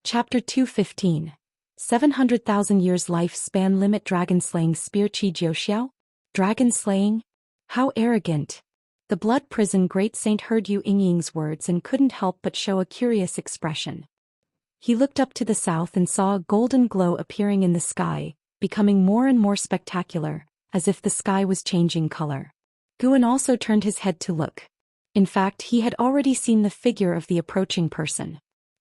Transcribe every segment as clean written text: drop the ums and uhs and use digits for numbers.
Chapter 215. 700,000 years lifespan limit. Dragon slaying spear. Qi Jiuxiao? Dragon slaying? How arrogant. The blood prison great saint heard Yu Yingying's words and couldn't help but show a curious expression. He looked up to the south and saw a golden glow appearing in the sky, becoming more and more spectacular, as if the sky was changing color. Guan also turned his head to look. In fact, he had already seen the figure of the approaching person.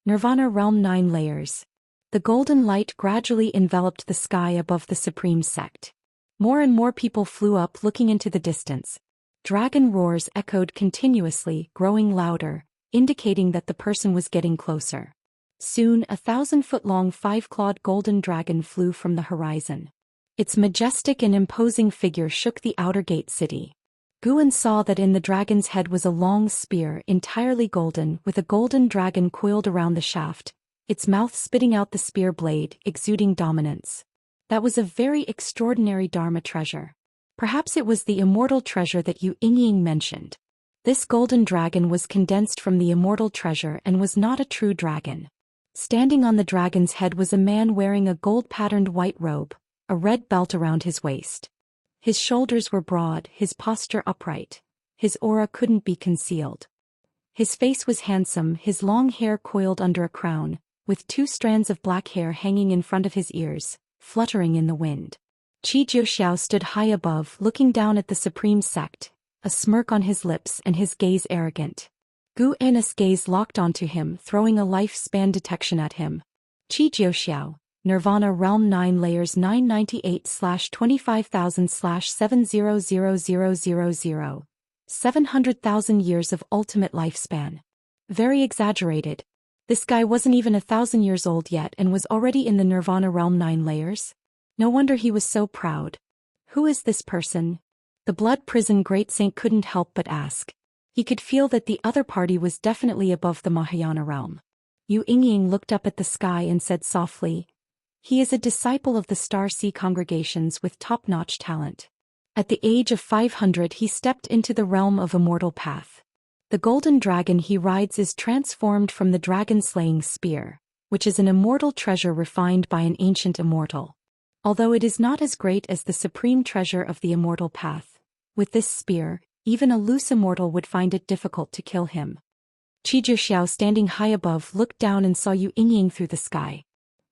Nirvana Realm 9 layers. The golden light gradually enveloped the sky above the supreme sect. More and more people flew up, looking into the distance. Dragon roars echoed continuously, growing louder, indicating that the person was getting closer. Soon, a 1,000-foot-long 5-clawed golden dragon flew from the horizon. Its majestic and imposing figure shook the outer gate city. Guan saw that in the dragon's head was a long spear entirely golden, with a golden dragon coiled around the shaft, its mouth spitting out the spear blade, exuding dominance. That was a very extraordinary Dharma treasure. Perhaps it was the immortal treasure that Yu Yingying mentioned. This golden dragon was condensed from the immortal treasure and was not a true dragon. Standing on the dragon's head was a man wearing a gold-patterned white robe, a red belt around his waist. His shoulders were broad, his posture upright. His aura couldn't be concealed. His face was handsome, his long hair coiled under a crown, with 2 strands of black hair hanging in front of his ears, fluttering in the wind. Qi Jiuxiao stood high above, looking down at the supreme sect, a smirk on his lips and his gaze arrogant. Gu An's gaze locked onto him, throwing a lifespan detection at him. Qi Jiuxiao. Nirvana Realm 9 layers 998/25,000/7000000. 700,000 years of ultimate lifespan. Very exaggerated. This guy wasn't even 1,000 years old yet and was already in the Nirvana Realm 9 layers? No wonder he was so proud. Who is this person? The blood prison great saint couldn't help but ask. He could feel that the other party was definitely above the Mahayana realm. Yu Yingying looked up at the sky and said softly, "He is a disciple of the Star Sea congregations with top-notch talent. At the age of 500 he stepped into the realm of Immortal path. The golden dragon he rides is transformed from the dragon-slaying spear, which is an immortal treasure refined by an ancient immortal. Although it is not as great as the supreme treasure of the Immortal path, with this spear, even a loose immortal would find it difficult to kill him." Qi Jiuxiao, standing high above, looked down and saw Yu Yingying through the sky.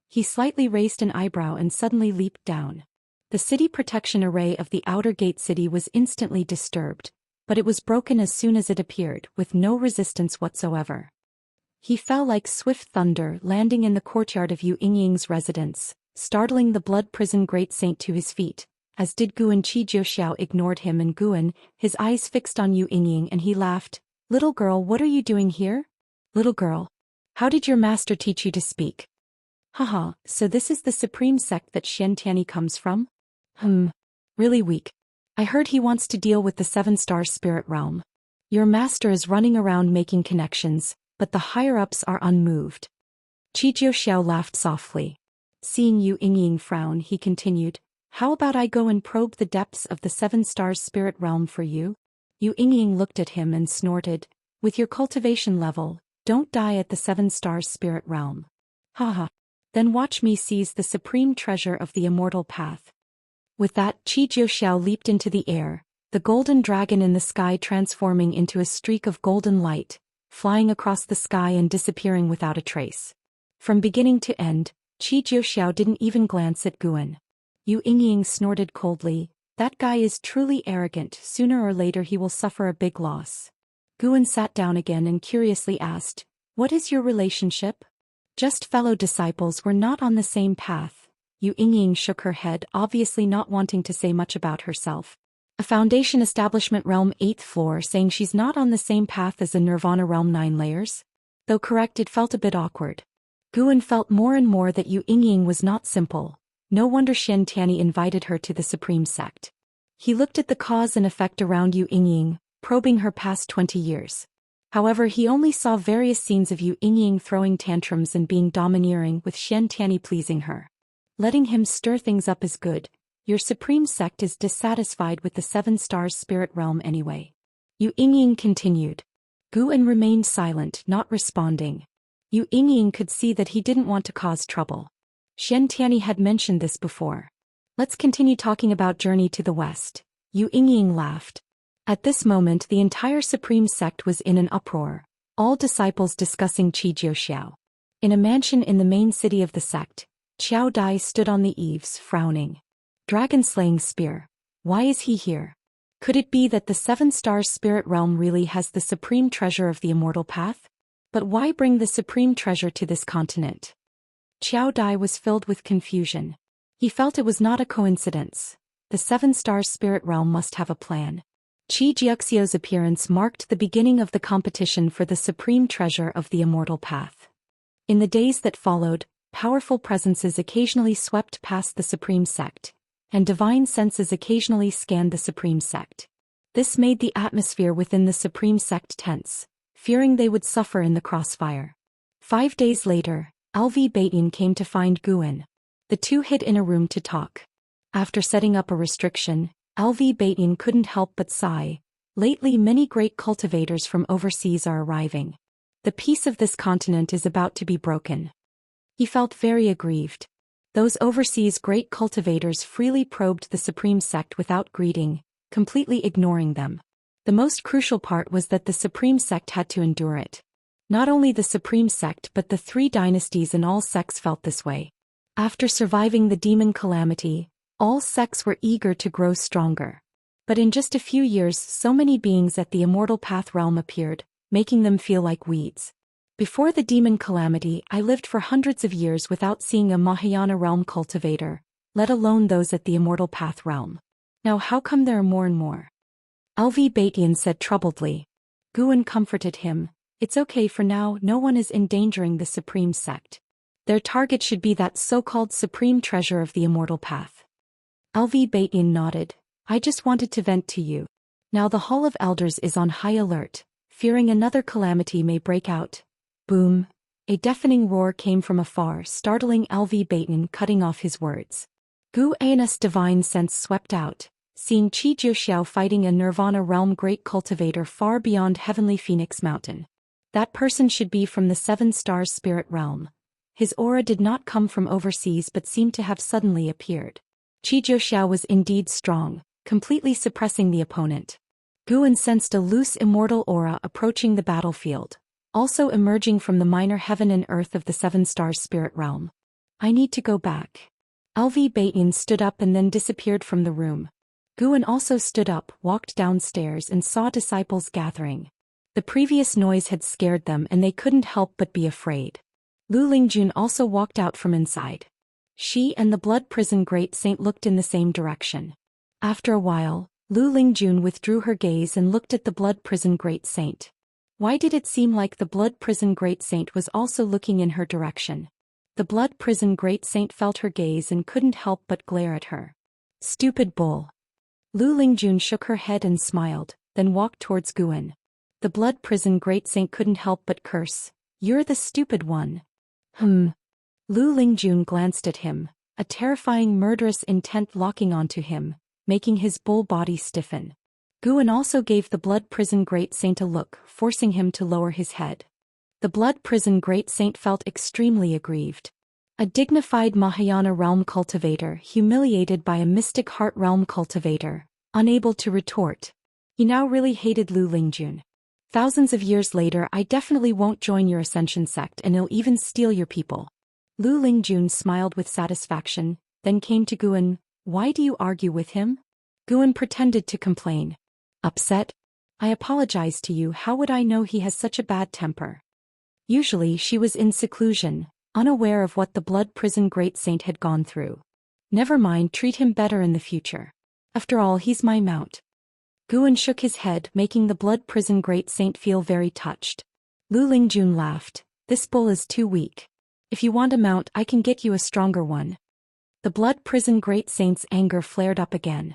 He slightly raised an eyebrow and suddenly leaped down. The city protection array of the outer gate city was instantly disturbed, but it was broken as soon as it appeared, with no resistance whatsoever. He fell like swift thunder, landing in the courtyard of Yu Yingying's residence, startling the blood prison great saint to his feet, as did Guan. Qi Jiuxiao ignored him and Guan, his eyes fixed on Yu Yingying, and he laughed. "Little girl, what are you doing here? Little girl, how did your master teach you to speak?" "Haha, so this is the supreme sect that Xianxia comes from? Really weak. I heard he wants to deal with the 7-star spirit realm. Your master is running around making connections, but the higher-ups are unmoved." Qi Jiuxiao laughed softly. Seeing Yu Yingying frown, he continued, "How about I go and probe the depths of the 7-star spirit realm for you?" Yu Yingying looked at him and snorted, "With your cultivation level, don't die at the 7-star spirit realm. Haha. Then watch me seize the supreme treasure of the Immortal path." With that, Qi Jiuxiao leaped into the air, the golden dragon in the sky transforming into a streak of golden light, flying across the sky and disappearing without a trace. From beginning to end, Qi Jiuxiao didn't even glance at Guan. Yu Yingying snorted coldly, "That guy is truly arrogant. Sooner or later he will suffer a big loss." Guan sat down again and curiously asked, "What is your relationship?" "Just fellow disciples, we're not on the same path." Yu Yingying shook her head, obviously not wanting to say much about herself. "A Foundation Establishment Realm 8th floor saying she's not on the same path as the Nirvana Realm 9 layers?" Though correct, it felt a bit awkward. Guan felt more and more that Yu Yingying was not simple. No wonder Xianxia invited her to the supreme sect. He looked at the cause and effect around Yu Yingying, probing her past 20 years. However, he only saw various scenes of Yu Yingying throwing tantrums and being domineering, with Xianxia pleasing her. Letting him stir things up is good. Your supreme sect is dissatisfied with the 7-star spirit realm anyway. Yu Yingying continued. Guan remained silent, not responding. Yu Yingying could see that he didn't want to cause trouble. Xian Tianyi had mentioned this before. Let's continue talking about journey to the west. Yu Yingying laughed. At this moment the entire supreme sect was in an uproar, all disciples discussing Qi Jiuxiao. In a mansion in the main city of the sect, Qiao Dai stood on the eaves, frowning. Dragon-slaying spear. Why is he here? Could it be that the seven-star spirit realm really has the supreme treasure of the immortal path? But why bring the supreme treasure to this continent? Qiao Dai was filled with confusion. He felt it was not a coincidence. The seven-star spirit realm must have a plan. Qi Jiuxiao's appearance marked the beginning of the competition for the supreme treasure of the immortal path. In the days that followed, powerful presences occasionally swept past the supreme sect, and divine senses occasionally scanned the supreme sect. This made the atmosphere within the supreme sect tense, fearing they would suffer in the crossfire. 5 days later, LV Baitin came to find Guan. The two hid in a room to talk. After setting up a restriction, LV Baitin couldn't help but sigh. Lately many great cultivators from overseas are arriving. The peace of this continent is about to be broken. He felt very aggrieved. Those overseas great cultivators freely probed the supreme sect without greeting, completely ignoring them. The most crucial part was that the supreme sect had to endure it. Not only the supreme sect but the 3 dynasties and all sects felt this way. After surviving the demon calamity, all sects were eager to grow stronger. But in just a few years so many beings at the immortal path realm appeared, making them feel like weeds. Before the demon calamity I lived for hundreds of years without seeing a Mahayana realm cultivator, let alone those at the immortal path realm. Now how come there are more and more? LV Baitin said troubledly. Guan comforted him. It's okay for now, no one is endangering the supreme sect. Their target should be that so-called supreme treasure of the immortal path. LV Baitin nodded. I just wanted to vent to you. Now the Hall of Elders is on high alert, fearing another calamity may break out. Boom. A deafening roar came from afar, startling LV Baitin, cutting off his words. Gu Anus' divine sense swept out, seeing Qi Jiuxiao fighting a Nirvana realm great cultivator far beyond Heavenly Phoenix Mountain. That person should be from the 7-star spirit realm. His aura did not come from overseas but seemed to have suddenly appeared. Qi Jiuxiao was indeed strong, completely suppressing the opponent. Guan sensed a loose immortal aura approaching the battlefield, also emerging from the minor heaven and earth of the 7-star spirit realm. I need to go back. LV Baitin stood up and then disappeared from the room. Guan also stood up, walked downstairs and saw disciples gathering. The previous noise had scared them and they couldn't help but be afraid. Lu Lingjun also walked out from inside. She and the Blood Prison Great Saint looked in the same direction. After a while, Lu Lingjun withdrew her gaze and looked at the Blood Prison Great Saint. Why did it seem like the Blood Prison Great Saint was also looking in her direction? The Blood Prison Great Saint felt her gaze and couldn't help but glare at her. Stupid bull. Lu Lingjun shook her head and smiled, then walked towards Guan. The Blood Prison Great Saint couldn't help but curse. You're the stupid one. Lu Lingjun glanced at him, a terrifying murderous intent locking onto him, making his bull body stiffen. Guan also gave the Blood Prison Great Saint a look, forcing him to lower his head. The Blood Prison Great Saint felt extremely aggrieved. A dignified Mahayana realm cultivator humiliated by a mystic heart realm cultivator, unable to retort. He now really hated Lu Lingjun. Thousands of years later I definitely won't join your ascension sect and I'll even steal your people. Lu Lingjun smiled with satisfaction, then came to Guan. Why do you argue with him? Guan pretended to complain. Upset? I apologize to you, how would I know he has such a bad temper? Usually she was in seclusion, unaware of what the Blood Prison Great Saint had gone through. Never mind, treat him better in the future. After all, he's my mount. Guan shook his head, making the Blood Prison Great Saint feel very touched. Lu Lingjun laughed. This bull is too weak. If you want a mount, I can get you a stronger one. The Blood Prison Great Saint's anger flared up again.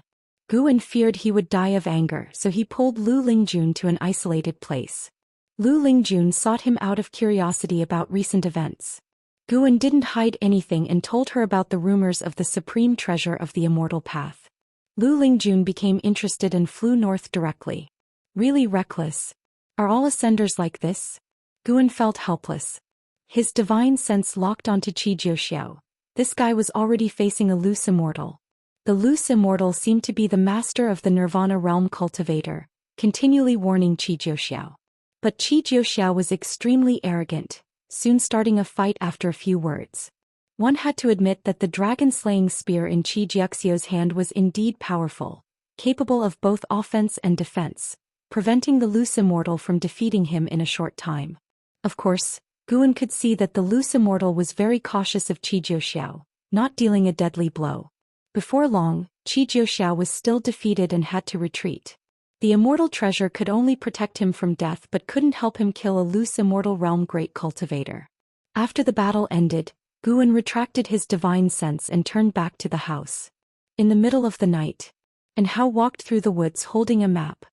Guan feared he would die of anger, so he pulled Lu Lingjun to an isolated place. Lu Lingjun sought him out of curiosity about recent events. Guan didn't hide anything and told her about the rumors of the supreme treasure of the immortal path. Lu Lingjun became interested and flew north directly. Really reckless. Are all ascenders like this? Guan felt helpless. His divine sense locked onto Zhou Xian. This guy was already facing a loose immortal. The loose immortal seemed to be the master of the Nirvana realm cultivator, continually warning Zhou Xian. But Zhou Xian was extremely arrogant, soon starting a fight after a few words. One had to admit that the dragon-slaying spear in Xianxia's hand was indeed powerful, capable of both offense and defense, preventing the loose immortal from defeating him in a short time. Of course, Guan could see that the loose immortal was very cautious of Zhou Xian, not dealing a deadly blow. Before long, Zhou Xian was still defeated and had to retreat. The immortal treasure could only protect him from death but couldn't help him kill a loose immortal realm great cultivator. After the battle ended, Guan retracted his divine sense and turned back to the house. In the middle of the night, and Hao walked through the woods holding a map.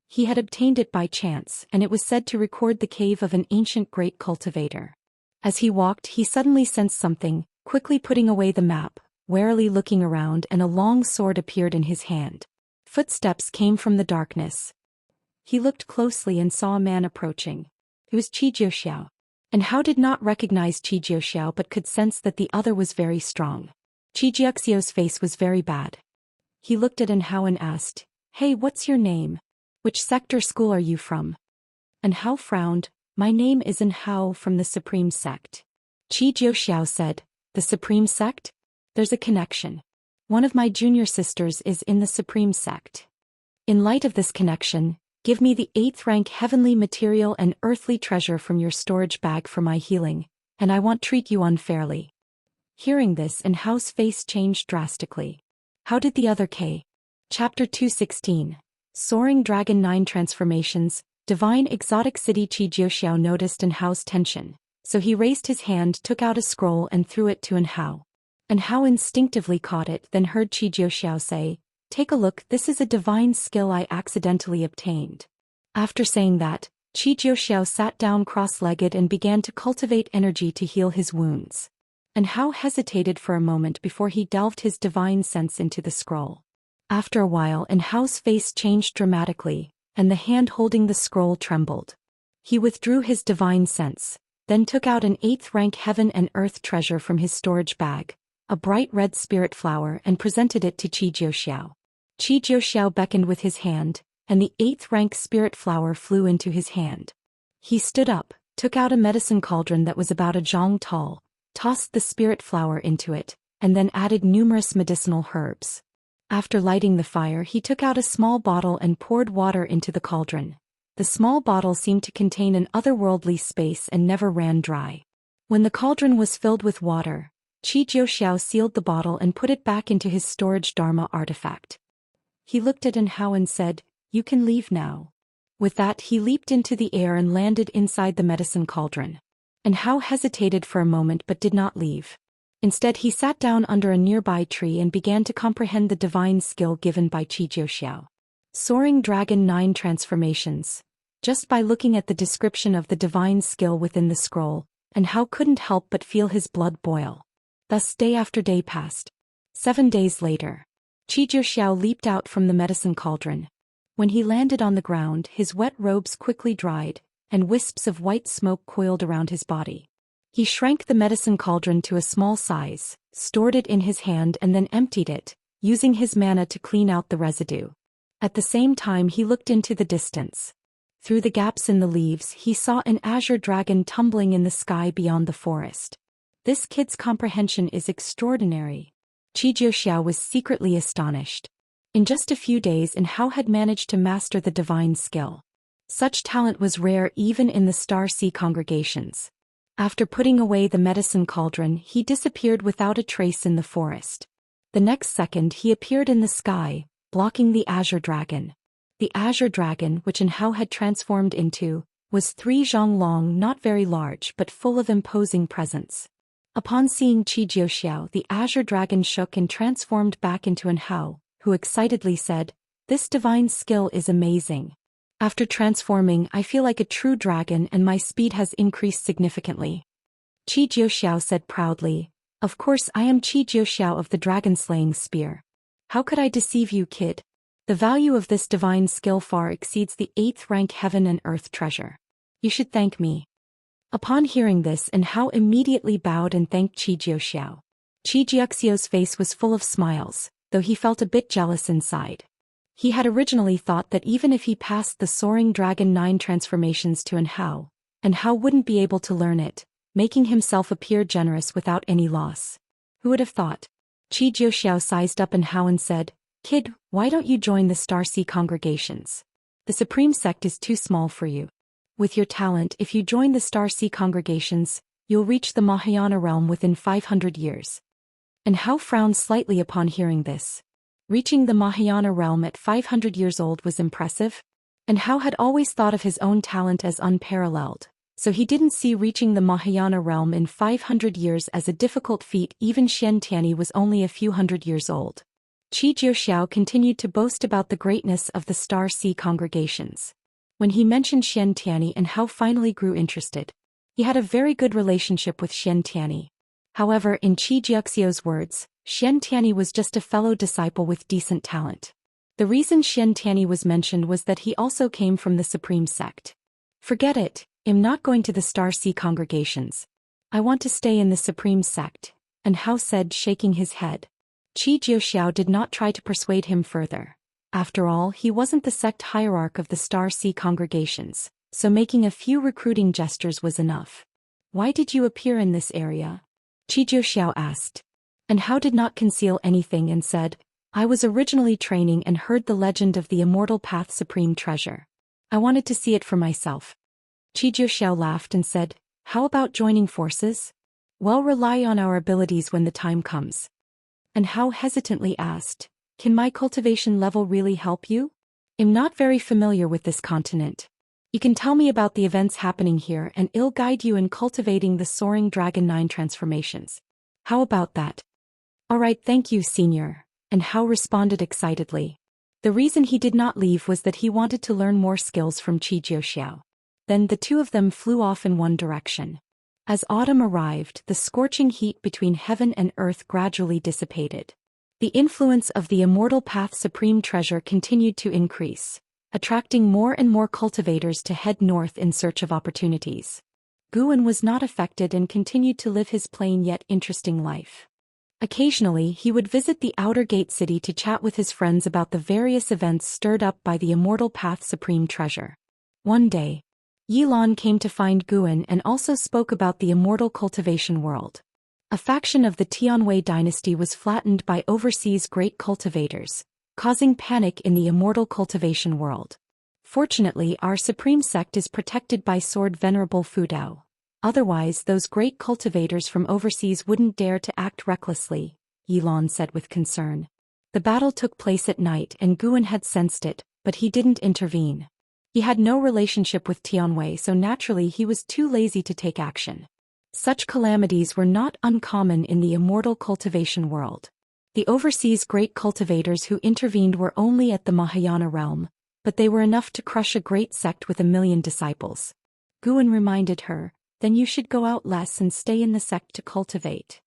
He had obtained it by chance, and it was said to record the cave of an ancient great cultivator. As he walked, he suddenly sensed something, quickly putting away the map, warily looking around, and a long sword appeared in his hand. Footsteps came from the darkness. He looked closely and saw a man approaching. It was Zhou Xian. And Hao did not recognize Zhou Xian but could sense that the other was very strong. Xianxia's face was very bad. He looked at Hao and asked, "Hey, what's your name? Which sector school are you from?" And Hao frowned. "My name is Hao from the Supreme Sect." Zhou Xian said, "The Supreme Sect? There's a connection. One of my junior sisters is in the Supreme Sect. In light of this connection, give me the 8th rank heavenly material and earthly treasure from your storage bag for my healing, and I won't treat you unfairly." Hearing this, Hao's face changed drastically. How did the other K? Chapter 216. Soaring Dragon 9 Transformations. Divine Exotic City. Zhou Xian noticed Hao's tension, so he raised his hand, took out a scroll and threw it to Hao. Hao instinctively caught it, then heard Zhou Xian say, "Take a look, this is a divine skill I accidentally obtained." After saying that, Zhou Xian sat down cross-legged and began to cultivate energy to heal his wounds. Hao hesitated for a moment before he delved his divine sense into the scroll. After a while, Hao's face changed dramatically, and the hand holding the scroll trembled. He withdrew his divine sense, then took out an 8th rank heaven and earth treasure from his storage bag, a bright red spirit flower, and presented it to Zhou Xian. Zhou Xian beckoned with his hand, and the 8th rank spirit flower flew into his hand. He stood up, took out a medicine cauldron that was about a zhang tall, tossed the spirit flower into it, and then added numerous medicinal herbs. After lighting the fire, he took out a small bottle and poured water into the cauldron. The small bottle seemed to contain an otherworldly space and never ran dry. When the cauldron was filled with water, Zhou Xian sealed the bottle and put it back into his storage Dharma artifact. He looked at Hao and said, "You can leave now." With that, he leaped into the air and landed inside the medicine cauldron. Hao hesitated for a moment but did not leave. Instead, he sat down under a nearby tree and began to comprehend the divine skill given by Zhou Xian. Soaring Dragon 9 Transformations. Just by looking at the description of the divine skill within the scroll, Hao couldn't help but feel his blood boil. Thus day after day passed. 7 days later, Zhou Xian leaped out from the medicine cauldron. When he landed on the ground, his wet robes quickly dried, and wisps of white smoke coiled around his body. He shrank the medicine cauldron to a small size, stored it in his hand and then emptied it, using his mana to clean out the residue. At the same time, he looked into the distance. Through the gaps in the leaves, he saw an azure dragon tumbling in the sky beyond the forest. This kid's comprehension is extraordinary. Zhou Xian was secretly astonished. In just a few days, Hao had managed to master the divine skill. Such talent was rare even in the Star Sea congregations. After putting away the medicine cauldron, he disappeared without a trace in the forest. The next second, he appeared in the sky, blocking the azure dragon. The azure dragon, which Hao had transformed into, was 3 zhang long, not very large but full of imposing presence. Upon seeing Zhou Xian, the azure dragon shook and transformed back into Hao, who excitedly said, "This divine skill is amazing. After transforming, I feel like a true dragon and my speed has increased significantly." Zhou Xian said proudly, "Of course I am Zhou Xian of the dragon-slaying spear. How could I deceive you, kid? The value of this divine skill far exceeds the 8th rank heaven and earth treasure. You should thank me." Upon hearing this, and Hao immediately bowed and thanked Zhou Xian. Xianxia's face was full of smiles, though he felt a bit jealous inside. He had originally thought that even if he passed the Soaring Dragon 9 transformations to Hao wouldn't be able to learn it, making himself appear generous without any loss. Who would have thought? Zhou Xian sized up Hao and said, "Kid, why don't you join the Star Sea congregations? The Supreme Sect is too small for you. With your talent, if you join the Star Sea congregations, you'll reach the Mahayana realm within 500 years. Hao frowned slightly upon hearing this. Reaching the Mahayana realm at 500 years old was impressive. Hao had always thought of his own talent as unparalleled, so he didn't see reaching the Mahayana realm in 500 years as a difficult feat. Even Xianxia was only a few hundred years old. Zhou Xian continued to boast about the greatness of the Star Sea congregations. When he mentioned Xianxia, Hao finally grew interested. He had a very good relationship with Xianxia. However, in Xianxia's words, Xianxia was just a fellow disciple with decent talent. The reason Xianxia was mentioned was that he also came from the Supreme Sect. "Forget it, I'm not going to the Star Sea congregations. I want to stay in the Supreme Sect," Hao said, shaking his head. Zhou Xian did not try to persuade him further. After all, he wasn't the sect hierarch of the Star Sea congregations, so making a few recruiting gestures was enough. "Why did you appear in this area?" Zhou Xian asked. Hao did not conceal anything and said, "I was originally training and heard the legend of the Immortal Path Supreme Treasure. I wanted to see it for myself." Zhou Xian laughed and said, "How about joining forces? Well, rely on our abilities when the time comes." Hao hesitantly asked, "Can my cultivation level really help you? I'm not very familiar with this continent. You can tell me about the events happening here and I'll guide you in cultivating the Soaring Dragon 9 transformations. How about that?" "Alright, thank you, senior," Hao responded excitedly. The reason he did not leave was that he wanted to learn more skills from Zhou Xian. Then the two of them flew off in one direction. As autumn arrived, the scorching heat between heaven and earth gradually dissipated. The influence of the Immortal Path Supreme Treasure continued to increase, attracting more and more cultivators to head north in search of opportunities. Guan was not affected and continued to live his plain yet interesting life. Occasionally, he would visit the outer gate city to chat with his friends about the various events stirred up by the Immortal Path Supreme Treasure. One day, Yilan came to find Guan and also spoke about the immortal cultivation world. A faction of the Tianwei dynasty was flattened by overseas great cultivators, causing panic in the immortal cultivation world. Fortunately, our supreme sect is protected by Sword Venerable Fudao. Otherwise, those great cultivators from overseas wouldn't dare to act recklessly, Yilan said with concern. The battle took place at night and Guan had sensed it, but he didn't intervene. He had no relationship with Tianwei, so naturally he was too lazy to take action. Such calamities were not uncommon in the immortal cultivation world. The overseas great cultivators who intervened were only at the Mahayana realm, but they were enough to crush a great sect with 1,000,000 disciples. Guan reminded her, "Then you should go out less and stay in the sect to cultivate."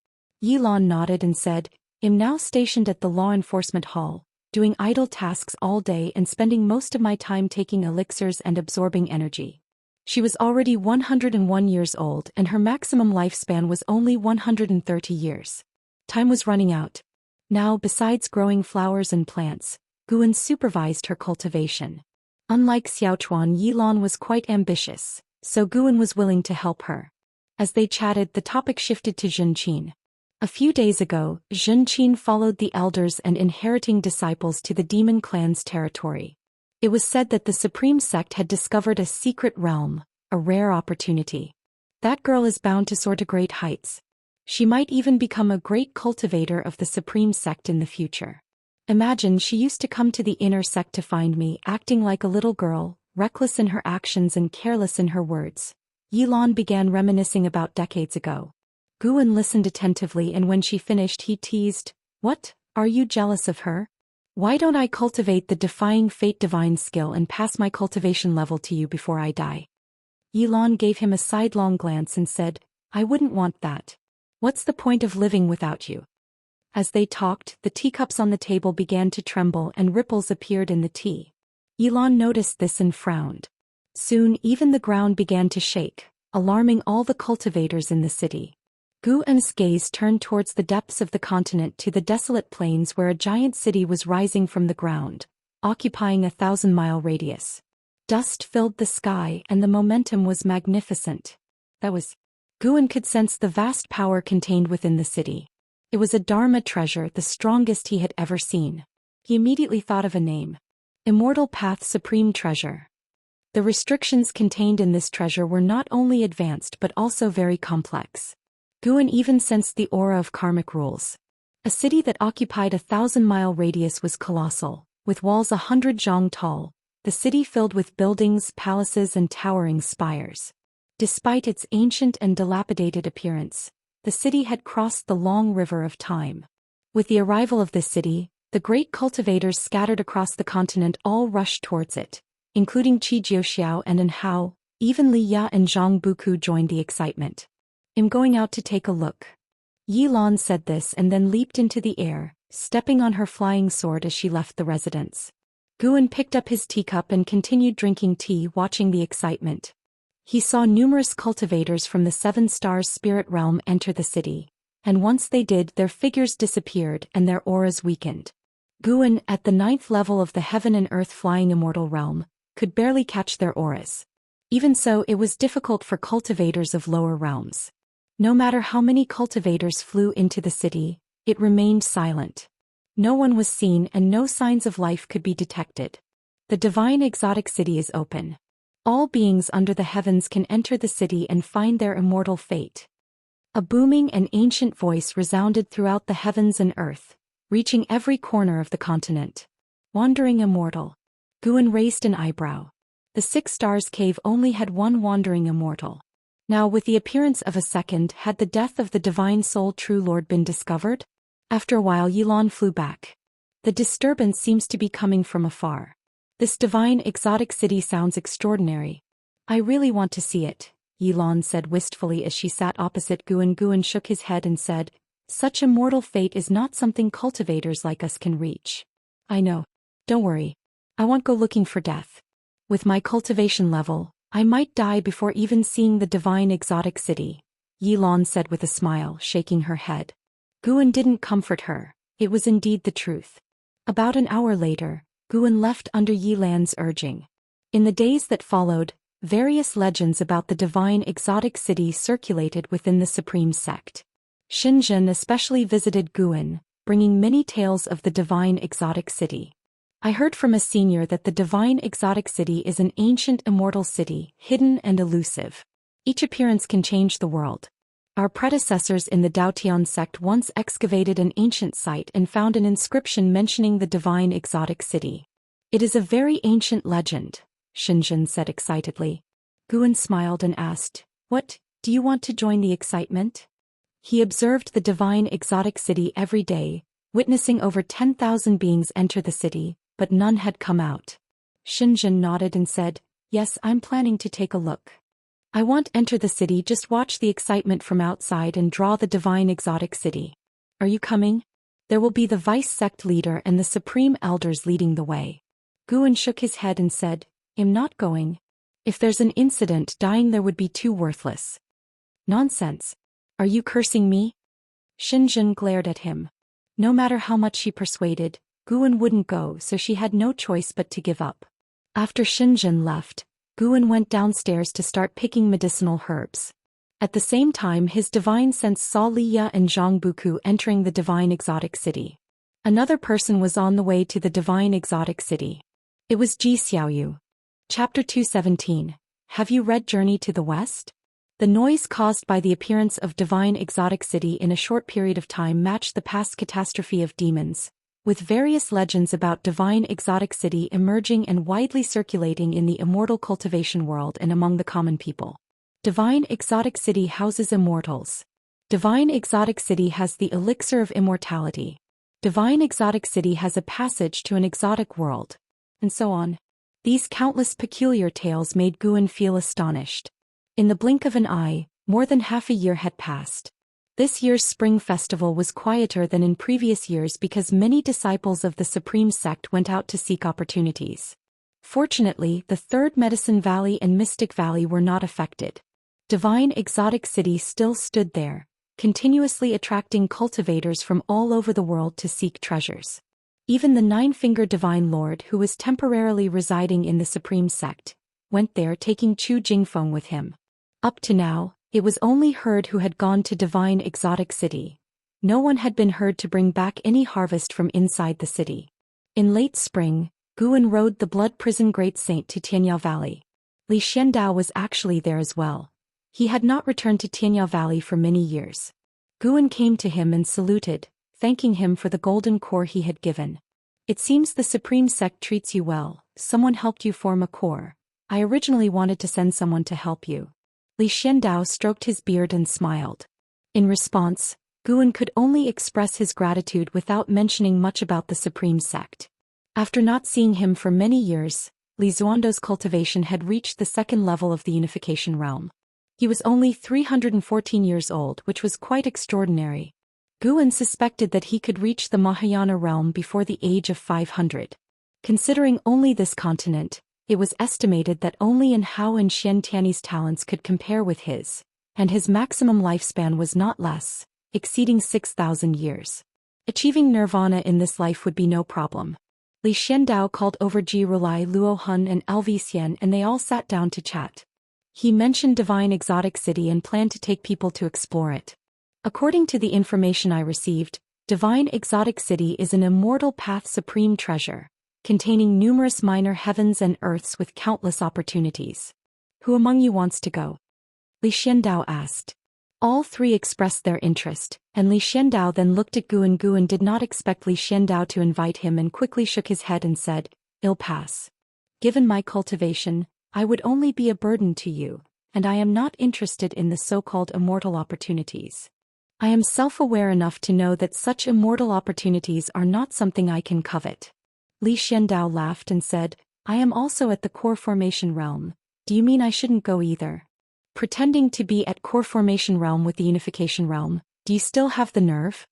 Yilan nodded and said, "I'm now stationed at the law enforcement hall, doing idle tasks all day and spending most of my time taking elixirs and absorbing energy." She was already 101 years old and her maximum lifespan was only 130 years. Time was running out. Now, besides growing flowers and plants, Guan supervised her cultivation. Unlike Xiaochuan, Yilan was quite ambitious, so Guan was willing to help her. As they chatted, the topic shifted to Zhengqin. A few days ago, Zhengqin followed the elders and inheriting disciples to the demon clan's territory. It was said that the Supreme Sect had discovered a secret realm, a rare opportunity. That girl is bound to soar to great heights. She might even become a great cultivator of the Supreme Sect in the future. Imagine she used to come to the inner sect to find me, acting like a little girl, reckless in her actions and careless in her words. Yilan began reminiscing about decades ago. Guan listened attentively and when she finished he teased, "What, are you jealous of her? Why don't I cultivate the defying fate divine skill and pass my cultivation level to you before I die?" Yilan gave him a sidelong glance and said, "I wouldn't want that. What's the point of living without you?" As they talked, the teacups on the table began to tremble and ripples appeared in the tea. Yilan noticed this and frowned. Soon even the ground began to shake, alarming all the cultivators in the city. Gu En's gaze turned towards the depths of the continent to the desolate plains where a giant city was rising from the ground, occupying a 1,000-mile radius. Dust filled the sky and the momentum was magnificent. Gu En could sense the vast power contained within the city. It was a Dharma treasure, the strongest he had ever seen. He immediately thought of a name. Immortal Path Supreme Treasure. The restrictions contained in this treasure were not only advanced but also very complex. Gu En even sensed the aura of karmic rules. A city that occupied a 1,000-mile radius was colossal, with walls 100 zhang tall, the city filled with buildings, palaces and towering spires. Despite its ancient and dilapidated appearance, the city had crossed the long river of time. With the arrival of this city, the great cultivators scattered across the continent all rushed towards it, including Qi Jiuxiao and An Hao. Even Li Ya and Zhang Buku joined the excitement. "I'm going out to take a look." Yi Lan said this and then leaped into the air, stepping on her flying sword as she left the residence. Gu En picked up his teacup and continued drinking tea, watching the excitement. He saw numerous cultivators from the Seven Stars spirit realm enter the city, and once they did, their figures disappeared and their auras weakened. Gu En, at the 9th level of the heaven and earth flying immortal realm, could barely catch their auras. Even so, it was difficult for cultivators of lower realms. No matter how many cultivators flew into the city, it remained silent. No one was seen and no signs of life could be detected. The divine exotic city is open. All beings under the heavens can enter the city and find their immortal fate. A booming and ancient voice resounded throughout the heavens and earth, reaching every corner of the continent. Wandering immortal. Gu En raised an eyebrow. The 6 Stars Cave only had one wandering immortal. Now, with the appearance of a second, had the death of the divine soul true lord been discovered? After a while, Yilan flew back. The disturbance seems to be coming from afar. This divine exotic city sounds extraordinary. I really want to see it, Yilan said wistfully as she sat opposite Gu En. Gu En shook his head and said, "Such immortal fate is not something cultivators like us can reach." "I know. Don't worry. I won't go looking for death. With my cultivation level, I might die before even seeing the divine exotic city," Yilan said with a smile, shaking her head. Gu En didn't comfort her. It was indeed the truth. About an hour later, Gu En left under Yilan's urging. In the days that followed, various legends about the divine exotic city circulated within the supreme sect. Xianxia especially visited Gu En, bringing many tales of the divine exotic city. "I heard from a senior that the divine exotic city is an ancient immortal city, hidden and elusive. Each appearance can change the world. Our predecessors in the Daotian sect once excavated an ancient site and found an inscription mentioning the divine exotic city. It is a very ancient legend," Xianxia said excitedly. Gu En smiled and asked, "What, do you want to join the excitement?" He observed the divine exotic city every day, witnessing over 10,000 beings enter the city, but none had come out. Xianxia nodded and said, "Yes, I'm planning to take a look. I won't enter the city, just watch the excitement from outside and draw the divine exotic city. Are you coming?" "There will be the vice sect leader and the supreme elders leading the way." Gu En shook his head and said, "I'm not going. If there's an incident, dying there would be too worthless." "Nonsense. Are you cursing me?" Xianxia glared at him. No matter how much she persuaded, Gu En wouldn't go, so she had no choice but to give up. After Xianxia left, Gu En went downstairs to start picking medicinal herbs. At the same time, his divine sense saw Li Ya and Zhang Buku entering the divine exotic city. Another person was on the way to the divine exotic city. It was Ji Xiaoyu. Chapter 217. Have you read Journey to the West? The noise caused by the appearance of divine exotic city in a short period of time matched the past catastrophe of demons, with various legends about divine exotic city emerging and widely circulating in the immortal cultivation world and among the common people. Divine exotic city houses immortals. Divine exotic city has the elixir of immortality. Divine exotic city has a passage to an exotic world. And so on. These countless peculiar tales made Gu En feel astonished. In the blink of an eye, more than half a year had passed. This year's spring festival was quieter than in previous years because many disciples of the Supreme Sect went out to seek opportunities. Fortunately, the Third Medicine Valley and Mystic Valley were not affected. Divine Exotic City still stood there, continuously attracting cultivators from all over the world to seek treasures. Even the Nine-Fingered Divine Lord, who was temporarily residing in the Supreme Sect, went there taking Chu Jingfeng with him. Up to now, it was only Herd who had gone to Divine Exotic City. No one had been heard to bring back any harvest from inside the city. In late spring, Guan rode the Blood Prison Great Saint to Tianya Valley. Li Xiandao was actually there as well. He had not returned to Tianya Valley for many years. Guan came to him and saluted, thanking him for the golden core he had given. It seems the Supreme Sect treats you well. Someone helped you form a core. I originally wanted to send someone to help you. Li Xiandao stroked his beard and smiled. In response, Guan could only express his gratitude without mentioning much about the Supreme Sect. After not seeing him for many years, Li Xuando's cultivation had reached the second level of the unification realm. He was only 314 years old, which was quite extraordinary. Guan suspected that he could reach the Mahayana realm before the age of 500. Considering only this continent, it was estimated that only in Hao and Xian Tiany's talents could compare with his, and his maximum lifespan was not less, exceeding 6,000 years. Achieving nirvana in this life would be no problem. Li Xiandao called over Ji Rulai, Luo Hun and Xian, and they all sat down to chat. He mentioned Divine Exotic City and planned to take people to explore it. According to the information I received, Divine Exotic City is an immortal path supreme treasure, containing numerous minor heavens and earths with countless opportunities. Who among you wants to go? Li Xiandao asked. All three expressed their interest, and Li Xiandao then looked at Guan. Guan did not expect Li Xiandao to invite him and quickly shook his head and said, "I'll pass. Given my cultivation, I would only be a burden to you, and I am not interested in the so-called immortal opportunities. I am self-aware enough to know that such immortal opportunities are not something I can covet." Li Xiandao laughed and said, "I am also at the core formation realm. Do you mean I shouldn't go either? Pretending to be at core formation realm with the unification realm, do you still have the nerve?"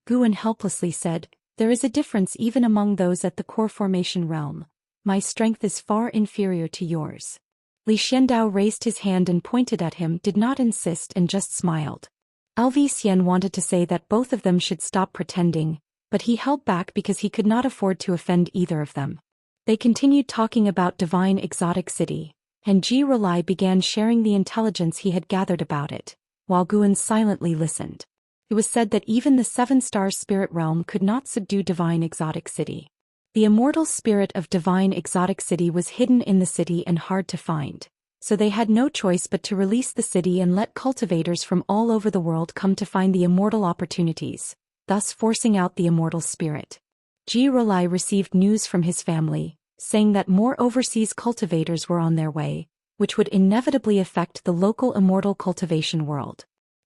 Guan helplessly said, "There is a difference even among those at the core formation realm. My strength is far inferior to yours." Li Xiandao raised his hand and pointed at him, did not insist and just smiled. Xian wanted to say that both of them should stop pretending, but he held back because he could not afford to offend either of them. They continued talking about Divine Exotic City, and Ji Rulai began sharing the intelligence he had gathered about it, while Guan silently listened. It was said that even the seven-star spirit realm could not subdue Divine Exotic City. The immortal spirit of Divine Exotic City was hidden in the city and hard to find, so they had no choice but to release the city and let cultivators from all over the world come to find the immortal opportunities, thus forcing out the immortal spirit. Ji Rulai received news from his family, saying that more overseas cultivators were on their way, which would inevitably affect the local immortal cultivation world.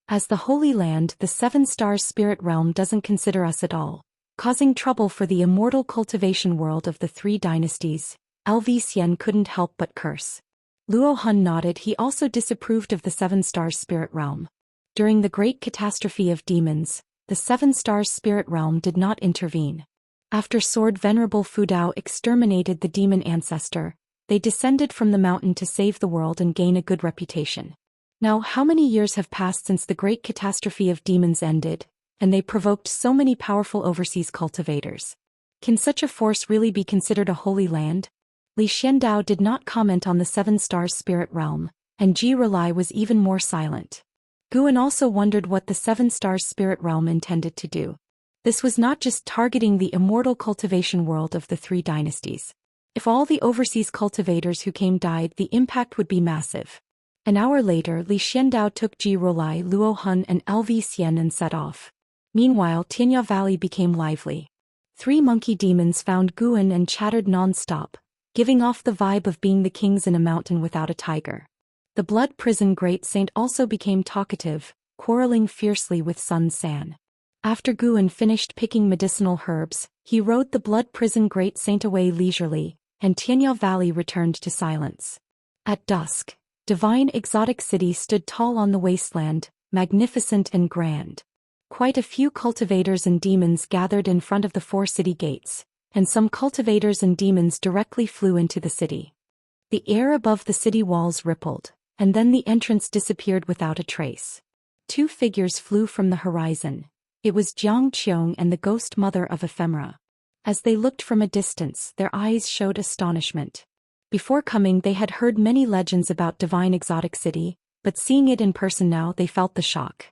As the Holy Land, the seven-star spirit realm doesn't consider us at all, causing trouble for the immortal cultivation world of the three dynasties. Xian couldn't help but curse. Luo Hun nodded. He also disapproved of the seven-star spirit realm. During the great catastrophe of demons, the seven-star spirit realm did not intervene. After Sword Venerable Fudao exterminated the demon ancestor, they descended from the mountain to save the world and gain a good reputation. Now how many years have passed since the great catastrophe of demons ended, and they provoked so many powerful overseas cultivators? Can such a force really be considered a holy land? Li Xiandao did not comment on the seven-star spirit realm, and Ji Rulai was even more silent. Guan also wondered what the seven-star spirit realm intended to do. This was not just targeting the immortal cultivation world of the three dynasties. If all the overseas cultivators who came died, the impact would be massive. An hour later, Li Xiandao took Ji Rulai, Luo Hun and Xian and set off. Meanwhile, Tianya Valley became lively. Three monkey demons found Guan and chattered non-stop, giving off the vibe of being the kings in a mountain without a tiger. The Blood Prison Great Saint also became talkative, quarreling fiercely with Sun San. After Guan finished picking medicinal herbs, he rode the Blood Prison Great Saint away leisurely, and Tianya Valley returned to silence. At dusk, Divine Exotic City stood tall on the wasteland, magnificent and grand. Quite a few cultivators and demons gathered in front of the four city gates, and some cultivators and demons directly flew into the city. The air above the city walls rippled, and then the entrance disappeared without a trace. Two figures flew from the horizon. It was Jiang Qiong and the ghost mother of Ephemera. As they looked from a distance, their eyes showed astonishment. Before coming, they had heard many legends about divine exotic city, but seeing it in person now, they felt the shock.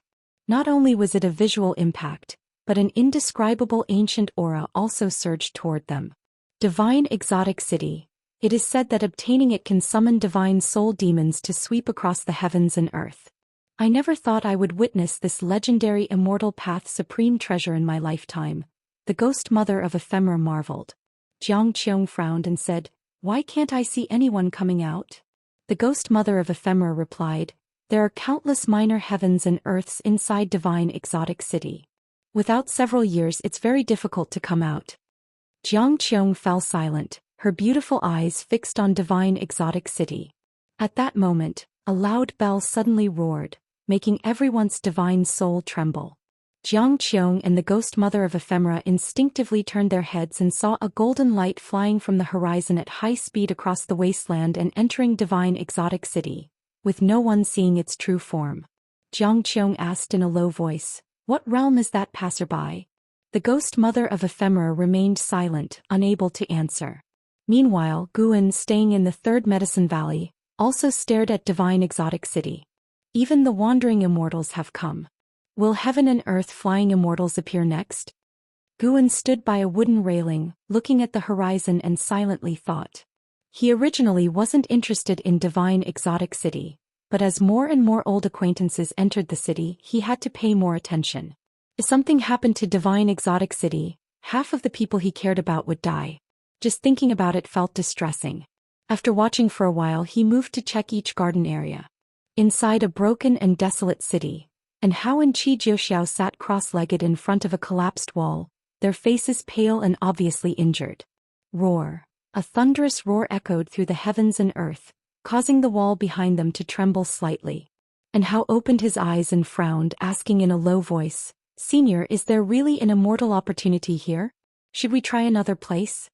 Not only was it a visual impact, but an indescribable ancient aura also surged toward them. Divine exotic city. It is said that obtaining it can summon divine soul demons to sweep across the heavens and earth. I never thought I would witness this legendary immortal path supreme treasure in my lifetime, the ghost mother of Ephemera marveled. Jiang Qiong frowned and said, "Why can't I see anyone coming out?" The ghost mother of Ephemera replied, "There are countless minor heavens and earths inside divine exotic city. Without several years it's very difficult to come out." Jiang Qiong fell silent, her beautiful eyes fixed on divine exotic city. At that moment, a loud bell suddenly roared, making everyone's divine soul tremble. Jiang Qiong and the ghost mother of Ephemera instinctively turned their heads and saw a golden light flying from the horizon at high speed across the wasteland and entering divine exotic city, with no one seeing its true form. Jiang Qiong asked in a low voice, "What realm is that passerby?" The ghost mother of Ephemera remained silent, unable to answer. Meanwhile, Guan, staying in the third medicine valley, also stared at divine exotic city. Even the wandering immortals have come. Will heaven and earth flying immortals appear next? Guan stood by a wooden railing, looking at the horizon and silently thought. He originally wasn't interested in divine exotic city, but as more and more old acquaintances entered the city, he had to pay more attention. If something happened to divine exotic city, half of the people he cared about would die. Just thinking about it felt distressing. After watching for a while, he moved to check each garden area. Inside a broken and desolate city, and Hao and Qi Jiuxiao sat cross-legged in front of a collapsed wall, their faces pale and obviously injured. Roar. A thunderous roar echoed through the heavens and earth, causing the wall behind them to tremble slightly. And Hao opened his eyes and frowned, asking in a low voice, "Senior, is there really an immortal opportunity here? Should we try another place?"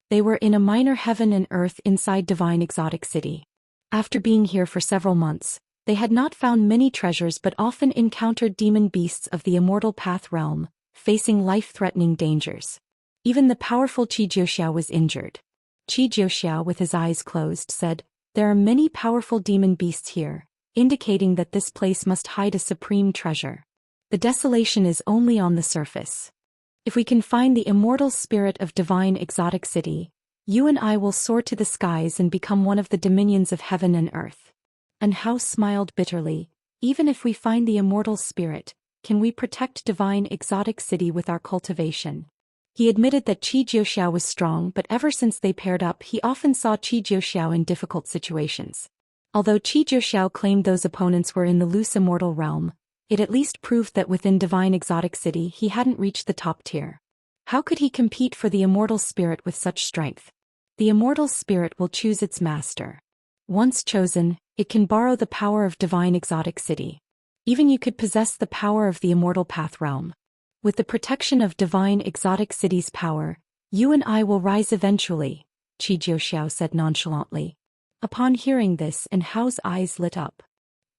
They were in a minor heaven and earth inside divine exotic city. After being here for several months, they had not found many treasures but often encountered demon beasts of the immortal path realm, facing life-threatening dangers. Even the powerful Qi Jiuxiao was injured. Qi Jiuxiao, with his eyes closed, said, "There are many powerful demon beasts here, indicating that this place must hide a supreme treasure. The desolation is only on the surface. If we can find the immortal spirit of divine exotic city, you and I will soar to the skies and become one of the dominions of heaven and earth." And Hao smiled bitterly, "Even if we find the immortal spirit, can we protect divine exotic city with our cultivation?" He admitted that Qi Jiuxiao was strong, but ever since they paired up, he often saw Qi Jiuxiao in difficult situations. Although Qi Jiuxiao claimed those opponents were in the loose immortal realm, it at least proved that within divine exotic city he hadn't reached the top tier. How could he compete for the immortal spirit with such strength? The immortal spirit will choose its master. Once chosen, it can borrow the power of divine exotic city. Even you could possess the power of the immortal path realm. With the protection of divine exotic city's power, you and I will rise eventually, Qi Jiuxiao said nonchalantly. Upon hearing this, and Hao's eyes lit up.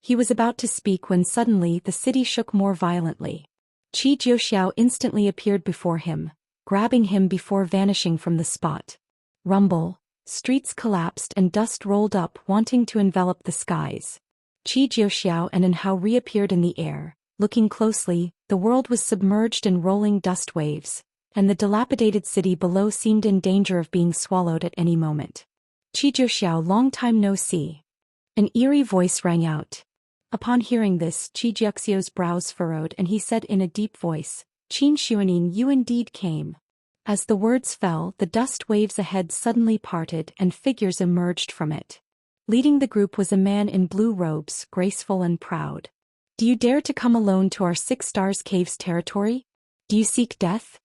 He was about to speak when suddenly the city shook more violently. Qi Jiuxiao instantly appeared before him, grabbing him before vanishing from the spot. Rumble. Streets collapsed and dust rolled up, wanting to envelop the skies. Qi Jiuxiao and Hao reappeared in the air. Looking closely, the world was submerged in rolling dust waves, and the dilapidated city below seemed in danger of being swallowed at any moment. Qi Jiuxiao, long time no see. An eerie voice rang out. Upon hearing this, Qi Jiuxiao's brows furrowed and he said in a deep voice, "Qin Xuanin, you indeed came." As the words fell, the dust waves ahead suddenly parted and figures emerged from it. Leading the group was a man in blue robes, graceful and proud. "Do you dare to come alone to our 6 Stars Caves territory? Do you seek death?"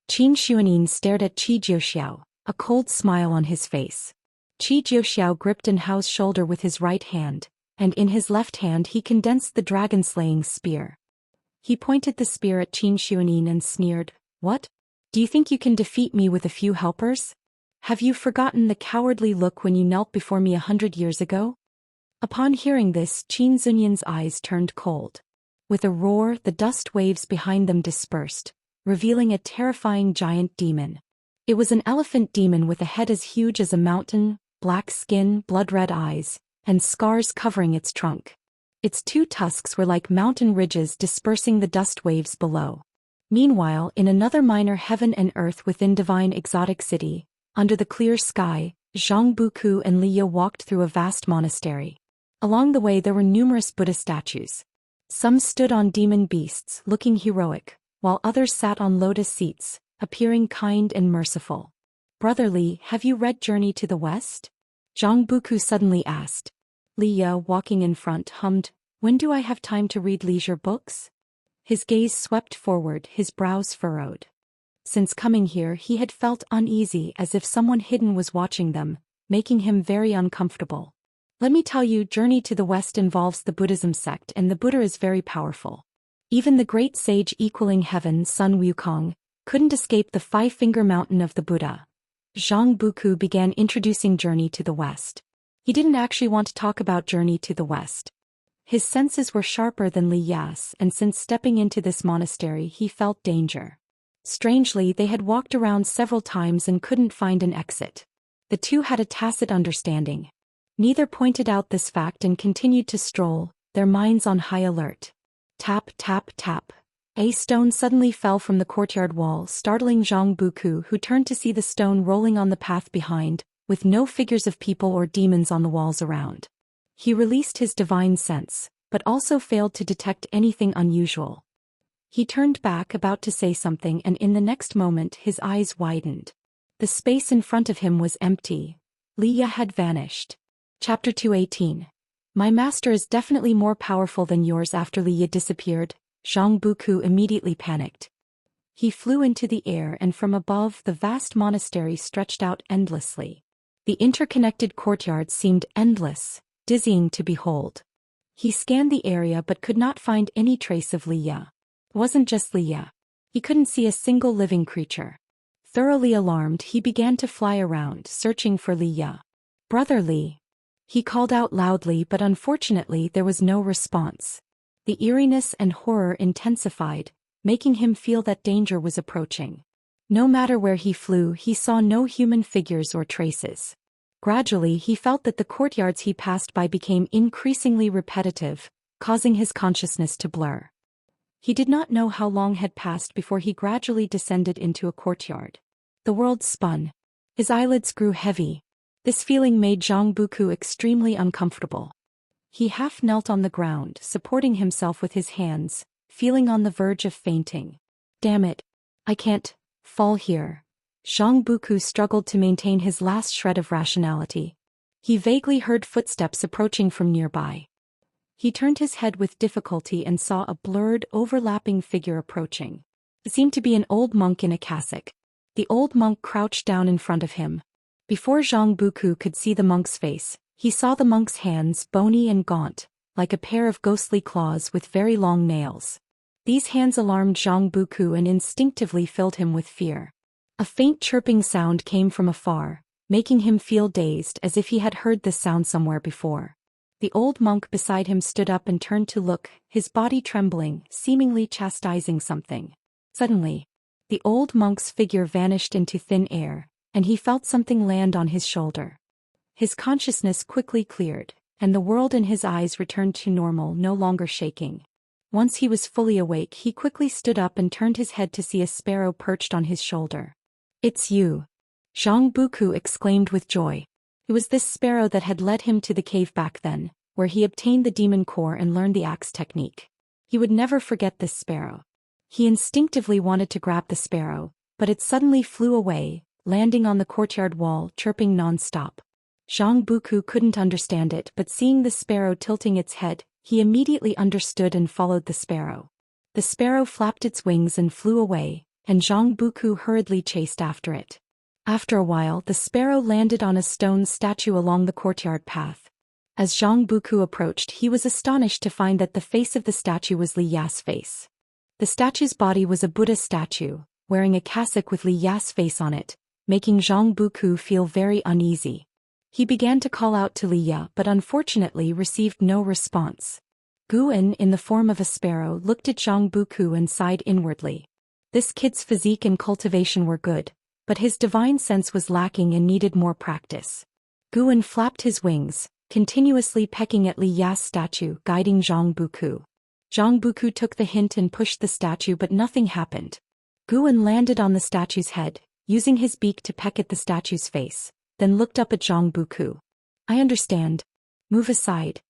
Qin Xuanin stared at Qi Jiuxiao, a cold smile on his face. Qi Jiuxiao gripped Hao's shoulder with his right hand, and in his left hand he condensed the dragon-slaying spear. He pointed the spear at Qin Xuanin and sneered, "What? Do you think you can defeat me with a few helpers? Have you forgotten the cowardly look when you knelt before me 100 years ago?" Upon hearing this, Qin Zunyan's eyes turned cold. With a roar, the dust waves behind them dispersed, revealing a terrifying giant demon. It was an elephant demon with a head as huge as a mountain, black skin, blood-red eyes, and scars covering its trunk. Its two tusks were like mountain ridges dispersing the dust waves below. Meanwhile, in another minor heaven and earth within divine exotic city, under the clear sky, Zhang Buku and Liya walked through a vast monastery. Along the way there were numerous Buddha statues. Some stood on demon beasts, looking heroic, while others sat on lotus seats, appearing kind and merciful. "Brother Li, have you read Journey to the West?" Zhang Buku suddenly asked. Liya, walking in front, hummed, "When do I have time to read leisure books?" His gaze swept forward, his brows furrowed. Since coming here he had felt uneasy, as if someone hidden was watching them, making him very uncomfortable. "Let me tell you, Journey to the West involves the Buddhism sect, and the Buddha is very powerful. Even the great sage equaling heaven, Sun Wukong, couldn't escape the five-finger mountain of the Buddha." Zhang Buku began introducing Journey to the West. He didn't actually want to talk about Journey to the West. His senses were sharper than Li Ya's, and since stepping into this monastery he felt danger. Strangely, they had walked around several times and couldn't find an exit. The two had a tacit understanding. Neither pointed out this fact and continued to stroll, their minds on high alert. Tap, tap, tap. A stone suddenly fell from the courtyard wall, startling Zhang Buku, who turned to see the stone rolling on the path behind, with no figures of people or demons on the walls around. He released his divine sense, but also failed to detect anything unusual. He turned back, about to say something, and in the next moment his eyes widened. The space in front of him was empty. Liya had vanished. Chapter 218. My master is definitely more powerful than yours. After Liya disappeared, Zhang Buku immediately panicked. He flew into the air, and from above the vast monastery stretched out endlessly. The interconnected courtyards seemed endless, dizzying to behold. He scanned the area but could not find any trace of Liya. It wasn't just Liya. He couldn't see a single living creature. Thoroughly alarmed, he began to fly around, searching for Liya. "Brother Li." He called out loudly, but unfortunately there was no response. The eeriness and horror intensified, making him feel that danger was approaching. No matter where he flew, he saw no human figures or traces. Gradually he felt that the courtyards he passed by became increasingly repetitive, causing his consciousness to blur. He did not know how long had passed before he gradually descended into a courtyard. The world spun. His eyelids grew heavy. This feeling made Zhang Buku extremely uncomfortable. He half knelt on the ground, supporting himself with his hands, feeling on the verge of fainting. "Damn it. I can't fall here." Zhang Buku struggled to maintain his last shred of rationality. He vaguely heard footsteps approaching from nearby. He turned his head with difficulty and saw a blurred, overlapping figure approaching. It seemed to be an old monk in a cassock. The old monk crouched down in front of him. Before Zhang Buku could see the monk's face, he saw the monk's hands, bony and gaunt, like a pair of ghostly claws with very long nails. These hands alarmed Zhang Buku and instinctively filled him with fear. A faint chirping sound came from afar, making him feel dazed, as if he had heard this sound somewhere before. The old monk beside him stood up and turned to look, his body trembling, seemingly chastising something. Suddenly, the old monk's figure vanished into thin air, and he felt something land on his shoulder. His consciousness quickly cleared, and the world in his eyes returned to normal, no longer shaking. Once he was fully awake, he quickly stood up and turned his head to see a sparrow perched on his shoulder. "It's you!" Zhang Buku exclaimed with joy. It was this sparrow that had led him to the cave back then, where he obtained the demon core and learned the axe technique. He would never forget this sparrow. He instinctively wanted to grab the sparrow, but it suddenly flew away, landing on the courtyard wall, chirping non-stop. Zhang Buku couldn't understand it, but seeing the sparrow tilting its head, he immediately understood and followed the sparrow. The sparrow flapped its wings and flew away, and Zhang Buku hurriedly chased after it. After a while, the sparrow landed on a stone statue along the courtyard path. As Zhang Buku approached, he was astonished to find that the face of the statue was Li Ya's face. The statue's body was a Buddha statue, wearing a cassock with Li Ya's face on it, making Zhang Buku feel very uneasy. He began to call out to Li Ya but unfortunately received no response. Guan, in the form of a sparrow, looked at Zhang Buku and sighed inwardly. This kid's physique and cultivation were good, but his divine sense was lacking and needed more practice. Guan flapped his wings, continuously pecking at Li Ya's statue, guiding Zhang Buku. Zhang Buku took the hint and pushed the statue but nothing happened. Guan landed on the statue's head, using his beak to peck at the statue's face, then looked up at Zhang Buku. I understand. Move aside.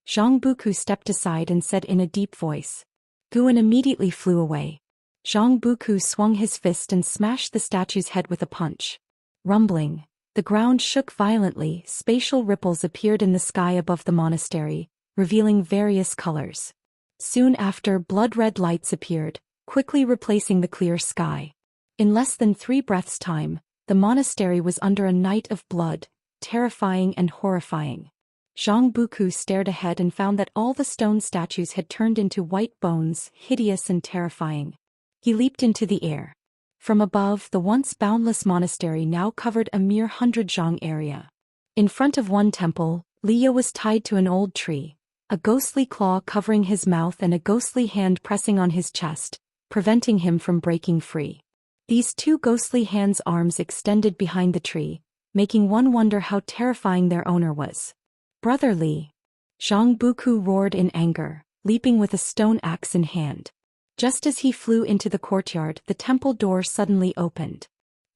Zhang Buku stepped aside and said in a deep voice. Guan immediately flew away. Zhang Buku swung his fist and smashed the statue's head with a punch. Rumbling, the ground shook violently. Spatial ripples appeared in the sky above the monastery, revealing various colors. Soon after, blood-red lights appeared, quickly replacing the clear sky. In less than 3 breaths' time, the monastery was under a night of blood, terrifying and horrifying. Zhang Buku stared ahead and found that all the stone statues had turned into white bones, hideous and terrifying. He leaped into the air. From above, the once boundless monastery now covered a mere 100 zhang area. In front of one temple, Li Ya was tied to an old tree, a ghostly claw covering his mouth and a ghostly hand pressing on his chest, preventing him from breaking free. These 2 ghostly hands' arms extended behind the tree, making one wonder how terrifying their owner was. Brother Li! Zhang Buku roared in anger, leaping with a stone axe in hand. Just as he flew into the courtyard, the temple door suddenly opened.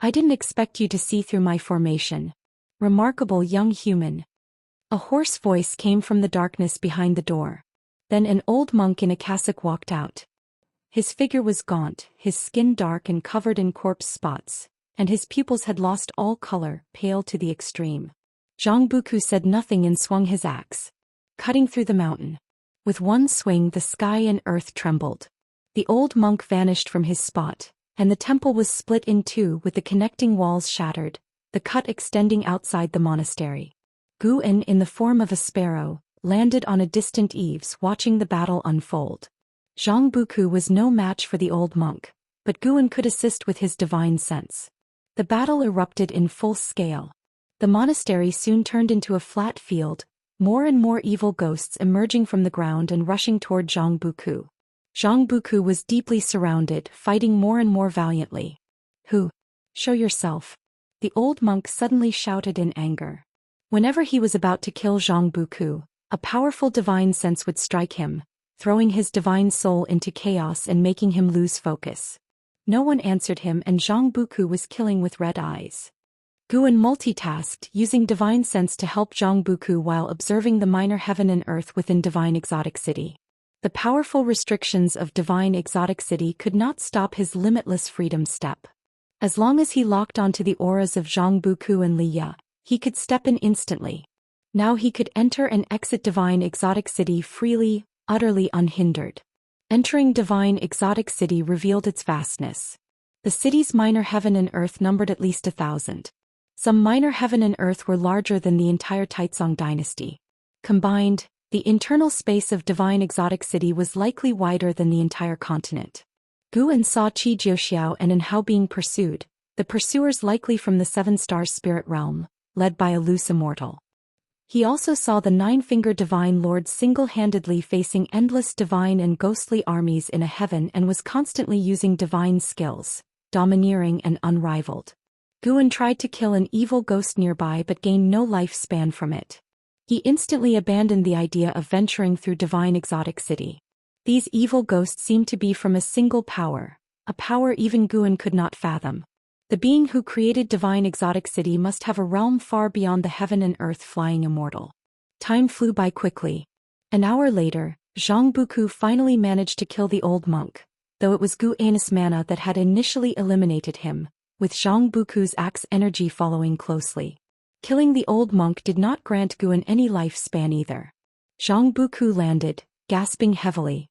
I didn't expect you to see through my formation. Remarkable young human. A hoarse voice came from the darkness behind the door. Then an old monk in a cassock walked out. His figure was gaunt, his skin dark and covered in corpse spots, and his pupils had lost all color, pale to the extreme. Zhang Buku said nothing and swung his axe, cutting through the mountain. With one swing, the sky and earth trembled. The old monk vanished from his spot, and the temple was split in 2 with the connecting walls shattered, the cut extending outside the monastery. Guan, in the form of a sparrow, landed on a distant eaves watching the battle unfold. Zhang Buku was no match for the old monk, but Guan could assist with his divine sense. The battle erupted in full scale. The monastery soon turned into a flat field, more and more evil ghosts emerging from the ground and rushing toward Zhang Buku. Zhang Buku was deeply surrounded, fighting more and more valiantly. Who? Show yourself. The old monk suddenly shouted in anger. Whenever he was about to kill Zhang Buku, a powerful divine sense would strike him, throwing his divine soul into chaos and making him lose focus. No one answered him and Zhang Buku was killing with red eyes. Guan multitasked, using divine sense to help Zhang Buku while observing the minor heaven and earth within divine exotic city. The powerful restrictions of divine exotic city could not stop his limitless freedom step. As long as he locked onto the auras of Zhang Buku and Li Ya, he could step in instantly. Now he could enter and exit divine exotic city freely, utterly unhindered. Entering divine exotic city revealed its vastness. The city's minor heaven and earth numbered at least 1,000. Some minor heaven and earth were larger than the entire Taizong dynasty. Combined, the internal space of divine exotic city was likely wider than the entire continent. Guan saw Qi Jiuxiao and Enhao being pursued, the pursuers likely from the 7-star spirit realm, led by a loose immortal. He also saw the 9-fingered divine lord single-handedly facing endless divine and ghostly armies in a heaven and was constantly using divine skills, domineering and unrivaled. Guan tried to kill an evil ghost nearby but gained no lifespan from it. He instantly abandoned the idea of venturing through divine exotic city. These evil ghosts seemed to be from a single power, a power even Guan could not fathom. The being who created divine exotic city must have a realm far beyond the heaven and earth flying immortal. Time flew by quickly. An hour later, Zhang Buku finally managed to kill the old monk, though it was Guan's mana that had initially eliminated him, with Zhang Buku's axe energy following closely. Killing the old monk did not grant Guan any lifespan either. Zhang Buku landed, gasping heavily.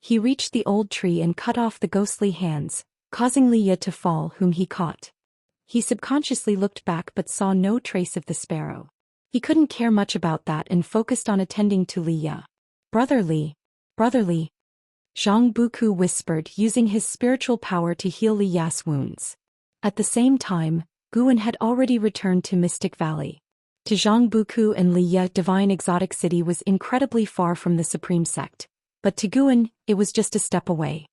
He reached the old tree and cut off the ghostly hands, causing Li Ya to fall, whom he caught. He subconsciously looked back but saw no trace of the sparrow. He couldn't care much about that and focused on attending to Li Ya. Brother Li. Brother Li. Zhang Buku whispered, using his spiritual power to heal Li Ya's wounds. At the same time, Guan had already returned to Mystic Valley. To Zhang Buku and Li Ye, Divine Exotic City was incredibly far from the Supreme Sect, but to Guan, it was just a step away.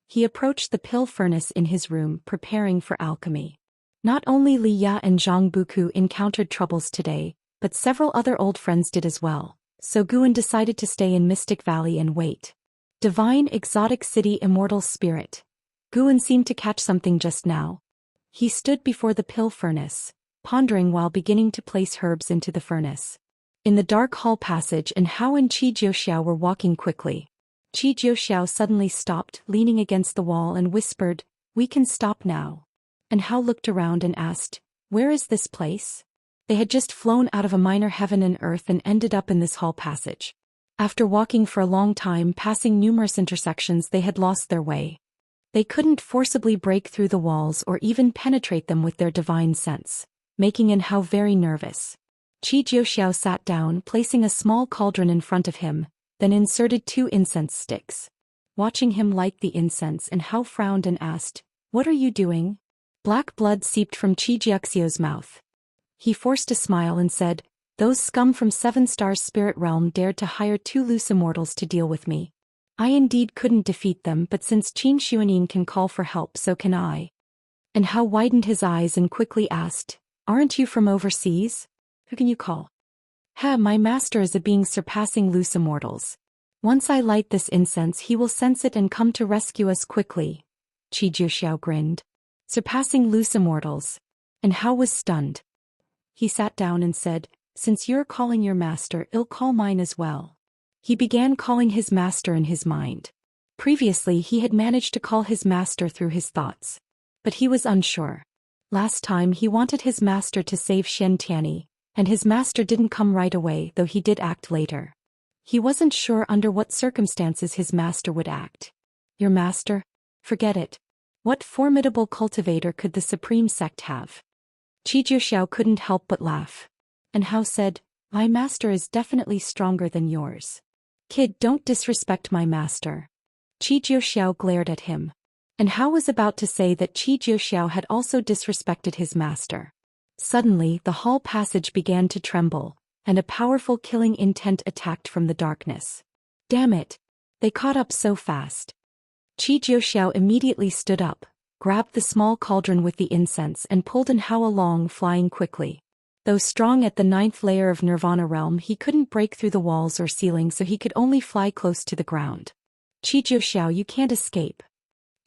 He approached the pill furnace in his room, preparing for alchemy. Not only Li Ye and Zhang Buku encountered troubles today, but several other old friends did as well, so Guan decided to stay in Mystic Valley and wait. Divine Exotic City Immortal Spirit. Guan seemed to catch something just now. He stood before the pill furnace, pondering while beginning to place herbs into the furnace. In the dark hall passage, and Hao and Qi Jiuxiao were walking quickly. Qi Jiuxiao suddenly stopped, leaning against the wall, and whispered, "We can stop now." And Hao looked around and asked, "Where is this place?" They had just flown out of a minor heaven and earth and ended up in this hall passage. After walking for a long time, passing numerous intersections, they had lost their way. They couldn't forcibly break through the walls or even penetrate them with their divine sense, making Hao very nervous. Qi Jiuxiao sat down, placing a small cauldron in front of him, then inserted 2 incense sticks. Watching him light the incense, Hao frowned and asked, "What are you doing?" Black blood seeped from Qi Jiuxiao's mouth. He forced a smile and said, "Those scum from 7 Stars Spirit Realm dared to hire 2 loose immortals to deal with me. I indeed couldn't defeat them, but since Qin Xuanin can call for help, so can I." And Hao widened his eyes and quickly asked, "Aren't you from overseas? Who can you call?" My master is a being surpassing loose immortals. Once I light this incense, he will sense it and come to rescue us quickly." Qi Jiuxiao grinned. "Surpassing loose immortals." And Hao was stunned. He sat down and said, "Since you're calling your master, I'll call mine as well." He began calling his master in his mind. Previously he had managed to call his master through his thoughts. But he was unsure. Last time he wanted his master to save Shen Tianyi, and his master didn't come right away, though he did act later. He wasn't sure under what circumstances his master would act. Your master? Forget it. What formidable cultivator could the Supreme Sect have? Qi Jiuxiao couldn't help but laugh. And Hao said, "My master is definitely stronger than yours. Kid, don't disrespect my master." Qi Jiuxiao glared at him. And Hao was about to say that Qi Jiuxiao had also disrespected his master. Suddenly, the hall passage began to tremble, and a powerful killing intent attacked from the darkness. Damn it! They caught up so fast. Qi Jiuxiao immediately stood up, grabbed the small cauldron with the incense and pulled Hao along, flying quickly. Though strong at the 9th layer of Nirvana realm, he couldn't break through the walls or ceiling, so he could only fly close to the ground. "Qi Jiuxiao, you can't escape."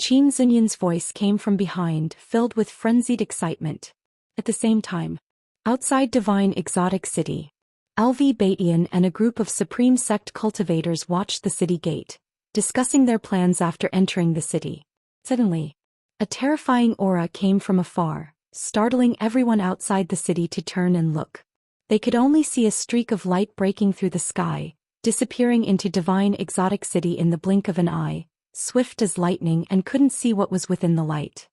Qin Zunyan's voice came from behind, filled with frenzied excitement. At the same time, outside Divine Exotic City, LV Batian and a group of Supreme Sect cultivators watched the city gate, discussing their plans after entering the city. Suddenly, a terrifying aura came from afar, startling everyone outside the city to turn and look. They could only see a streak of light breaking through the sky, disappearing into Divine Exotic City in the blink of an eye, swift as lightning, and couldn't see what was within the light.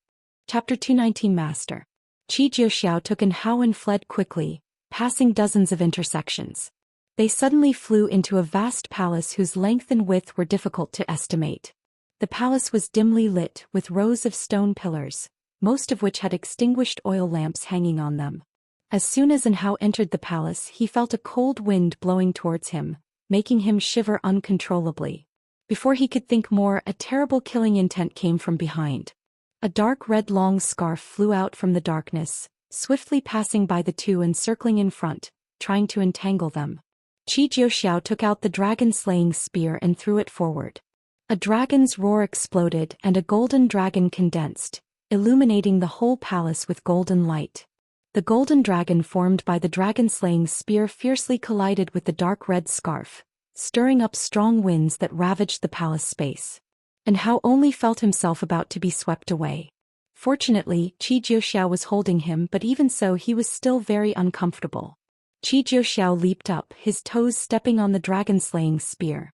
Chapter 219 Master. Qi Jiuxiao took Hao and fled quickly, passing dozens of intersections. They suddenly flew into a vast palace whose length and width were difficult to estimate. The palace was dimly lit, with rows of stone pillars, most of which had extinguished oil lamps hanging on them. As soon as Hao entered the palace, he felt a cold wind blowing towards him, making him shiver uncontrollably. Before he could think more, a terrible killing intent came from behind. A dark red long scarf flew out from the darkness, swiftly passing by the two and circling in front, trying to entangle them. Qi Jiuxiao took out the dragon-slaying spear and threw it forward. A dragon's roar exploded and a golden dragon condensed, illuminating the whole palace with golden light. The golden dragon formed by the dragon-slaying spear fiercely collided with the dark red scarf, stirring up strong winds that ravaged the palace space. And Hao only felt himself about to be swept away. Fortunately, Qi Jiuxiao was holding him, but even so he was still very uncomfortable. Qi Jiuxiao leaped up, his toes stepping on the dragon-slaying spear.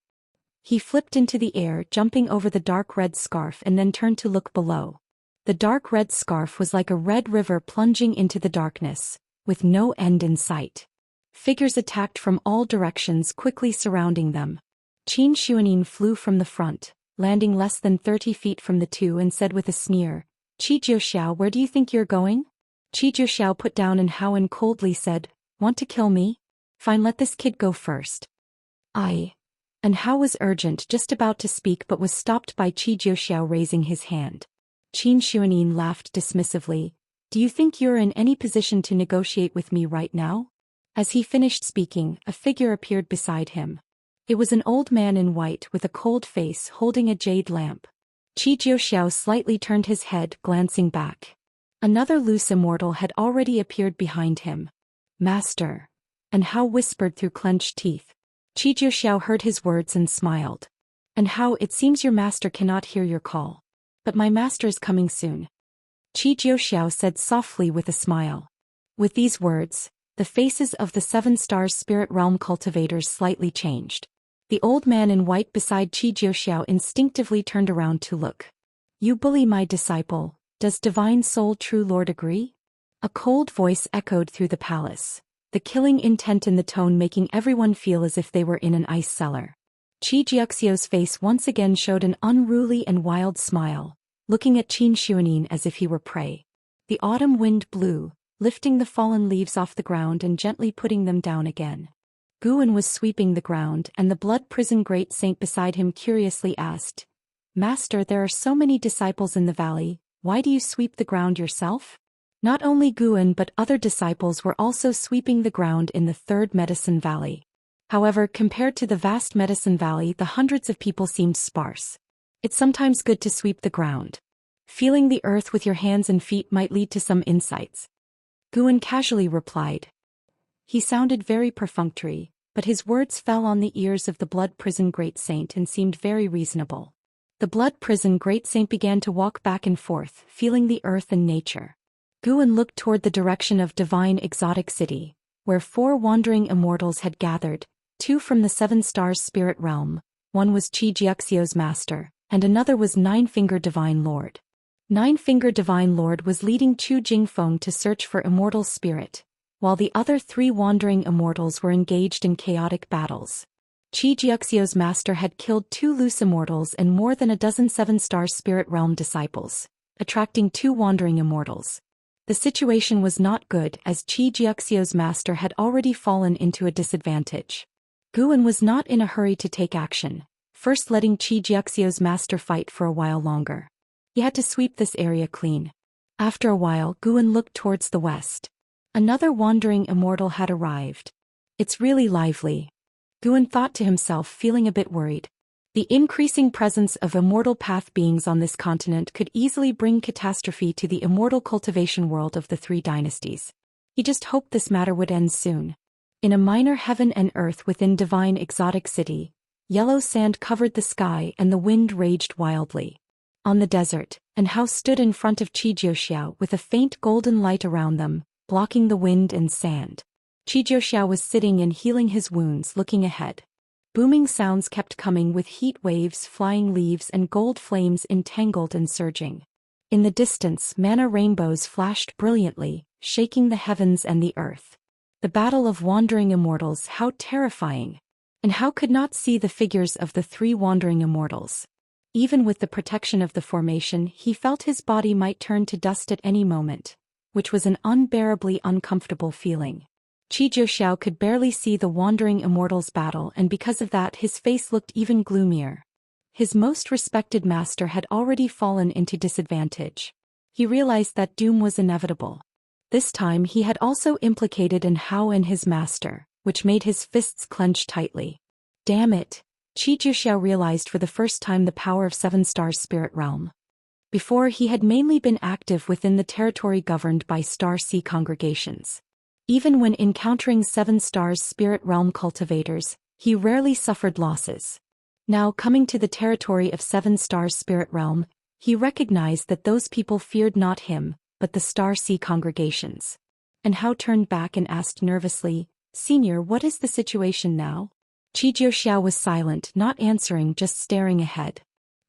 He flipped into the air, jumping over the dark red scarf, and then turned to look below. The dark red scarf was like a red river plunging into the darkness, with no end in sight. Figures attacked from all directions, quickly surrounding them. Qin Xuanin flew from the front, landing less than 30 feet from the two, and said with a sneer, "Qi Jiuxiao, where do you think you're going?" Qi Jiuxiao put down Hao and coldly said, Want to kill me? Fine, let this kid go first. And Hao was urgent, just about to speak but was stopped by Zhou Xian raising his hand. Qin Xuanin laughed dismissively. Do you think you're in any position to negotiate with me right now? As he finished speaking, a figure appeared beside him. It was an old man in white with a cold face holding a jade lamp. Zhou Xian slightly turned his head, glancing back. Another loose immortal had already appeared behind him. Master. And Hao whispered through clenched teeth. Zhou Xian heard his words and smiled. And Hao, it seems your master cannot hear your call. But my master is coming soon. Zhou Xian said softly with a smile. With these words, the faces of the 7 Stars Spirit Realm cultivators slightly changed. The old man in white beside Zhou Xian instinctively turned around to look. You bully my disciple, does Divine Soul True Lord agree? A cold voice echoed through the palace, the killing intent in the tone making everyone feel as if they were in an ice cellar. Zhou Xiao's face once again showed an unruly and wild smile, looking at Qin Xuanin as if he were prey. The autumn wind blew, lifting the fallen leaves off the ground and gently putting them down again. Guan was sweeping the ground and the blood prison great saint beside him curiously asked, Master, there are so many disciples in the valley, why do you sweep the ground yourself? Not only Guan but other disciples were also sweeping the ground in the 3rd Medicine Valley. However, compared to the vast Medicine Valley, the hundreds of people seemed sparse. It's sometimes good to sweep the ground. Feeling the earth with your hands and feet might lead to some insights. Guan casually replied. He sounded very perfunctory, but his words fell on the ears of the Blood Prison Great Saint and seemed very reasonable. The Blood Prison Great Saint began to walk back and forth, feeling the earth and nature. Guan looked toward the direction of Divine Exotic City, where 4 wandering immortals had gathered, 2 from the 7 Stars Spirit Realm, one was Xianxia's master, and another was Nine-Finger Divine Lord. Nine-Finger Divine Lord was leading Chu Jingfeng to search for immortal spirit, while the other 3 wandering immortals were engaged in chaotic battles. Xianxia's master had killed 2 loose immortals and more than a dozen 7-star spirit realm disciples, attracting 2 wandering immortals. The situation was not good as Xianxia's master had already fallen into a disadvantage. Guan was not in a hurry to take action, first letting Xianxia's master fight for a while longer. He had to sweep this area clean. After a while, Guan looked towards the west. Another wandering immortal had arrived. It's really lively. Guan thought to himself, feeling a bit worried. The increasing presence of immortal path beings on this continent could easily bring catastrophe to the immortal cultivation world of the 3 dynasties. He just hoped this matter would end soon. In a minor heaven and earth within Divine Exotic City, yellow sand covered the sky and the wind raged wildly. On the desert, and Hao stood in front of Zhou Xian with a faint golden light around them, blocking the wind and sand. Zhou Xian was sitting and healing his wounds, looking ahead. Booming sounds kept coming with heat waves, flying leaves and gold flames entangled and surging. In the distance, mana rainbows flashed brilliantly, shaking the heavens and the earth. The battle of wandering immortals, how terrifying! And Hao could not see the figures of the 3 wandering immortals. Even with the protection of the formation, he felt his body might turn to dust at any moment, which was an unbearably uncomfortable feeling. Zhou Xian could barely see the wandering immortals battle, and because of that his face looked even gloomier. His most respected master had already fallen into disadvantage. He realized that doom was inevitable. This time he had also implicated in Hao and his master, which made his fists clench tightly. Damn it! Zhou Xian realized for the first time the power of 7-star spirit realm. Before, he had mainly been active within the territory governed by Star Sea congregations. Even when encountering 7 stars spirit realm cultivators, he rarely suffered losses. Now, coming to the territory of 7 stars spirit realm, he recognized that those people feared not him, but the Star Sea congregations. And Hao turned back and asked nervously, Senior, what is the situation now? Zhou Xian was silent, not answering, just staring ahead.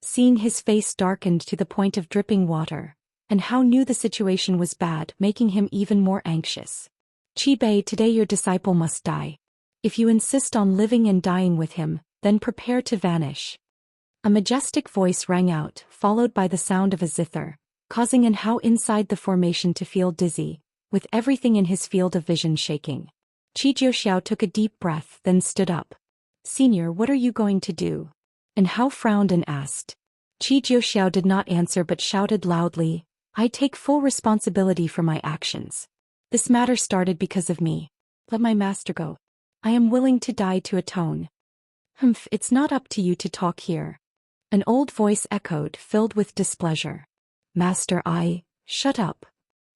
Seeing his face darkened to the point of dripping water, and Hao knew the situation was bad, making him even more anxious. Bei, today your disciple must die. If you insist on living and dying with him, then prepare to vanish. A majestic voice rang out, followed by the sound of a zither, causing an Hao inside the formation to feel dizzy, with everything in his field of vision shaking. Xiao took a deep breath, then stood up. Senior, what are you going to do? And Hao frowned and asked. Xiao did not answer but shouted loudly, I take full responsibility for my actions. This matter started because of me. Let my master go. I am willing to die to atone. Humph, it's not up to you to talk here. An old voice echoed, filled with displeasure. Master, shut up.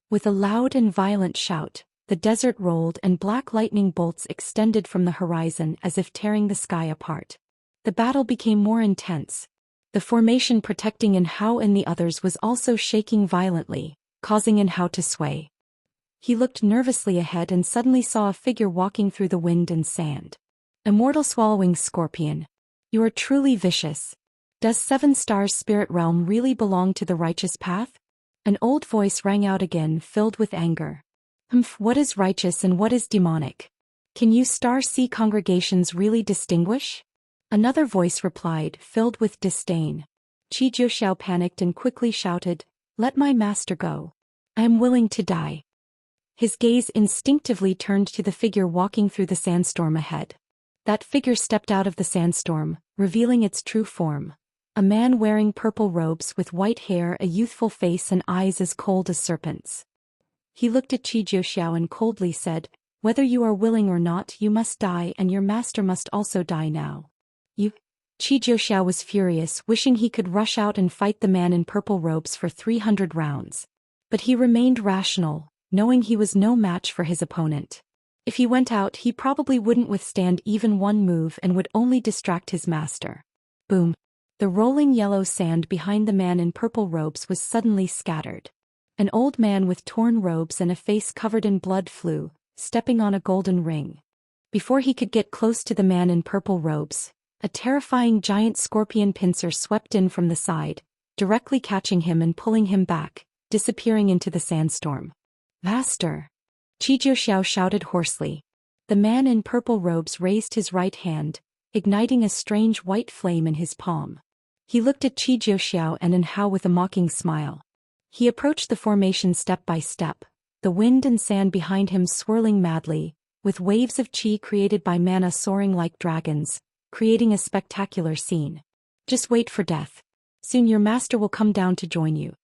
With a loud and violent shout, the desert rolled and black lightning bolts extended from the horizon as if tearing the sky apart. The battle became more intense. The formation protecting In Hao and the others was also shaking violently, causing In Hao to sway. He looked nervously ahead and suddenly saw a figure walking through the wind and sand. Immortal swallowing scorpion. You are truly vicious. Does 7 Stars Spirit Realm really belong to the righteous path? An old voice rang out again, filled with anger. What is righteous and what is demonic? Can you Star Sea congregations really distinguish? Another voice replied, filled with disdain. Xiao panicked and quickly shouted, Let my master go. I am willing to die. His gaze instinctively turned to the figure walking through the sandstorm ahead. That figure stepped out of the sandstorm, revealing its true form. A man wearing purple robes with white hair, a youthful face and eyes as cold as serpents. He looked at Xiao and coldly said, Whether you are willing or not, you must die and your master must also die now. You? Xiao was furious, wishing he could rush out and fight the man in purple robes for 300 rounds. But he remained rational, knowing he was no match for his opponent. If he went out, he probably wouldn't withstand even one move and would only distract his master. Boom. The rolling yellow sand behind the man in purple robes was suddenly scattered. An old man with torn robes and a face covered in blood flew, stepping on a golden ring. Before he could get close to the man in purple robes, a terrifying giant scorpion pincer swept in from the side, directly catching him and pulling him back, disappearing into the sandstorm. Master! Xiao shouted hoarsely. The man in purple robes raised his right hand, igniting a strange white flame in his palm. He looked at Xiao and In Hao with a mocking smile. He approached the formation step by step, the wind and sand behind him swirling madly, with waves of qi created by mana soaring like dragons, creating a spectacular scene. Just wait for death. Soon your master will come down to join you.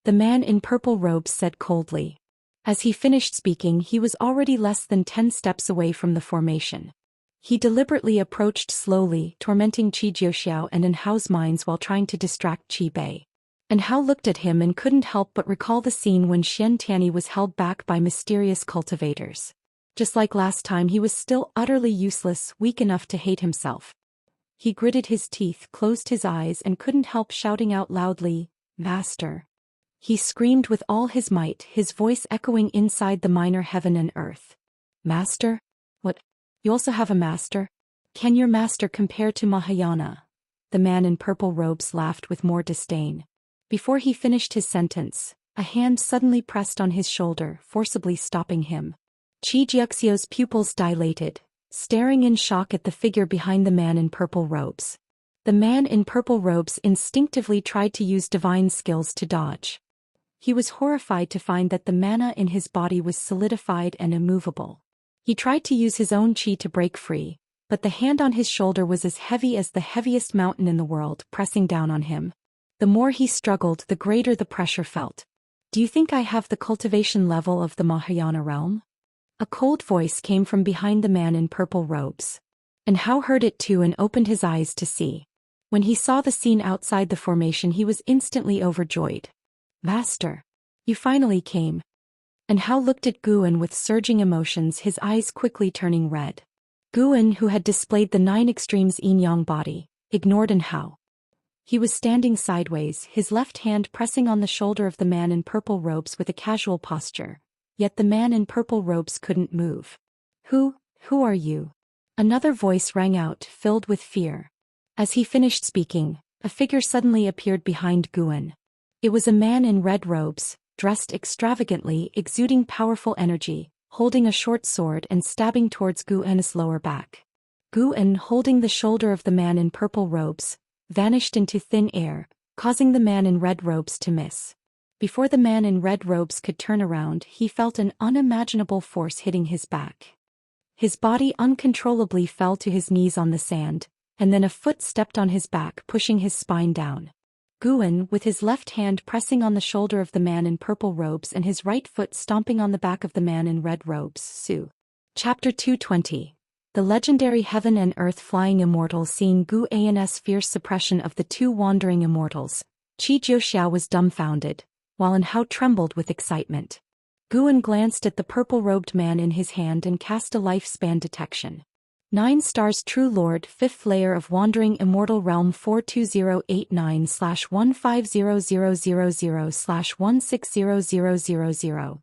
The man in purple robes said coldly. As he finished speaking, he was already less than 10 steps away from the formation. He deliberately approached slowly, tormenting Xiao and In Hao's minds while trying to distract Qi Bei. And Hao looked at him and couldn't help but recall the scene when Xian Tianyi was held back by mysterious cultivators. Just like last time, he was still utterly useless, weak enough to hate himself. He gritted his teeth, closed his eyes and couldn't help shouting out loudly, Master. He screamed with all his might, his voice echoing inside the minor heaven and earth. Master? What? You also have a master? Can your master compare to Mahayana? The man in purple robes laughed with more disdain. Before he finished his sentence, a hand suddenly pressed on his shoulder, forcibly stopping him. Xiao's pupils dilated, staring in shock at the figure behind the man in purple robes. The man in purple robes instinctively tried to use divine skills to dodge. He was horrified to find that the mana in his body was solidified and immovable. He tried to use his own qi to break free, but the hand on his shoulder was as heavy as the heaviest mountain in the world, pressing down on him. The more he struggled, the greater the pressure felt. Do you think I have the cultivation level of the Mahayana realm? A cold voice came from behind the man in purple robes. And Hao heard it too and opened his eyes to see. When he saw the scene outside the formation, he was instantly overjoyed. Master! You finally came. And Hao looked at Guan with surging emotions, his eyes quickly turning red. Guan, who had displayed the 9 extremes yin-yang body, ignored In Hao. He was standing sideways, his left hand pressing on the shoulder of the man in purple robes with a casual posture. Yet the man in purple robes couldn't move. Who are you? Another voice rang out, filled with fear. As he finished speaking, a figure suddenly appeared behind Guan. It was a man in red robes, dressed extravagantly, exuding powerful energy, holding a short sword and stabbing towards Guan's lower back. Guan, holding the shoulder of the man in purple robes, vanished into thin air, causing the man in red robes to miss. Before the man in red robes could turn around, he felt an unimaginable force hitting his back. His body uncontrollably fell to his knees on the sand, and then a foot stepped on his back, pushing his spine down. Guan, with his left hand pressing on the shoulder of the man in purple robes and his right foot stomping on the back of the man in red robes. Su. Chapter 220. The legendary Heaven and Earth Flying Immortal. Seeing Gu An's fierce suppression of the two wandering immortals, Xianxia was dumbfounded, while Hao trembled with excitement. Guan glanced at the purple-robed man in his hand and cast a lifespan detection. 9 stars. True Lord, 5th layer of Wandering Immortal Realm 42089/15000/160000.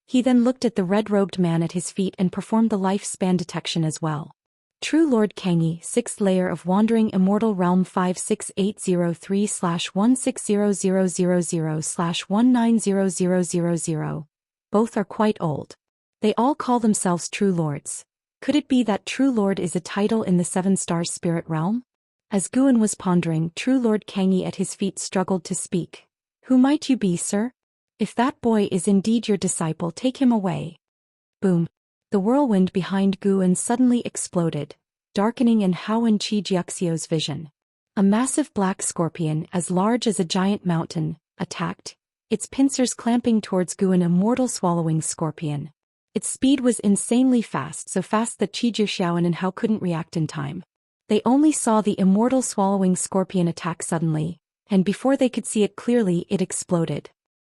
He then looked at the red-robed man at his feet and performed the lifespan detection as well. True Lord Kangi, 6th layer of Wandering Immortal Realm 56803/16000/1900000. Both are quite old. They all call themselves True Lords. Could it be that True Lord is a title in the 7-star spirit realm? As Guan was pondering, True Lord Kangi at his feet struggled to speak. Who might you be, sir? If that boy is indeed your disciple, take him away. Boom. The whirlwind behind Guan suddenly exploded, darkening Hao and Xianxia's vision. A massive black scorpion, as large as a giant mountain, attacked, its pincers clamping towards Guan. Immortal swallowing scorpion. Its speed was insanely fast, so fast that Xianxia and Hao couldn't react in time. They only saw the immortal swallowing scorpion attack suddenly, and before they could see it clearly, it exploded.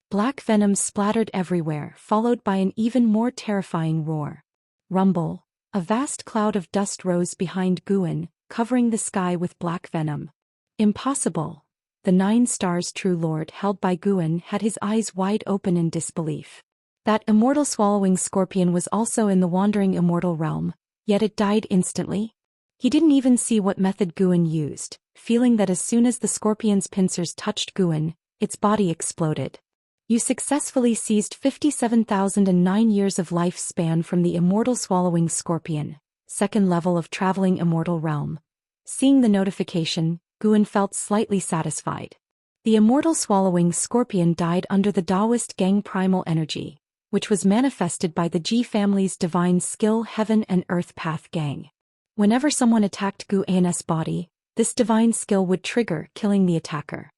Black venom splattered everywhere, followed by an even more terrifying roar. Rumble. A vast cloud of dust rose behind Guan, covering the sky with black venom. Impossible. The 9 stars True Lord held by Guan had his eyes wide open in disbelief. That immortal swallowing scorpion was also in the Wandering Immortal Realm, yet it died instantly. He didn't even see what method Guan used, feeling that as soon as the scorpion's pincers touched Guan, its body exploded. You successfully seized 57,009 years of lifespan from the immortal swallowing scorpion, 2nd level of Traveling Immortal Realm. Seeing the notification, Guan felt slightly satisfied. The immortal swallowing scorpion died under the Daoist gang primal energy, which was manifested by the Ji family's divine skill Heaven and Earth Path gang. Whenever someone attacked Gu An's body, this divine skill would trigger, killing the attacker.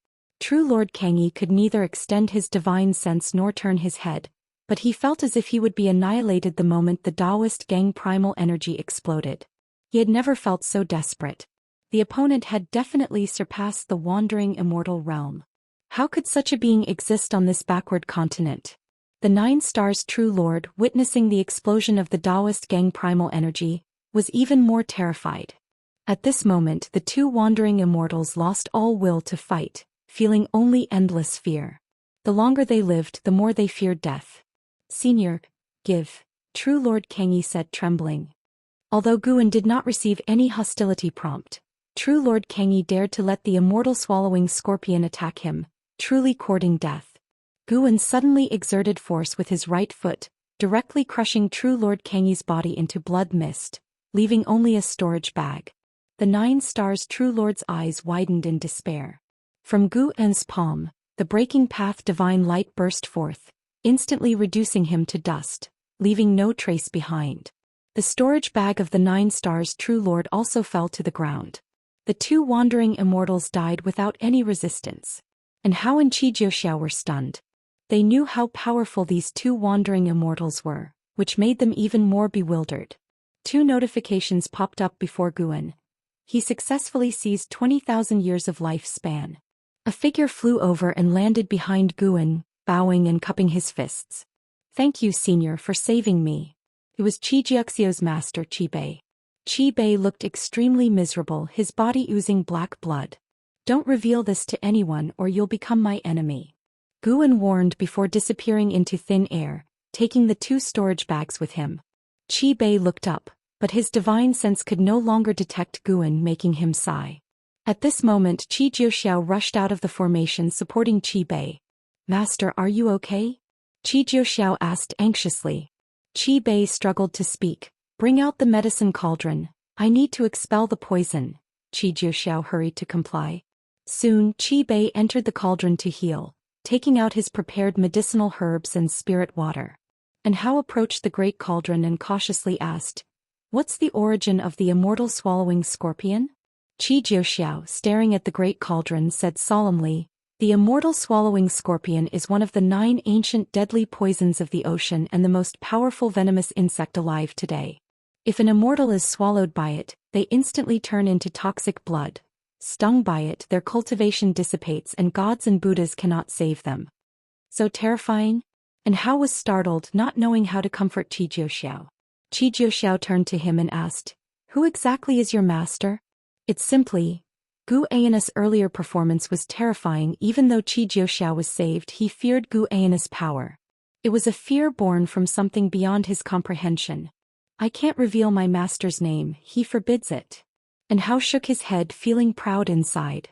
True Lord Kangi could neither extend his divine sense nor turn his head, but he felt as if he would be annihilated the moment the Daoist gang primal energy exploded. He had never felt so desperate. The opponent had definitely surpassed the Wandering Immortal Realm. How could such a being exist on this backward continent? The 9 stars True Lord, witnessing the explosion of the Daoist gang primal energy, was even more terrified. At this moment, the 2 wandering immortals lost all will to fight, feeling only endless fear. The longer they lived, the more they feared death. Senior, give, True Lord Kangi said, trembling. Although Guan did not receive any hostility prompt, True Lord Kangi dared to let the immortal swallowing scorpion attack him, truly courting death. Guan suddenly exerted force with his right foot, directly crushing True Lord Kangi's body into blood mist, leaving only a storage bag. The 9 stars True Lord's eyes widened in despair. From Guan's palm, the breaking path divine light burst forth, instantly reducing him to dust, leaving no trace behind. The storage bag of the 9 stars True Lord also fell to the ground. The 2 wandering immortals died without any resistance. Hao and Xianxia were stunned. They knew how powerful these 2 wandering immortals were, which made them even more bewildered. 2 notifications popped up before Guan. He successfully seized 20,000 years of lifespan. A figure flew over and landed behind Guan, bowing and cupping his fists. Thank you, Senior, for saving me. It was Xianxia's master, Bei. Bei looked extremely miserable, his body oozing black blood. Don't reveal this to anyone or you'll become my enemy. Guan warned before disappearing into thin air, taking the 2 storage bags with him. Bei looked up, but his divine sense could no longer detect Guan, making him sigh. At this moment Xianxia rushed out of the formation supporting Bei. Master, are you okay? Xianxia asked anxiously. Bei struggled to speak. Bring out the medicine cauldron. I need to expel the poison. Xianxia hurried to comply. Soon Bei entered the cauldron to heal, taking out his prepared medicinal herbs and spirit water. Hao approached the great cauldron and cautiously asked, What's the origin of the immortal swallowing scorpion? Zhou Xian, staring at the great cauldron, said solemnly, the immortal swallowing scorpion is one of the 9 ancient deadly poisons of the ocean and the most powerful venomous insect alive today. If an immortal is swallowed by it, they instantly turn into toxic blood. Stung by it, their cultivation dissipates and gods and Buddhas cannot save them. So terrifying? And Hao was startled, not knowing how to comfort Zhou Xian. Zhou Xian turned to him and asked, who exactly is your master? It's simply, Gu Ayan's earlier performance was terrifying. Even though Zhou Xian was saved, he feared Gu Ayan's power. It was a fear born from something beyond his comprehension. I can't reveal my master's name, he forbids it. And Hao shook his head, feeling proud inside.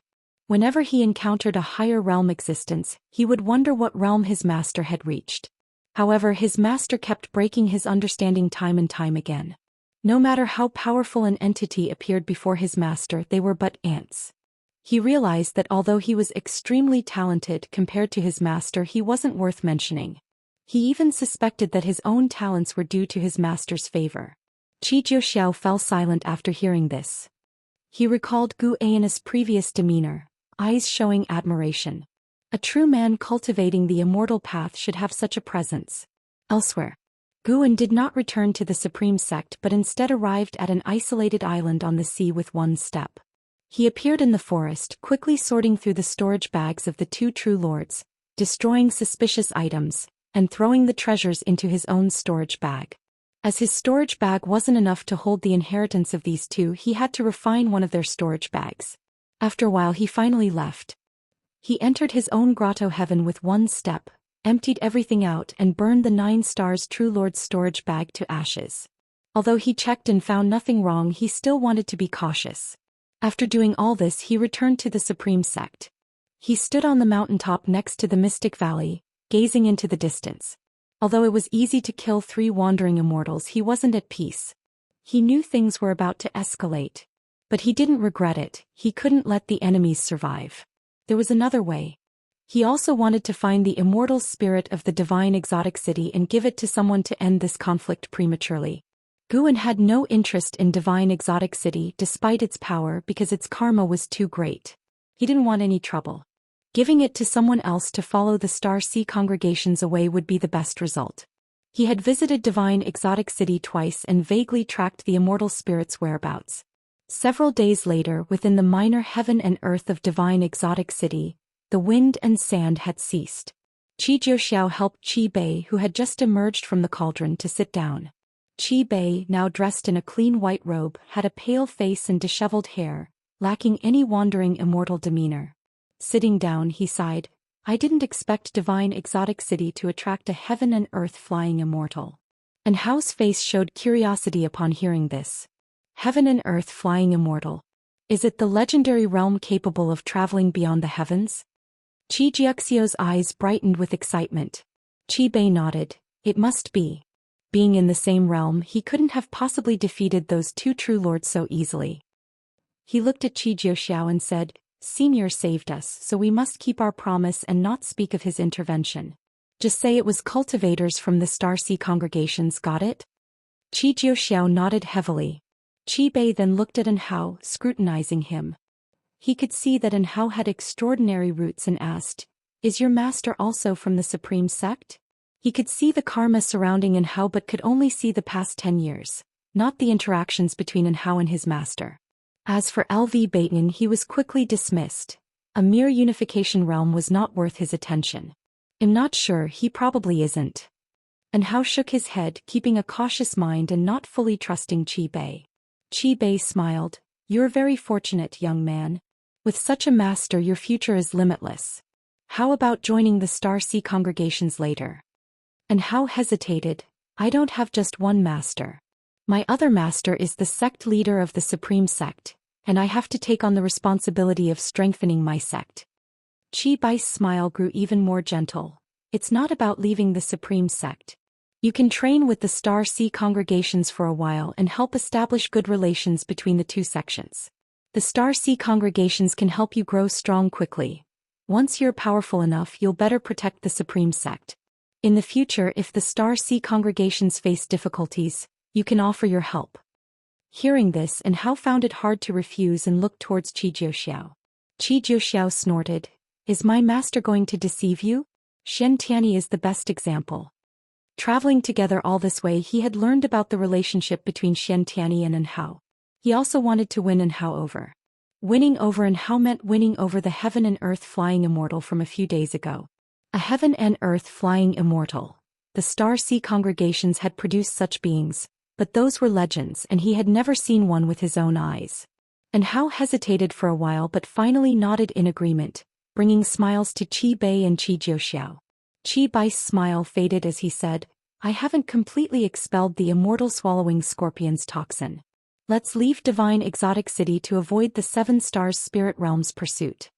Whenever he encountered a higher realm existence, he would wonder what realm his master had reached. However, his master kept breaking his understanding time and time again. No matter how powerful an entity appeared before his master, they were but ants. He realized that although he was extremely talented compared to his master, he wasn't worth mentioning. He even suspected that his own talents were due to his master's favor. Zhou Xian fell silent after hearing this. He recalled Gu Ayan's previous demeanor, eyes showing admiration. A true man cultivating the immortal path should have such a presence. Elsewhere, Guan did not return to the supreme sect but instead arrived at an isolated island on the sea with one step. He appeared in the forest, quickly sorting through the storage bags of the 2 true lords, destroying suspicious items, and throwing the treasures into his own storage bag. As his storage bag wasn't enough to hold the inheritance of these 2, he had to refine one of their storage bags. After a while he finally left. He entered his own grotto heaven with one step, emptied everything out and burned the 9 stars True Lord's storage bag to ashes. Although he checked and found nothing wrong, he still wanted to be cautious. After doing all this, he returned to the Supreme Sect. He stood on the mountaintop next to the Mystic Valley, gazing into the distance. Although it was easy to kill 3 wandering immortals, he wasn't at peace. He knew things were about to escalate. But he didn't regret it. He couldn't let the enemies survive. There was another way. He also wanted to find the immortal spirit of the divine exotic city and give it to someone to end this conflict prematurely. Guan had no interest in divine exotic city despite its power because its karma was too great. He didn't want any trouble. Giving it to someone else to follow the Star Sea congregations away would be the best result. He had visited divine exotic city twice and vaguely tracked the immortal spirit's whereabouts. Several days later, within the minor heaven and earth of divine exotic city, the wind and sand had ceased. Zhou Xian helped Qi Bei, who had just emerged from the cauldron, to sit down. Qi Bei, now dressed in a clean white robe, had a pale face and disheveled hair, lacking any wandering immortal demeanor. Sitting down, he sighed, I didn't expect divine exotic city to attract a heaven and earth flying immortal. And Hao's face showed curiosity upon hearing this. Heaven and earth flying immortal. Is it the legendary realm capable of traveling beyond the heavens? Qi Jiuxiu's eyes brightened with excitement. Qi Bei nodded. It must be. Being in the same realm, he couldn't have possibly defeated those 2 true lords so easily. He looked at Zhou Xian and said, Senior saved us, so we must keep our promise and not speak of his intervention. Just say it was cultivators from the Star Sea congregations, got it? Zhou Xian nodded heavily. Qi Bei then looked at An Hao, scrutinizing him. He could see that An Hao had extraordinary roots and asked, Is your master also from the Supreme Sect? He could see the karma surrounding An Hao but could only see the past 10 years, not the interactions between An Hao and his master. As for LV Bateman, he was quickly dismissed. A mere unification realm was not worth his attention. I'm not sure, he probably isn't. An Hao shook his head, keeping a cautious mind and not fully trusting Qi Bei. Qi Bei smiled. You're very fortunate, young man. With such a master, your future is limitless. How about joining the Star Sea congregations later? And Hao hesitated. I don't have just one master. My other master is the sect leader of the Supreme Sect, and I have to take on the responsibility of strengthening my sect. Qi Bai's smile grew even more gentle. It's not about leaving the Supreme Sect. You can train with the Star Sea congregations for a while and help establish good relations between the 2 sections. The Star Sea congregations can help you grow strong quickly. Once you're powerful enough, you'll better protect the Supreme Sect. In the future, if the Star Sea congregations face difficulties, you can offer your help. Hearing this, and Hao found it hard to refuse and looked towards Zhou Xian. Zhou Xian snorted, "Is my master going to deceive you? Xianxia is the best example." Traveling together all this way, he had learned about the relationship between Xianxia and Hao. He also wanted to win Hao over. Winning over Hao meant winning over the heaven and earth flying immortal from a few days ago. A heaven and earth flying immortal. The star sea congregations had produced such beings, but those were legends and he had never seen one with his own eyes. And Hao hesitated for a while but finally nodded in agreement, bringing smiles to Qi Bei and Zhou Xian. Qi Bei's smile faded as he said, "I haven't completely expelled the immortal swallowing scorpion's toxin. Let's leave Divine Exotic City to avoid the Seven Stars Spirit Realm's pursuit."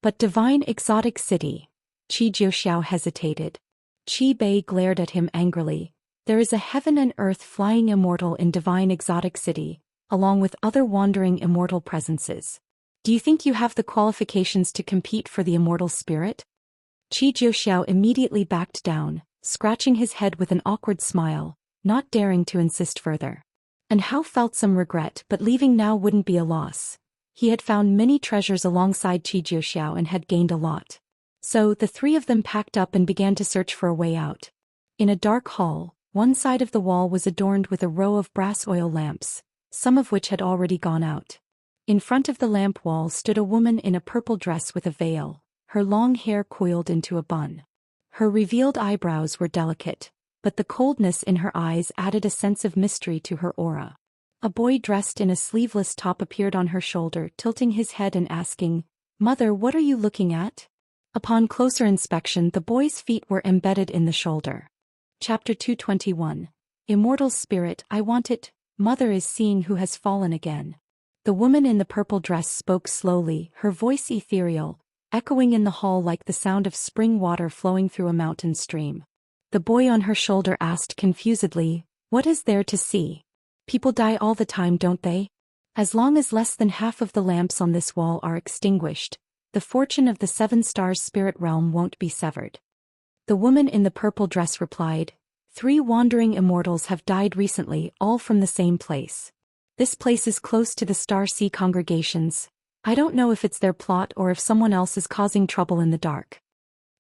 But Divine Exotic City? Zhou Xian hesitated. Qi Bei glared at him angrily. "There is a heaven and earth flying immortal in Divine Exotic City, along with other wandering immortal presences. Do you think you have the qualifications to compete for the immortal spirit?" Zhou Xian immediately backed down, scratching his head with an awkward smile, not daring to insist further. And Hao felt some regret, but leaving now wouldn't be a loss. He had found many treasures alongside Zhou Xian and had gained a lot. So the three of them packed up and began to search for a way out. In a dark hall, one side of the wall was adorned with a row of brass oil lamps, some of which had already gone out. In front of the lamp wall stood a woman in a purple dress with a veil, her long hair coiled into a bun. Her revealed eyebrows were delicate, but the coldness in her eyes added a sense of mystery to her aura. A boy dressed in a sleeveless top appeared on her shoulder, tilting his head and asking, "Mother, what are you looking at?" Upon closer inspection, the boy's feet were embedded in the shoulder. Chapter 221. Immortal Spirit, I want it. Mother is seeing who has fallen again. The woman in the purple dress spoke slowly, her voice ethereal, echoing in the hall like the sound of spring water flowing through a mountain stream. The boy on her shoulder asked confusedly, "What is there to see? People die all the time, don't they? As long as less than half of the lamps on this wall are extinguished, the fortune of the Seven Stars Spirit Realm won't be severed." The woman in the purple dress replied, "3 wandering immortals have died recently, all from the same place. This place is close to the Star Sea congregations. I don't know if it's their plot or if someone else is causing trouble in the dark."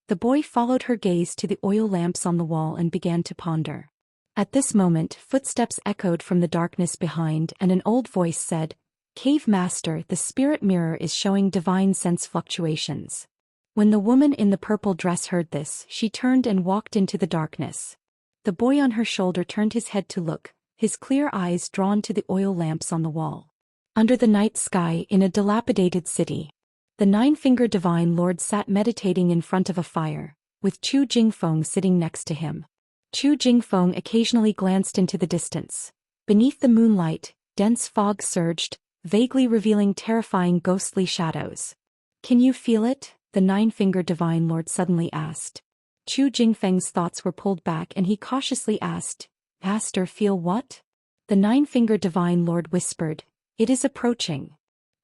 The boy followed her gaze to the oil lamps on the wall and began to ponder. At this moment, footsteps echoed from the darkness behind and an old voice said, "Cave Master, the spirit mirror is showing divine sense fluctuations." When the woman in the purple dress heard this, she turned and walked into the darkness. The boy on her shoulder turned his head to look, his clear eyes drawn to the oil lamps on the wall. Under the night sky, in a dilapidated city, the Nine-Finger Divine Lord sat meditating in front of a fire, with Chu Jingfeng sitting next to him. Chu Jingfeng occasionally glanced into the distance. Beneath the moonlight, dense fog surged, vaguely revealing terrifying ghostly shadows. "Can you feel it?" the Nine-Finger Divine Lord suddenly asked. Chu Jingfeng's thoughts were pulled back and he cautiously asked, "Master, feel what?" The Nine-Finger Divine Lord whispered, "It is approaching."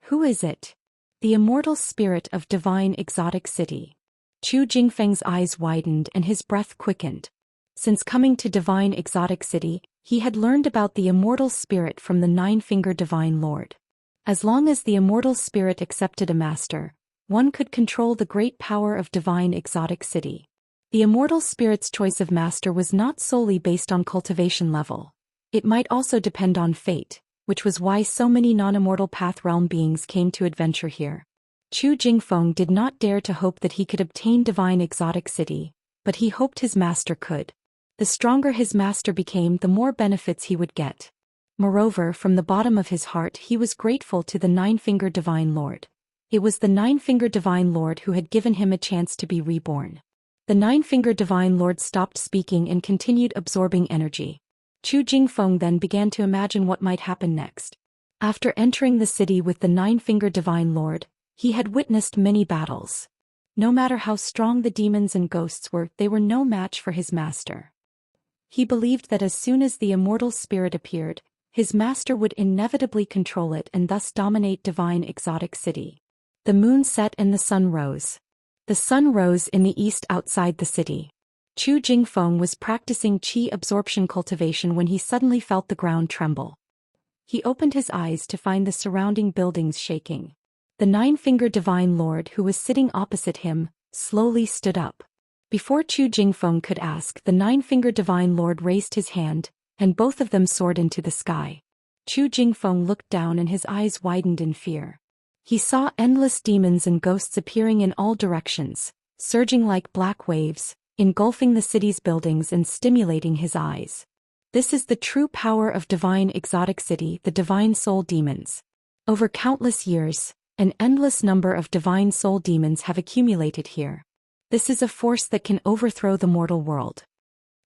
"Who is it?" "The immortal spirit of Divine Exotic City." Chu Jingfeng's eyes widened and his breath quickened. Since coming to Divine Exotic City, he had learned about the immortal spirit from the Nine-Finger Divine Lord. As long as the immortal spirit accepted a master, one could control the great power of Divine Exotic City. The immortal spirit's choice of master was not solely based on cultivation level. It might also depend on fate, which was why so many non-immortal path realm beings came to adventure here. Chu Jingfeng did not dare to hope that he could obtain Divine Exotic City, but he hoped his master could. The stronger his master became, the more benefits he would get. Moreover, from the bottom of his heart he was grateful to the Nine-Finger Divine Lord. It was the Nine-Finger Divine Lord who had given him a chance to be reborn. The Nine-Finger Divine Lord stopped speaking and continued absorbing energy. Chu Jingfeng then began to imagine what might happen next. After entering the city with the Nine-Finger Divine Lord, he had witnessed many battles. No matter how strong the demons and ghosts were, they were no match for his master. He believed that as soon as the immortal spirit appeared, his master would inevitably control it and thus dominate Divine Exotic City. The moon set and the sun rose. The sun rose in the east outside the city. Chu Jingfeng was practicing qi absorption cultivation when he suddenly felt the ground tremble. He opened his eyes to find the surrounding buildings shaking. The nine-fingered divine lord who was sitting opposite him slowly stood up. Before Chu Jingfeng could ask, the nine-fingered divine lord raised his hand, and both of them soared into the sky. Chu Jingfeng looked down and his eyes widened in fear. He saw endless demons and ghosts appearing in all directions, surging like black waves, engulfing the city's buildings and stimulating his eyes. This is the true power of divine exotic city, the divine soul demons. Over countless years, an endless number of divine soul demons have accumulated here. This is a force that can overthrow the mortal world.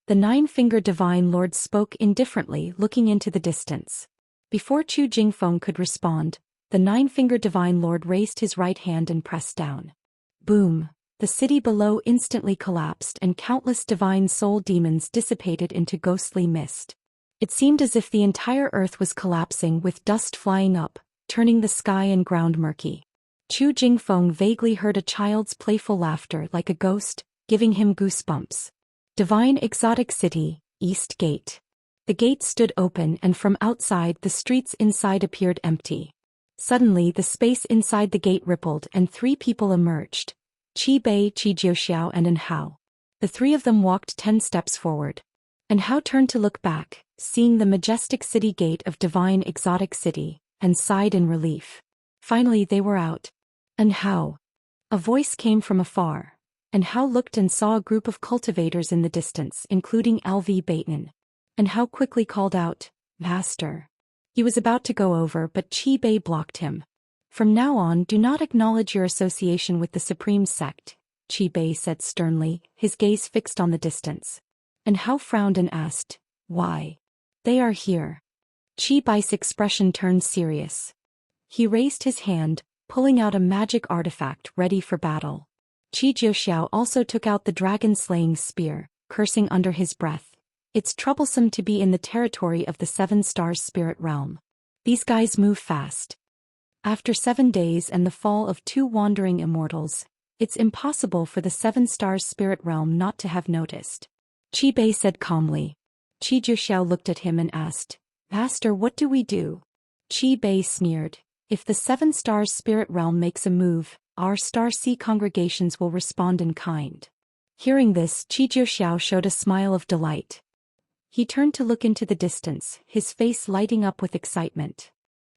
The nine-fingered divine lord spoke indifferently, looking into the distance. Before Chu Jingfeng could respond, the nine-fingered divine lord raised his right hand and pressed down. Boom! The city below instantly collapsed and countless divine soul demons dissipated into ghostly mist. It seemed as if the entire earth was collapsing, with dust flying up, turning the sky and ground murky. Chu Jingfeng vaguely heard a child's playful laughter like a ghost, giving him goosebumps. Divine Exotic City, East Gate. The gate stood open and from outside the streets inside appeared empty. Suddenly the space inside the gate rippled and three people emerged. Qi Bei, Qi Jiuxiao and An Hao. The three of them walked 10 steps forward. An Hao turned to look back, seeing the majestic city gate of Divine Exotic City, and sighed in relief. Finally they were out. An Hao. A voice came from afar. An Hao looked and saw a group of cultivators in the distance, including LV Bateman. An Hao quickly called out, "Master." He was about to go over, but Qi Bei blocked him. "From now on, do not acknowledge your association with the Supreme Sect," Qi Bei said sternly, his gaze fixed on the distance. An Hao frowned and asked, "Why?" "They are here." Qi Bei's expression turned serious. He raised his hand, pulling out a magic artifact ready for battle. Qi Jiuxiao also took out the dragon-slaying spear, cursing under his breath. "It's troublesome to be in the territory of the Seven Stars Spirit Realm. These guys move fast." After 7 days and the fall of 2 wandering immortals, it's impossible for the Seven Stars Spirit Realm not to have noticed. Qi Bei said calmly. Qi Jiuxiao looked at him and asked, "Master, what do we do?" Qi Bei sneered, "If the Seven Stars Spirit Realm makes a move, our Star Sea congregations will respond in kind." Hearing this, Qi Jiuxiao showed a smile of delight. He turned to look into the distance, his face lighting up with excitement.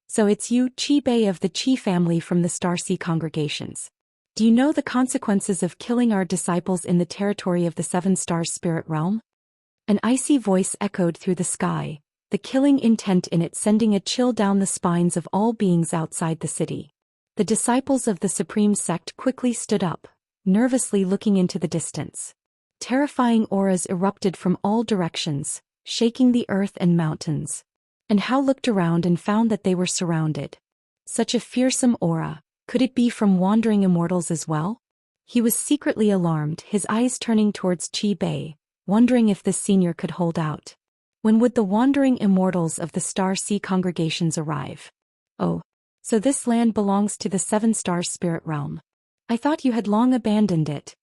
"So it's you, Qi Bei of the Qi family from the Star Sea congregations. Do you know the consequences of killing our disciples in the territory of the Seven Stars Spirit Realm?" An icy voice echoed through the sky, the killing intent in it sending a chill down the spines of all beings outside the city. The disciples of the Supreme Sect quickly stood up, nervously looking into the distance. Terrifying auras erupted from all directions, shaking the earth and mountains. And Hao looked around and found that they were surrounded. Such a fearsome aura, could it be from wandering immortals as well? He was secretly alarmed, his eyes turning towards Qi Bei, wondering if this senior could hold out. When would the wandering immortals of the Star Sea congregations arrive? "Oh, so this land belongs to the Seven Stars Spirit Realm. I thought you had long abandoned it."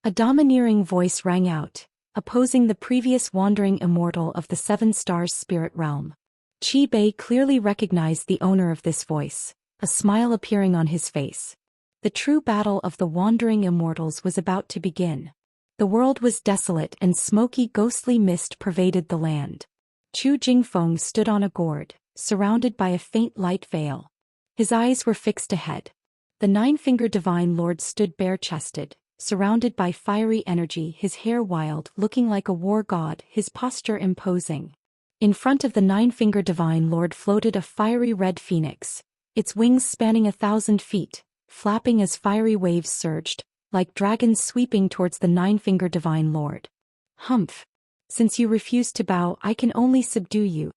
A domineering voice rang out, opposing the previous wandering immortal of the Seven Stars Spirit Realm. Qi Bei clearly recognized the owner of this voice, a smile appearing on his face. The true battle of the wandering immortals was about to begin. The world was desolate and smoky ghostly mist pervaded the land. Chu Jingfeng stood on a gourd, surrounded by a faint light veil. His eyes were fixed ahead. The nine-fingered divine lord stood bare-chested, surrounded by fiery energy, his hair wild, looking like a war god, his posture imposing. In front of the nine-fingered divine lord floated a fiery red phoenix, its wings spanning 1,000 feet, flapping as fiery waves surged, like dragons sweeping towards the nine-fingered divine lord. "Humph! Since you refuse to bow, I can only subdue you."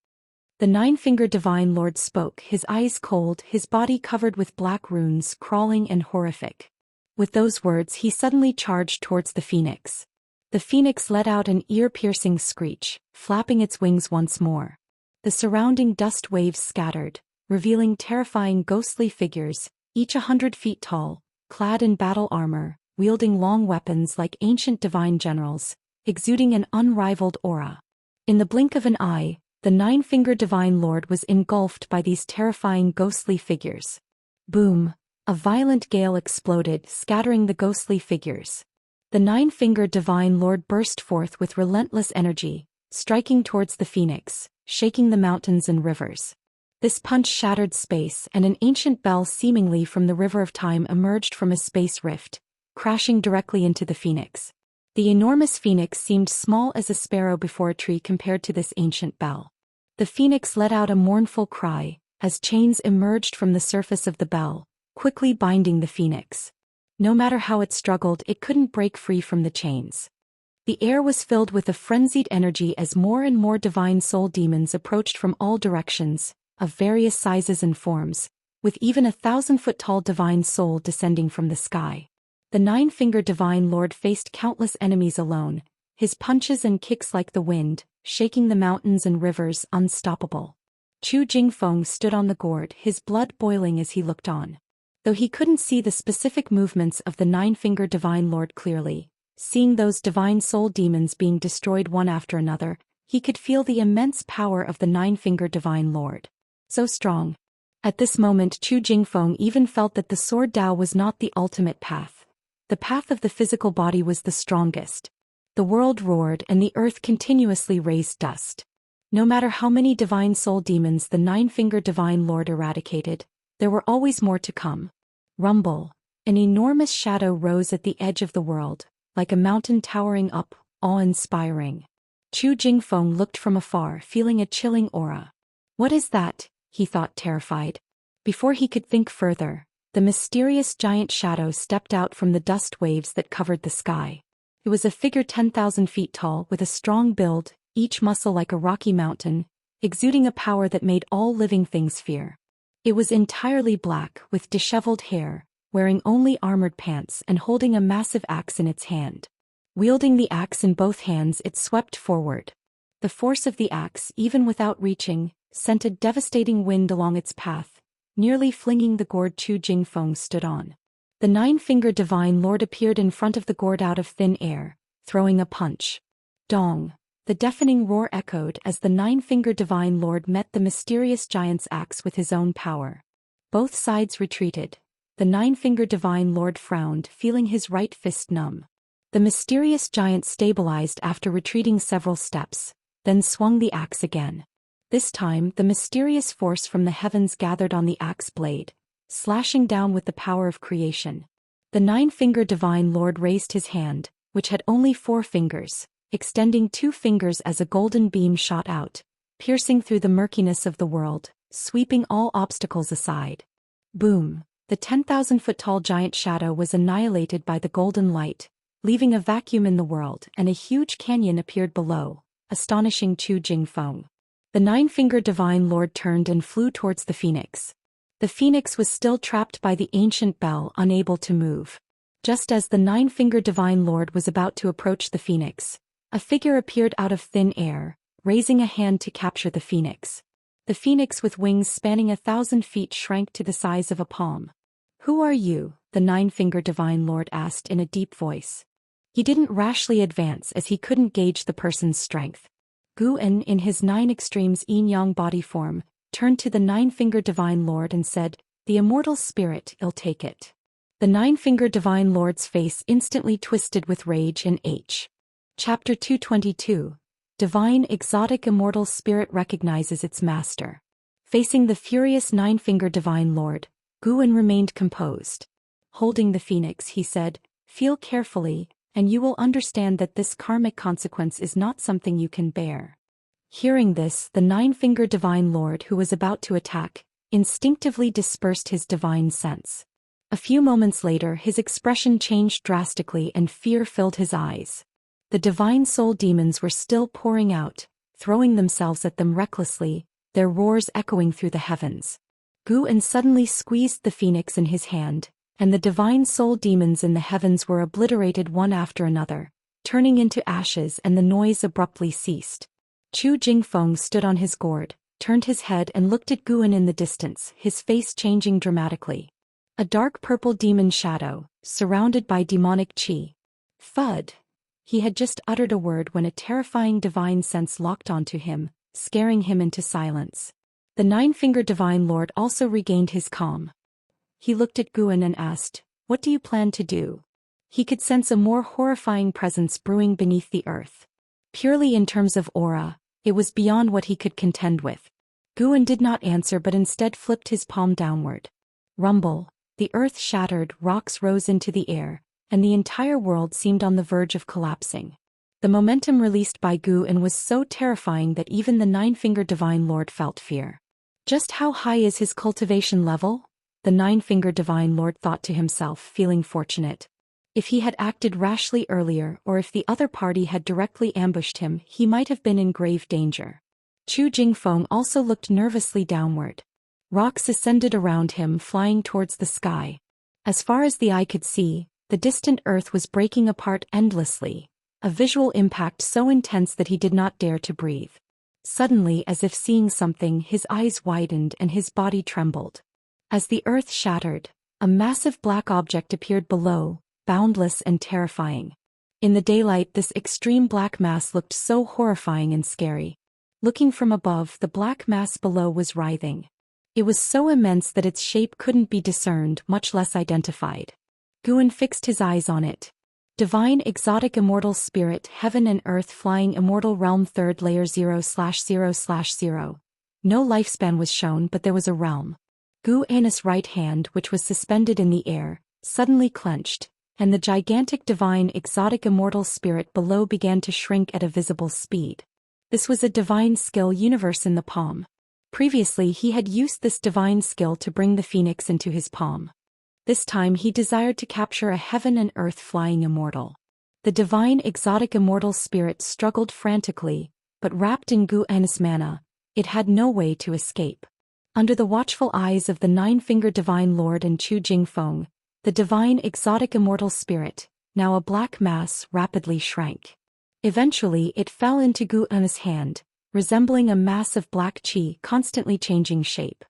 The nine-fingered divine lord spoke, his eyes cold, his body covered with black runes, crawling and horrific. With those words he suddenly charged towards the phoenix. The phoenix let out an ear-piercing screech, flapping its wings once more. The surrounding dust waves scattered, revealing terrifying ghostly figures, each 100 feet tall, clad in battle armor, wielding long weapons like ancient divine generals, exuding an unrivaled aura. In the blink of an eye, The nine-fingered Divine Lord was engulfed by these terrifying ghostly figures. Boom! A violent gale exploded, scattering the ghostly figures. The nine-fingered Divine Lord burst forth with relentless energy, striking towards the phoenix, shaking the mountains and rivers. This punch shattered space, and an ancient bell seemingly from the River of Time emerged from a space rift, crashing directly into the phoenix. The enormous phoenix seemed small as a sparrow before a tree compared to this ancient bell. The phoenix let out a mournful cry, as chains emerged from the surface of the bell, quickly binding the phoenix. No matter how it struggled, it couldn't break free from the chains. The air was filled with a frenzied energy as more and more divine soul demons approached from all directions, of various sizes and forms, with even a 1,000-foot-tall divine soul descending from the sky. The nine-fingered Divine Lord faced countless enemies alone, his punches and kicks like the wind, shaking the mountains and rivers unstoppable. Chu Jingfeng stood on the gourd, his blood boiling as he looked on. Though he couldn't see the specific movements of the nine-fingered Divine Lord clearly, seeing those divine soul demons being destroyed one after another, he could feel the immense power of the nine-fingered Divine Lord. So strong. At this moment Chu Jingfeng even felt that the Sword Dao was not the ultimate path. The path of the physical body was the strongest. The world roared and the earth continuously raised dust. No matter how many divine soul demons the nine-fingered Divine Lord eradicated, there were always more to come. Rumble. An enormous shadow rose at the edge of the world, like a mountain towering up, awe-inspiring. Chu Jingfeng looked from afar, feeling a chilling aura. What is that? He thought, terrified. Before he could think further, the mysterious giant shadow stepped out from the dust waves that covered the sky. It was a figure 10,000 feet tall with a strong build, each muscle like a rocky mountain, exuding a power that made all living things fear. It was entirely black, with disheveled hair, wearing only armored pants and holding a massive axe in its hand. Wielding the axe in both hands, it swept forward. The force of the axe, even without reaching, sent a devastating wind along its path, nearly flinging the gourd Chu Jingfeng stood on. The nine-fingered Divine Lord appeared in front of the gourd out of thin air, throwing a punch. Dong! The deafening roar echoed as the nine-fingered Divine Lord met the mysterious giant's axe with his own power. Both sides retreated. The nine-fingered Divine Lord frowned, feeling his right fist numb. The mysterious giant stabilized after retreating several steps, then swung the axe again. This time, the mysterious force from the heavens gathered on the axe blade, slashing down with the power of creation. The nine-fingered Divine Lord raised his hand, which had only 4 fingers, extending 2 fingers as a golden beam shot out, piercing through the murkiness of the world, sweeping all obstacles aside. Boom! The 10,000-foot-tall giant shadow was annihilated by the golden light, leaving a vacuum in the world, and a huge canyon appeared below, astonishing Chu Jingfeng. The nine-fingered Divine Lord turned and flew towards the phoenix. The phoenix was still trapped by the ancient bell, unable to move. Just as the nine-fingered Divine Lord was about to approach the phoenix, a figure appeared out of thin air, raising a hand to capture the phoenix. The phoenix with wings spanning 1,000 feet shrank to the size of a palm. "Who are you?" the nine-fingered Divine Lord asked in a deep voice. He didn't rashly advance as he couldn't gauge the person's strength. Gu'en, in his 9 extremes yin-yang body form, turned to the nine-fingered Divine Lord and said, "The immortal spirit, I'll take it." The nine-fingered Divine Lord's face instantly twisted with rage and Chapter 222. Divine Exotic Immortal Spirit recognizes its master. Facing the furious nine-fingered Divine Lord, Gu'en remained composed. Holding the phoenix, he said, "Feel carefully, and you will understand that this karmic consequence is not something you can bear." Hearing this, the nine-fingered Divine Lord, who was about to attack, instinctively dispersed his divine sense. A few moments later, his expression changed drastically and fear filled his eyes. The divine soul demons were still pouring out, throwing themselves at them recklessly, their roars echoing through the heavens. Gu'en suddenly squeezed the phoenix in his hand, and the divine soul demons in the heavens were obliterated one after another, turning into ashes, and the noise abruptly ceased. Chu Jingfeng stood on his gourd, turned his head and looked at Gu'en in the distance, his face changing dramatically. A dark purple demon shadow, surrounded by demonic qi. Thud! He had just uttered a word when a terrifying divine sense locked onto him, scaring him into silence. The nine-fingered Divine Lord also regained his calm. He looked at Guan and asked, "What do you plan to do?" He could sense a more horrifying presence brewing beneath the earth. Purely in terms of aura, it was beyond what he could contend with. Guan did not answer but instead flipped his palm downward. Rumble, the earth shattered, rocks rose into the air, and the entire world seemed on the verge of collapsing. The momentum released by Guan was so terrifying that even the nine-fingered Divine Lord felt fear. Just how high is his cultivation level? The nine-fingered Divine Lord thought to himself, feeling fortunate. If he had acted rashly earlier or if the other party had directly ambushed him, he might have been in grave danger. Chu Jingfeng also looked nervously downward. Rocks ascended around him, flying towards the sky. As far as the eye could see, the distant earth was breaking apart endlessly, a visual impact so intense that he did not dare to breathe. Suddenly, as if seeing something, his eyes widened and his body trembled. As the earth shattered, a massive black object appeared below, boundless and terrifying. In the daylight, this extreme black mass looked so horrifying and scary. Looking from above, the black mass below was writhing. It was so immense that its shape couldn't be discerned, much less identified. Guan fixed his eyes on it. Divine exotic immortal spirit, heaven and earth, flying immortal realm, third layer 0/0/0. No lifespan was shown, but there was a realm. Guan's right hand, which was suspended in the air, suddenly clenched, and the gigantic divine exotic immortal spirit below began to shrink at a visible speed. This was a divine skill universe in the palm. Previously he had used this divine skill to bring the phoenix into his palm. This time he desired to capture a heaven and earth flying immortal. The divine exotic immortal spirit struggled frantically, but wrapped in Guan's mana, it had no way to escape. Under the watchful eyes of the nine-fingered Divine Lord and Chu Jingfeng, the divine exotic immortal spirit, now a black mass, rapidly shrank. Eventually it fell into Guan's hand, resembling a mass of black qi constantly changing shape.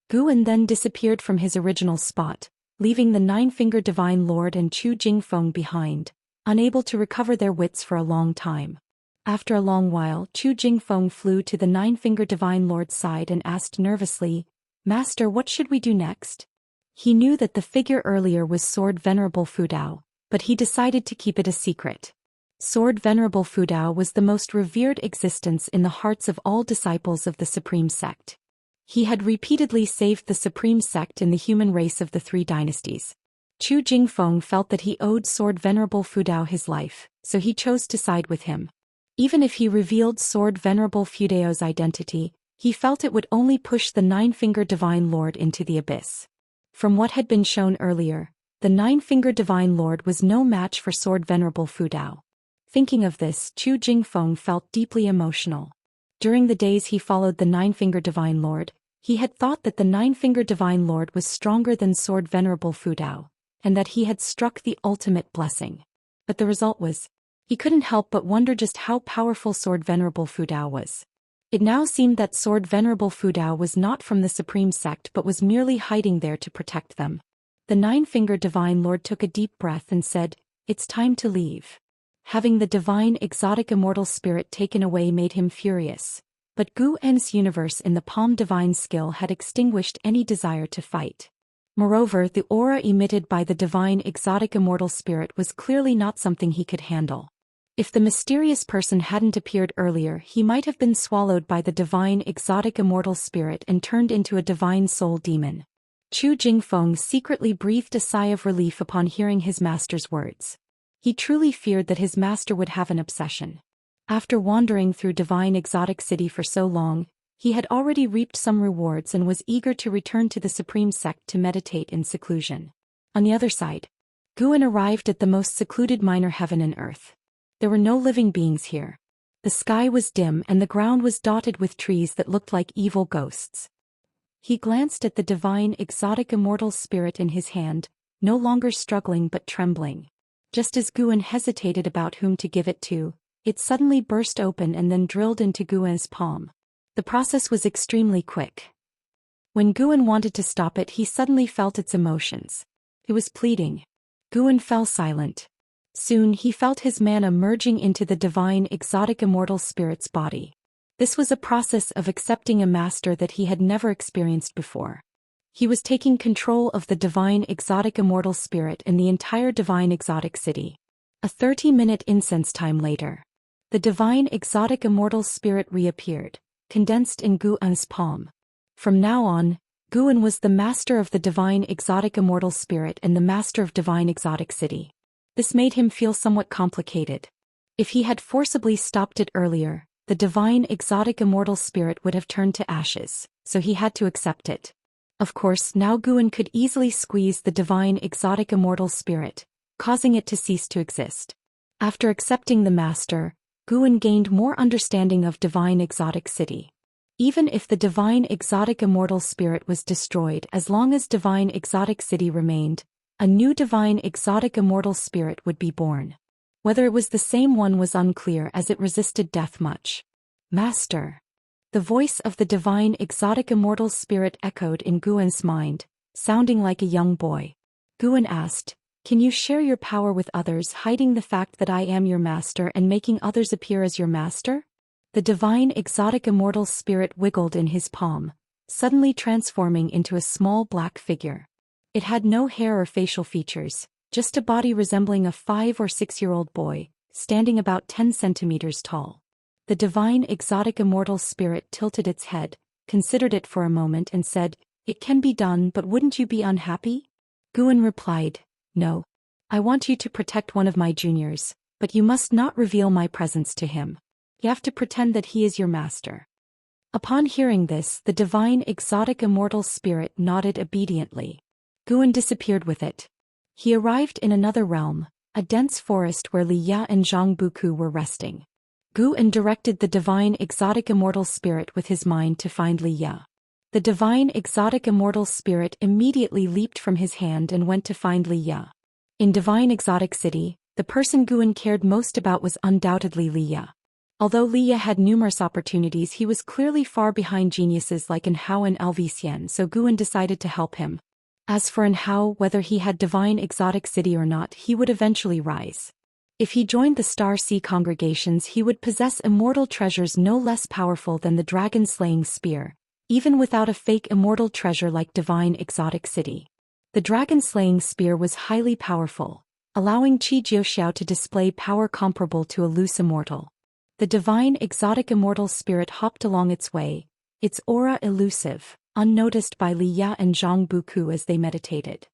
Guan then disappeared from his original spot, leaving the nine-fingered Divine Lord and Chu Jingfeng behind, unable to recover their wits for a long time. After a long while, Chu Jingfeng flew to the nine-fingered Divine Lord's side and asked nervously, "Master, what should we do next?" He knew that the figure earlier was Sword Venerable Fudao, but he decided to keep it a secret. Sword Venerable Fudao was the most revered existence in the hearts of all disciples of the Supreme Sect. He had repeatedly saved the Supreme Sect in the human race of the three dynasties. Chu Jingfeng felt that he owed Sword Venerable Fudao his life, so he chose to side with him. Even if he revealed Sword Venerable Fudao's identity, he felt it would only push the nine-fingered Divine Lord into the abyss. From what had been shown earlier, the nine-fingered Divine Lord was no match for Sword Venerable Fudao. Thinking of this, Chu Jingfeng felt deeply emotional. During the days he followed the nine-fingered Divine Lord, he had thought that the nine-fingered Divine Lord was stronger than Sword Venerable Fudao, and that he had struck the ultimate blessing. But the result was, he couldn't help but wonder just how powerful Sword Venerable Fudao was. It now seemed that Sword Venerable Fudao was not from the Supreme Sect but was merely hiding there to protect them. The nine-fingered Divine Lord took a deep breath and said, "It's time to leave." Having the divine exotic immortal spirit taken away made him furious. But Guan's universe in the palm divine skill had extinguished any desire to fight. Moreover, the aura emitted by the divine exotic immortal spirit was clearly not something he could handle. If the mysterious person hadn't appeared earlier, he might have been swallowed by the divine exotic immortal spirit and turned into a divine soul demon. Chu Jingfeng secretly breathed a sigh of relief upon hearing his master's words. He truly feared that his master would have an obsession. After wandering through Divine Exotic City for so long, he had already reaped some rewards and was eager to return to the Supreme Sect to meditate in seclusion. On the other side, Guan arrived at the most secluded minor heaven and earth. There were no living beings here. The sky was dim and the ground was dotted with trees that looked like evil ghosts. He glanced at the divine exotic immortal spirit in his hand, no longer struggling but trembling. Just as Guan hesitated about whom to give it to, it suddenly burst open and then drilled into Guan's palm. The process was extremely quick. When Guan wanted to stop it, he suddenly felt its emotions. It was pleading. Guan fell silent. Soon he felt his mana merging into the divine exotic immortal spirit's body. This was a process of accepting a master that he had never experienced before. He was taking control of the divine exotic immortal spirit in the entire divine exotic city. A 30-minute incense time later, the divine exotic immortal spirit reappeared, condensed in Gu'an's palm. From now on, Gu'an was the master of the divine exotic immortal spirit and the master of divine exotic city. This made him feel somewhat complicated. If he had forcibly stopped it earlier, the divine exotic immortal spirit would have turned to ashes, so he had to accept it. Of course, now Gu'an could easily squeeze the divine exotic immortal spirit, causing it to cease to exist. After accepting the master, Gu'an gained more understanding of divine exotic city. Even if the divine exotic immortal spirit was destroyed, as long as divine exotic city remained, a new divine exotic immortal spirit would be born. Whether it was the same one was unclear as it resisted death much. Master. The voice of the divine exotic immortal spirit echoed in Gu'an's mind, sounding like a young boy. Gu'an asked, "Can you share your power with others, hiding the fact that I am your master and making others appear as your master?" The divine exotic immortal spirit wiggled in his palm, suddenly transforming into a small black figure. It had no hair or facial features, just a body resembling a 5 or 6-year-old boy, standing about 10 centimeters tall. The divine exotic immortal spirit tilted its head, considered it for a moment and said, "It can be done, but wouldn't you be unhappy?" Gu'an replied, "No. I want you to protect one of my juniors, but you must not reveal my presence to him. You have to pretend that he is your master." Upon hearing this, the divine exotic immortal spirit nodded obediently. Gu'an disappeared with it. He arrived in another realm, a dense forest where Li Ya and Zhang Buku were resting. Gu'an directed the divine exotic immortal spirit with his mind to find Li Ya. The divine exotic immortal spirit immediately leaped from his hand and went to find Li Ya. In divine exotic city, the person Gu'an cared most about was undoubtedly Li Ya. Although Li Ya had numerous opportunities, he was clearly far behind geniuses like Hao and Xian, so Gu'an decided to help him. As for Hao, whether he had divine exotic city or not, he would eventually rise. If he joined the Star Sea congregations, he would possess immortal treasures no less powerful than the dragon-slaying spear, even without a fake immortal treasure like divine exotic city. The dragon-slaying spear was highly powerful, allowing Zhou Xian to display power comparable to a loose immortal. The divine exotic immortal spirit hopped along its way, its aura elusive, unnoticed by Li Ya and Zhang Buku as they meditated.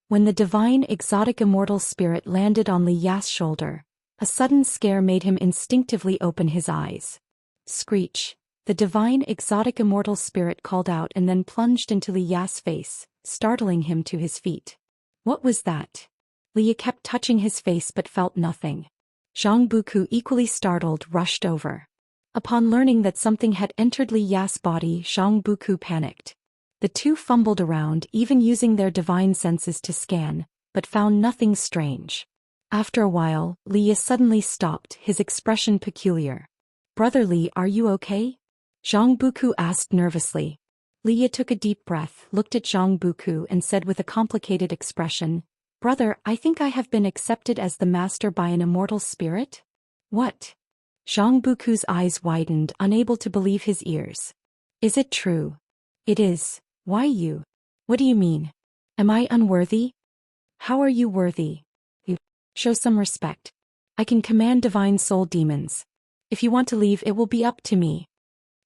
When the divine exotic immortal spirit landed on Li Ya's shoulder, a sudden scare made him instinctively open his eyes. Screech! The divine exotic immortal spirit called out and then plunged into Li Ya's face, startling him to his feet. What was that? Li Ya kept touching his face but felt nothing. Zhang Buku, equally startled, rushed over. Upon learning that something had entered Li Ya's body, Zhang Buku panicked. The two fumbled around, even using their divine senses to scan, but found nothing strange. After a while, Li Ya suddenly stopped, his expression peculiar. "Brother Li, are you okay?" Zhang Buku asked nervously. Li Ya took a deep breath, looked at Zhang Buku and said with a complicated expression, "Brother, I think I have been accepted as the master by an immortal spirit?" "What?" Zhang Buku's eyes widened, unable to believe his ears. "Is it true?" "It is. Why you? What do you mean? Am I unworthy?" "How are you worthy? You show some respect. I can command divine soul demons. If you want to leave, it will be up to me."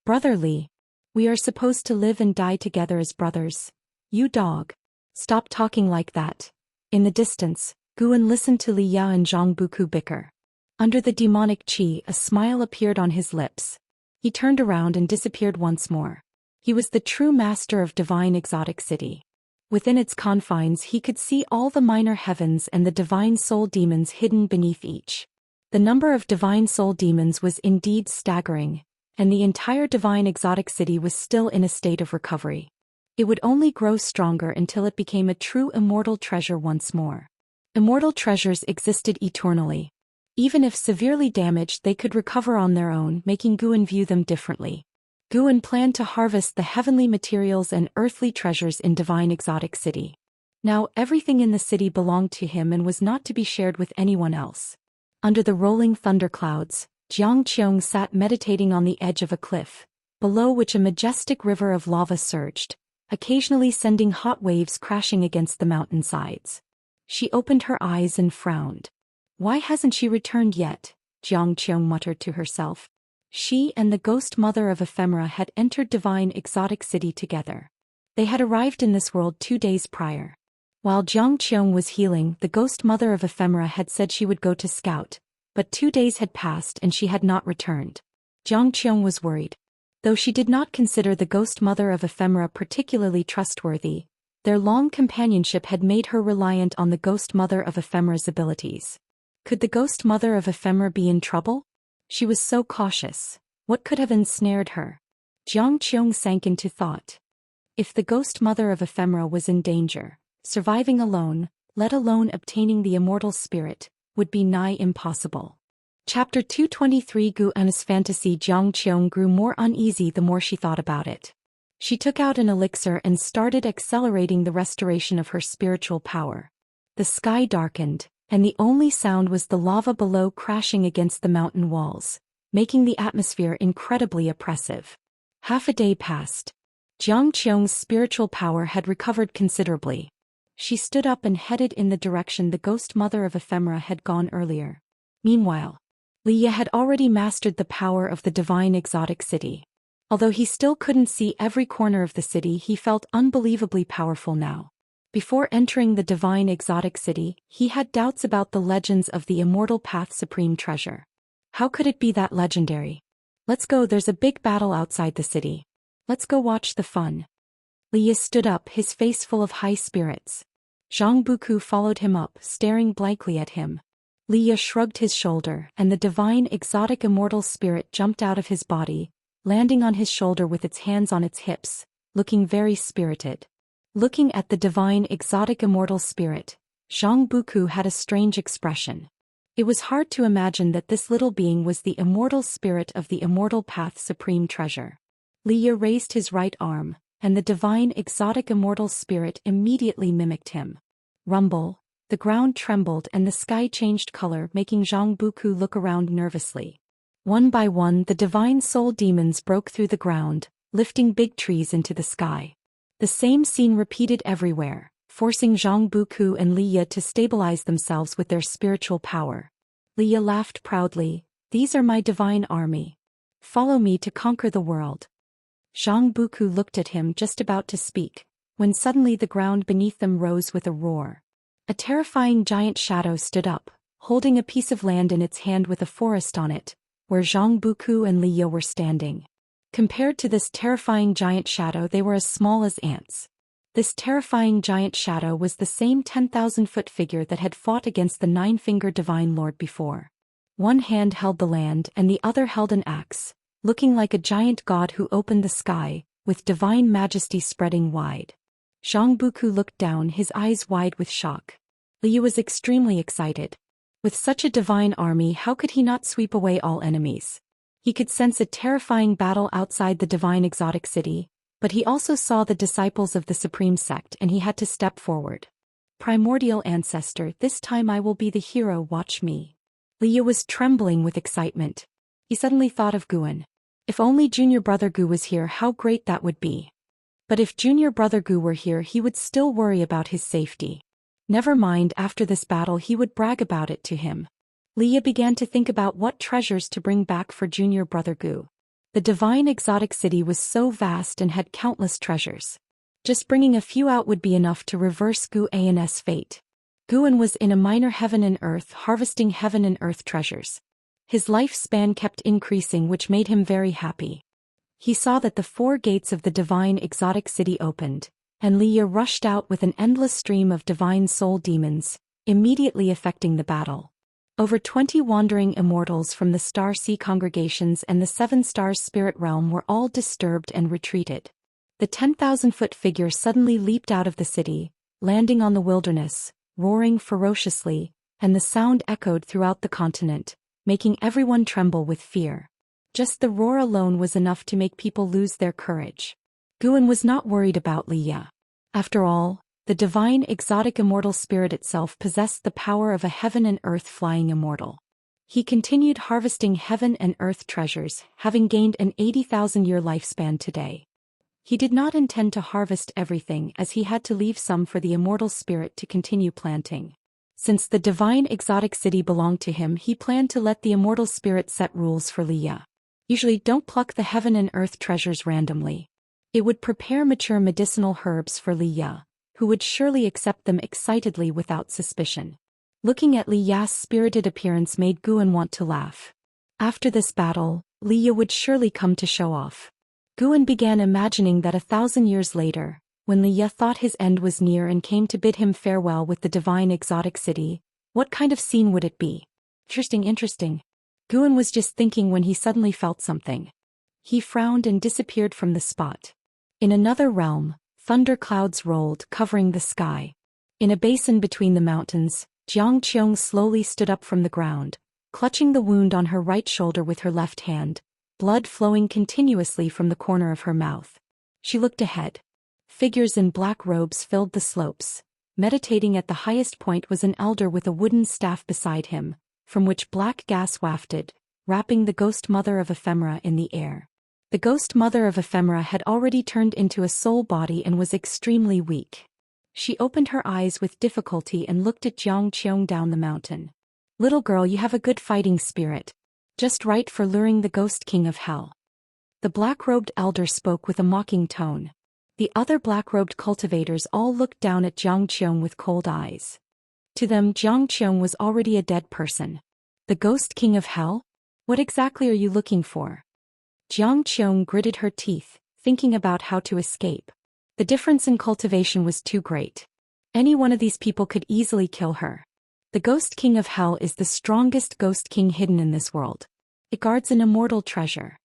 "Brother Li, we are supposed to live and die together as brothers. You dog. Stop talking like that." In the distance, Gu'an listened to Li Ya and Zhang Buku bicker. Under the demonic qi, a smile appeared on his lips. He turned around and disappeared once more. He was the true master of divine exotic city. Within its confines he could see all the minor heavens and the divine soul demons hidden beneath each. The number of divine soul demons was indeed staggering, and the entire divine exotic city was still in a state of recovery. It would only grow stronger until it became a true immortal treasure once more. Immortal treasures existed eternally. Even if severely damaged, they could recover on their own, making Gu'an view them differently. Gu'an planned to harvest the heavenly materials and earthly treasures in divine exotic city. Now everything in the city belonged to him and was not to be shared with anyone else. Under the rolling thunderclouds, Jiang Qiong sat meditating on the edge of a cliff, below which a majestic river of lava surged, occasionally sending hot waves crashing against the mountain sides. She opened her eyes and frowned. Why hasn't she returned yet? Jiang Qiong muttered to herself. She and the ghost mother of Ephemera had entered Divine Exotic City together. They had arrived in this world 2 days prior. While Jiang Qiong was healing, the ghost mother of Ephemera had said she would go to scout, but 2 days had passed and she had not returned. Jiang Qiong was worried. Though she did not consider the ghost mother of Ephemera particularly trustworthy, their long companionship had made her reliant on the ghost mother of Ephemera's abilities. Could the ghost mother of Ephemera be in trouble? She was so cautious. What could have ensnared her? Jiang Qiong sank into thought. If the ghost mother of Ephemera was in danger, surviving alone, let alone obtaining the immortal spirit, would be nigh impossible. Chapter 223 Guan's fantasy. Jiang Qiong grew more uneasy the more she thought about it. She took out an elixir and started accelerating the restoration of her spiritual power. The sky darkened, and the only sound was the lava below crashing against the mountain walls, making the atmosphere incredibly oppressive. Half a day passed. Jiang Qiong's spiritual power had recovered considerably. She stood up and headed in the direction the ghost mother of Ephemera had gone earlier. Meanwhile, Liya had already mastered the power of the Divine Exotic City. Although he still couldn't see every corner of the city, he felt unbelievably powerful now. Before entering the Divine Exotic City, he had doubts about the legends of the Immortal Path Supreme Treasure. How could it be that legendary? Let's go, there's a big battle outside the city. Let's go watch the fun. Liya stood up, his face full of high spirits. Zhang Buku followed him up, staring blankly at him. Liya shrugged his shoulder, and the divine exotic immortal spirit jumped out of his body, landing on his shoulder with its hands on its hips, looking very spirited. Looking at the divine exotic immortal spirit, Zhang Buku had a strange expression. It was hard to imagine that this little being was the immortal spirit of the Immortal Path Supreme Treasure. Liya raised his right arm, and the divine exotic immortal spirit immediately mimicked him. Rumble. The ground trembled and the sky changed color, making Zhang Buku look around nervously. One by one, the divine soul demons broke through the ground, lifting big trees into the sky. The same scene repeated everywhere, forcing Zhang Buku and Liya to stabilize themselves with their spiritual power. Liya laughed proudly. These are my divine army. Follow me to conquer the world. Zhang Buku looked at him, just about to speak, when suddenly the ground beneath them rose with a roar. A terrifying giant shadow stood up, holding a piece of land in its hand with a forest on it, where Zhang Buku and Liya were standing. Compared to this terrifying giant shadow, they were as small as ants. This terrifying giant shadow was the same 10,000-foot figure that had fought against the nine-fingered divine lord before. One hand held the land and the other held an axe, looking like a giant god who opened the sky, with divine majesty spreading wide. Zhang Buku looked down, his eyes wide with shock. Liya was extremely excited. With such a divine army, how could he not sweep away all enemies? He could sense a terrifying battle outside the Divine Exotic City, but he also saw the disciples of the Supreme Sect and he had to step forward. Primordial Ancestor, this time I will be the hero, watch me. Liya was trembling with excitement. He suddenly thought of Guan. If only Junior Brother Gu was here, how great that would be. But if Junior Brother Gu were here, he would still worry about his safety. Never mind, after this battle he would brag about it to him. Liya began to think about what treasures to bring back for Junior Brother Gu. The Divine Exotic City was so vast and had countless treasures. Just bringing a few out would be enough to reverse Guan's fate. Guan was in a minor heaven and earth, harvesting heaven and earth treasures. His lifespan kept increasing, which made him very happy. He saw that the 4 gates of the Divine Exotic City opened, and Liya rushed out with an endless stream of divine soul demons, immediately affecting the battle. Over 20 wandering immortals from the Star Sea congregations and the 7 Stars Spirit Realm were all disturbed and retreated. The 10,000-foot figure suddenly leaped out of the city, landing on the wilderness, roaring ferociously, and the sound echoed throughout the continent, making everyone tremble with fear. Just the roar alone was enough to make people lose their courage. Guan was not worried about Liya. After all, the divine exotic immortal spirit itself possessed the power of a heaven and earth flying immortal. He continued harvesting heaven and earth treasures, having gained an 80,000-year lifespan today. He did not intend to harvest everything as he had to leave some for the immortal spirit to continue planting. Since the divine exotic city belonged to him, he planned to let the immortal spirit set rules for Liya. Usually don't pluck the heaven and earth treasures randomly. It would prepare mature medicinal herbs for Liya, who would surely accept them excitedly without suspicion. Looking at Liya's spirited appearance made Guan want to laugh. After this battle, Liya would surely come to show off. Guan began imagining that 1,000 years later, when Liya thought his end was near and came to bid him farewell with the divine exotic city, what kind of scene would it be? Interesting. Guan was just thinking when he suddenly felt something. He frowned and disappeared from the spot. In another realm, thunder clouds rolled, covering the sky. In a basin between the mountains, Xianxia slowly stood up from the ground, clutching the wound on her right shoulder with her left hand, blood flowing continuously from the corner of her mouth. She looked ahead. Figures in black robes filled the slopes. Meditating at the highest point was an elder with a wooden staff beside him, from which black gas wafted, wrapping the ghost mother of ephemera in the air. The ghost mother of ephemera had already turned into a soul body and was extremely weak. She opened her eyes with difficulty and looked at Xianxia down the mountain. "Little girl, you have a good fighting spirit. Just right for luring the ghost king of hell." The black-robed elder spoke with a mocking tone. The other black-robed cultivators all looked down at Xianxia with cold eyes. To them, Xianxia was already a dead person. The ghost king of hell? What exactly are you looking for? Xianxia gritted her teeth, thinking about how to escape. The difference in cultivation was too great. Any one of these people could easily kill her. The ghost king of hell is the strongest ghost king hidden in this world. It guards an immortal treasure.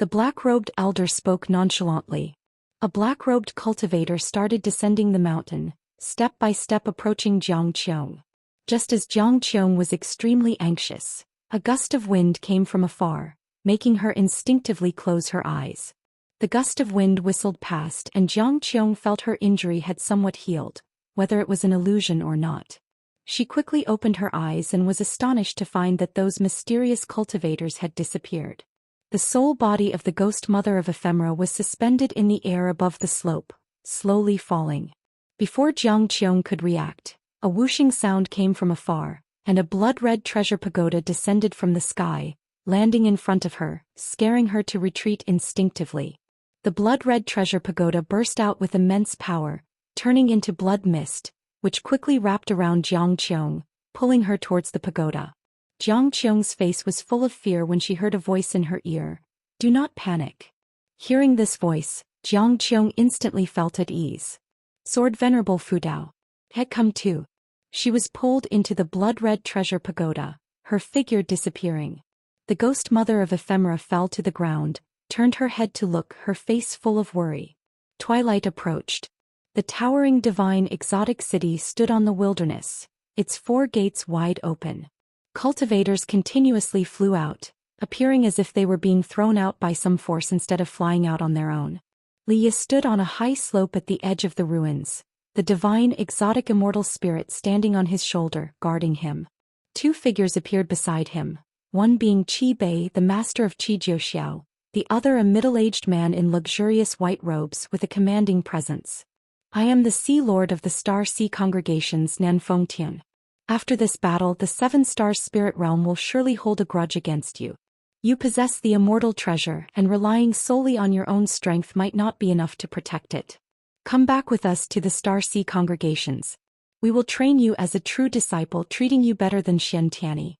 The black-robed elder spoke nonchalantly. A black-robed cultivator started descending the mountain, step by step approaching Xianxia. Just as Xianxia was extremely anxious, a gust of wind came from afar, making her instinctively close her eyes. The gust of wind whistled past and Xianxia felt her injury had somewhat healed, whether it was an illusion or not. She quickly opened her eyes and was astonished to find that those mysterious cultivators had disappeared. The soul body of the ghost mother of ephemera was suspended in the air above the slope, slowly falling. Before Xianxia could react, a whooshing sound came from afar, and a blood-red treasure pagoda descended from the sky, landing in front of her, scaring her to retreat instinctively. The blood-red treasure pagoda burst out with immense power, turning into blood mist, which quickly wrapped around Xianxia, pulling her towards the pagoda. Xianxia's face was full of fear when she heard a voice in her ear. "Do not panic." Hearing this voice, Xianxia instantly felt at ease. "Sword Venerable Fudao had come too." She was pulled into the blood-red treasure pagoda, her figure disappearing. The ghost mother of ephemera fell to the ground, turned her head to look, her face full of worry. Twilight approached. The towering divine exotic city stood on the wilderness, its 4 gates wide open. Cultivators continuously flew out, appearing as if they were being thrown out by some force instead of flying out on their own. Liya stood on a high slope at the edge of the ruins, the divine exotic immortal spirit standing on his shoulder, guarding him. 2 figures appeared beside him, one being Qi Bei, the master of Qi Jiuxiao, the other a middle-aged man in luxurious white robes with a commanding presence. "I am the Sea Lord of the Star Sea Congregations, Nanfengtian. After this battle, the 7 Stars Spirit Realm will surely hold a grudge against you. You possess the immortal treasure, and relying solely on your own strength might not be enough to protect it. Come back with us to the Star Sea Congregations. We will train you as a true disciple, treating you better than Xiantiani."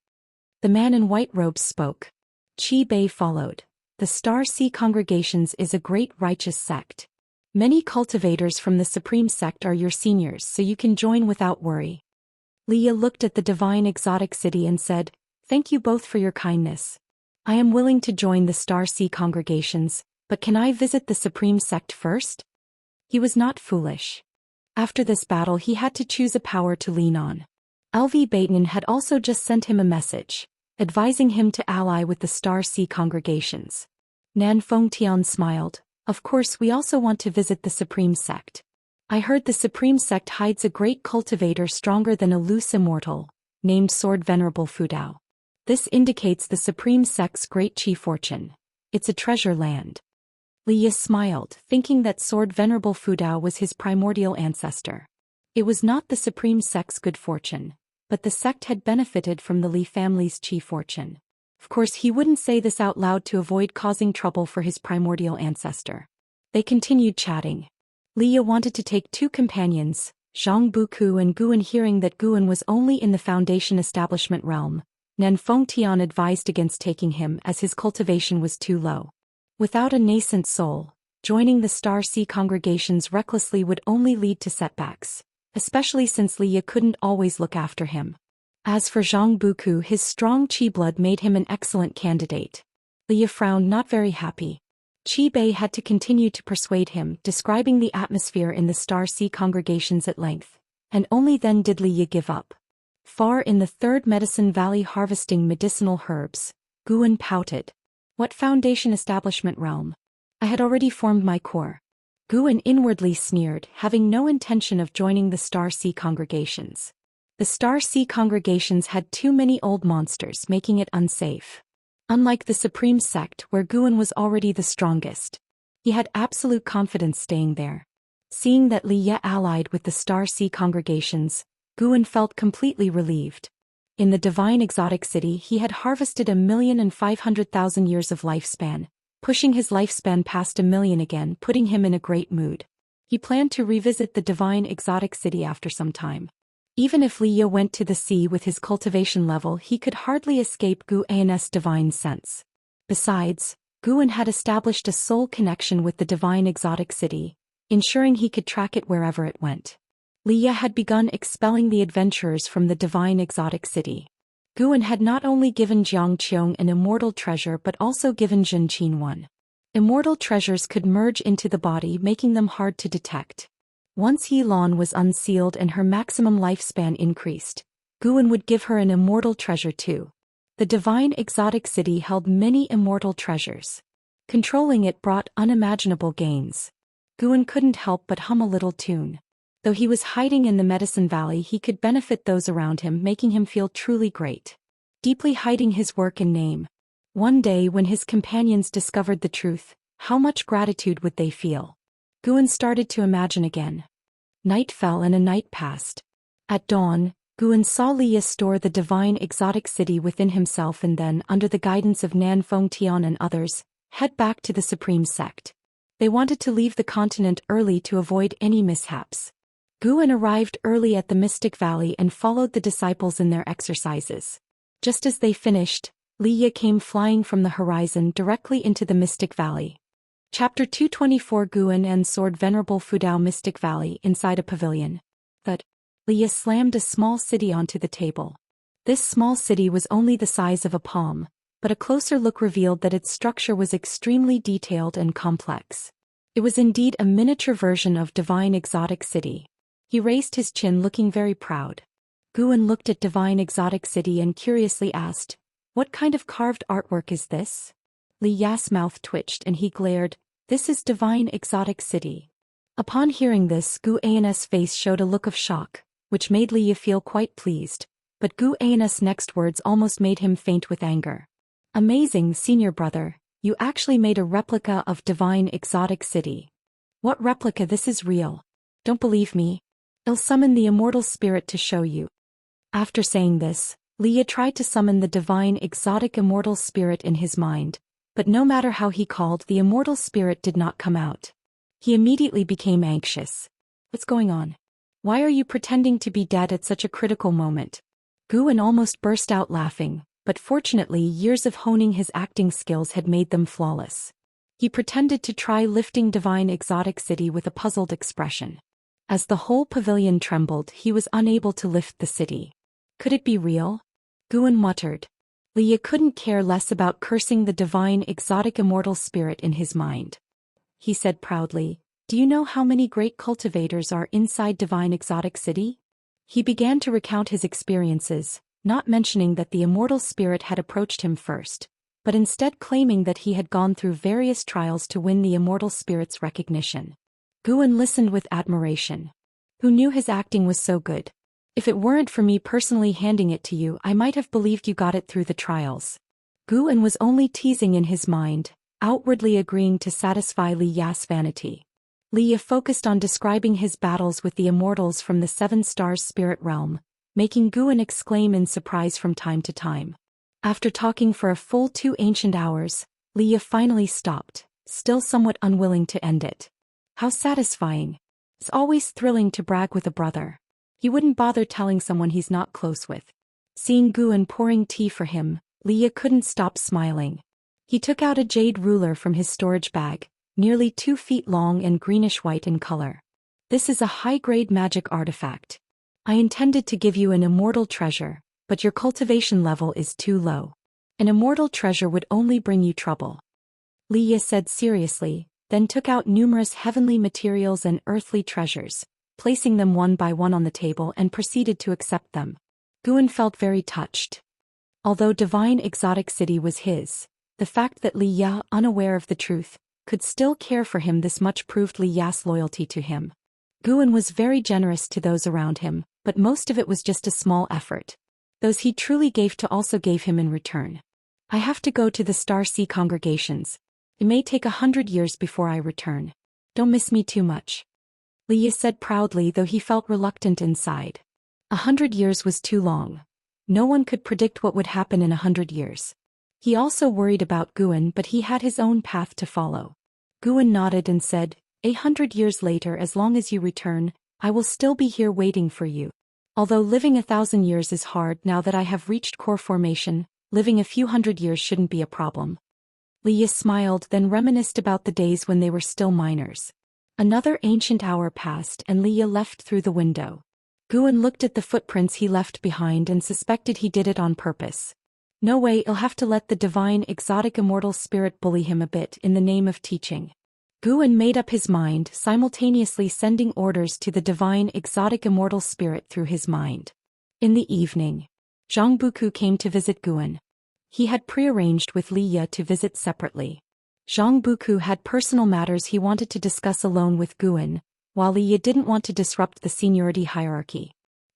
The man in white robes spoke. Qi Bei followed. "The Star Sea Congregations is a great righteous sect. Many cultivators from the Supreme Sect are your seniors, so you can join without worry." Liya looked at the divine exotic city and said, "Thank you both for your kindness. I am willing to join the Star Sea Congregations, but can I visit the Supreme Sect first?" He was not foolish. After this battle he had to choose a power to lean on. LV Bateman had also just sent him a message, advising him to ally with the Star Sea Congregations. Nanfengtian smiled. "Of course, we also want to visit the Supreme Sect. I heard the Supreme Sect hides a great cultivator stronger than a loose immortal, named Sword Venerable Fudao. This indicates the Supreme Sect's great chi fortune. It's a treasure land. Li Ye smiled, thinking that Sword Venerable Fudao was his primordial ancestor. It was not the Supreme Sect's good fortune, but the sect had benefited from the Li family's chi fortune. Of course he wouldn't say this out loud to avoid causing trouble for his primordial ancestor. They continued chatting. Li Ye wanted to take 2 companions, Zhang Buku and Guan. Hearing that Guan was only in the Foundation establishment realm, Nan Fengtian advised against taking him as his cultivation was too low. Without a nascent soul, joining the Star Sea congregations recklessly would only lead to setbacks, especially since Li Ye couldn't always look after him. As for Zhang Buku, his strong chi blood made him an excellent candidate. Li Ye frowned, not very happy. Qi Bei had to continue to persuade him, describing the atmosphere in the Star Sea congregations at length, and only then did Li Ye give up. Far in the 3rd Medicine Valley harvesting medicinal herbs, Guan pouted. What Foundation establishment realm? I had already formed my core. Guan inwardly sneered, having no intention of joining the Star Sea congregations. The Star Sea congregations had too many old monsters, making it unsafe. Unlike the Supreme Sect, where Guan was already the strongest, he had absolute confidence staying there. Seeing that Li Ye allied with the Star Sea congregations, Guan felt completely relieved. In the divine exotic city he had harvested 1,500,000 years of lifespan, pushing his lifespan past 1,000,000 again, putting him in a great mood. He planned to revisit the divine exotic city after some time. Even if Li Ye went to the sea with his cultivation level, he could hardly escape Guan's divine sense. Besides, Guan had established a soul connection with the divine exotic city, ensuring he could track it wherever it went. Li Ye had begun expelling the adventurers from the divine exotic city. Guan had not only given Jiang Qiong an immortal treasure but also given Zhen Qin one. Immortal treasures could merge into the body, making them hard to detect. Once Helan was unsealed and her maximum lifespan increased, Guan would give her an immortal treasure too. The divine exotic city held many immortal treasures. Controlling it brought unimaginable gains. Guan couldn't help but hum a little tune. Though he was hiding in the Medicine Valley, he could benefit those around him, making him feel truly great. Deeply hiding his work and name. One day when his companions discovered the truth, how much gratitude would they feel? Guan started to imagine again. Night fell and a night passed. At dawn, Guan saw Li Ye store the divine exotic city within himself and then, under the guidance of Nan Fengtian and others, head back to the Supreme Sect. They wanted to leave the continent early to avoid any mishaps. Guan arrived early at the Mystic Valley and followed the disciples in their exercises. Just as they finished, Li Ye came flying from the horizon directly into the Mystic Valley. Chapter 224 Guan and Sword Venerable Fudao. Mystic Valley. Inside a pavilion. Li Ye slammed a small city onto the table. This small city was only the size of a palm, but a closer look revealed that its structure was extremely detailed and complex. It was indeed a miniature version of divine exotic city. He raised his chin, looking very proud. Guan looked at divine exotic city and curiously asked, "What kind of carved artwork is this?" Li Ye's mouth twitched and he glared, "This is divine exotic city." Upon hearing this, Guan's face showed a look of shock, which made Li Ye feel quite pleased, but Guan's next words almost made him faint with anger. "Amazing, senior brother, you actually made a replica of divine exotic city." "What replica? This is real. Don't believe me? I'll summon the immortal spirit to show you." After saying this, Li Ye tried to summon the divine exotic immortal spirit in his mind, but no matter how he called, the immortal spirit did not come out. He immediately became anxious. "What's going on? Why are you pretending to be dead at such a critical moment?" Guan almost burst out laughing, but fortunately years of honing his acting skills had made them flawless. He pretended to try lifting divine exotic city with a puzzled expression. As the whole pavilion trembled, he was unable to lift the city. Could it be real? Guan muttered. Li Ye couldn't care less about cursing the divine exotic immortal spirit in his mind. He said proudly, "Do you know how many great cultivators are inside divine exotic city?" He began to recount his experiences, not mentioning that the immortal spirit had approached him first, but instead claiming that he had gone through various trials to win the immortal spirit's recognition. Guan listened with admiration. Who knew his acting was so good? If it weren't for me personally handing it to you, I might have believed you got it through the trials. Guan was only teasing in his mind, outwardly agreeing to satisfy Li Ya's vanity. Li Ya focused on describing his battles with the Immortals from the Seven Stars spirit realm, making Guan exclaim in surprise from time to time. After talking for a full 2 ancient hours, Li Ya finally stopped, still somewhat unwilling to end it. How satisfying. It's always thrilling to brag with a brother. He wouldn't bother telling someone he's not close with. Seeing Guan pouring tea for him, Li Ya couldn't stop smiling. He took out a jade ruler from his storage bag, nearly 2 feet long and greenish-white in color. This is a high-grade magic artifact. I intended to give you an immortal treasure, but your cultivation level is too low. An immortal treasure would only bring you trouble. Li Ya said seriously, then took out numerous heavenly materials and earthly treasures, placing them one by one on the table and proceeded to accept them. Guan felt very touched. Although divine exotic city was his, the fact that Li Ya, unaware of the truth, could still care for him this much proved Li Ya's loyalty to him. Guan was very generous to those around him, but most of it was just a small effort. Those he truly gave to also gave him in return. I have to go to the Star Sea congregations. It may take 100 years before I return. Don't miss me too much. Li Ya said proudly, though he felt reluctant inside. 100 years was too long. No one could predict what would happen in 100 years. He also worried about Guan, but he had his own path to follow. Guan nodded and said, 100 years later, as long as you return, I will still be here waiting for you. Although living 1,000 years is hard now that I have reached core formation, living a few hundred years shouldn't be a problem. Li Ya smiled, then reminisced about the days when they were still minors. Another ancient hour passed and Li Ya left through the window. Guan looked at the footprints he left behind and suspected he did it on purpose. No way, he'll have to let the divine exotic immortal spirit bully him a bit in the name of teaching. Guan made up his mind, simultaneously sending orders to the divine exotic immortal spirit through his mind. In the evening, Zhang Buku came to visit Guan. He had prearranged with Li Ya to visit separately. Zhang Buku had personal matters he wanted to discuss alone with Guan, while Li Ya didn't want to disrupt the seniority hierarchy.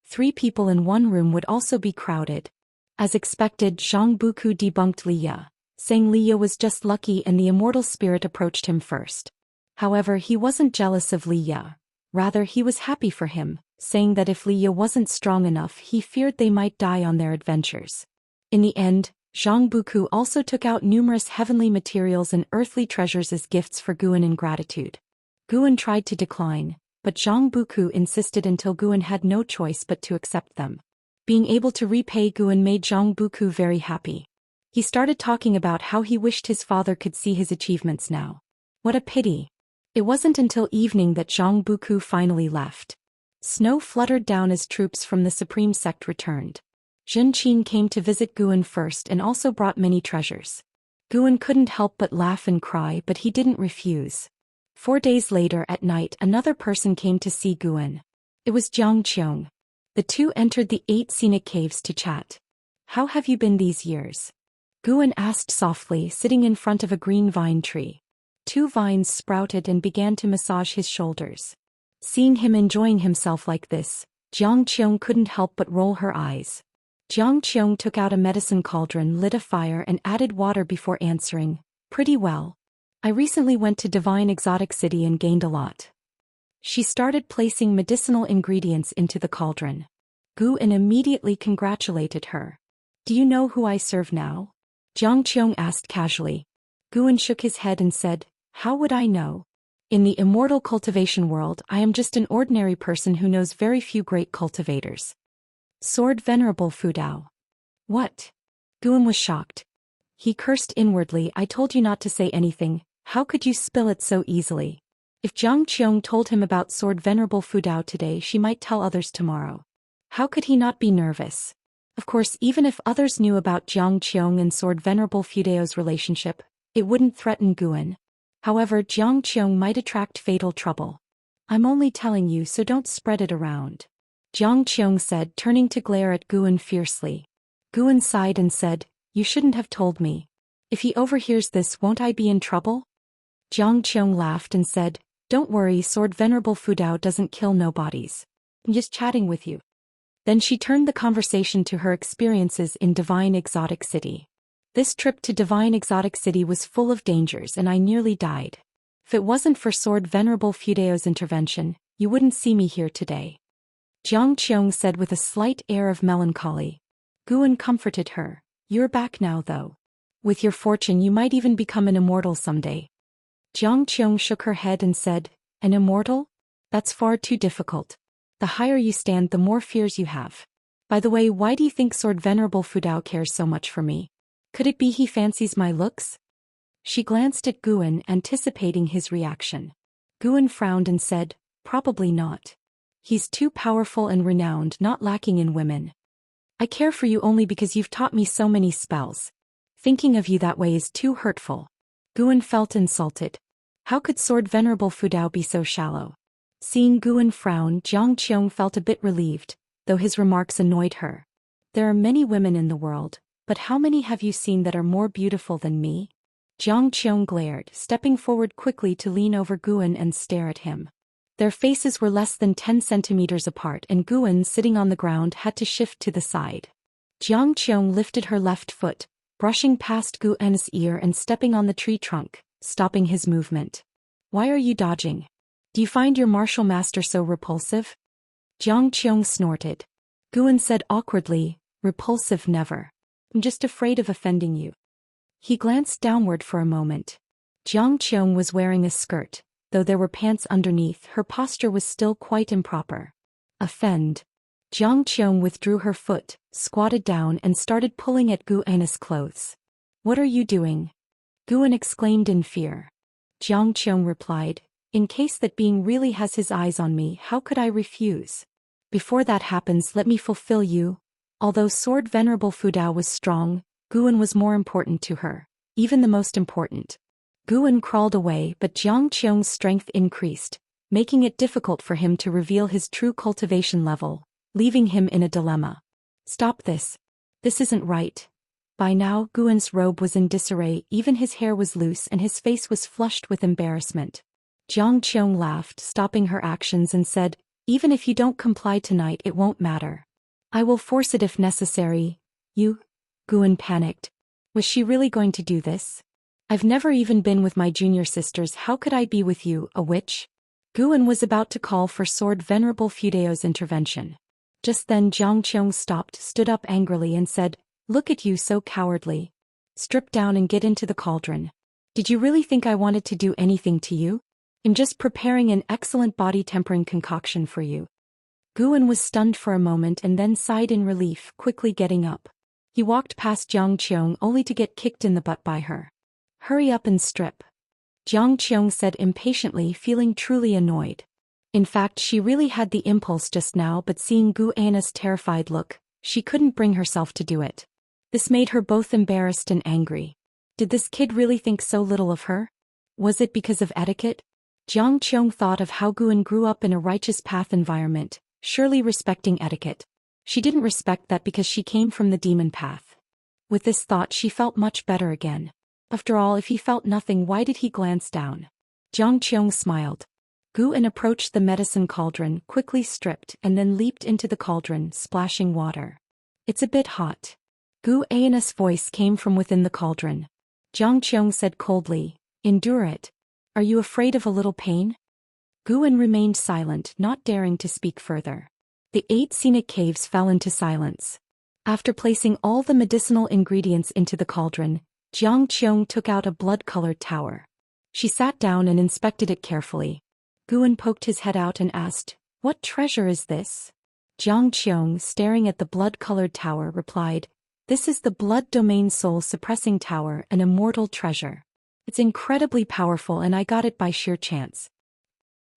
3 people in one room would also be crowded. As expected, Zhang Buku debunked Li Ya, saying Li Ya was just lucky and the immortal spirit approached him first. However, he wasn't jealous of Li Ya. Rather, he was happy for him, saying that if Li Ya wasn't strong enough, he feared they might die on their adventures. In the end, Zhang Buku also took out numerous heavenly materials and earthly treasures as gifts for Guan in gratitude. Guan tried to decline, but Zhang Buku insisted until Guan had no choice but to accept them. Being able to repay Guan made Zhang Buku very happy. He started talking about how he wished his father could see his achievements now. What a pity. It wasn't until evening that Zhang Buku finally left. Snow fluttered down as troops from the Supreme Sect returned. Zhen Qin came to visit Guan first and also brought many treasures. Guan couldn't help but laugh and cry, but he didn't refuse. 4 days later at night, another person came to see Guan. It was Jiang Qiong. The two entered the 8 scenic caves to chat. How have you been these years? Guan asked softly, sitting in front of a green vine tree. 2 vines sprouted and began to massage his shoulders. Seeing him enjoying himself like this, Jiang Qiong couldn't help but roll her eyes. Jiang Qiong took out a medicine cauldron, lit a fire and added water before answering, pretty well. I recently went to Divine Exotic City and gained a lot. She started placing medicinal ingredients into the cauldron. Guan immediately congratulated her. Do you know who I serve now? Jiang Qiong asked casually. Guan shook his head and said, how would I know? In the immortal cultivation world, I am just an ordinary person who knows very few great cultivators. Sword Venerable Fudao. What? Guan was shocked. He cursed inwardly. I told you not to say anything, how could you spill it so easily? If Jiang Qiong told him about Sword Venerable Fudao today, she might tell others tomorrow. How could he not be nervous? Of course, even if others knew about Jiang Qiong and Sword Venerable Fudao's relationship, it wouldn't threaten Guan. However, Jiang Qiong might attract fatal trouble. I'm only telling you, so don't spread it around. Jiang Qiong said, turning to glare at Guan fiercely. Guan sighed and said, you shouldn't have told me. If he overhears this, won't I be in trouble? Jiang Qiong laughed and said, don't worry, Sword Venerable Fudao doesn't kill nobodies. I'm just chatting with you. Then she turned the conversation to her experiences in Divine Exotic City. This trip to Divine Exotic City was full of dangers and I nearly died. If it wasn't for Sword Venerable Fudeo's intervention, you wouldn't see me here today. Jiang Qiong said with a slight air of melancholy. Guan comforted her. You're back now though. With your fortune you might even become an immortal someday. Jiang Qiong shook her head and said, an immortal? That's far too difficult. The higher you stand the more fears you have. By the way, why do you think Sword Venerable Fudao cares so much for me? Could it be he fancies my looks? She glanced at Guan, anticipating his reaction. Guan frowned and said, probably not. He's too powerful and renowned, not lacking in women. I care for you only because you've taught me so many spells. Thinking of you that way is too hurtful. Guan felt insulted. How could Sword Venerable Fudao be so shallow? Seeing Guan frown, Jiang Qiong felt a bit relieved, though his remarks annoyed her. There are many women in the world, but how many have you seen that are more beautiful than me? Jiang Qiong glared, stepping forward quickly to lean over Guan and stare at him. Their faces were less than 10 centimeters apart and Guan, sitting on the ground, had to shift to the side. Jiang Qiong lifted her left foot, brushing past Guan's ear and stepping on the tree trunk, stopping his movement. Why are you dodging? Do you find your martial master so repulsive? Jiang Qiong snorted. Guan said awkwardly, repulsive never. I'm just afraid of offending you. He glanced downward for a moment. Jiang Qiong was wearing a skirt, though there were pants underneath. Her posture was still quite improper. Offend. Jiang Qiong withdrew her foot, squatted down and started pulling at Guan's clothes. What are you doing? Guan exclaimed in fear. Jiang Qiong replied, in case that being really has his eyes on me, how could I refuse? Before that happens, let me fulfill you. Although Sword Venerable Fudao was strong, Guan was more important to her, even the most important. Guan crawled away, but Jiang Qiong's strength increased, making it difficult for him to reveal his true cultivation level, leaving him in a dilemma. Stop this. This isn't right. By now, Guan's robe was in disarray, even his hair was loose and his face was flushed with embarrassment. Jiang Qiong laughed, stopping her actions and said, even if you don't comply tonight it won't matter. I will force it if necessary. You? Guan panicked. Was she really going to do this? I've never even been with my junior sisters, how could I be with you, a witch? Guan was about to call for Sword Venerable Fudeo's intervention. Just then Jiang Qiong stopped, stood up angrily and said, look at you, so cowardly. Strip down and get into the cauldron. Did you really think I wanted to do anything to you? I'm just preparing an excellent body-tempering concoction for you. Guan was stunned for a moment and then sighed in relief, quickly getting up. He walked past Jiang Qiong only to get kicked in the butt by her. Hurry up and strip. Jiang Qiong said impatiently, feeling truly annoyed. In fact, she really had the impulse just now, but seeing Guan's terrified look, she couldn't bring herself to do it. This made her both embarrassed and angry. Did this kid really think so little of her? Was it because of etiquette? Jiang Qiong thought of how Guan grew up in a righteous path environment, surely respecting etiquette. She didn't respect that because she came from the demon path. With this thought she felt much better again. After all, if he felt nothing, why did he glance down? Jiang Qiong smiled. Guan approached the medicine cauldron, quickly stripped, and then leaped into the cauldron, splashing water. It's a bit hot. Guan's voice came from within the cauldron. Jiang Qiong said coldly, endure it. Are you afraid of a little pain? Guan remained silent, not daring to speak further. The 8 scenic caves fell into silence. After placing all the medicinal ingredients into the cauldron, Jiang Qiong took out a blood-colored tower. She sat down and inspected it carefully. Guan poked his head out and asked, what treasure is this? Jiang Qiong, staring at the blood-colored tower, replied, this is the Blood Domain Soul Suppressing Tower, an immortal treasure. It's incredibly powerful and I got it by sheer chance.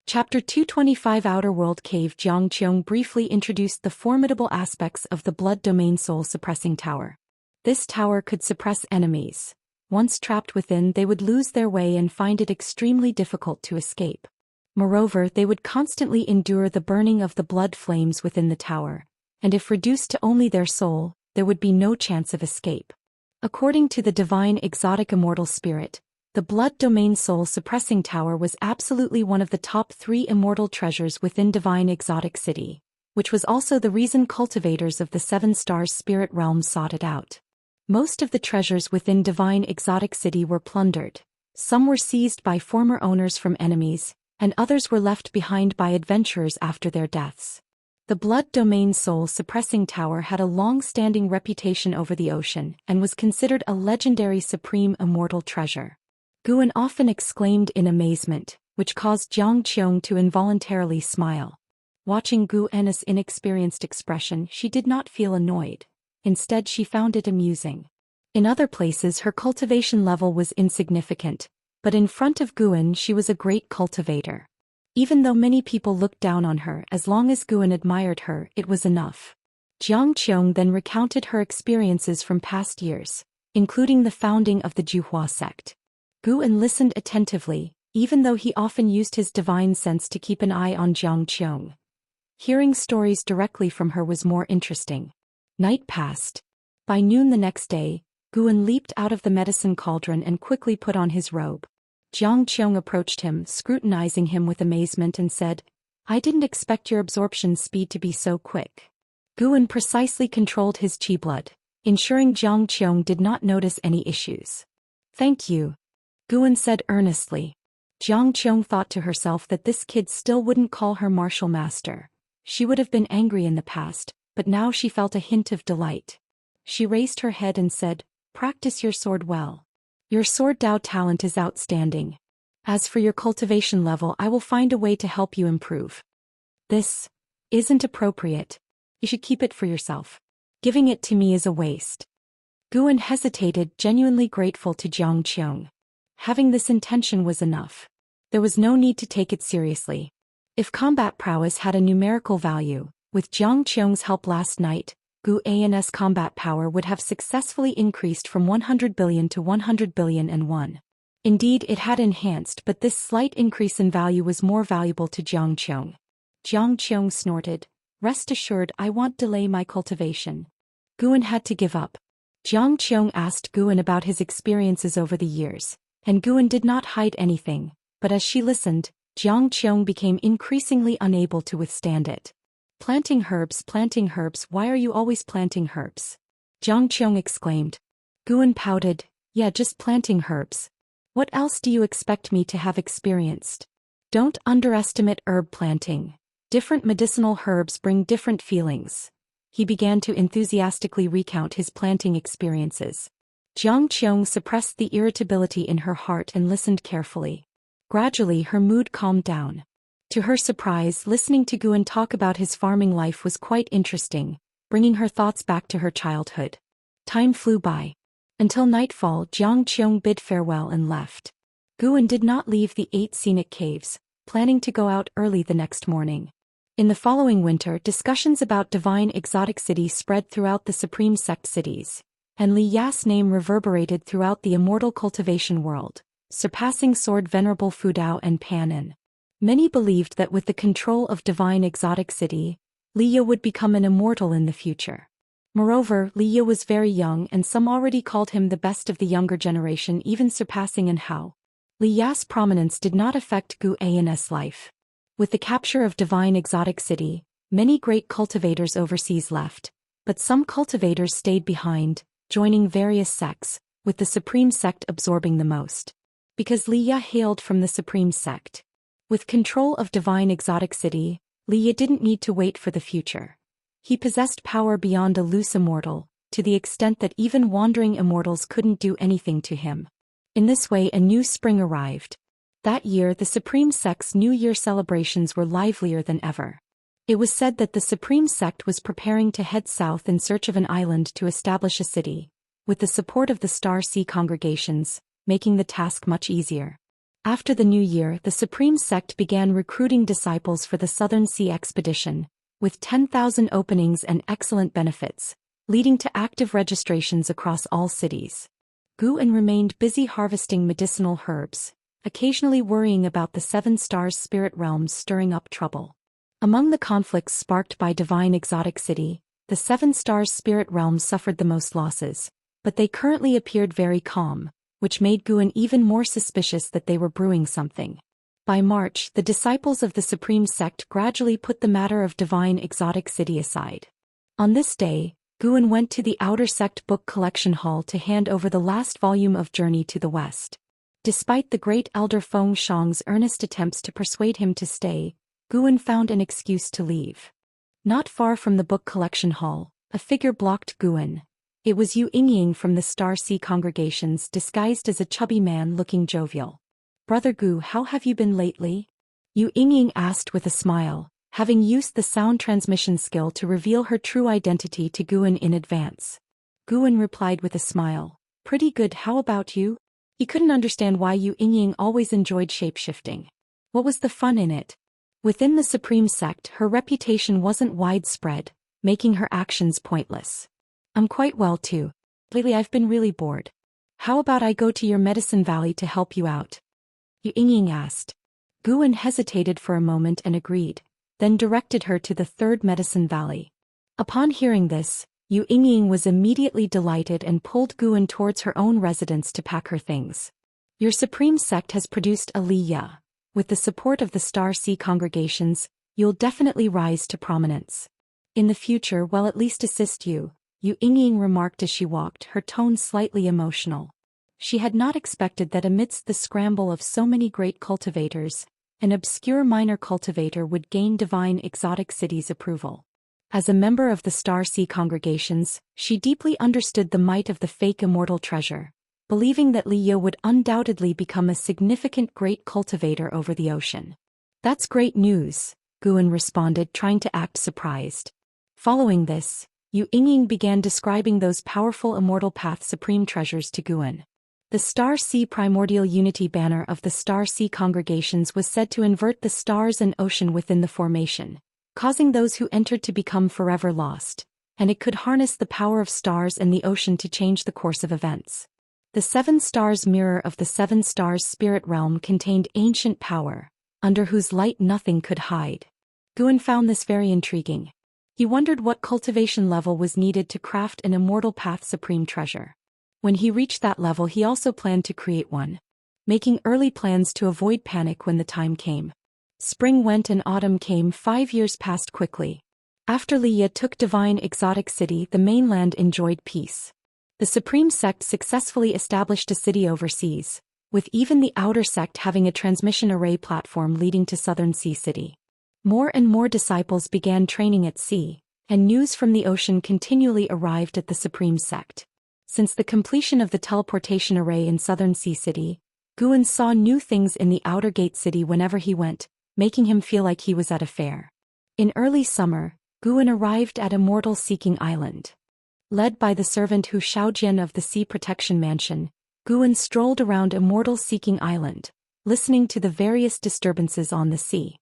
Chapter 225 Outer World Cave. Jiang Qiong briefly introduced the formidable aspects of the Blood Domain Soul Suppressing Tower. This tower could suppress enemies. Once trapped within, they would lose their way and find it extremely difficult to escape. Moreover, they would constantly endure the burning of the blood flames within the tower, and if reduced to only their soul, there would be no chance of escape. According to the divine exotic immortal spirit, the Blood Domain Soul Suppressing Tower was absolutely one of the top 3 immortal treasures within Divine Exotic City. which was also the reason cultivators of the Seven Stars spirit realm sought it out. Most of the treasures within Divine Exotic City were plundered. Some were seized by former owners from enemies, and others were left behind by adventurers after their deaths. The Blood Domain Soul Suppressing Tower had a long-standing reputation over the ocean and was considered a legendary supreme immortal treasure. Guan often exclaimed in amazement, which caused Zhang Qiong to involuntarily smile. Watching Guan's inexperienced expression, she did not feel annoyed. Instead, she found it amusing. In other places, her cultivation level was insignificant, but in front of Guan she was a great cultivator. Even though many people looked down on her, as long as Guan admired her, it was enough. Zhang Qiong then recounted her experiences from past years, including the founding of the Juhua sect. Guan listened attentively, even though he often used his divine sense to keep an eye on Zhang Qiong. Hearing stories directly from her was more interesting. Night passed. By noon the next day, Guan leaped out of the medicine cauldron and quickly put on his robe. Zhang Qiong approached him, scrutinizing him with amazement, and said, "I didn't expect your absorption speed to be so quick." Guan precisely controlled his qi blood, ensuring Zhang Qiong did not notice any issues. "Thank you," Guan said earnestly. Zhang Qiong thought to herself that this kid still wouldn't call her martial master. She would have been angry in the past, but now she felt a hint of delight. She raised her head and said, "Practice your sword well. Your sword Dao talent is outstanding. As for your cultivation level, I will find a way to help you improve." "This isn't appropriate. You should keep it for yourself. Giving it to me is a waste." Guan hesitated, genuinely grateful to Zhang Qiong. Having this intention was enough. There was no need to take it seriously. If combat prowess had a numerical value, with Zhang Qiong's help last night, Guan's combat power would have successfully increased from 100 billion to 100 billion and 1. Indeed, it had enhanced, but this slight increase in value was more valuable to Zhang Qiong. Zhang Qiong snorted, "Rest assured, I won't delay my cultivation." Guan had to give up. Zhang Qiong asked Guan about his experiences over the years, and Guan did not hide anything, but as she listened, Zhang Qiong became increasingly unable to withstand it. Planting herbs, why are you always planting herbs?" Zhang Qiong exclaimed. Guan pouted, "Yeah, just planting herbs. What else do you expect me to have experienced? Don't underestimate herb planting. Different medicinal herbs bring different feelings." He began to enthusiastically recount his planting experiences. Zhang Qiong suppressed the irritability in her heart and listened carefully. Gradually her mood calmed down. To her surprise, listening to Guan talk about his farming life was quite interesting, bringing her thoughts back to her childhood. Time flew by. Until nightfall, Zhang Qiong bid farewell and left. Guan did not leave the 8 scenic caves, planning to go out early the next morning. In the following winter, discussions about Divine Exotic City spread throughout the Supreme Sect cities, and Li Ya's name reverberated throughout the immortal cultivation world, surpassing Sword Venerable Fudao and Panin. Many believed that with the control of Divine Exotic City, Li Ya would become an immortal in the future. Moreover, Li Ya was very young and some already called him the best of the younger generation, even surpassing An Hao. Li Ya's prominence did not affect Guan's life. With the capture of Divine Exotic City, many great cultivators overseas left, but some cultivators stayed behind, joining various sects, with the Supreme Sect absorbing the most. Because Li Ya hailed from the Supreme Sect. With control of Divine Exotic City, Li Ya didn't need to wait for the future. He possessed power beyond a loose immortal, to the extent that even wandering immortals couldn't do anything to him. In this way, a new spring arrived. That year, the Supreme Sect's New Year celebrations were livelier than ever. It was said that the Supreme Sect was preparing to head south in search of an island to establish a city, with the support of the Star Sea congregations, making the task much easier. After the New Year, the Supreme Sect began recruiting disciples for the Southern Sea expedition, with 10,000 openings and excellent benefits, leading to active registrations across all cities. Guan remained busy harvesting medicinal herbs, occasionally worrying about the Seven Stars spirit realms stirring up trouble. Among the conflicts sparked by Divine Exotic City, the Seven Stars spirit realms suffered the most losses, but they currently appeared very calm, which made Guan even more suspicious that they were brewing something. By March, the disciples of the Supreme Sect gradually put the matter of divine exotic city aside. On this day, Guan went to the Outer Sect Book Collection Hall to hand over the last volume of Journey to the West. Despite the great elder Feng Shang's earnest attempts to persuade him to stay, Guan found an excuse to leave. Not far from the book collection hall, a figure blocked Guan. It was Yu Yingying from the Star Sea congregations disguised as a chubby man looking jovial. "Brother Gu, how have you been lately?" Yu Yingying asked with a smile, having used the sound transmission skill to reveal her true identity to Guan in advance. Guan replied with a smile, "Pretty good, how about you?" He couldn't understand why Yu Yingying always enjoyed shapeshifting. What was the fun in it? Within the Supreme Sect, her reputation wasn't widespread, making her actions pointless. "I'm quite well too. Lately I've been really bored. How about I go to your medicine valley to help you out?" Yu Yingying asked. Guan hesitated for a moment and agreed, then directed her to the third medicine valley. Upon hearing this, Yu Yingying was immediately delighted and pulled Guan towards her own residence to pack her things. "Your Supreme Sect has produced a Li Ya. With the support of the Star Sea congregations, you'll definitely rise to prominence. In the future, we'll at least assist you," Yu Yingying remarked as she walked, her tone slightly emotional. She had not expected that amidst the scramble of so many great cultivators, an obscure minor cultivator would gain divine exotic city's approval. As a member of the Star Sea congregations, she deeply understood the might of the fake immortal treasure, believing that Li Ya would undoubtedly become a significant great cultivator over the ocean. "That's great news," Guan responded, trying to act surprised. Following this, Yu Yingying began describing those powerful Immortal Path Supreme treasures to Guan. The Star Sea Primordial Unity banner of the Star Sea congregations was said to invert the stars and ocean within the formation, causing those who entered to become forever lost, and it could harness the power of stars and the ocean to change the course of events. The Seven Stars Mirror of the Seven Stars Spirit Realm contained ancient power, under whose light nothing could hide. Guan found this very intriguing. He wondered what cultivation level was needed to craft an Immortal Path Supreme treasure. When he reached that level, he also planned to create one, making early plans to avoid panic when the time came. Spring went and autumn came. 5 years passed quickly. After Li Ya took divine exotic city, the mainland enjoyed peace. The Supreme Sect successfully established a city overseas, with even the Outer Sect having a transmission array platform leading to Southern Sea City. More and more disciples began training at sea, and news from the ocean continually arrived at the Supreme Sect. Since the completion of the teleportation array in Southern Sea City, Guan saw new things in the Outer Gate City whenever he went, making him feel like he was at a fair. In early summer, Guan arrived at Immortal Seeking Island. Led by the servant Zhou Xian of the Sea Protection Mansion, Guan strolled around Immortal Seeking Island, listening to the various disturbances on the sea.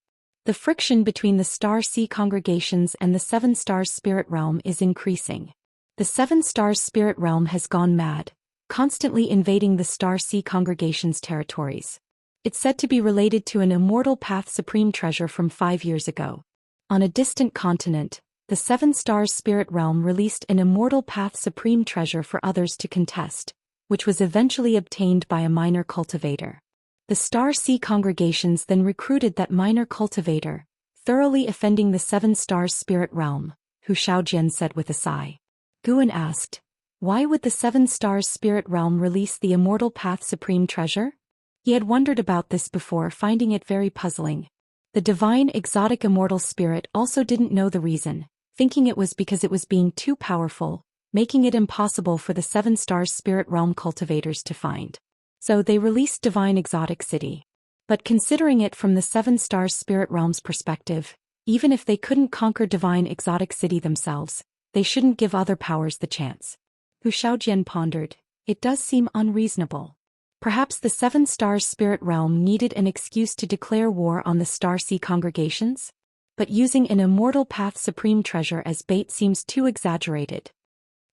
The friction between the Star Sea congregations and the Seven Stars Spirit Realm is increasing. The Seven Stars Spirit Realm has gone mad, constantly invading the Star Sea congregation's territories. It's said to be related to an Immortal Path Supreme treasure from 5 years ago. On a distant continent, the Seven Stars Spirit Realm released an Immortal Path Supreme treasure for others to contest, which was eventually obtained by a minor cultivator. The Star Sea congregations then recruited that minor cultivator, thoroughly offending the Seven Stars Spirit Realm, Zhou Xian said with a sigh. Guan asked, why would the Seven Stars Spirit Realm release the Immortal Path Supreme treasure? He had wondered about this before, finding it very puzzling. The divine exotic immortal spirit also didn't know the reason, thinking it was because it was being too powerful, making it impossible for the Seven Stars Spirit Realm cultivators to find. So they released Divine Exotic City. But considering it from the Seven Stars Spirit Realm's perspective, even if they couldn't conquer Divine Exotic City themselves, they shouldn't give other powers the chance. Zhou Xian pondered, it does seem unreasonable. Perhaps the Seven Stars Spirit Realm needed an excuse to declare war on the Star Sea congregations? But using an Immortal Path Supreme treasure as bait seems too exaggerated.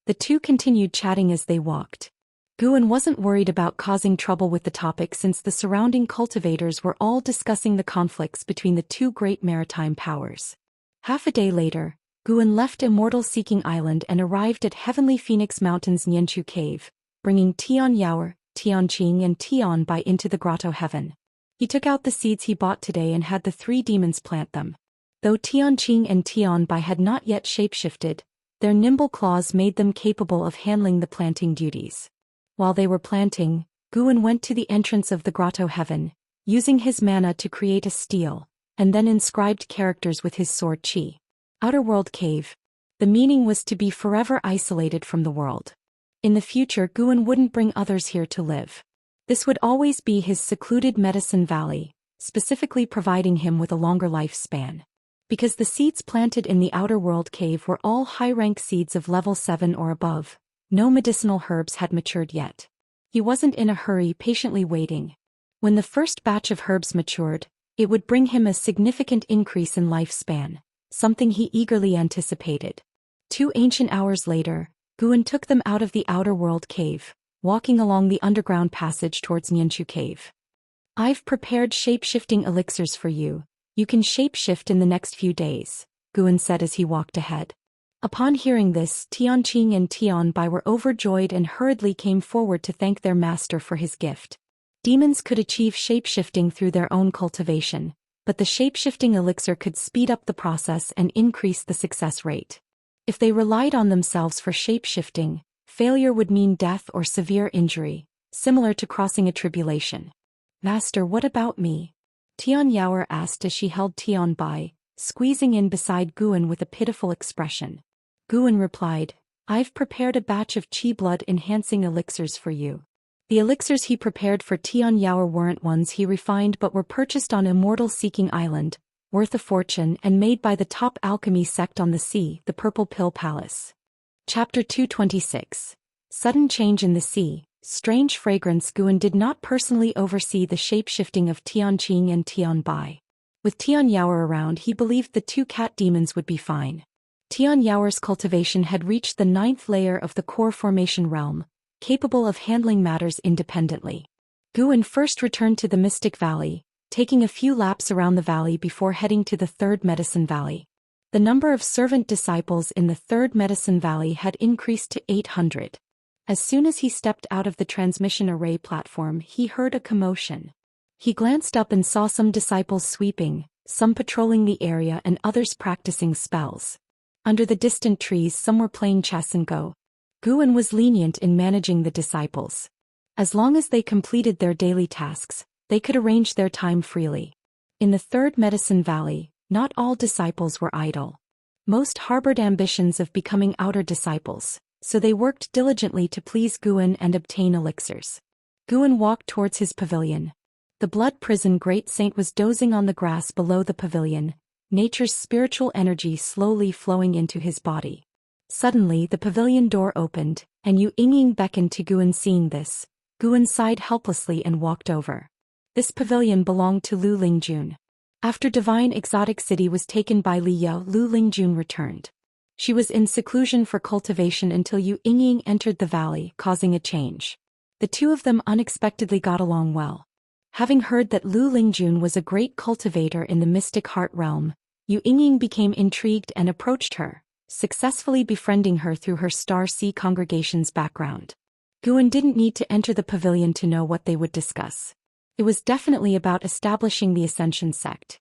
The two continued chatting as they walked. Guan wasn't worried about causing trouble with the topic since the surrounding cultivators were all discussing the conflicts between the two great maritime powers. Half a day later, Guan left Immortal Seeking Island and arrived at Heavenly Phoenix Mountain's Nianchu Cave, bringing Tian Yaoer, Tian Qing and Tian Bai into the Grotto Heaven. He took out the seeds he bought today and had the three demons plant them. Though Tianqing and Tianbai had not yet shapeshifted, their nimble claws made them capable of handling the planting duties. While they were planting, Guan went to the entrance of the grotto heaven, using his mana to create a stele, and then inscribed characters with his sword qi. Outerworld Cave. The meaning was to be forever isolated from the world. In the future, Guan wouldn't bring others here to live. This would always be his secluded medicine valley, specifically providing him with a longer lifespan. Because the seeds planted in the Outer World Cave were all high-rank seeds of level 7 or above, no medicinal herbs had matured yet. He wasn't in a hurry, patiently waiting. When the first batch of herbs matured, it would bring him a significant increase in lifespan, something he eagerly anticipated. 2 ancient hours later, Guan took them out of the Outer World Cave, walking along the underground passage towards Nianchu Cave. "I've prepared shape-shifting elixirs for you. You can shape-shift in the next few days," Guan said as he walked ahead. Upon hearing this, Tianqing and Tianbai were overjoyed and hurriedly came forward to thank their master for his gift. Demons could achieve shape-shifting through their own cultivation, but the shape-shifting elixir could speed up the process and increase the success rate. If they relied on themselves for shape-shifting, failure would mean death or severe injury, similar to crossing a tribulation. "Master, what about me?" Tian Yaoer asked as she held Tianbai, squeezing in beside Guan with a pitiful expression. Guan replied, "I've prepared a batch of qi blood-enhancing elixirs for you." The elixirs he prepared for Tian Yaoer weren't ones he refined but were purchased on Immortal Seeking Island, worth a fortune and made by the top alchemy sect on the sea, the Purple Pill Palace. Chapter 226. Sudden Change in the Sea. Strange Fragrance. Guan did not personally oversee the shape-shifting of Tianqing and Tianbai. With Tian Yaoer around, he believed the 2 cat demons would be fine. Tian Yaoer's cultivation had reached the 9th layer of the core formation realm, capable of handling matters independently. Guan first returned to the Mystic Valley, taking a few laps around the valley before heading to the 3rd Medicine Valley. The number of servant disciples in the 3rd Medicine Valley had increased to 800. As soon as he stepped out of the transmission array platform, he heard a commotion. He glanced up and saw some disciples sweeping, some patrolling the area and others practicing spells. Under the distant trees, some were playing chess and Go. Guan was lenient in managing the disciples. As long as they completed their daily tasks, they could arrange their time freely. In the 3rd Medicine Valley, not all disciples were idle. Most harbored ambitions of becoming outer disciples, so they worked diligently to please Guan and obtain elixirs. Guan walked towards his pavilion. The Blood Prison Great Saint was dozing on the grass below the pavilion, nature's spiritual energy slowly flowing into his body. Suddenly the pavilion door opened, and Yu Yingying beckoned to Guan. Seeing this, Guan sighed helplessly and walked over. This pavilion belonged to Lu Lingjun. After Divine Exotic City was taken by Li Yao, Lu Lingjun returned. She was in seclusion for cultivation until Yu Yingying entered the valley, causing a change. The two of them unexpectedly got along well. Having heard that Lu Lingjun was a great cultivator in the Mystic Heart realm, Yu Yingying became intrigued and approached her, successfully befriending her through her Star Sea congregation's background. Guan didn't need to enter the pavilion to know what they would discuss. It was definitely about establishing the Ascension sect.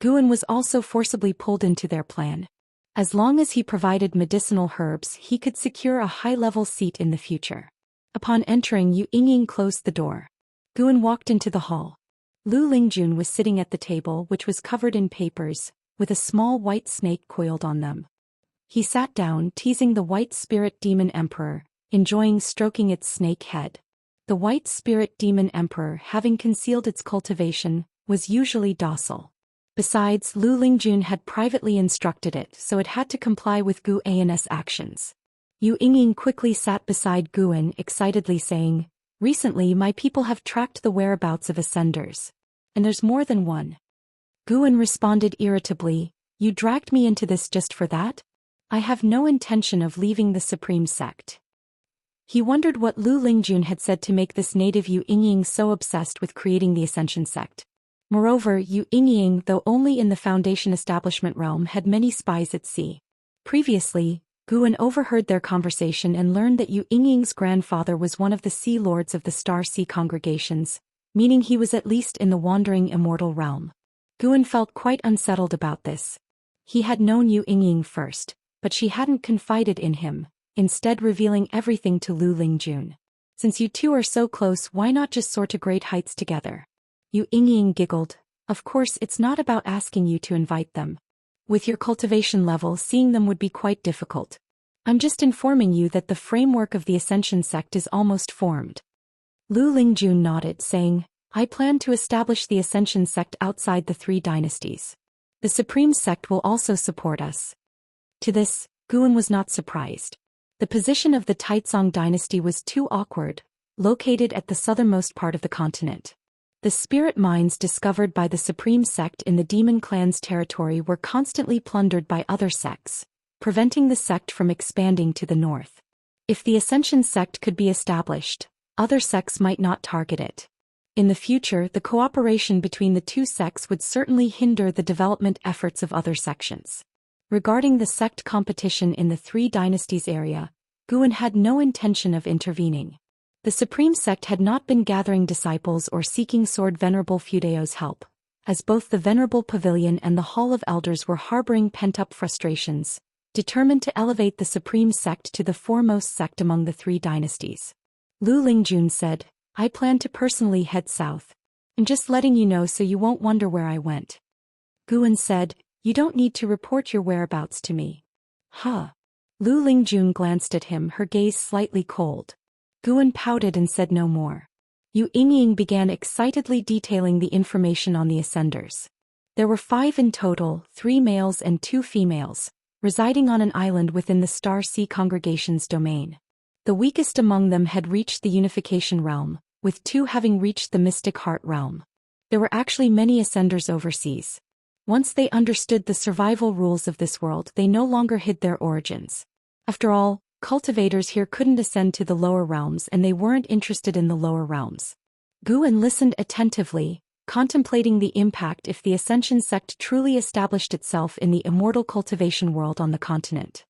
Guan was also forcibly pulled into their plan. As long as he provided medicinal herbs, he could secure a high-level seat in the future. Upon entering, Yu Yingying closed the door. Guan walked into the hall. Lu Lingjun was sitting at the table, which was covered in papers, with a small white snake coiled on them. He sat down, teasing the white spirit demon emperor, enjoying stroking its snake head. The white spirit demon emperor, having concealed its cultivation, was usually docile. Besides, Lu Lingjun had privately instructed it, so it had to comply with Gu An's actions. Yu Yingying quickly sat beside Guan, excitedly saying, "Recently my people have tracked the whereabouts of ascenders. And there's more than one." Guan responded irritably, "You dragged me into this just for that? I have no intention of leaving the Supreme Sect." He wondered what Lu Lingjun had said to make this native Yu Yingying so obsessed with creating the Ascension sect. Moreover, Yu Yingying, though only in the Foundation establishment realm, had many spies at sea. Previously, Guan overheard their conversation and learned that Yu Yingying's grandfather was one of the Sea Lords of the Star Sea congregations, meaning he was at least in the wandering immortal realm. Guan felt quite unsettled about this. He had known Yu Yingying first, but she hadn't confided in him, instead revealing everything to Lu Lingjun. Since you two are so close, why not just soar to great heights together? Yu Yingying giggled. Of course, it's not about asking you to invite them. With your cultivation level, seeing them would be quite difficult. I'm just informing you that the framework of the Ascension sect is almost formed. Lu Lingjun nodded, saying, I plan to establish the Ascension sect outside the 3 dynasties. The Supreme sect will also support us. To this, Guan was not surprised. The position of the Taizong dynasty was too awkward, located at the southernmost part of the continent. The spirit mines discovered by the Supreme sect in the Demon Clan's territory were constantly plundered by other sects, preventing the sect from expanding to the north. If the Ascension sect could be established, other sects might not target it. In the future, the cooperation between the 2 sects would certainly hinder the development efforts of other sections. Regarding the sect competition in the 3 dynasties area, Guan had no intention of intervening. The Supreme sect had not been gathering disciples or seeking Sword Venerable Fudeo's help, as both the Venerable Pavilion and the Hall of Elders were harboring pent-up frustrations, determined to elevate the Supreme sect to the foremost sect among the 3 dynasties. Lu Lingjun said, I plan to personally head south. I'm just letting you know so you won't wonder where I went. Guan said, You don't need to report your whereabouts to me. Huh. Lu Lingjun glanced at him, her gaze slightly cold. Guan pouted and said no more. Yu Yingying began excitedly detailing the information on the Ascenders. There were 5 in total, 3 males and 2 females, residing on an island within the Star Sea Congregation's domain. The weakest among them had reached the Unification Realm, with 2 having reached the Mystic Heart Realm. There were actually many Ascenders overseas. Once they understood the survival rules of this world, they no longer hid their origins. After all, cultivators here couldn't ascend to the lower realms and they weren't interested in the lower realms. Guan listened attentively, contemplating the impact if the Ascension sect truly established itself in the immortal cultivation world on the continent.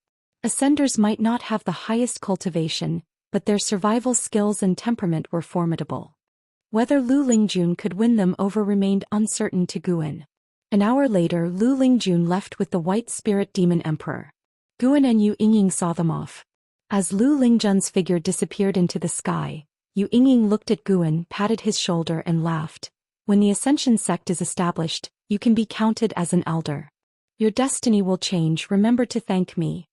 Ascenders might not have the highest cultivation, but their survival skills and temperament were formidable. Whether Lu Lingjun could win them over remained uncertain to Guan. An hour later, Lu Lingjun left with the White Spirit Demon Emperor. Guan and Yu Yingying saw them off. As Lu Lingjun's figure disappeared into the sky, Yu Yingying looked at Guan, patted his shoulder and laughed. When the Ascension sect is established, you can be counted as an elder. Your destiny will change, remember to thank me.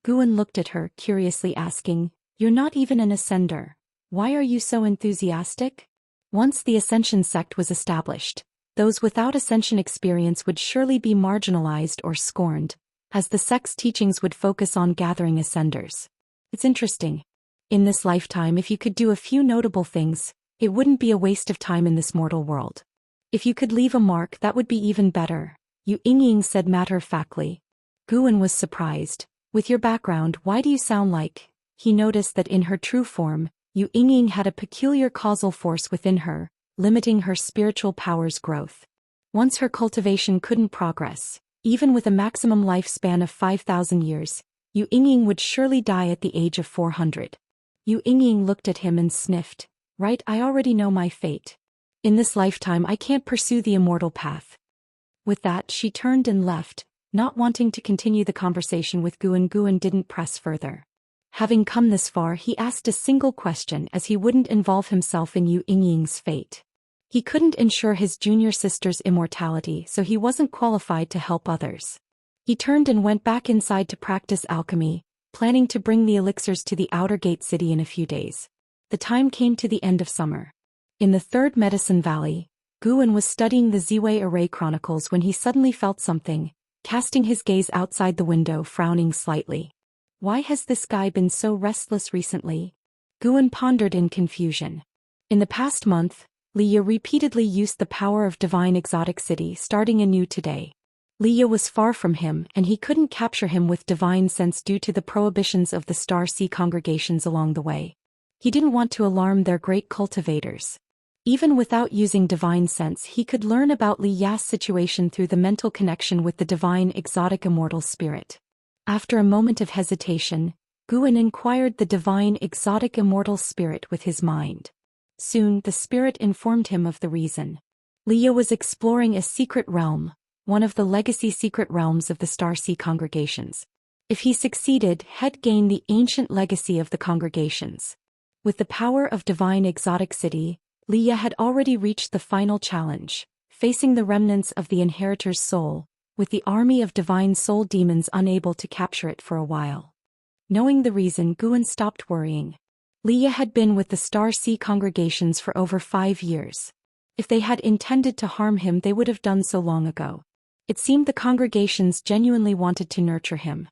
Guan looked at her, curiously asking, You're not even an Ascender. Why are you so enthusiastic? Once the Ascension sect was established, those without Ascension experience would surely be marginalized or scorned, as the sect's teachings would focus on gathering Ascenders. It's interesting. In this lifetime, if you could do a few notable things, it wouldn't be a waste of time in this mortal world. If you could leave a mark, that would be even better, Yu Yingying said matter-of-factly. Guan was surprised. With your background, why do you sound like... He noticed that in her true form, Yu Yingying had a peculiar causal force within her, limiting her spiritual power's growth. Once her cultivation couldn't progress, even with a maximum lifespan of 5,000 years, Yu Yingying would surely die at the age of 400. Yu Yingying looked at him and sniffed. Right, I already know my fate. In this lifetime I can't pursue the immortal path. With that, she turned and left, not wanting to continue the conversation with Guan. Guan didn't press further. Having come this far, he asked a single question as he wouldn't involve himself in Yu Yingying's fate. He couldn't ensure his junior sister's immortality, so he wasn't qualified to help others. He turned and went back inside to practice alchemy, planning to bring the elixirs to the Outer Gate City in a few days. The time came to the end of summer. In the Third Medicine Valley, Guan was studying the Ziwei Array Chronicles when he suddenly felt something, casting his gaze outside the window, frowning slightly. Why has this guy been so restless recently? Guan pondered in confusion. In the past month, Liya repeatedly used the power of Divine Exotic City, starting anew today. Liya was far from him and he couldn't capture him with divine sense due to the prohibitions of the Star Sea congregations along the way. He didn't want to alarm their great cultivators. Even without using divine sense, he could learn about Liya's situation through the mental connection with the divine exotic immortal spirit. After a moment of hesitation, Guan inquired the divine exotic immortal spirit with his mind. Soon the spirit informed him of the reason. Leah was exploring a secret realm, one of the legacy secret realms of the Star Sea congregations. If he succeeded, he'd gain the ancient legacy of the congregations. With the power of divine exotic city, Leah had already reached the final challenge, facing the remnants of the inheritor's soul, with the army of divine soul demons unable to capture it for a while. Knowing the reason, Guan stopped worrying. Leah had been with the Star Sea congregations for over 5 years. If they had intended to harm him, they would have done so long ago. It seemed the congregations genuinely wanted to nurture him.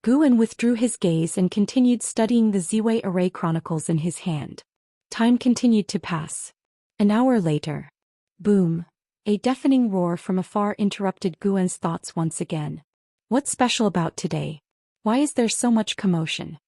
Guan withdrew his gaze and continued studying the Ziwei Array Chronicles in his hand. Time continued to pass. An hour later. Boom. A deafening roar from afar interrupted Guan's thoughts once again. What's special about today? Why is there so much commotion?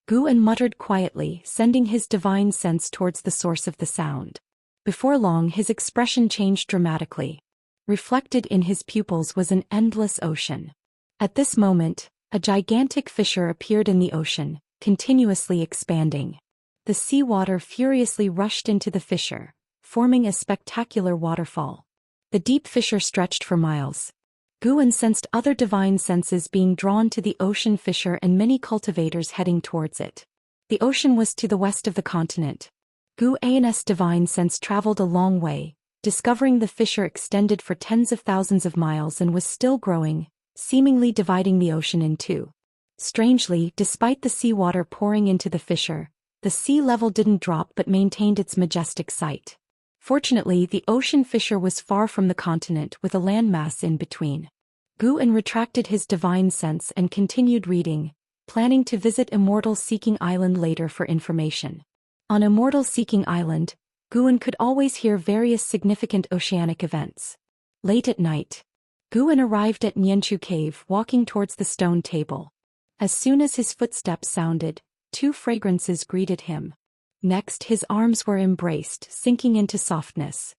Guan muttered quietly, sending his divine sense towards the source of the sound. Before long, his expression changed dramatically. Reflected in his pupils was an endless ocean. At this moment, a gigantic fissure appeared in the ocean, continuously expanding. The seawater furiously rushed into the fissure, forming a spectacular waterfall. The deep fissure stretched for miles. Guan sensed other divine senses being drawn to the ocean fissure and many cultivators heading towards it. The ocean was to the west of the continent. Guan's divine sense traveled a long way, discovering the fissure extended for tens of thousands of miles and was still growing, seemingly dividing the ocean in two. Strangely, despite the seawater pouring into the fissure, the sea level didn't drop but maintained its majestic sight. Fortunately, the ocean fissure was far from the continent with a landmass in between. Guan retracted his divine sense and continued reading, planning to visit Immortal Seeking Island later for information. On Immortal Seeking Island, Guan could always hear various significant oceanic events. Late at night, Guan arrived at Nianchu Cave, walking towards the stone table. As soon as his footsteps sounded, 2 fragrances greeted him. Next, his arms were embraced, sinking into softness.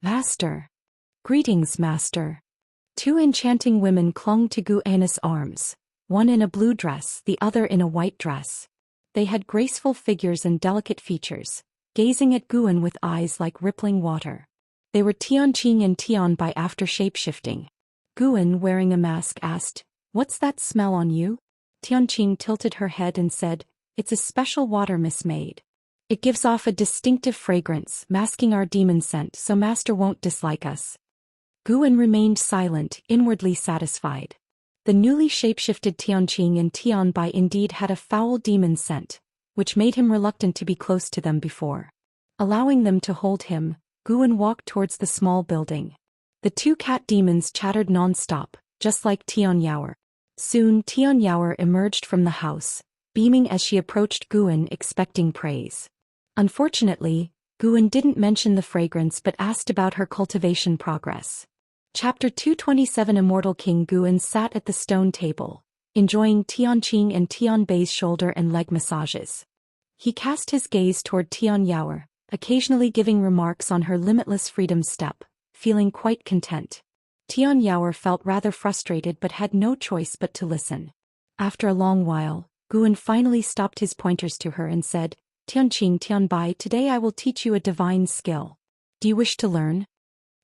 Master! Greetings, Master! 2 enchanting women clung to Guan's arms, one in a blue dress, the other in a white dress. They had graceful figures and delicate features, gazing at Guan with eyes like rippling water. They were Tianqing and Tianbai after shapeshifting. Guan, wearing a mask, asked, "What's that smell on you?" Tianqing tilted her head and said, "It's a special water Miss made. It gives off a distinctive fragrance, masking our demon scent so Master won't dislike us." Guan remained silent, inwardly satisfied. The newly shapeshifted Tianqing and Tianbai indeed had a foul demon scent, which made him reluctant to be close to them before. Allowing them to hold him, Guan walked towards the small building. The 2 cat demons chattered non-stop, just like Tian Yaoer. Soon Tian Yaoer emerged from the house, beaming as she approached Guan, expecting praise. Unfortunately, Guan didn't mention the fragrance but asked about her cultivation progress. Chapter 227 Immortal King Guan sat at the stone table, enjoying Tianqing and Tianbei's shoulder and leg massages. He cast his gaze toward Tian Yaoer, occasionally giving remarks on her limitless freedom step, feeling quite content. Tian Yaoer felt rather frustrated but had no choice but to listen. After a long while, Guan finally stopped his pointers to her and said, "Tianqing, Tianbai, today I will teach you a divine skill. Do you wish to learn?"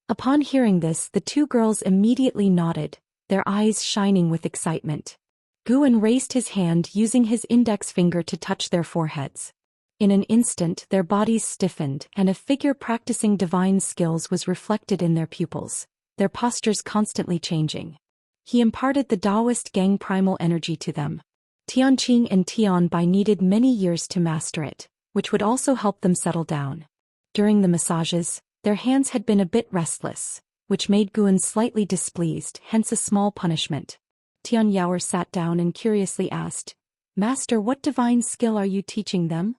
Upon hearing this, the 2 girls immediately nodded, their eyes shining with excitement. Guan raised his hand, using his index finger to touch their foreheads. In an instant, their bodies stiffened, and a figure practicing divine skills was reflected in their pupils, their postures constantly changing. He imparted the Daoist gang primal energy to them. Tianqing and Tianbai needed many years to master it, which would also help them settle down. During the massages, their hands had been a bit restless, which made Guan slightly displeased, hence a small punishment. Tian Yaoer sat down and curiously asked, "Master, what divine skill are you teaching them?"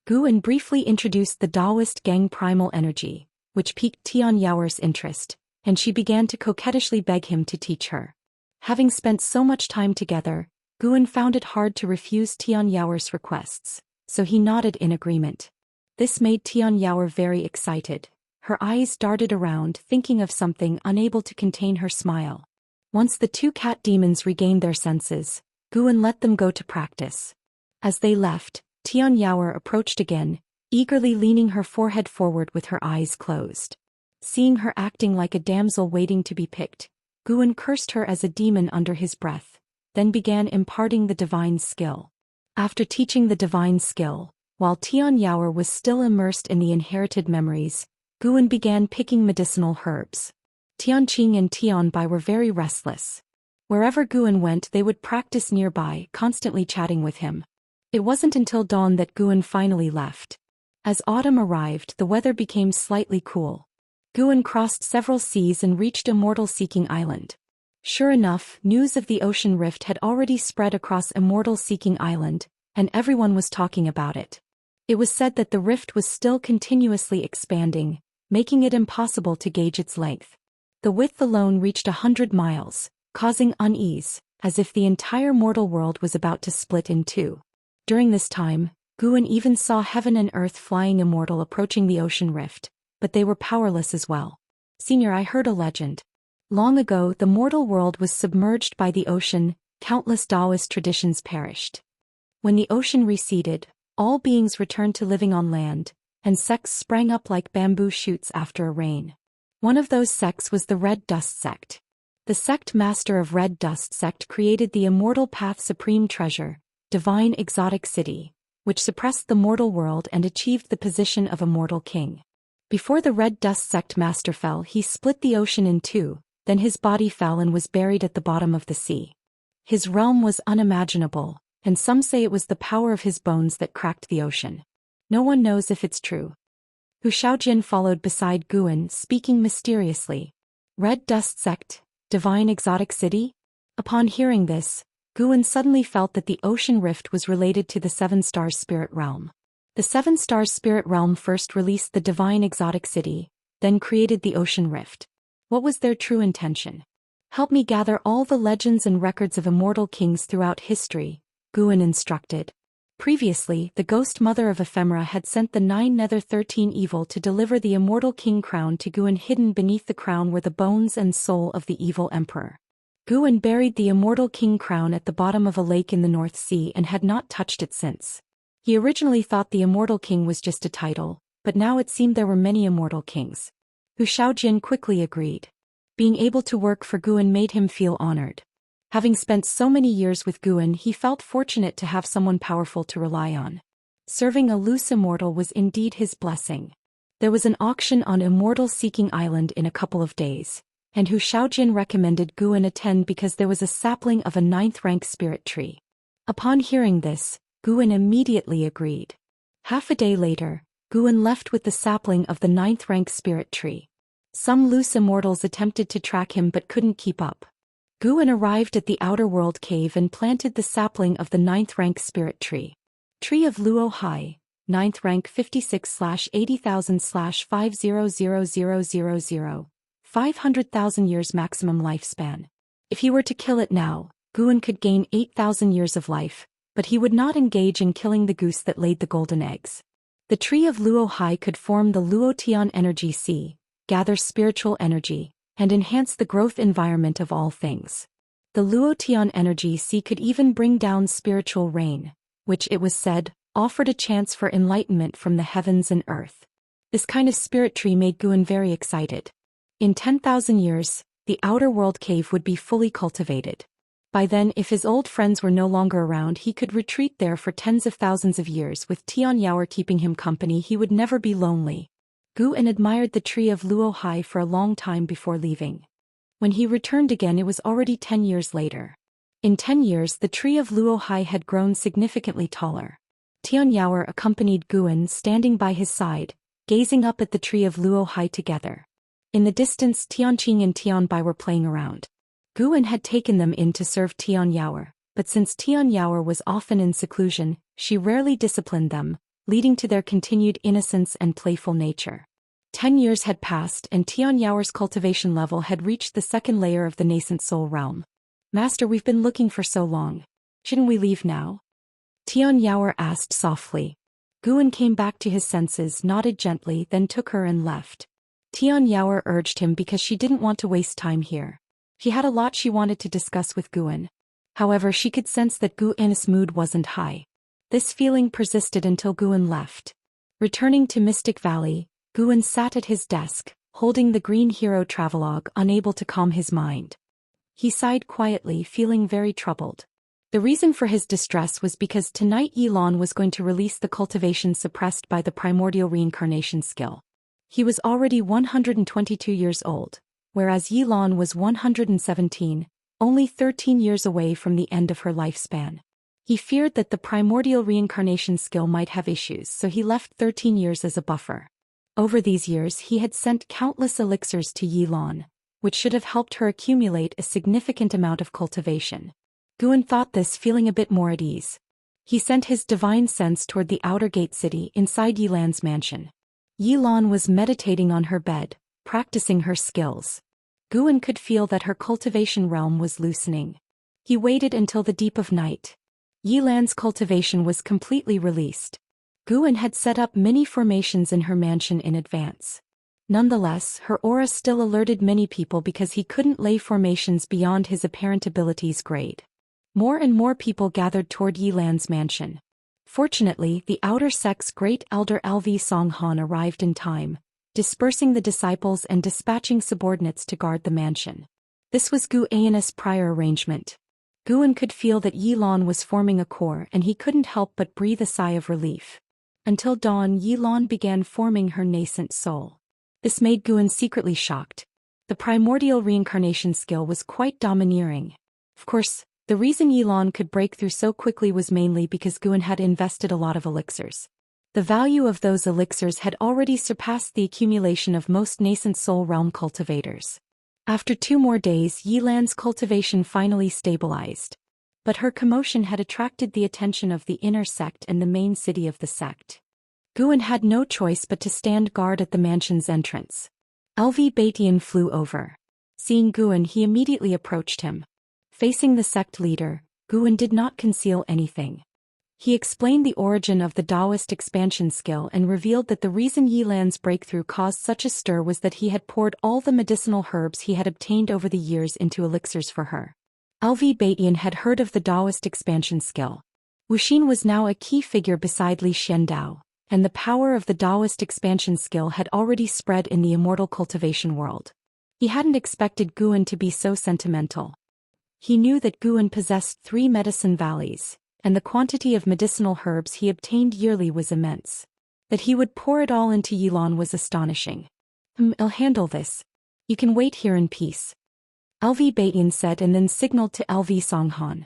Guan briefly introduced the Daoist gang primal energy, which piqued Tian Yaoer's interest, and she began to coquettishly beg him to teach her. Having spent so much time together, Guan found it hard to refuse Tian Yaoer's requests, so he nodded in agreement. This made Tian Yaoer very excited. Her eyes darted around, thinking of something, unable to contain her smile. Once the 2 cat demons regained their senses, Guan let them go to practice. As they left, Tian Yaoer approached again, eagerly leaning her forehead forward with her eyes closed. Seeing her acting like a damsel waiting to be picked, Guan cursed her as a demon under his breath, then began imparting the divine skill. After teaching the divine skill, while Tianyao was still immersed in the inherited memories, Guan began picking medicinal herbs. Tianqing and Tianbai were very restless. Wherever Guan went they would practice nearby, constantly chatting with him. It wasn't until dawn that Guan finally left. As autumn arrived, the weather became slightly cool. Guan crossed several seas and reached Immortal Seeking Island. Sure enough, news of the ocean rift had already spread across Immortal Seeking Island, and everyone was talking about it. It was said that the rift was still continuously expanding, making it impossible to gauge its length. The width alone reached 100 miles, causing unease, as if the entire mortal world was about to split in two. During this time, Guan even saw heaven and earth flying immortal approaching the ocean rift, but they were powerless as well. Senior, I heard a legend. Long ago the mortal world was submerged by the ocean, countless Daoist traditions perished. When the ocean receded, all beings returned to living on land, and sects sprang up like bamboo shoots after a rain. One of those sects was the Red Dust sect. The sect master of Red Dust sect created the Immortal Path Supreme Treasure, Divine Exotic City, which suppressed the mortal world and achieved the position of Immortal King. Before the Red Dust sect master fell, he split the ocean in two, then his body fell and was buried at the bottom of the sea. His realm was unimaginable, and some say it was the power of his bones that cracked the ocean. No one knows if it's true. Hu Shaojin followed beside Guan, speaking mysteriously. Red Dust sect, Divine Exotic City? Upon hearing this, Guan suddenly felt that the ocean rift was related to the Seven Stars Spirit Realm. The Seven Stars Spirit Realm first released the Divine Exotic City, then created the ocean rift. What was their true intention? Help me gather all the legends and records of immortal kings throughout history, Guan instructed. Previously, the ghost mother of Ephemera had sent the 9 Nether 13 Evil to deliver the immortal king crown to Guan. Hidden beneath the crown were the bones and soul of the evil emperor. Guan buried the immortal king crown at the bottom of a lake in the North Sea and had not touched it since. He originally thought the immortal king was just a title, but now it seemed there were many immortal kings. Hu Shaojin quickly agreed. Being able to work for Guan made him feel honored. Having spent so many years with Guan, he felt fortunate to have someone powerful to rely on. Serving a loose immortal was indeed his blessing. There was an auction on Immortal Seeking Island in a couple of days, and Hu Shaojin recommended Guan attend because there was a sapling of a 9th rank spirit tree. Upon hearing this, Guan immediately agreed. Half a day later, Guan left with the sapling of the 9th rank spirit tree. Some loose immortals attempted to track him but couldn't keep up. Guan arrived at the Outer World Cave and planted the sapling of the 9th rank spirit tree. Tree of Luo Hai, 9th rank 56/80,000/500000, 500,000 years maximum lifespan. If he were to kill it now, Guan could gain 8,000 years of life, but he would not engage in killing the goose that laid the golden eggs. The tree of Luo Hai could form the Luo Tian energy sea, gather spiritual energy, and enhance the growth environment of all things. The Luo Tian energy sea could even bring down spiritual rain, which, it was said, offered a chance for enlightenment from the heavens and earth. This kind of spirit tree made Guan very excited. In 10,000 years, the Outer World Cave would be fully cultivated. By then, if his old friends were no longer around, he could retreat there for tens of thousands of years. With Tianyao keeping him company, he would never be lonely. Guan admired the tree of Luo Hai for a long time before leaving. When he returned again, it was already 10 years later. In 10 years, the tree of Luo Hai had grown significantly taller. Tianyao accompanied Guan, standing by his side, gazing up at the tree of Luo Hai together. In the distance, Tianqing and Tianbai were playing around. Guan had taken them in to serve Tianyao, but since Tianyao was often in seclusion, she rarely disciplined them, leading to their continued innocence and playful nature. 10 years had passed and Tianyao's cultivation level had reached the 2nd layer of the nascent soul realm. Master, we've been looking for so long. Shouldn't we leave now? Tianyao asked softly. Guan came back to his senses, nodded gently, then took her and left. Tianyao urged him because she didn't want to waste time here. She had a lot she wanted to discuss with Guan. However, she could sense that Guan's mood wasn't high. This feeling persisted until Guan left. Returning to Mystic Valley, Guan sat at his desk, holding the Green Hero Travelogue, unable to calm his mind. He sighed quietly, feeling very troubled. The reason for his distress was because tonight Yilan was going to release the cultivation suppressed by the primordial reincarnation skill. He was already 122 years old, whereas Yilan was 117, only 13 years away from the end of her lifespan. He feared that the primordial reincarnation skill might have issues, so he left 13 years as a buffer. Over these years he had sent countless elixirs to Yilan, which should have helped her accumulate a significant amount of cultivation. Guan thought this, feeling a bit more at ease. He sent his divine sense toward the outer gate city inside Yilan's mansion. Yilan was meditating on her bed, practicing her skills. Guan could feel that her cultivation realm was loosening. He waited until the deep of night. Yilan's cultivation was completely released. Guan had set up many formations in her mansion in advance. Nonetheless, her aura still alerted many people because he couldn't lay formations beyond his apparent abilities grade. More and more people gathered toward Yilan's mansion. Fortunately, the outer sect's great elder LV Songhan arrived in time, dispersing the disciples and dispatching subordinates to guard the mansion. This was Gu Ayan's prior arrangement. Guan could feel that Yilan was forming a core, and he couldn't help but breathe a sigh of relief. Until dawn, Yilan began forming her nascent soul. This made Guan secretly shocked. The primordial reincarnation skill was quite domineering. Of course, the reason Yilan could break through so quickly was mainly because Guan had invested a lot of elixirs. The value of those elixirs had already surpassed the accumulation of most nascent soul realm cultivators. After 2 more days, Yilan's cultivation finally stabilized. But her commotion had attracted the attention of the inner sect and the main city of the sect. Guan had no choice but to stand guard at the mansion's entrance. LV Batian flew over. Seeing Guan, he immediately approached him. Facing the sect leader, Guan did not conceal anything. He explained the origin of the Daoist expansion skill and revealed that the reason Yilan's breakthrough caused such a stir was that he had poured all the medicinal herbs he had obtained over the years into elixirs for her. LV Batian had heard of the Daoist expansion skill. Wuxia was now a key figure beside Li Xiandao, and the power of the Daoist expansion skill had already spread in the immortal cultivation world. He hadn't expected Guan to be so sentimental. He knew that Guan possessed 3 medicine valleys, and the quantity of medicinal herbs he obtained yearly was immense. That he would pour it all into Yilan was astonishing. I'll handle this. You can wait here in peace. LV Batian said, and then signaled to LV Songhan.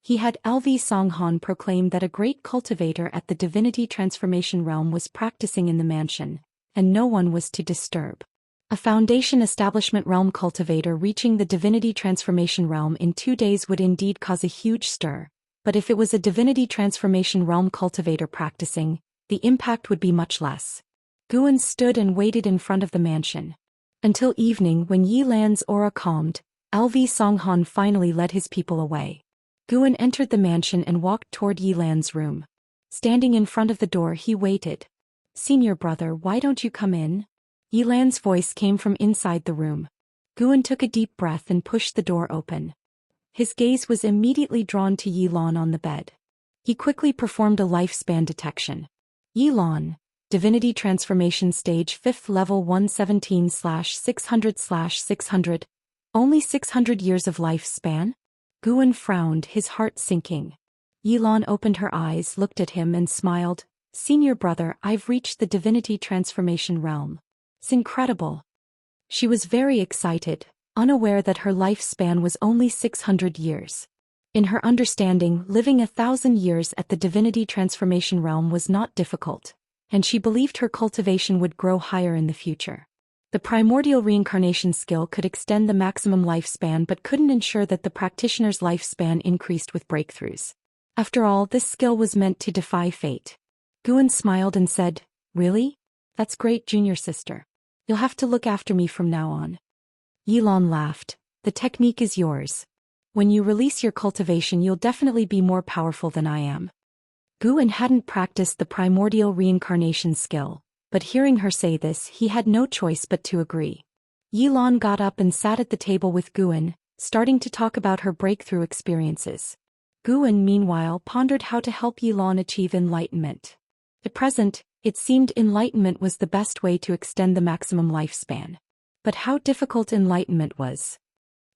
He had LV Songhan proclaim that a great cultivator at the divinity transformation realm was practicing in the mansion, and no one was to disturb. A foundation establishment realm cultivator reaching the divinity transformation realm in 2 days would indeed cause a huge stir. But if it was a divinity transformation realm cultivator practicing, the impact would be much less. Guan stood and waited in front of the mansion. Until evening, when Yilan's aura calmed, LV Songhan finally led his people away. Guan entered the mansion and walked toward Yilan's room. Standing in front of the door, he waited. "Senior brother, why don't you come in?" Yilan's voice came from inside the room. Guan took a deep breath and pushed the door open. His gaze was immediately drawn to Yilan on the bed. He quickly performed a lifespan detection. Yilan, Divinity Transformation Stage 5th Level 117/600/600. Only 600 years of lifespan? Guan frowned, his heart sinking. Yilan opened her eyes, looked at him and smiled. "Senior brother, I've reached the Divinity Transformation realm. It's incredible." She was very excited, unaware that her lifespan was only 600 years. In her understanding, living 1,000 years at the divinity transformation realm was not difficult, and she believed her cultivation would grow higher in the future. The primordial reincarnation skill could extend the maximum lifespan but couldn't ensure that the practitioner's lifespan increased with breakthroughs. After all, this skill was meant to defy fate. Guan smiled and said, "Really? That's great, junior sister. You'll have to look after me from now on." Yilan laughed. "The technique is yours. When you release your cultivation, you'll definitely be more powerful than I am." Guan hadn't practiced the primordial reincarnation skill, but hearing her say this, he had no choice but to agree. Yilan got up and sat at the table with Guan, starting to talk about her breakthrough experiences. Guan, meanwhile, pondered how to help Yilan achieve enlightenment. At present, It seemed enlightenment was the best way to extend the maximum lifespan. But how difficult enlightenment was.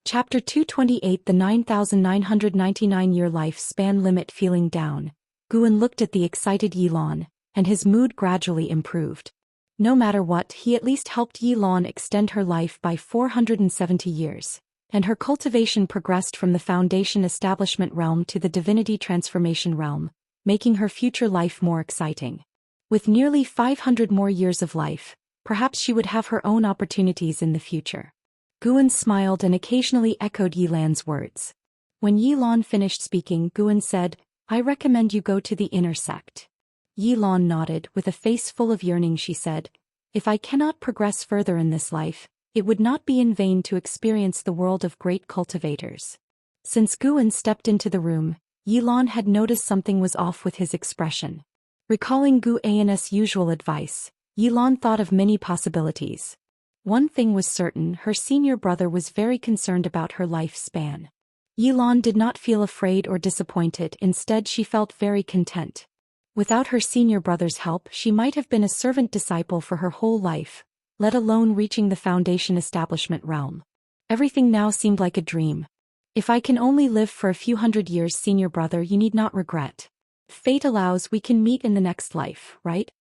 Chapter 228 The 9,999-year lifespan limit. Feeling down, Guan looked at the excited Yilan, and his mood gradually improved. No matter what, he at least helped Yilan extend her life by 470 years, and her cultivation progressed from the foundation establishment realm to the divinity transformation realm, making her future life more exciting. With nearly 500 more years of life, perhaps she would have her own opportunities in the future. Guan smiled and occasionally echoed Yilan's words. When Yilan finished speaking, Guan said, "I recommend you go to the inner sect." Yilan nodded. With a face full of yearning she said, "If I cannot progress further in this life, it would not be in vain to experience the world of great cultivators." Since Guan stepped into the room, Yilan had noticed something was off with his expression. Recalling Guan's usual advice, Yilan thought of many possibilities. One thing was certain: her senior brother was very concerned about her lifespan. Yilan did not feel afraid or disappointed. Instead, she felt very content. Without her senior brother's help, she might have been a servant disciple for her whole life, let alone reaching the foundation establishment realm. Everything now seemed like a dream. "If I can only live for a few hundred years, senior brother, you need not regret. If fate allows, we can meet in the next life, right?"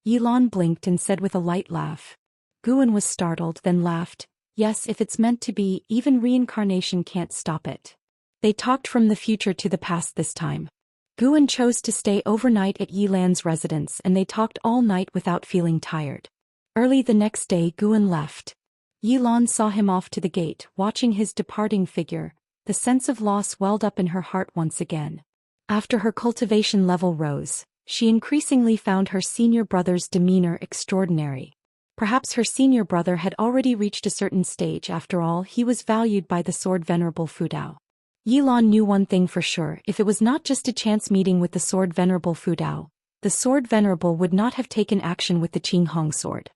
Yilan blinked and said with a light laugh. Guan was startled, then laughed. "Yes, if it's meant to be, even reincarnation can't stop it." They talked from the future to the past this time. Guan chose to stay overnight at Yilan's residence, and they talked all night without feeling tired. Early the next day, Guan left. Yilan saw him off to the gate. Watching his departing figure, the sense of loss welled up in her heart once again. After her cultivation level rose, she increasingly found her senior brother's demeanor extraordinary. Perhaps her senior brother had already reached a certain stage. After all, he was valued by the sword Venerable Fudao. Yilan knew one thing for sure: if it was not just a chance meeting with the sword Venerable Fudao, the sword Venerable would not have taken action with the Qinghong sword.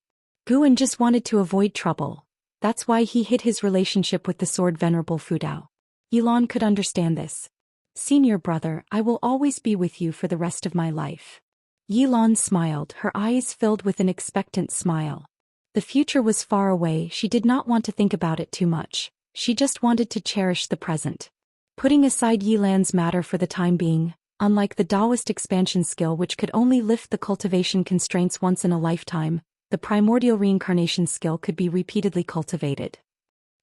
Guan just wanted to avoid trouble. That's why he hid his relationship with the sword Venerable Fudao. Yilan could understand this. "Senior brother, I will always be with you for the rest of my life." Yilan smiled, her eyes filled with an expectant smile. The future was far away. She did not want to think about it too much. She just wanted to cherish the present. Putting aside Yilan's matter for the time being, unlike the Daoist expansion skill which could only lift the cultivation constraints once in a lifetime, the primordial reincarnation skill could be repeatedly cultivated.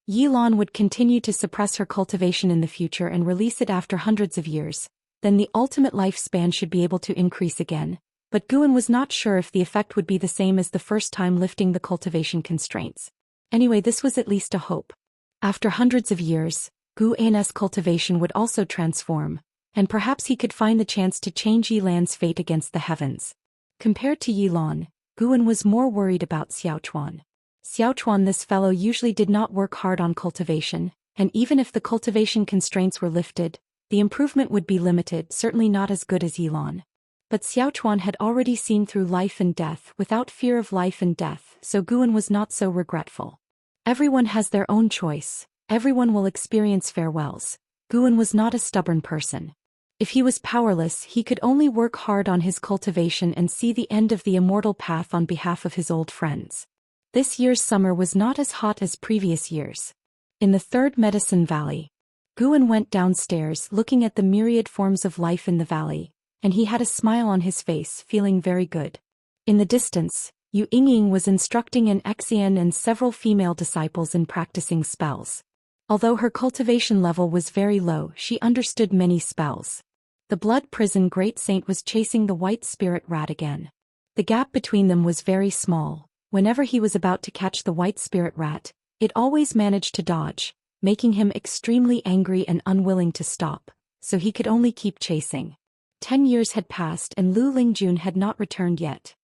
Yilan would continue to suppress her cultivation in the future and release it after hundreds of years. Then the ultimate lifespan should be able to increase again, but Guan was not sure if the effect would be the same as the first time lifting the cultivation constraints. Anyway, this was at least a hope. After hundreds of years, Guan's cultivation would also transform, and perhaps he could find the chance to change Yilan's fate against the heavens. Compared to Yilan, Guan was more worried about Xiaochuan. Xiaochuan, this fellow usually did not work hard on cultivation, and even if the cultivation constraints were lifted, the improvement would be limited, certainly not as good as Yilan. But Xiaochuan had already seen through life and death without fear of life and death, so Guan was not so regretful. Everyone has their own choice. Everyone will experience farewells. Guan was not a stubborn person. If he was powerless, he could only work hard on his cultivation and see the end of the immortal path on behalf of his old friends. This year's summer was not as hot as previous years. In the third medicine valley, Guan went downstairs looking at the myriad forms of life in the valley, and he had a smile on his face, feeling very good. In the distance, Yu Yingying was instructing an Xian and several female disciples in practicing spells. Although her cultivation level was very low, she understood many spells. The Blood Prison Great Saint was chasing the white spirit rat again. The gap between them was very small. Whenever he was about to catch the white spirit rat, it always managed to dodge, making him extremely angry and unwilling to stop, so he could only keep chasing. 10 years had passed and Lu Lingjun had not returned yet.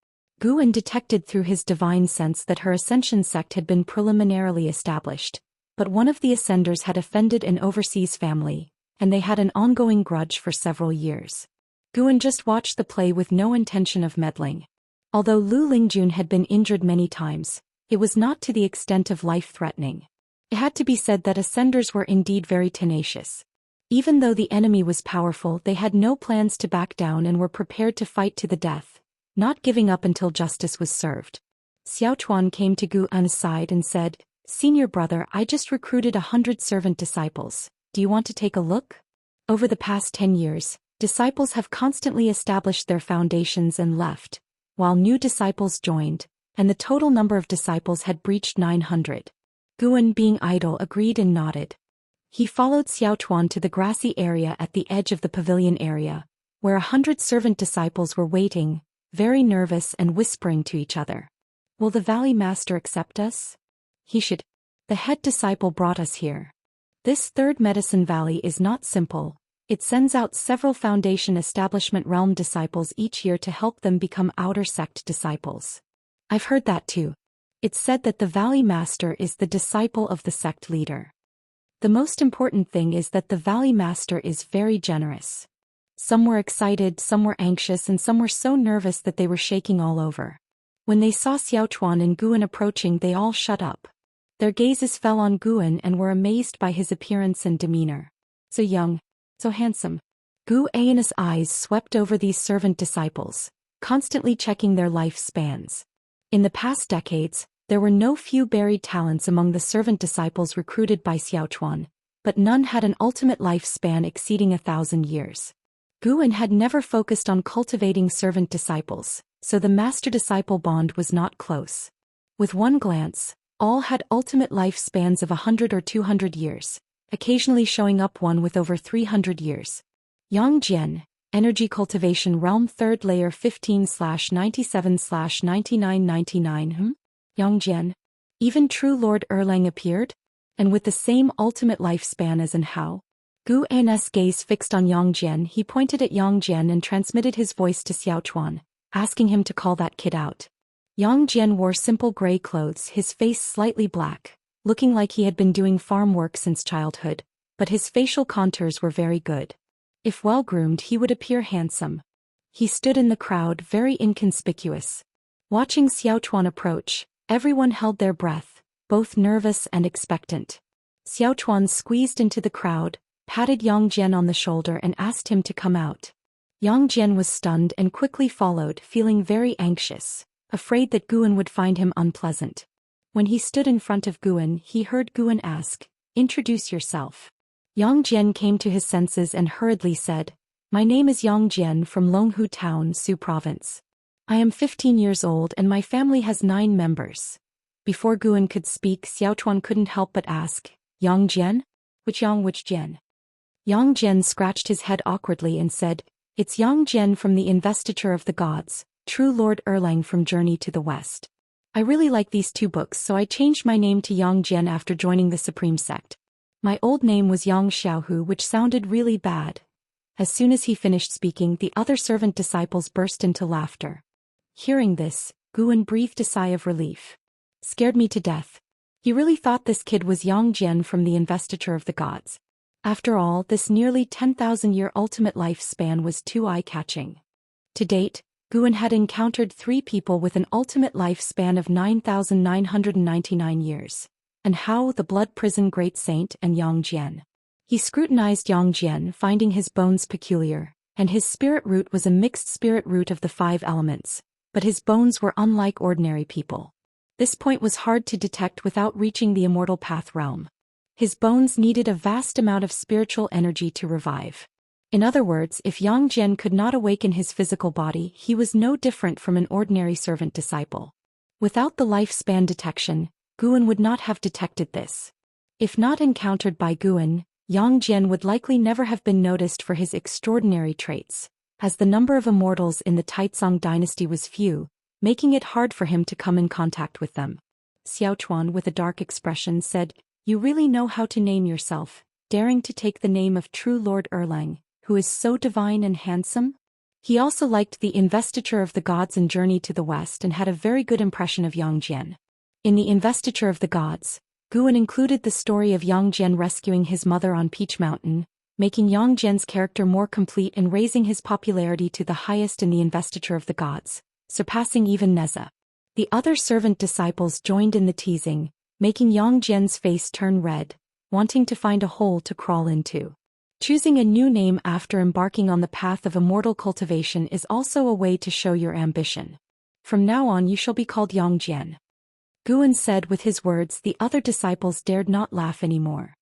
Guan detected through his divine sense that her ascension sect had been preliminarily established, but one of the ascenders had offended an overseas family, and they had an ongoing grudge for several years. Guan just watched the play with no intention of meddling. Although Lu Lingjun had been injured many times, it was not to the extent of life-threatening. It had to be said that ascenders were indeed very tenacious. Even though the enemy was powerful, they had no plans to back down and were prepared to fight to the death, not giving up until justice was served. Xiaochuan came to Gu En's side and said, "Senior brother, I just recruited 100 servant disciples. Do you want to take a look?" Over the past 10 years, disciples have constantly established their foundations and left, while new disciples joined, and the total number of disciples had breached 900. Guan, being idle, agreed and nodded. He followed Xiaochuan to the grassy area at the edge of the pavilion area, where 100 servant disciples were waiting, very nervous and whispering to each other. "Will the Valley Master accept us?" "He should. The head disciple brought us here. This third medicine valley is not simple. It sends out several foundation establishment realm disciples each year to help them become outer sect disciples." "I've heard that too. It's said that the Valley Master is the disciple of the sect leader. The most important thing is that the Valley Master is very generous." Some were excited, some were anxious, and some were so nervous that they were shaking all over. When they saw Xiaochuan and Guan approaching, they all shut up. Their gazes fell on Guan and were amazed by his appearance and demeanor. So young, so handsome. Gu An's eyes swept over these servant disciples, constantly checking their life spans. In the past decades, there were no few buried talents among the servant disciples recruited by Xiaochuan, but none had an ultimate lifespan exceeding 1,000 years. Guan had never focused on cultivating servant disciples, so the master-disciple bond was not close. With one glance, all had ultimate lifespans of 100 or 200 years, occasionally showing up one with over 300 years. Yang Jian, Energy Cultivation Realm 3rd Layer 15/97/9999 Yang Jian. Even true Lord Erlang appeared? And with the same ultimate lifespan as in Hao? Gu An's gaze fixed on Yang Jian. He pointed at Yang Jian and transmitted his voice to Xiaochuan, asking him to call that kid out. Yang Jian wore simple gray clothes, his face slightly black, looking like he had been doing farm work since childhood, but his facial contours were very good. If well-groomed, he would appear handsome. He stood in the crowd, very inconspicuous. Watching Xiaochuan approach, everyone held their breath, both nervous and expectant. Xiaochuan squeezed into the crowd, patted Yang Jian on the shoulder and asked him to come out. Yang Jian was stunned and quickly followed, feeling very anxious, afraid that Guan would find him unpleasant. When he stood in front of Guan, he heard Guan ask, "Introduce yourself." Yang Jian came to his senses and hurriedly said, "My name is Yang Jian from Longhu Town, Su Province. I am 15 years old and my family has 9 members." Before Guan could speak, Xiaochuan couldn't help but ask, "Yang Jian? Which Yang, which Jian?" Yang Jian scratched his head awkwardly and said, "It's Yang Jian from the Investiture of the Gods, true Lord Erlang from Journey to the West. I really like these 2 books, so I changed my name to Yang Jian after joining the Supreme Sect. My old name was Yang Xiaohu, which sounded really bad." As soon as he finished speaking, the other servant disciples burst into laughter. Hearing this, Guan breathed a sigh of relief. "Scared me to death. He really thought this kid was Yang Jian from the Investiture of the Gods. After all, this nearly 10,000-year ultimate lifespan was too eye-catching." To date, Guan had encountered 3 people with an ultimate lifespan of 9,999 years, and Hao, the Blood Prison Great Saint, and Yang Jian. He scrutinized Yang Jian, finding his bones peculiar, and his spirit root was a mixed spirit root of the 5 elements, but his bones were unlike ordinary people. This point was hard to detect without reaching the Immortal Path realm. His bones needed a vast amount of spiritual energy to revive. In other words, if Yang Jian could not awaken his physical body, he was no different from an ordinary servant disciple. Without the lifespan detection, Guan would not have detected this. If not encountered by Guan, Yang Jian would likely never have been noticed for his extraordinary traits, as the number of immortals in the Taizong dynasty was few, making it hard for him to come in contact with them. Xiaochuan, with a dark expression, said, "You really know how to name yourself, daring to take the name of true Lord Erlang, who is so divine and handsome?" He also liked the Investiture of the Gods and Journey to the West and had a very good impression of Yang Jian. In the Investiture of the Gods, Guan included the story of Yang Jian rescuing his mother on Peach Mountain, making Yang Jian's character more complete and raising his popularity to the highest in the Investiture of the Gods, surpassing even Neza. The other servant disciples joined in the teasing, making Yang Jian's face turn red, wanting to find a hole to crawl into. Choosing a new name after embarking on the path of immortal cultivation is also a way to show your ambition. From now on you shall be called Xianxia. Guan said. With his words the other disciples dared not laugh anymore.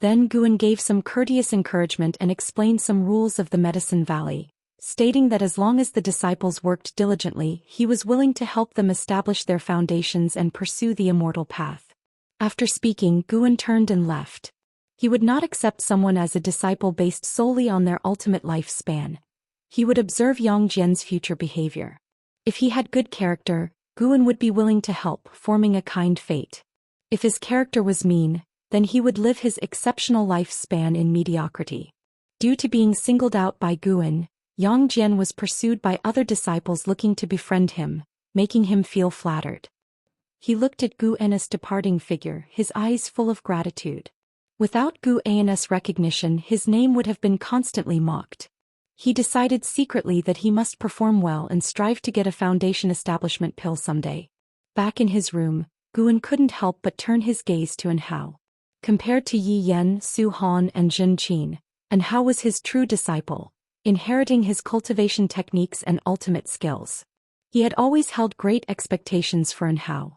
Then Guan gave some courteous encouragement and explained some rules of the Medicine Valley, stating that as long as the disciples worked diligently, he was willing to help them establish their foundations and pursue the immortal path. After speaking, Guan turned and left. He would not accept someone as a disciple based solely on their ultimate lifespan. He would observe Xianxia's future behavior. If he had good character, Guan would be willing to help, forming a kind fate. If his character was mean, then he would live his exceptional lifespan in mediocrity. Due to being singled out by Guan, Xianxia was pursued by other disciples looking to befriend him, making him feel flattered. He looked at Guan's departing figure, his eyes full of gratitude. Without Guan's recognition, his name would have been constantly mocked. He decided secretly that he must perform well and strive to get a foundation establishment pill someday. Back in his room, Guan couldn't help but turn his gaze to Anhao. Compared to Yi Yan, Su Han and Jin Qin, Anhao was his true disciple, inheriting his cultivation techniques and ultimate skills. He had always held great expectations for Anhao.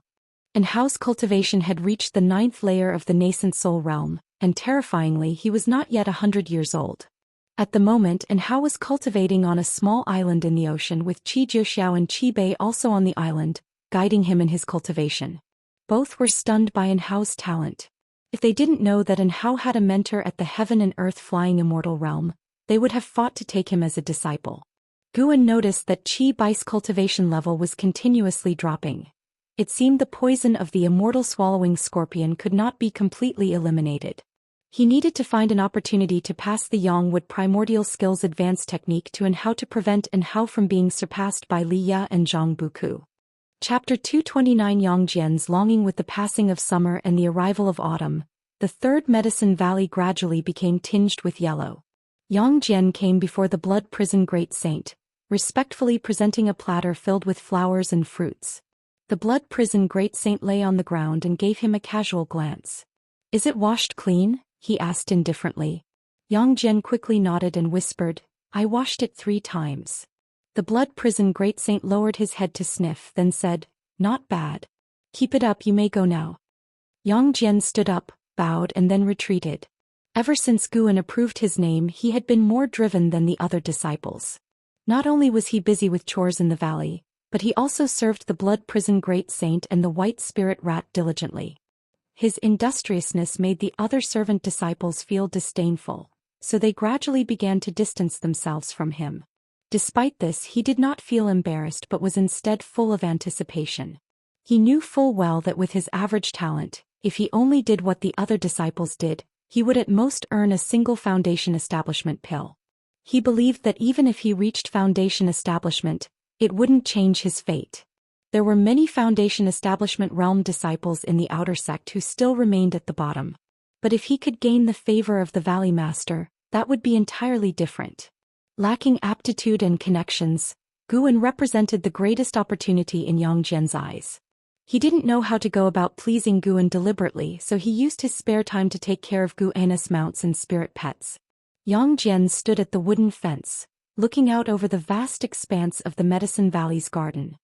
Anhao's cultivation had reached the 9th layer of the nascent soul realm, and terrifyingly he was not yet 100 years old. At the moment Anhao was cultivating on a small island in the ocean with Zhou Xian and Qi Bei also on the island, guiding him in his cultivation. Both were stunned by Anhao's talent. If they didn't know that Anhao had a mentor at the heaven and earth flying immortal realm, they would have fought to take him as a disciple. Guan noticed that Qi Bei's cultivation level was continuously dropping. It seemed the poison of the immortal swallowing scorpion could not be completely eliminated. He needed to find an opportunity to pass the Yangwood primordial skills advanced technique to Anhao to prevent Anhao from being surpassed by Li Ya and Zhang Buku. Chapter 229 Xianxia's longing. With the passing of summer and the arrival of autumn, the third Medicine Valley gradually became tinged with yellow. Xianxia came before the blood prison great saint, respectfully presenting a platter filled with flowers and fruits. The blood prison great saint lay on the ground and gave him a casual glance. "Is it washed clean?" he asked indifferently. Xianxia quickly nodded and whispered, "I washed it 3 times. The blood prison great saint lowered his head to sniff, then said, "Not bad. Keep it up, you may go now." Xianxia stood up, bowed and then retreated. Ever since Guan approved his name he had been more driven than the other disciples. Not only was he busy with chores in the valley, but he also served the blood prison great saint and the white spirit rat diligently. His industriousness made the other servant disciples feel disdainful, so they gradually began to distance themselves from him. Despite this, he did not feel embarrassed but was instead full of anticipation. He knew full well that with his average talent, if he only did what the other disciples did, he would at most earn a single foundation establishment pill. He believed that even if he reached foundation establishment, it wouldn't change his fate. There were many foundation establishment realm disciples in the outer sect who still remained at the bottom. But if he could gain the favor of the Valley Master, that would be entirely different. Lacking aptitude and connections, Guan represented the greatest opportunity in Xianxia's eyes. He didn't know how to go about pleasing Guan deliberately, so he used his spare time to take care of Guan's mounts and spirit pets. Xianxia stood at the wooden fence, looking out over the vast expanse of the Medicine Valley's garden.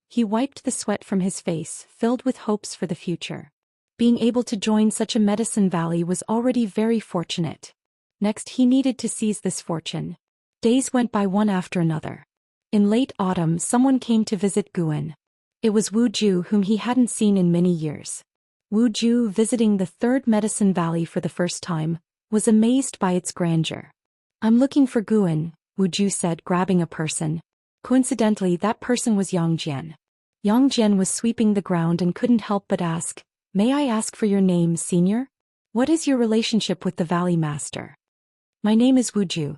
He wiped the sweat from his face, filled with hopes for the future. Being able to join such a Medicine Valley was already very fortunate. Next he needed to seize this fortune. Days went by one after another. In late autumn someone came to visit Guan. It was Wu Ju, whom he hadn't seen in many years. Wu Ju, visiting the third Medicine Valley for the first time, was amazed by its grandeur. "I'm looking for Guan," Wu Ju said, grabbing a person. Coincidentally, that person was Xianxia. Xianxia was sweeping the ground and couldn't help but ask, "May I ask for your name, senior? What is your relationship with the Valley Master?" "My name is Wu Ju.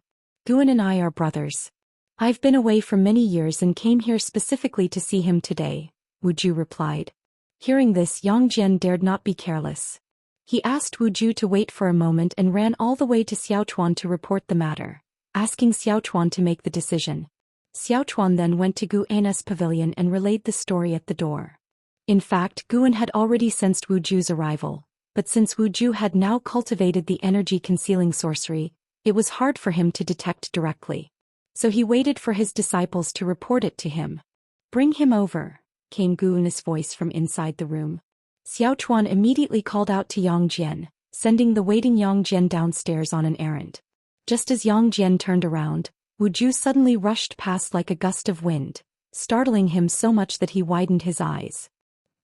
Guan and I are brothers. I've been away for many years and came here specifically to see him today," Wu Ju replied. Hearing this, Xianxia dared not be careless. He asked Wu Ju to wait for a moment and ran all the way to Xiaochuan to report the matter, asking Xiaochuan to make the decision. Xiaochuan then went to Guan's pavilion and relayed the story at the door. In fact, Guan had already sensed Wu Ju's arrival, but since Wu Ju had now cultivated the energy-concealing sorcery, It was hard for him to detect directly. So he waited for his disciples to report it to him. "Bring him over," came Guan's voice from inside the room. Xiao Chuan immediately called out to Yang Jian, sending the waiting Yang Jian downstairs on an errand. Just as Yang Jian turned around, Wu Ju suddenly rushed past like a gust of wind, startling him so much that he widened his eyes.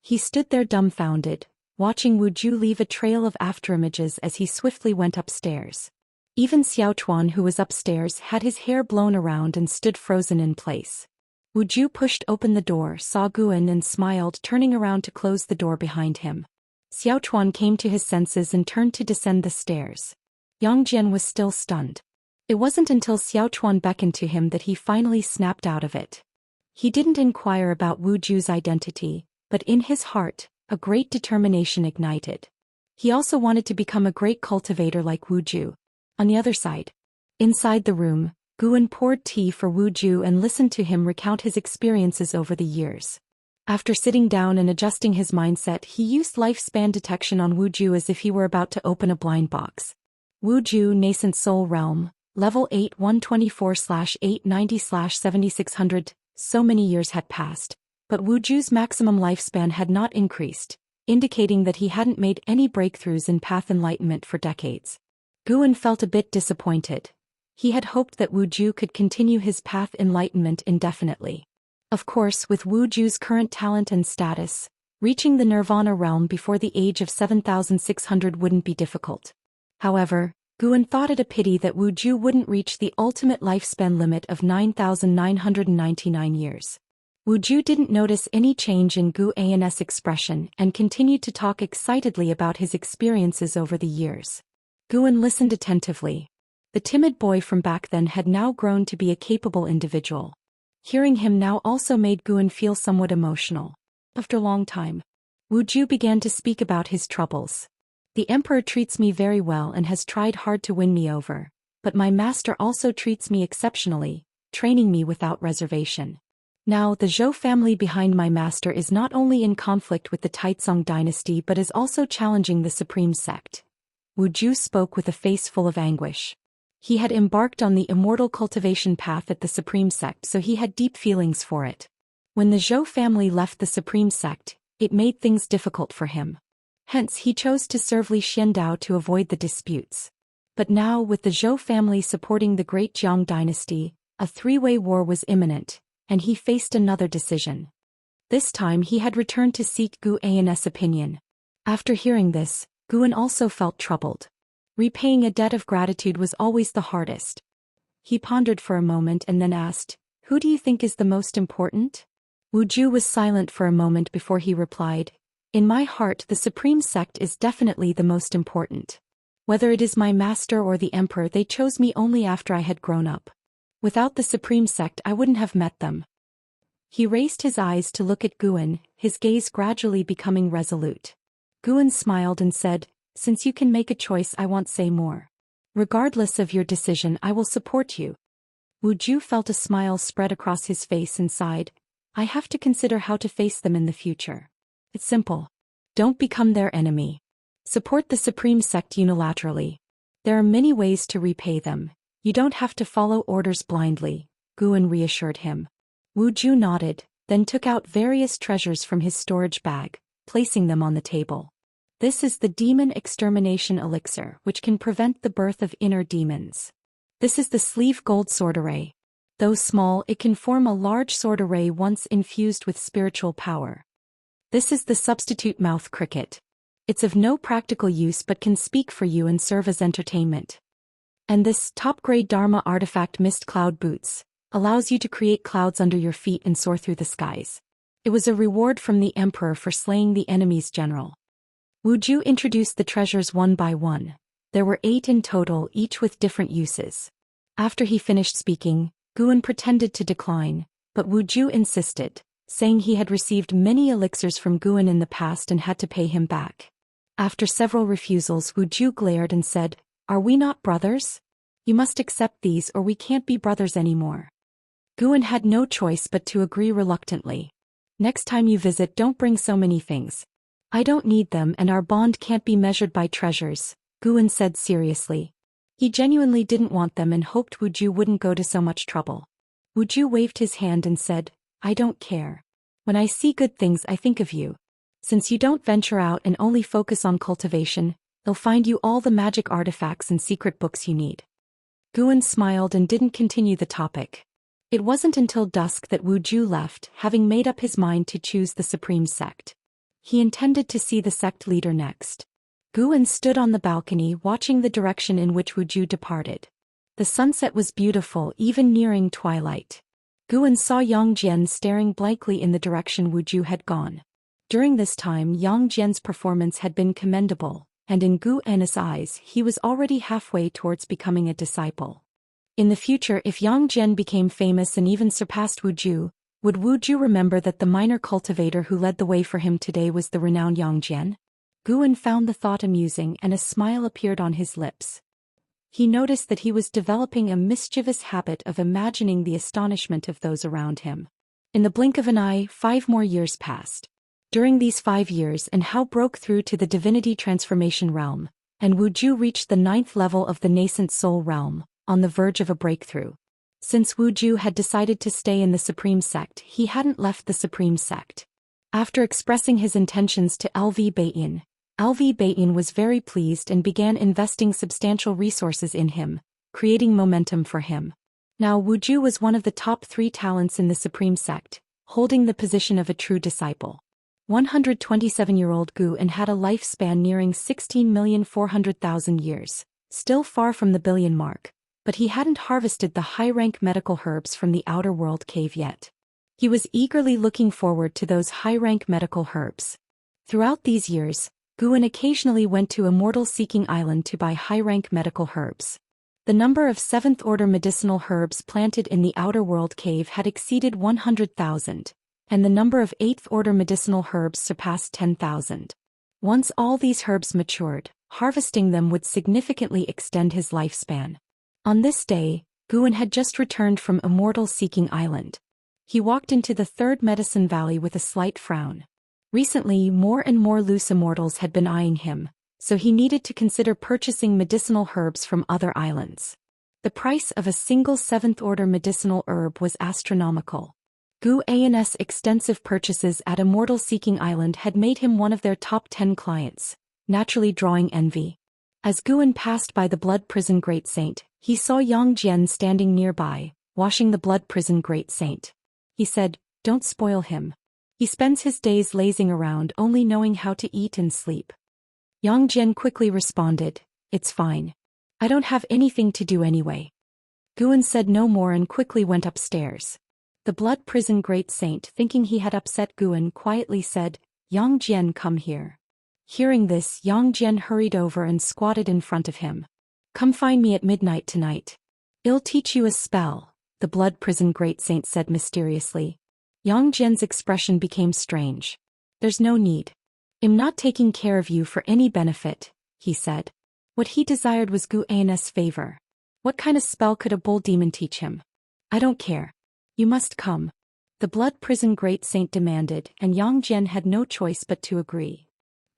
He stood there dumbfounded, watching Wu Ju leave a trail of afterimages as he swiftly went upstairs. Even Xiao Chuan, who was upstairs, had his hair blown around and stood frozen in place. Wu Ju pushed open the door, saw Guan and smiled, turning around to close the door behind him. Xiao Chuan came to his senses and turned to descend the stairs. Yang Jian was still stunned. It wasn't until Xiao Chuan beckoned to him that he finally snapped out of it. He didn't inquire about Wu Ju's identity, but in his heart, a great determination ignited. He also wanted to become a great cultivator like Wu Ju. On the other side, inside the room, Guan poured tea for Wu Ju and listened to him recount his experiences over the years. After sitting down and adjusting his mindset, he used lifespan detection on Wu Ju as if he were about to open a blind box. Wu Ju, Nascent Soul Realm, Level 8 124/890/7600. So many years had passed, but Wu Ju's maximum lifespan had not increased, indicating that he hadn't made any breakthroughs in path enlightenment for decades. Guan felt a bit disappointed. He had hoped that Wu Ju could continue his path enlightenment indefinitely. Of course, with Wu Ju's current talent and status, reaching the Nirvana realm before the age of 7,600 wouldn't be difficult. However, Guan thought it a pity that Wu Ju wouldn't reach the ultimate lifespan limit of 9,999 years. Wu Ju didn't notice any change in Guan's expression and continued to talk excitedly about his experiences over the years. Guan listened attentively. The timid boy from back then had now grown to be a capable individual. Hearing him now also made Guan feel somewhat emotional. After a long time, Wu Ju began to speak about his troubles. "The emperor treats me very well and has tried hard to win me over, but my master also treats me exceptionally, training me without reservation. Now the Zhou family behind my master is not only in conflict with the Taizong dynasty but is also challenging the supreme sect." Wu Ju spoke with a face full of anguish. He had embarked on the immortal cultivation path at the supreme sect, so he had deep feelings for it. When the Zhou family left the supreme sect, it made things difficult for him. Hence he chose to serve Li Xiandao to avoid the disputes. But now, with the Zhou family supporting the great Jiang dynasty, a three-way war was imminent, and he faced another decision. This time he had returned to seek Guan's opinion. After hearing this, Guan also felt troubled. Repaying a debt of gratitude was always the hardest. He pondered for a moment and then asked, "Who do you think is the most important?" Wu Ju was silent for a moment before he replied, "In my heart, the supreme sect is definitely the most important. Whether it is my master or the emperor, they chose me only after I had grown up. Without the supreme sect, I wouldn't have met them." He raised his eyes to look at Guan, his gaze gradually becoming resolute. Guan smiled and said, "Since you can make a choice, I won't say more. Regardless of your decision, I will support you." Wu Ju felt a smile spread across his face and sighed, "I have to consider how to face them in the future. It's simple. Don't become their enemy. Support the supreme sect unilaterally. There are many ways to repay them. You don't have to follow orders blindly," Guan reassured him. Wu Ju nodded, then took out various treasures from his storage bag, placing them on the table. "This is the Demon Extermination Elixir, which can prevent the birth of inner demons. This is the Sleeve Gold Sword Array. Though small, it can form a large sword array once infused with spiritual power. This is the Substitute Mouth Cricket. It's of no practical use but can speak for you and serve as entertainment. And this top-grade Dharma Artifact Mist Cloud Boots allows you to create clouds under your feet and soar through the skies. It was a reward from the emperor for slaying the enemy's general." Wu Ju introduced the treasures one by one. There were 8 in total, each with different uses. After he finished speaking, Guan pretended to decline, but Wu Ju insisted, saying he had received many elixirs from Guan in the past and had to pay him back. After several refusals, Wu Ju glared and said, "Are we not brothers? You must accept these or we can't be brothers anymore." Guan had no choice but to agree reluctantly. "Next time you visit, don't bring so many things. I don't need them and our bond can't be measured by treasures," Guan said seriously. He genuinely didn't want them and hoped Wuju wouldn't go to so much trouble. Wuju waved his hand and said, "I don't care. When I see good things I think of you. Since you don't venture out and only focus on cultivation, they'll find you all the magic artifacts and secret books you need." Guan smiled and didn't continue the topic. It wasn't until dusk that Wuju left, having made up his mind to choose the supreme sect. He intended to see the sect leader next. Guan stood on the balcony watching the direction in which Wuju departed. The sunset was beautiful, even nearing twilight. Guan saw Yang Jian staring blankly in the direction Wuju had gone. During this time Yang Jian's performance had been commendable, and in Guan's eyes he was already halfway towards becoming a disciple. In the future, if Yang Jian became famous and even surpassed Wuju, would Wuju remember that the minor cultivator who led the way for him today was the renowned Yang Jian? Guan found the thought amusing and a smile appeared on his lips. He noticed that he was developing a mischievous habit of imagining the astonishment of those around him. In the blink of an eye, 5 more years passed. During these 5 years, and Hao broke through to the divinity transformation realm, and Wuju reached the 9th level of the nascent soul realm, on the verge of a breakthrough. Since Wuju had decided to stay in the Supreme Sect, he hadn't left the Supreme Sect. After expressing his intentions to LV Baiyin was very pleased and began investing substantial resources in him, creating momentum for him. Now Wuju was one of the top 3 talents in the Supreme Sect, holding the position of a true disciple. 127-year-old Guan had a lifespan nearing 16,400,000 years, still far from the billion mark, but he hadn't harvested the high-rank medical herbs from the outer world cave yet. He was eagerly looking forward to those high-rank medical herbs. Throughout these years, Guan occasionally went to Immortal Seeking Island to buy high-rank medical herbs. The number of 7th-order medicinal herbs planted in the outer world cave had exceeded 100,000, and the number of 8th-order medicinal herbs surpassed 10,000. Once all these herbs matured, harvesting them would significantly extend his lifespan. On this day, Guan had just returned from Immortal Seeking Island. He walked into the 3rd Medicine Valley with a slight frown. Recently, more and more loose immortals had been eyeing him, so he needed to consider purchasing medicinal herbs from other islands. The price of a single 7th-order medicinal herb was astronomical. Guan's extensive purchases at Immortal Seeking Island had made him one of their top 10 clients, naturally drawing envy. As Guan passed by the Blood Prison Great Saint, he saw Yang Jian standing nearby, washing the Blood Prison Great Saint. He said, "Don't spoil him. He spends his days lazing around only knowing how to eat and sleep." Yang Jian quickly responded, "It's fine. I don't have anything to do anyway." Guan said no more and quickly went upstairs. The Blood Prison Great Saint, thinking he had upset Guan, quietly said, "Yang Jian, come here." Hearing this, Yang Jian hurried over and squatted in front of him. "Come find me at midnight tonight. I'll teach you a spell," the Blood Prison Great Saint said mysteriously. Yang Jian's expression became strange. "There's no need. I'm not taking care of you for any benefit," he said. What he desired was Guan's favor. What kind of spell could a bull demon teach him? "I don't care. You must come," the Blood Prison Great Saint demanded, and Yang Jian had no choice but to agree.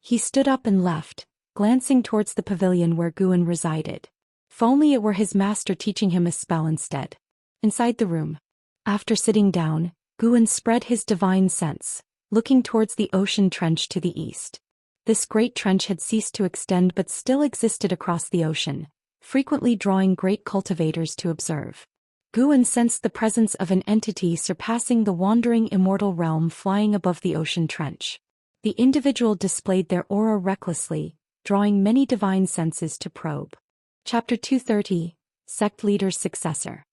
He stood up and left, glancing towards the pavilion where Guan resided. If only it were his master teaching him a spell instead. Inside the room, after sitting down, Guan spread his divine sense, looking towards the ocean trench to the east. This great trench had ceased to extend but still existed across the ocean, frequently drawing great cultivators to observe. Guan sensed the presence of an entity surpassing the wandering immortal realm flying above the ocean trench. The individual displayed their aura recklessly, drawing many divine senses to probe. Chapter 230, Sect Leader's Successor.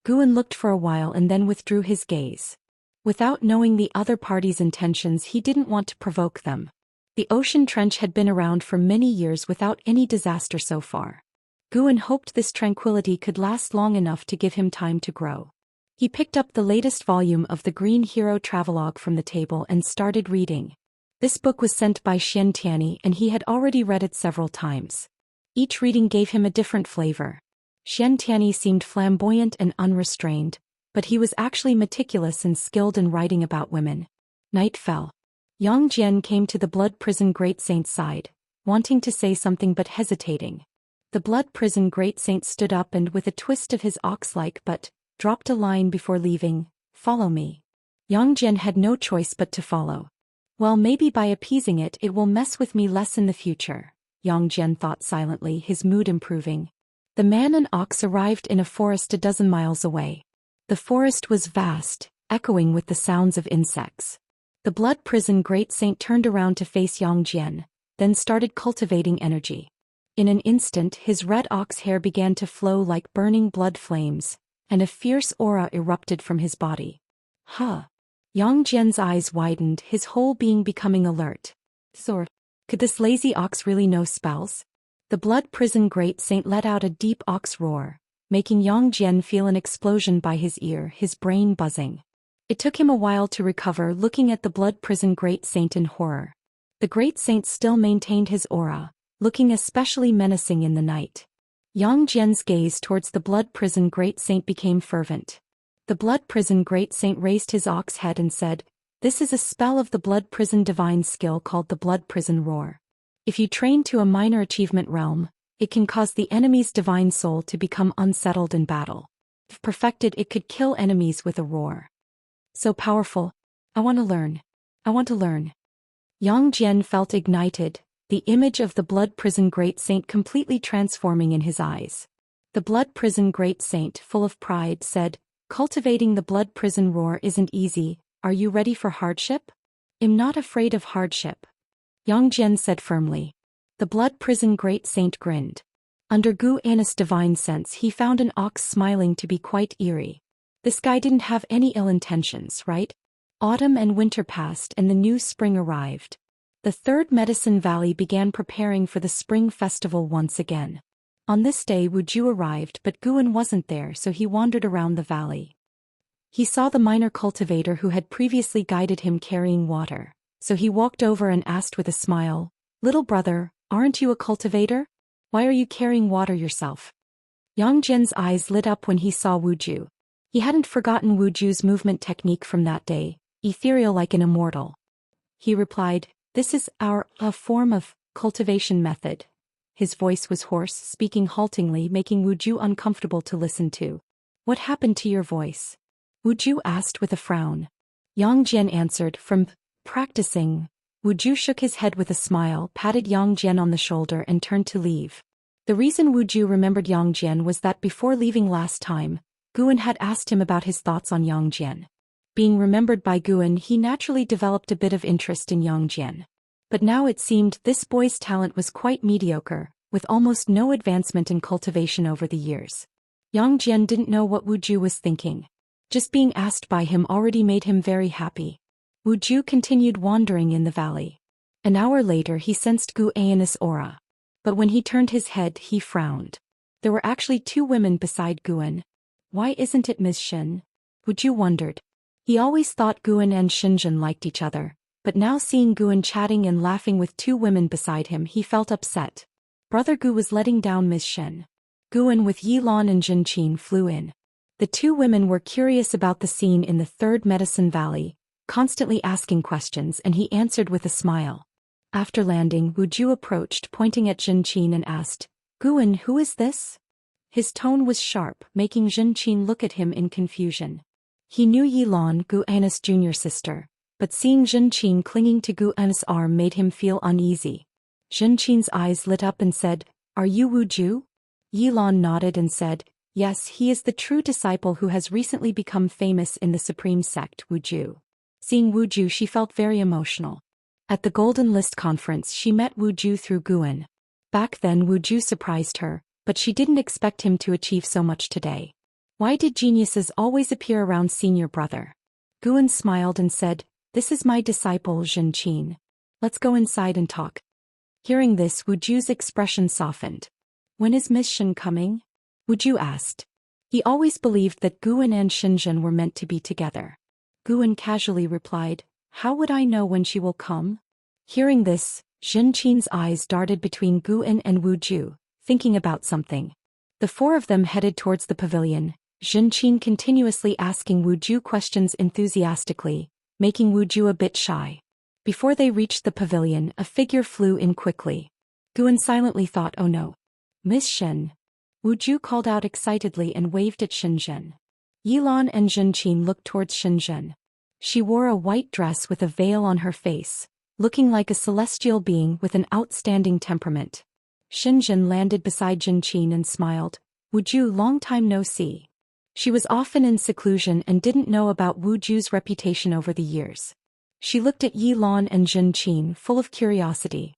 Guan looked for a while and then withdrew his gaze. Without knowing the other party's intentions, he didn't want to provoke them. The ocean trench had been around for many years without any disaster so far. Guan hoped this tranquility could last long enough to give him time to grow. He picked up the latest volume of the Green Hero Travelogue from the table and started reading. This book was sent by Xianxia and he had already read it several times. Each reading gave him a different flavor. Xianxia seemed flamboyant and unrestrained, but he was actually meticulous and skilled in writing about women. Night fell. Yang Jian came to the Blood Prison Great Saint's side, wanting to say something but hesitating. The blood prison great saint stood up and with a twist of his ox-like butt, dropped a line before leaving, "Follow me." Yang Jian had no choice but to follow. Well, maybe by appeasing it will mess with me less in the future, Yang Jian thought silently, his mood improving. The man and ox arrived in a forest a dozen miles away. The forest was vast, echoing with the sounds of insects. The blood prison great saint turned around to face Yang Jian, then started cultivating energy. In an instant his red ox hair began to flow like burning blood flames, and a fierce aura erupted from his body. Huh. Yang Jian's eyes widened, his whole being becoming alert. So, could this lazy ox really know spells? The blood prison great saint let out a deep ox roar, making Yang Jian feel an explosion by his ear, his brain buzzing. It took him a while to recover, looking at the blood prison great saint in horror. The great saint still maintained his aura, looking especially menacing in the night. Yang Jian's gaze towards the blood prison great saint became fervent. The blood prison great saint raised his ox head and said, "This is a spell of the blood prison divine skill called the blood prison roar. If you train to a minor achievement realm, it can cause the enemy's divine soul to become unsettled in battle. If perfected, it could kill enemies with a roar. So powerful. I want to learn. I want to learn." Yang Jian felt ignited, the image of the blood prison great saint completely transforming in his eyes. The blood prison great saint, full of pride, said, "Cultivating the blood prison roar isn't easy. Are you ready for hardship?" "I'm not afraid of hardship," Yang Jian said firmly. The blood prison great saint grinned. Under Gu Anna's divine sense, he found an ox smiling to be quite eerie. This guy didn't have any ill intentions, right? Autumn and winter passed and the new spring arrived. The third Medicine Valley began preparing for the spring festival once again. On this day Wuju arrived, but Guan wasn't there, so he wandered around the valley. He saw the minor cultivator who had previously guided him carrying water, so he walked over and asked with a smile, "Little brother, aren't you a cultivator? Why are you carrying water yourself?" Yang Jian's eyes lit up when he saw Wuju. He hadn't forgotten Wuju's movement technique from that day, ethereal like an immortal. He replied, "This is a form of cultivation method." His voice was hoarse, speaking haltingly, making Wuju uncomfortable to listen to. "What happened to your voice?" Wuju asked with a frown. Yang Jian answered, "From practicing." Wuju shook his head with a smile, patted Yang Jian on the shoulder and turned to leave. The reason Wuju remembered Yang Jian was that before leaving last time, Guan had asked him about his thoughts on Yang Jian. Being remembered by Guan, he naturally developed a bit of interest in Yang Jian. But now it seemed this boy's talent was quite mediocre, with almost no advancement in cultivation over the years. Yang Jian didn't know what Wuju was thinking. Just being asked by him already made him very happy. Wuju continued wandering in the valley. An hour later he sensed Gu Anna's aura. But when he turned his head, he frowned. There were actually two women beside Guan. Why isn't it Ms. Shen? Wuju wondered. He always thought Guan and Xinzhen liked each other, but now seeing Guan chatting and laughing with two women beside him, he felt upset. Brother Gu was letting down Ms. Shen. Guan with Yilan and Jinqin flew in. The two women were curious about the scene in the third Medicine Valley, constantly asking questions, and he answered with a smile. After landing, Wuju approached, pointing at Jinqin and asked, "Guan, who is this?" His tone was sharp, making Jinqin look at him in confusion. He knew Yilan, Gu Anna's junior sister, but seeing Jinqin clinging to Gu Anna's arm made him feel uneasy. Jinqin's eyes lit up and said, "Are you Wuju?" Yilan nodded and said, "Yes, he is the true disciple who has recently become famous in the Supreme Sect, Wuju." Seeing Wuju, she felt very emotional. At the Golden List conference, she met Wuju through Guan. Back then Wuju surprised her, but she didn't expect him to achieve so much today. Why did geniuses always appear around senior brother? Guan smiled and said, "This is my disciple Jinqin. Let's go inside and talk." Hearing this, Wuju's expression softened. "When is Miss Shen coming?" Wuju asked. He always believed that Guan and Xinzhen were meant to be together. Guan casually replied, "How would I know when she will come?" Hearing this, Jinqin's eyes darted between Guan and Wuju, thinking about something. The four of them headed towards the pavilion, Jinqin continuously asking Wuju questions enthusiastically, making Wuju a bit shy. Before they reached the pavilion, a figure flew in quickly. Guan silently thought, "Oh no. Miss Shen. Wu Ju called out excitedly and waved at Shenzhen. Yilan and Zhenqin looked towards Shenzhen. She wore a white dress with a veil on her face, looking like a celestial being with an outstanding temperament. Shenzhen landed beside Zhenqin and smiled. Wu Ju, long time no see. She was often in seclusion and didn't know about Wu Ju's reputation over the years. She looked at Yilan and Zhenqin full of curiosity.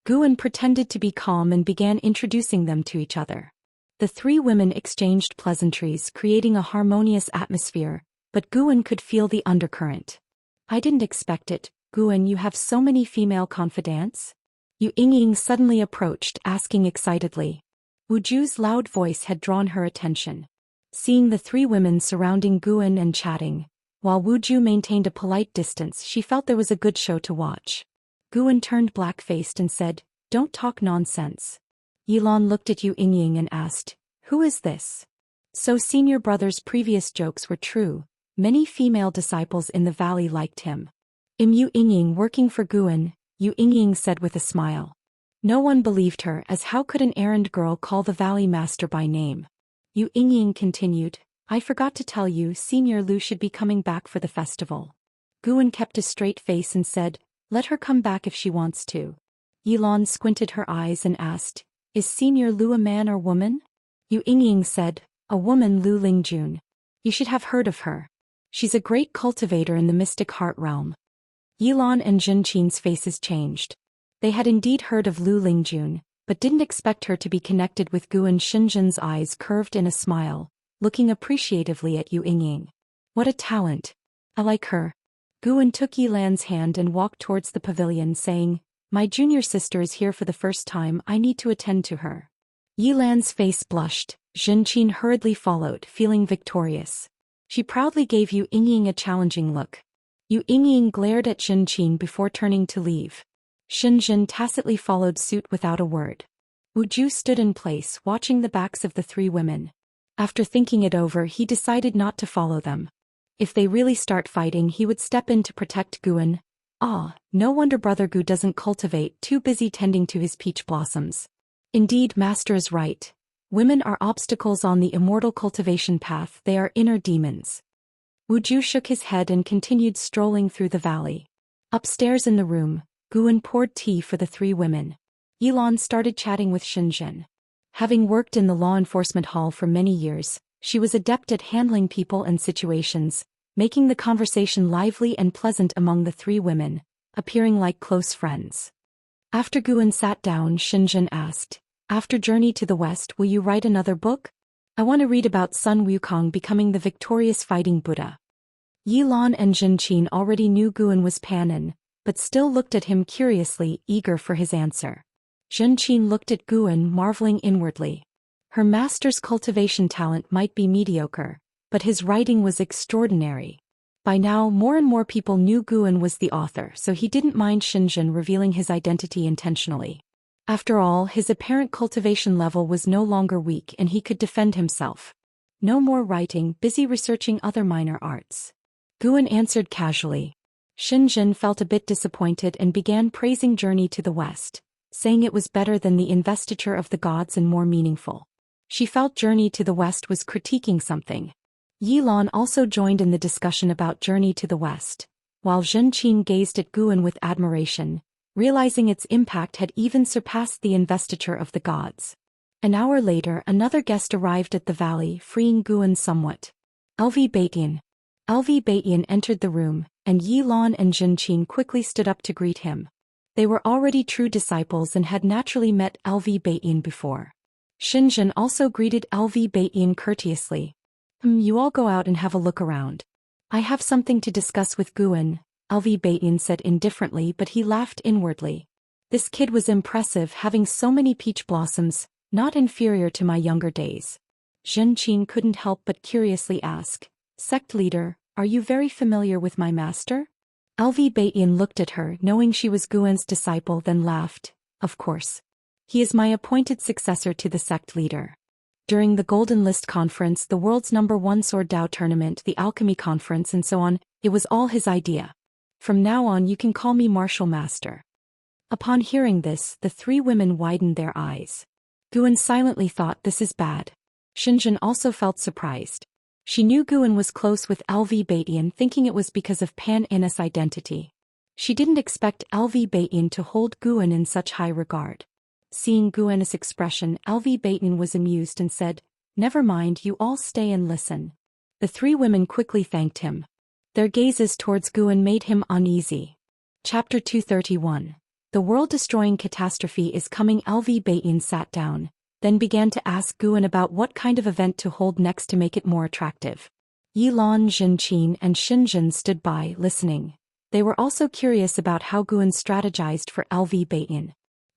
Guan pretended to be calm and began introducing them to each other. The three women exchanged pleasantries, creating a harmonious atmosphere, but Guan could feel the undercurrent. I didn't expect it. Guan, you have so many female confidants? Yu Yingying suddenly approached, asking excitedly. Wu Ju's loud voice had drawn her attention. Seeing the three women surrounding Guan and chatting, while Wu Ju maintained a polite distance, she felt there was a good show to watch. Guan turned black-faced and said, "Don't talk nonsense." Yilan looked at Yu Yingying and asked, "Who is this?" So senior brother's previous jokes were true. Many female disciples in the valley liked him. Yu Yingying working for Guan, Yu Yingying said with a smile. No one believed her, as how could an errand girl call the valley master by name? Yu Yingying continued, "I forgot to tell you, Senior Lu should be coming back for the festival." Guan kept a straight face and said, "Let her come back if she wants to." Yilan squinted her eyes and asked, "Is Senior Lu a man or woman?" Yu Yingying said, "A woman, Lu Lingjun. You should have heard of her. She's a great cultivator in the mystic heart realm." Yilan and Zhenqin's faces changed. They had indeed heard of Lu Lingjun, but didn't expect her to be connected with Guan. Shenzhen's eyes curved in a smile, looking appreciatively at Yu Yingying. "What a talent. I like her." Guan took Yilan's hand and walked towards the pavilion, saying, "My junior sister is here for the first time, I need to attend to her." Yilan's face blushed. Zhenqin hurriedly followed, feeling victorious. She proudly gave Yu Yingying a challenging look. Yu Yingying glared at Zhenqin before turning to leave. Shenzhen tacitly followed suit without a word. Wu Ju stood in place, watching the backs of the three women. After thinking it over, he decided not to follow them. If they really start fighting, he would step in to protect Guan. No wonder Brother Gu doesn't cultivate, too busy tending to his peach blossoms. Indeed, Master is right. Women are obstacles on the immortal cultivation path, they are inner demons. Wu Ju shook his head and continued strolling through the valley. Upstairs in the room, Guan poured tea for the three women. Yilan started chatting with Shenzhen. Having worked in the law enforcement hall for many years, she was adept at handling people and situations, making the conversation lively and pleasant among the three women, appearing like close friends. After Guan sat down, Shenzhen asked, "After Journey to the West, will you write another book? I want to read about Sun Wukong becoming the victorious fighting Buddha." Yilan and Zhenqin already knew Guan was Panin, but still looked at him curiously, eager for his answer. Zhenqin looked at Guan, marveling inwardly. Her master's cultivation talent might be mediocre, but his writing was extraordinary. By now, more and more people knew Guan was the author, so he didn't mind Shenzhen revealing his identity intentionally. After all, his apparent cultivation level was no longer weak and he could defend himself. No more writing, busy researching other minor arts. Guan answered casually. Shenzhen felt a bit disappointed and began praising Journey to the West, saying it was better than the Investiture of the Gods and more meaningful. She felt Journey to the West was critiquing something. Yilan also joined in the discussion about Journey to the West, while Zhenqin gazed at Guan with admiration, realizing its impact had even surpassed the Investiture of the Gods. An hour later, another guest arrived at the valley, freeing Guan somewhat. LV Baitian. LV Baitian entered the room, and Yilan and Zhenqin quickly stood up to greet him. They were already true disciples and had naturally met LV Baitian before. Shenzhen also greeted LV Baitian courteously. You all go out and have a look around. I have something to discuss with Guan," LV Baitian said indifferently, but he laughed inwardly. This kid was impressive, having so many peach blossoms, not inferior to my younger days. Zhenqin couldn't help but curiously ask, "Sect leader, are you very familiar with my master?" LV Baitian looked at her, knowing she was Guan's disciple, then laughed. "Of course. He is my appointed successor to the sect leader. During the Golden List Conference, the world's #1 Sword Dao tournament, the Alchemy Conference and so on, it was all his idea. From now on you can call me Martial Master." Upon hearing this, the three women widened their eyes. Guan silently thought this is bad. Xinjun also felt surprised. She knew Guan was close with LV Batian, thinking it was because of Pan-Inus identity. She didn't expect LV Batian to hold Guan in such high regard. Seeing Guan's expression, LV Batian was amused and said, "Never mind, you all stay and listen." The three women quickly thanked him. Their gazes towards Guan made him uneasy. Chapter 231. The world-destroying catastrophe is coming. LV Batian sat down, then began to ask Guan about what kind of event to hold next to make it more attractive. Yilan, Zhenqin, and Xinjun stood by, listening. They were also curious about how Guan strategized for LV Batian.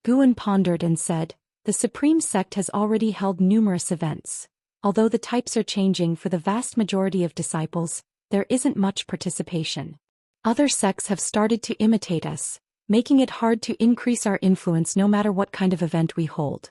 Guan pondered and said, "The Supreme Sect has already held numerous events. Although the types are changing for the vast majority of disciples, there isn't much participation. Other sects have started to imitate us, making it hard to increase our influence no matter what kind of event we hold."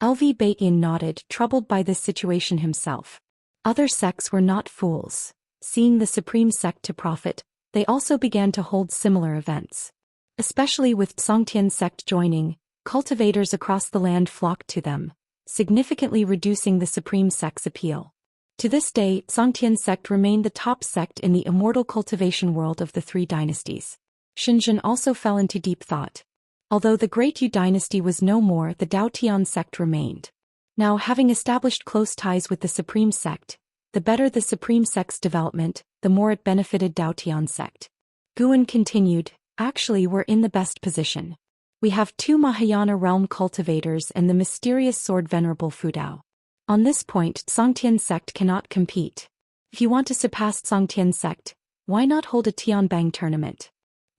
LV Batian nodded, troubled by this situation himself. Other sects were not fools. Seeing the Supreme Sect to profit, they also began to hold similar events. Especially with Songtian Sect joining, cultivators across the land flocked to them, significantly reducing the Supreme Sect's appeal. To this day, Songtian Sect remained the top sect in the immortal cultivation world of the three dynasties. Xinjun also fell into deep thought. Although the Great Yu dynasty was no more, the Daotian sect remained. Now, having established close ties with the Supreme Sect, the better the Supreme Sect's development, the more it benefited Daotian sect. Guan continued, "Actually, we're in the best position. We have two Mahayana realm cultivators and the mysterious sword Venerable Fudao. On this point, Songtian sect cannot compete. If you want to surpass Songtian sect, why not hold a Tianbang tournament?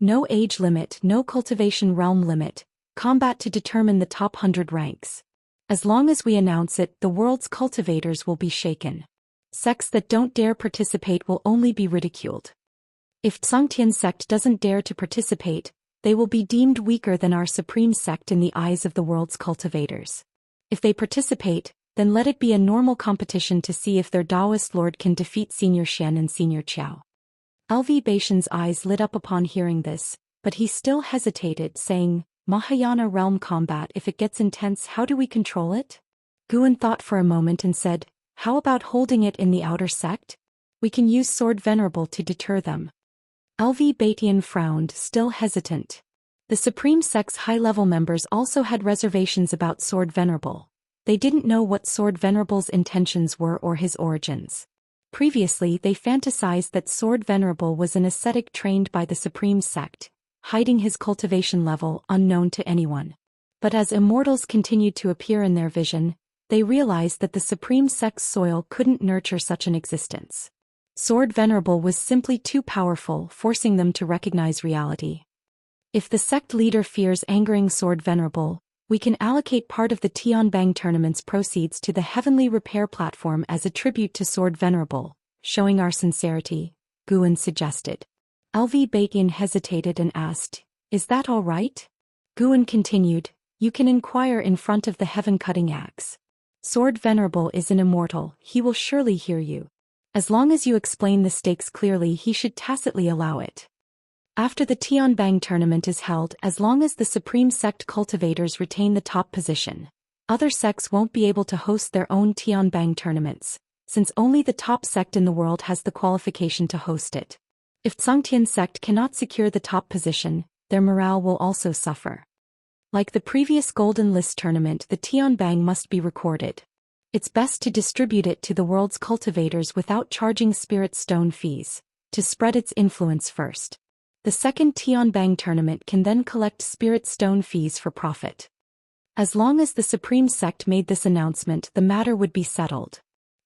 No age limit, no cultivation realm limit, combat to determine the top 100 ranks. As long as we announce it, the world's cultivators will be shaken. Sects that don't dare participate will only be ridiculed. If Songtian sect doesn't dare to participate, they will be deemed weaker than our Supreme Sect in the eyes of the world's cultivators. If they participate, then let it be a normal competition to see if their Daoist lord can defeat Senior Xian and Senior Qiao." LV Batian's eyes lit up upon hearing this, but he still hesitated, saying, "Mahayana realm combat, if it gets intense, how do we control it?" Guan thought for a moment and said, "How about holding it in the outer sect? We can use Sword Venerable to deter them." LV Batian frowned, still hesitant. The Supreme Sect's high-level members also had reservations about Sword Venerable. They didn't know what Sword Venerable's intentions were or his origins. Previously, they fantasized that Sword Venerable was an ascetic trained by the Supreme Sect, hiding his cultivation level unknown to anyone. But as immortals continued to appear in their vision, they realized that the Supreme Sect's soil couldn't nurture such an existence. Sword Venerable was simply too powerful, forcing them to recognize reality. If the sect leader fears angering Sword Venerable, we can allocate part of the Tianbang tournament's proceeds to the Heavenly Repair Platform as a tribute to Sword Venerable, showing our sincerity, Guan suggested. LV Batian hesitated and asked, "Is that all right?" Guan continued, "You can inquire in front of the Heaven-Cutting Axe. Sword Venerable is an immortal, he will surely hear you. As long as you explain the stakes clearly, he should tacitly allow it. After the Tianbang tournament is held, as long as the Supreme Sect cultivators retain the top position, other sects won't be able to host their own Tianbang tournaments, since only the top sect in the world has the qualification to host it. If Songtian sect cannot secure the top position, their morale will also suffer. Like the previous Golden List tournament, the Tianbang must be recorded. It's best to distribute it to the world's cultivators without charging spirit stone fees, to spread its influence first. The second Tianbang tournament can then collect spirit stone fees for profit. As long as the Supreme Sect made this announcement, the matter would be settled.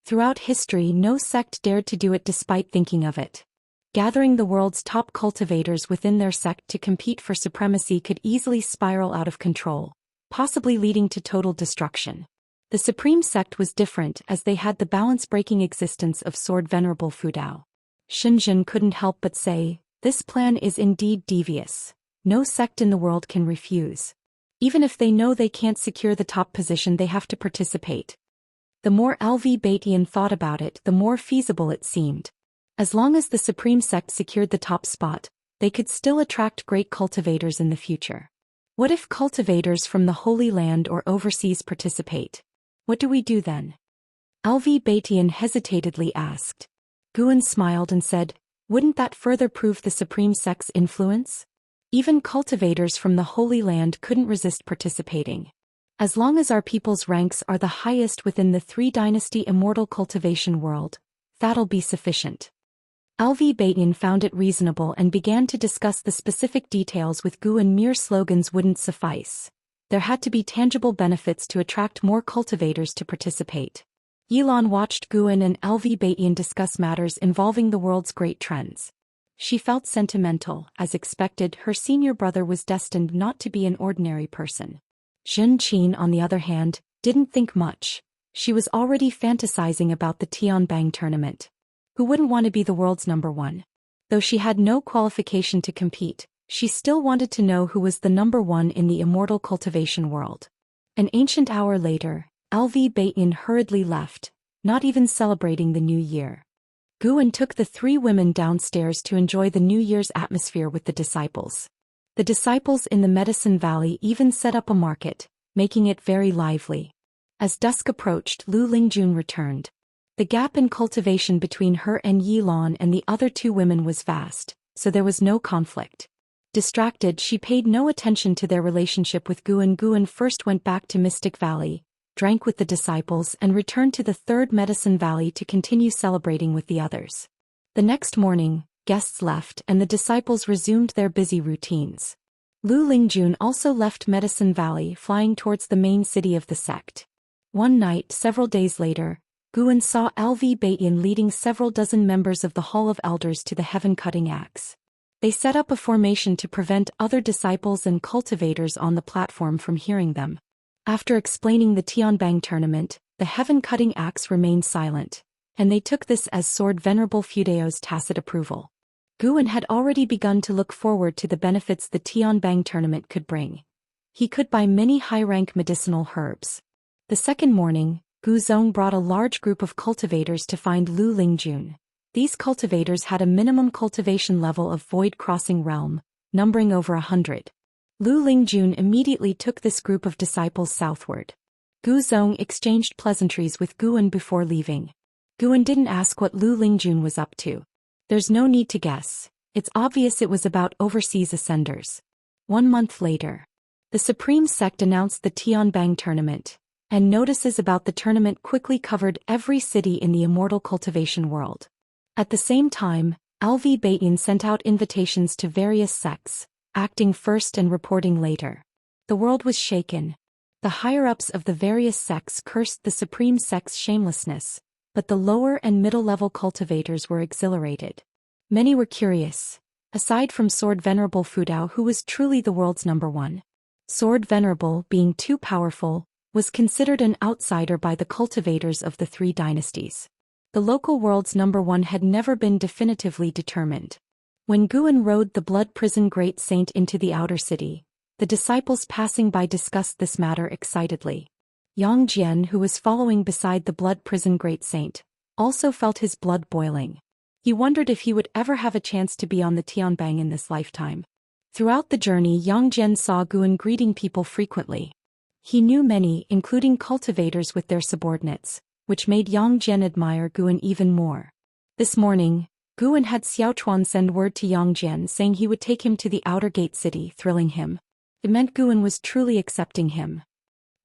Throughout history, no sect dared to do it despite thinking of it. Gathering the world's top cultivators within their sect to compete for supremacy could easily spiral out of control, possibly leading to total destruction. The Supreme Sect was different, as they had the balance-breaking existence of Sword Venerable Fudao. Xinjun couldn't help but say, "This plan is indeed devious. No sect in the world can refuse. Even if they know they can't secure the top position, they have to participate." The more LV Batian thought about it, the more feasible it seemed. As long as the Supreme Sect secured the top spot, they could still attract great cultivators in the future. What if cultivators from the Holy Land or overseas participate? What do we do then? Alvi Batian hesitantly asked. Guan smiled and said, wouldn't that further prove the Supreme Sect's influence? Even cultivators from the Holy Land couldn't resist participating. As long as our people's ranks are the highest within the three-dynasty immortal cultivation world, that'll be sufficient. Alvi Batian found it reasonable and began to discuss the specific details with Guan. Mere slogans wouldn't suffice. There had to be tangible benefits to attract more cultivators to participate. Yilan watched Guan and Alvi Batian discuss matters involving the world's great trends. She felt sentimental. As expected, her senior brother was destined not to be an ordinary person. Zhou Xian, on the other hand, didn't think much. She was already fantasizing about the Tianbang tournament. Who wouldn't want to be the world's number one? Though she had no qualification to compete, she still wanted to know who was the number one in the immortal cultivation world. An ancient hour later, Alvi Batian hurriedly left, not even celebrating the new year. Guan took the three women downstairs to enjoy the New Year's atmosphere with the disciples. The disciples in the Medicine Valley even set up a market, making it very lively. As dusk approached, Lu Lingjun returned. The gap in cultivation between her and Yilan and the other two women was vast, so there was no conflict. Distracted, she paid no attention to their relationship with Guan. Guan first went back to Mystic Valley, drank with the disciples and returned to the third Medicine Valley to continue celebrating with the others. The next morning, guests left and the disciples resumed their busy routines. Lu Lingjun also left Medicine Valley, flying towards the main city of the sect. One night, several days later, Guan saw Alvi Batian leading several dozen members of the Hall of Elders to the heaven-cutting axe. They set up a formation to prevent other disciples and cultivators on the platform from hearing them. After explaining the Tianbang tournament, the heaven-cutting axe remained silent, and they took this as Sword Venerable Fudeo's tacit approval. Guan had already begun to look forward to the benefits the Tianbang tournament could bring. He could buy many high-rank medicinal herbs. The second morning, Gu Zong brought a large group of cultivators to find Lu Lingjun. These cultivators had a minimum cultivation level of Void Crossing Realm, numbering over 100. Lu Lingjun immediately took this group of disciples southward. Gu Zong exchanged pleasantries with Guan before leaving. Guan didn't ask what Lu Lingjun was up to. There's no need to guess. It's obvious it was about overseas ascenders. 1 month later, the Supreme Sect announced the Tianbang tournament, and notices about the tournament quickly covered every city in the immortal cultivation world. At the same time, Alvi Batian sent out invitations to various sects, acting first and reporting later. The world was shaken. The higher-ups of the various sects cursed the Supreme Sect's shamelessness, but the lower and middle-level cultivators were exhilarated. Many were curious. Aside from Sword Venerable Fudao, who was truly the world's number one. Sword Venerable, being too powerful, was considered an outsider by the cultivators of the three dynasties. The local world's number one had never been definitively determined. When Guan rode the Blood Prison Great Saint into the outer city, the disciples passing by discussed this matter excitedly. Yang Jian, who was following beside the Blood Prison Great Saint, also felt his blood boiling. He wondered if he would ever have a chance to be on the Tianbang in this lifetime. Throughout the journey, Yang Jian saw Guan greeting people frequently. He knew many, including cultivators with their subordinates, which made Yang Jian admire Guan even more. This morning, Guan had Xiaochuan send word to Yang Jian saying he would take him to the outer gate city, thrilling him. It meant Guan was truly accepting him.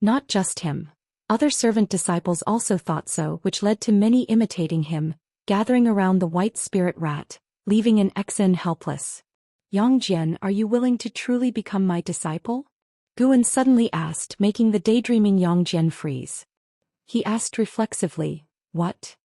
Not just him. Other servant disciples also thought so, which led to many imitating him, gathering around the white spirit rat, leaving an Exan helpless. Yang Jian, are you willing to truly become my disciple? Guan suddenly asked, making the daydreaming Yang Jian freeze. He asked reflexively, what?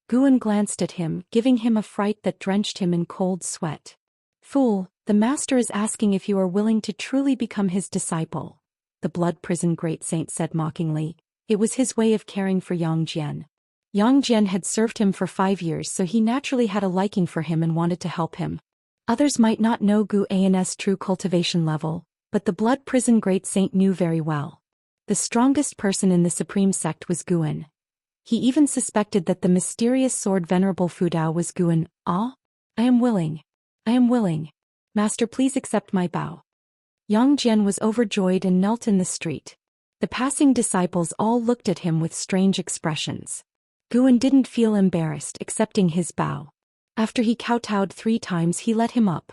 Guan glanced at him, giving him a fright that drenched him in cold sweat. Fool, the master is asking if you are willing to truly become his disciple, the Blood Prison Great Saint said mockingly. It was his way of caring for Yang Jian. Yang Jian had served him for 5 years, so he naturally had a liking for him and wanted to help him. Others might not know Gu An's true cultivation level, but the Blood Prison Great Saint knew very well. The strongest person in the Supreme Sect was Guan. He even suspected that the mysterious Sword Venerable Fudao was Guan. Ah? I am willing. I am willing. Master, please accept my bow. Yang Jian was overjoyed and knelt in the street. The passing disciples all looked at him with strange expressions. Guan didn't feel embarrassed, accepting his bow. After he kowtowed 3 times, he let him up.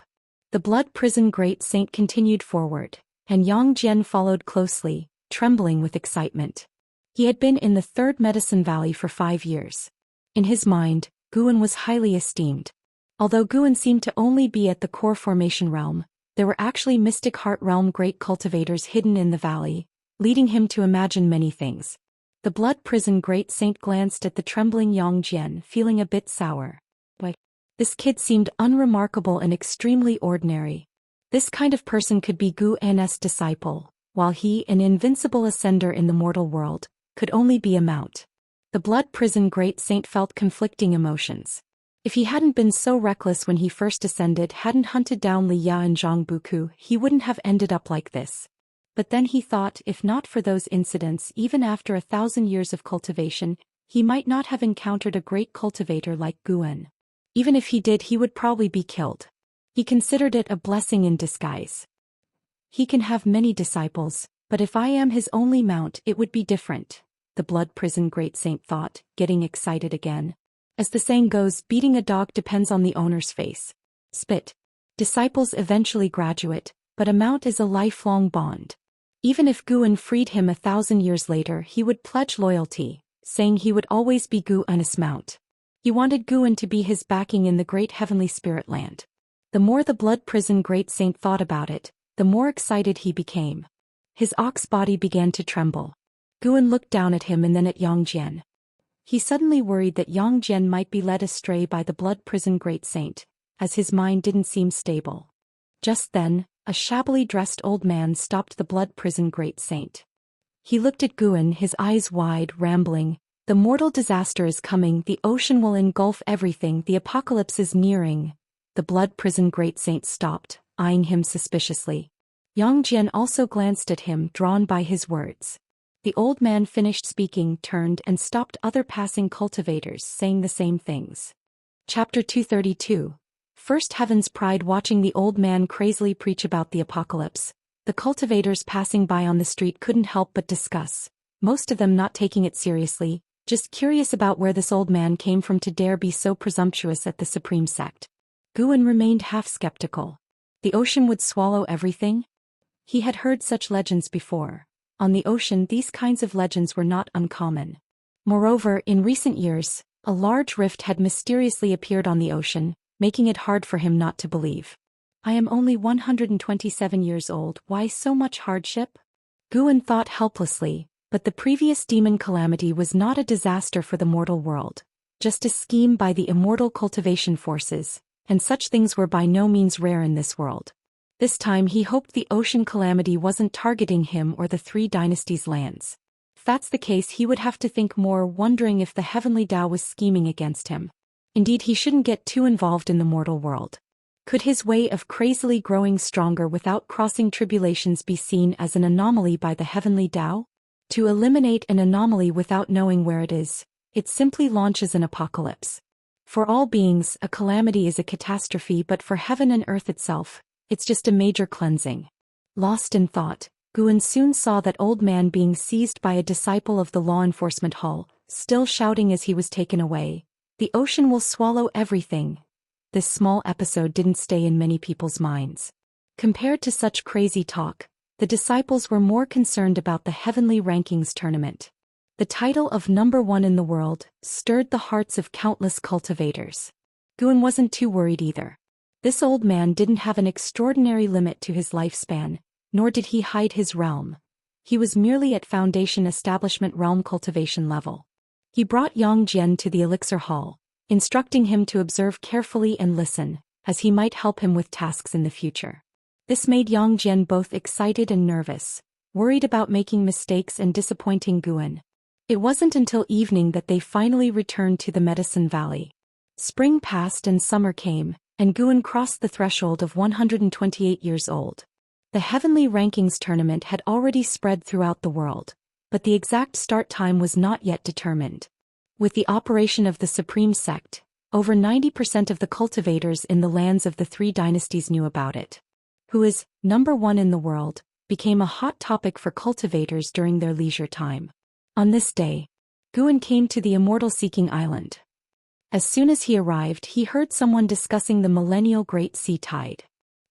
The blood prison great saint continued forward, and Yang Jian followed closely, trembling with excitement. He had been in the 3rd Medicine Valley for 5 years. In his mind, Guan was highly esteemed. Although Guan seemed to only be at the core formation realm, there were actually mystic heart realm great cultivators hidden in the valley, leading him to imagine many things. The blood prison great saint glanced at the trembling Yang Jian, feeling a bit sour. Why? This kid seemed unremarkable and extremely ordinary. This kind of person could be Guan's disciple, while he, an invincible ascender in the mortal world, could only be a mount. The blood prison great saint felt conflicting emotions. If he hadn't been so reckless when he first ascended, hadn't hunted down Li Ya and Zhang Buku, he wouldn't have ended up like this. But then he thought, if not for those incidents, even after 1,000 years of cultivation, he might not have encountered a great cultivator like Guan. Even if he did, he would probably be killed. He considered it a blessing in disguise. He can have many disciples, but if I am his only mount, it would be different, the blood prison great saint thought, getting excited again. As the saying goes, beating a dog depends on the owner's face. Spit. Disciples eventually graduate, but a mount is a lifelong bond. Even if Guan freed him 1,000 years later, he would pledge loyalty, saying he would always be Guan's mount. He wanted Guan to be his backing in the great heavenly spirit land. The more the blood prison great saint thought about it, the more excited he became. His ox body began to tremble. Guan looked down at him and then at Yang Jian. He suddenly worried that Yang Jian might be led astray by the blood prison great saint, as his mind didn't seem stable. Just then, a shabbily dressed old man stopped the blood prison great saint. He looked at Guan, his eyes wide, rambling. The mortal disaster is coming, the ocean will engulf everything, the apocalypse is nearing. The blood prison great saint stopped, eyeing him suspiciously. Yang Jian also glanced at him, drawn by his words. The old man finished speaking, turned and stopped other passing cultivators, saying the same things. Chapter 232. First Heaven's pride. Watching the old man crazily preach about the apocalypse, the cultivators passing by on the street couldn't help but discuss, most of them not taking it seriously, just curious about where this old man came from to dare be so presumptuous at the supreme sect. Guan remained half skeptical. The ocean would swallow everything? He had heard such legends before. On the ocean, these kinds of legends were not uncommon. Moreover, in recent years, a large rift had mysteriously appeared on the ocean, making it hard for him not to believe. I am only 127 years old, why so much hardship? Guan thought helplessly, but the previous demon calamity was not a disaster for the mortal world, just a scheme by the immortal cultivation forces, and such things were by no means rare in this world. This time he hoped the ocean calamity wasn't targeting him or the 3 dynasties' lands. If that's the case, he would have to think more, wondering if the heavenly Dao was scheming against him. Indeed, he shouldn't get too involved in the mortal world. Could his way of crazily growing stronger without crossing tribulations be seen as an anomaly by the heavenly Dao? To eliminate an anomaly without knowing where it is, it simply launches an apocalypse. For all beings, a calamity is a catastrophe, but for heaven and earth itself, it's just a major cleansing. Lost in thought, Guan soon saw that old man being seized by a disciple of the law enforcement hall, still shouting as he was taken away, "The ocean will swallow everything." This small episode didn't stay in many people's minds. Compared to such crazy talk, the disciples were more concerned about the heavenly rankings tournament. The title of number 1 in the world stirred the hearts of countless cultivators. Guan wasn't too worried either. This old man didn't have an extraordinary limit to his lifespan, nor did he hide his realm. He was merely at foundation establishment realm cultivation level. He brought Yang Jian to the elixir hall, instructing him to observe carefully and listen, as he might help him with tasks in the future. This made Yang Jian both excited and nervous, worried about making mistakes and disappointing Guan. It wasn't until evening that they finally returned to the Medicine Valley. Spring passed and summer came, and Guan crossed the threshold of 128 years old. The Heavenly Rankings tournament had already spread throughout the world, but the exact start time was not yet determined. With the operation of the Supreme Sect, over 90% of the cultivators in the lands of the 3 dynasties knew about it. who is #1 in the world, became a hot topic for cultivators during their leisure time. On this day, Guan came to the immortal-seeking island. As soon as he arrived, he heard someone discussing the millennial Great Sea Tide.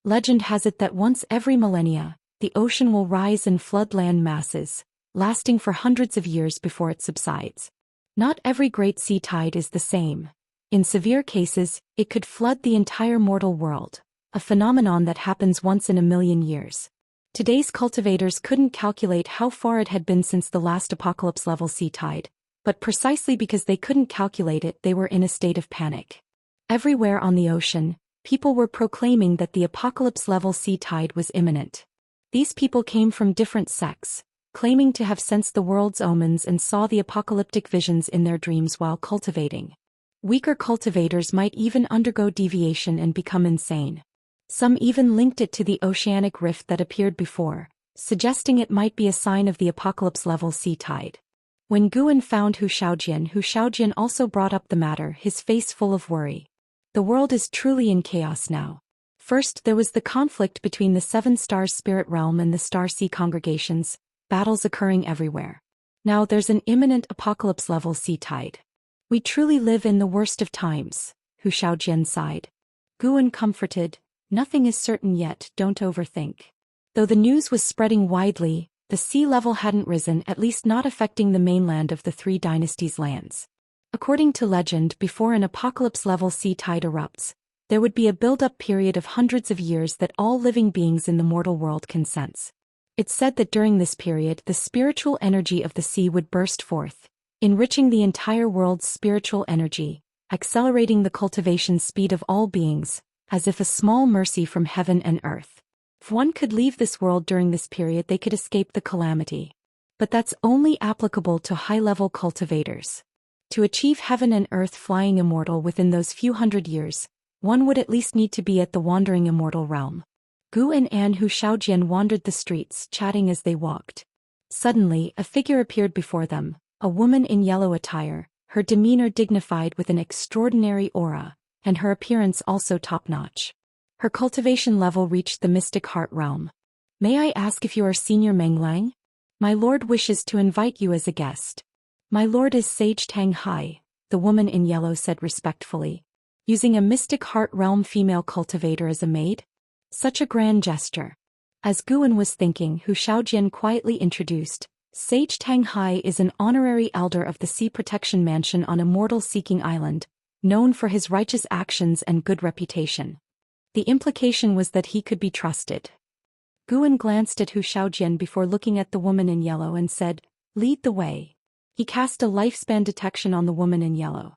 Legend has it that once every millennia, the ocean will rise and flood land masses, lasting for hundreds of years before it subsides. Not every Great Sea Tide is the same. In severe cases, it could flood the entire mortal world, a phenomenon that happens once in a million years. Today's cultivators couldn't calculate how far it had been since the last apocalypse-level sea tide, but precisely because they couldn't calculate it, they were in a state of panic. Everywhere on the ocean, people were proclaiming that the apocalypse-level sea tide was imminent. These people came from different sects, claiming to have sensed the world's omens and saw the apocalyptic visions in their dreams while cultivating. Weaker cultivators might even undergo deviation and become insane. Some even linked it to the oceanic rift that appeared before, suggesting it might be a sign of the apocalypse-level sea tide. When Guan found Zhou Xian also brought up the matter, his face full of worry. The world is truly in chaos now. First, there was the conflict between the Seven Stars spirit realm and the Star Sea congregations, battles occurring everywhere. Now there's an imminent apocalypse-level sea tide. We truly live in the worst of times, Zhou Xian sighed. Guan comforted, nothing is certain yet, don't overthink. Though the news was spreading widely, the sea level hadn't risen, at least not affecting the mainland of the Three Dynasties' lands. According to legend, before an apocalypse-level sea tide erupts, there would be a build-up period of hundreds of years that all living beings in the mortal world can sense. It's said that during this period, the spiritual energy of the sea would burst forth, enriching the entire world's spiritual energy, accelerating the cultivation speed of all beings, as if a small mercy from heaven and earth. If one could leave this world during this period, they could escape the calamity. But that's only applicable to high-level cultivators. To achieve heaven and earth flying immortal within those few hundred years, one would at least need to be at the wandering immortal realm. Guan and Zhou Xian wandered the streets, chatting as they walked. Suddenly, a figure appeared before them, a woman in yellow attire, her demeanor dignified with an extraordinary aura, and her appearance also top-notch. Her cultivation level reached the mystic heart realm. May I ask if you are Senior Menglang? My lord wishes to invite you as a guest. My lord is Sage Tang Hai, the woman in yellow said respectfully. Using a mystic heart realm female cultivator as a maid? Such a grand gesture. As Guan was thinking, Zhou Xian quietly introduced, Sage Tang Hai is an honorary elder of the Sea Protection Mansion on Immortal-seeking Island, known for his righteous actions and good reputation. The implication was that he could be trusted. Guan glanced at Zhou Xian before looking at the woman in yellow and said, "Lead the way." He cast a lifespan detection on the woman in yellow.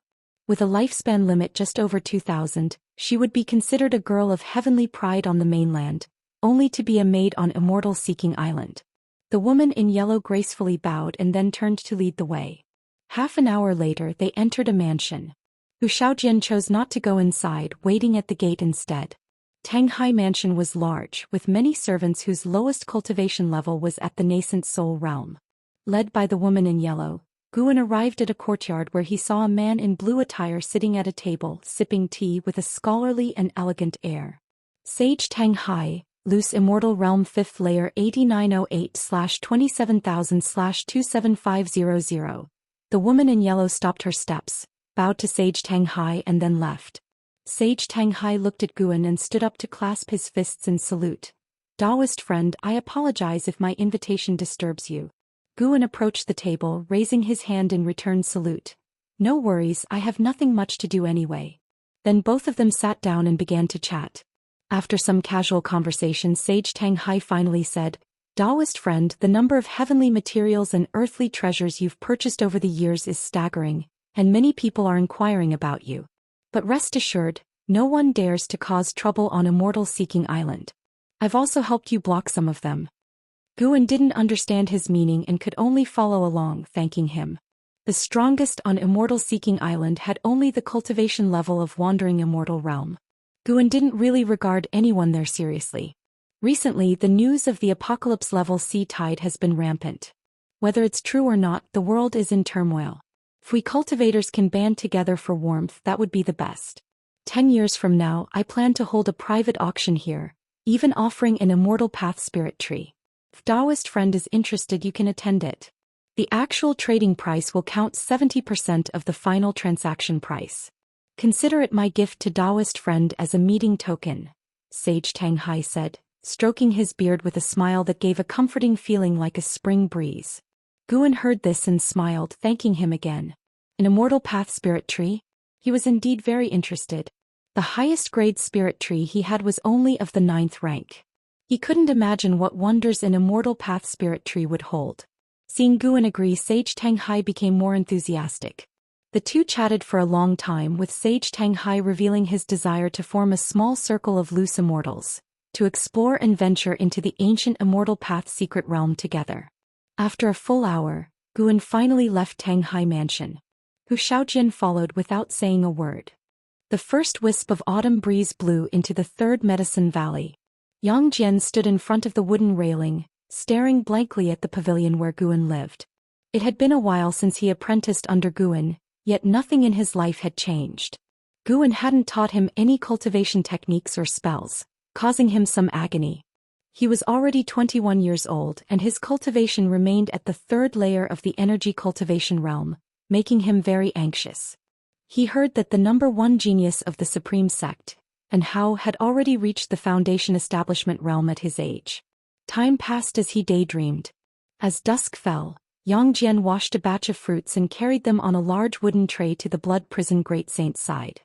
With a lifespan limit just over 2,000, she would be considered a girl of heavenly pride on the mainland, only to be a maid on Immortal-seeking Island. The woman in yellow gracefully bowed and then turned to lead the way. Half an hour later they entered a mansion. Zhou Xian chose not to go inside, waiting at the gate instead. Tang Hai Mansion was large, with many servants whose lowest cultivation level was at the nascent soul realm. Led by the woman in yellow, Guan arrived at a courtyard where he saw a man in blue attire sitting at a table, sipping tea with a scholarly and elegant air. Sage Tang Hai, Loose Immortal Realm 5th Layer 8908/27000/27500. The woman in yellow stopped her steps, bowed to Sage Tang Hai and then left. Sage Tang Hai looked at Guan and stood up to clasp his fists in salute. Daoist friend, I apologize if my invitation disturbs you. Guan approached the table, raising his hand in return salute. No worries, I have nothing much to do anyway. Then both of them sat down and began to chat. After some casual conversation, Sage Tang Hai finally said, Daoist friend, the number of heavenly materials and earthly treasures you've purchased over the years is staggering, and many people are inquiring about you. But rest assured, no one dares to cause trouble on Immortal-seeking Island. I've also helped you block some of them. Guan didn't understand his meaning and could only follow along, thanking him. The strongest on Immortal-seeking Island had only the cultivation level of Wandering Immortal Realm. Guan didn't really regard anyone there seriously. Recently, the news of the apocalypse-level sea tide has been rampant. Whether it's true or not, the world is in turmoil. If we cultivators can band together for warmth, that would be the best. 10 years from now, I plan to hold a private auction here, even offering an immortal path spirit tree. If Daoist friend is interested, you can attend it. The actual trading price will count 70% of the final transaction price. Consider it my gift to Daoist friend as a meeting token, Sage Tanghai said, stroking his beard with a smile that gave a comforting feeling like a spring breeze. Guan heard this and smiled, thanking him again. An immortal path spirit tree? He was indeed very interested. The highest grade spirit tree he had was only of the 9th rank. He couldn't imagine what wonders an immortal path spirit tree would hold. Seeing Guan agree, Sage Tanghai became more enthusiastic. The two chatted for a long time, with Sage Tanghai revealing his desire to form a small circle of loose immortals, to explore and venture into the ancient immortal path secret realm together. After a full hour, Guan finally left Tanghai Mansion. Zhou Xian followed without saying a word. The first wisp of autumn breeze blew into the 3rd Medicine Valley. Yang Jian stood in front of the wooden railing, staring blankly at the pavilion where Guan lived. It had been a while since he apprenticed under Guan, yet nothing in his life had changed. Guan hadn't taught him any cultivation techniques or spells, causing him some agony. He was already 21 years old, and his cultivation remained at the 3rd layer of the energy cultivation realm, making him very anxious. He heard that the number 1 genius of the Supreme Sect, and Hao, had already reached the Foundation establishment realm at his age. Time passed as he daydreamed. As dusk fell, Yang Jian washed a batch of fruits and carried them on a large wooden tray to the Blood Prison Great Saint's side.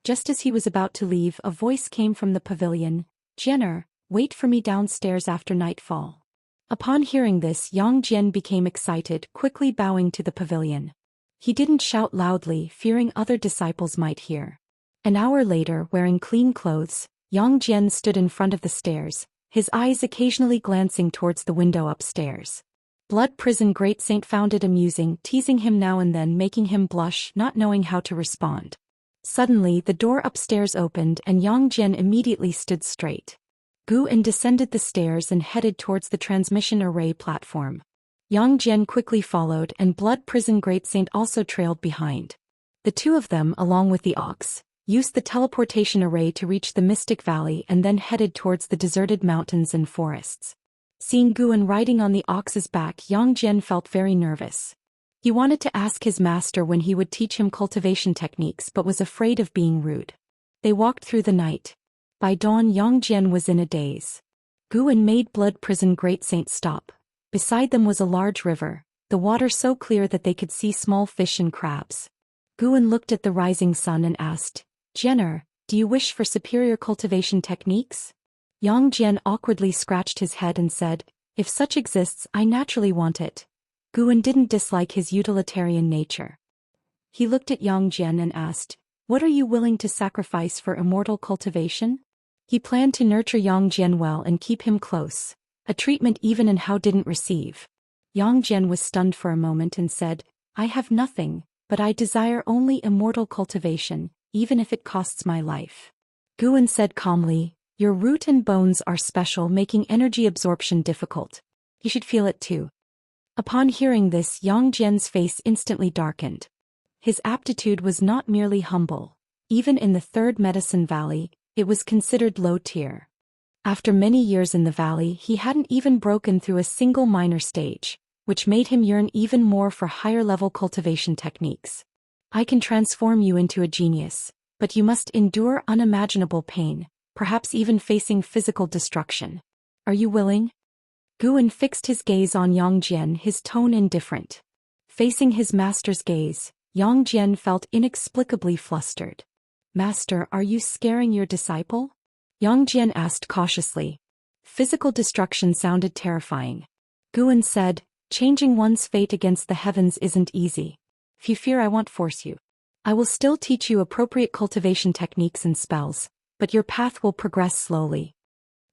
Just as he was about to leave, a voice came from the pavilion, "Jianer, wait for me downstairs after nightfall." Upon hearing this, Yang Jian became excited, quickly bowing to the pavilion. He didn't shout loudly, fearing other disciples might hear. An hour later, wearing clean clothes, Yang Jian stood in front of the stairs, his eyes occasionally glancing towards the window upstairs. Blood Prison Great Saint found it amusing, teasing him now and then, making him blush, not knowing how to respond. Suddenly, the door upstairs opened and Yang Jian immediately stood straight. Guan descended the stairs and headed towards the transmission array platform. Yang Jian quickly followed, and Blood Prison Great Saint also trailed behind. The two of them, along with the ox, used the teleportation array to reach the Mystic Valley and then headed towards the deserted mountains and forests. Seeing Guan riding on the ox's back, Yang Jian felt very nervous. He wanted to ask his master when he would teach him cultivation techniques but was afraid of being rude. They walked through the night. By dawn, Yang Jian was in a daze. Guan made Blood Prison Great Saint stop. Beside them was a large river, the water so clear that they could see small fish and crabs. Guan looked at the rising sun and asked, "Jianer, do you wish for superior cultivation techniques?" Yang Jian awkwardly scratched his head and said, "If such exists, I naturally want it." Guan didn't dislike his utilitarian nature. He looked at Yang Jian and asked, "What are you willing to sacrifice for immortal cultivation?" He planned to nurture Yang Jian well and keep him close, a treatment even in Hao didn't receive. Yang Jian was stunned for a moment and said, "I have nothing, but I desire only immortal cultivation, even if it costs my life." Guan said calmly, "Your root and bones are special, making energy absorption difficult. You should feel it too." Upon hearing this, Yang Jian's face instantly darkened. His aptitude was not merely humble. Even in the 3rd Medicine Valley, it was considered low tier. After many years in the valley, he hadn't even broken through a single minor stage, which made him yearn even more for higher-level cultivation techniques. "I can transform you into a genius, but you must endure unimaginable pain, perhaps even facing physical destruction. Are you willing?" Guan fixed his gaze on Yang Jian, his tone indifferent. Facing his master's gaze, Yang Jian felt inexplicably flustered. "Master, are you scaring your disciple?" Yang Jian asked cautiously. Physical destruction sounded terrifying. Guan said, "Changing one's fate against the heavens isn't easy. If you fear, I won't force you. I will still teach you appropriate cultivation techniques and spells, but your path will progress slowly."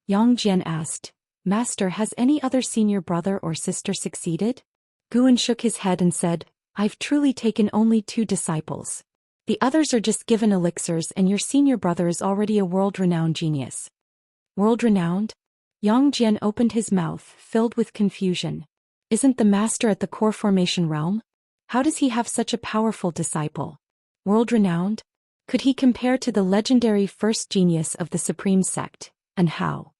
Yang Jian asked, "Master, has any other senior brother or sister succeeded?" Guan shook his head and said, "I've truly taken only 2 disciples. The others are just given elixirs, and your senior brother is already a world-renowned genius." "World-renowned?" Yang Jian opened his mouth, filled with confusion. "Isn't the master at the core formation realm? How does he have such a powerful disciple? World-renowned? Could he compare to the legendary first genius of the Supreme Sect, and how?"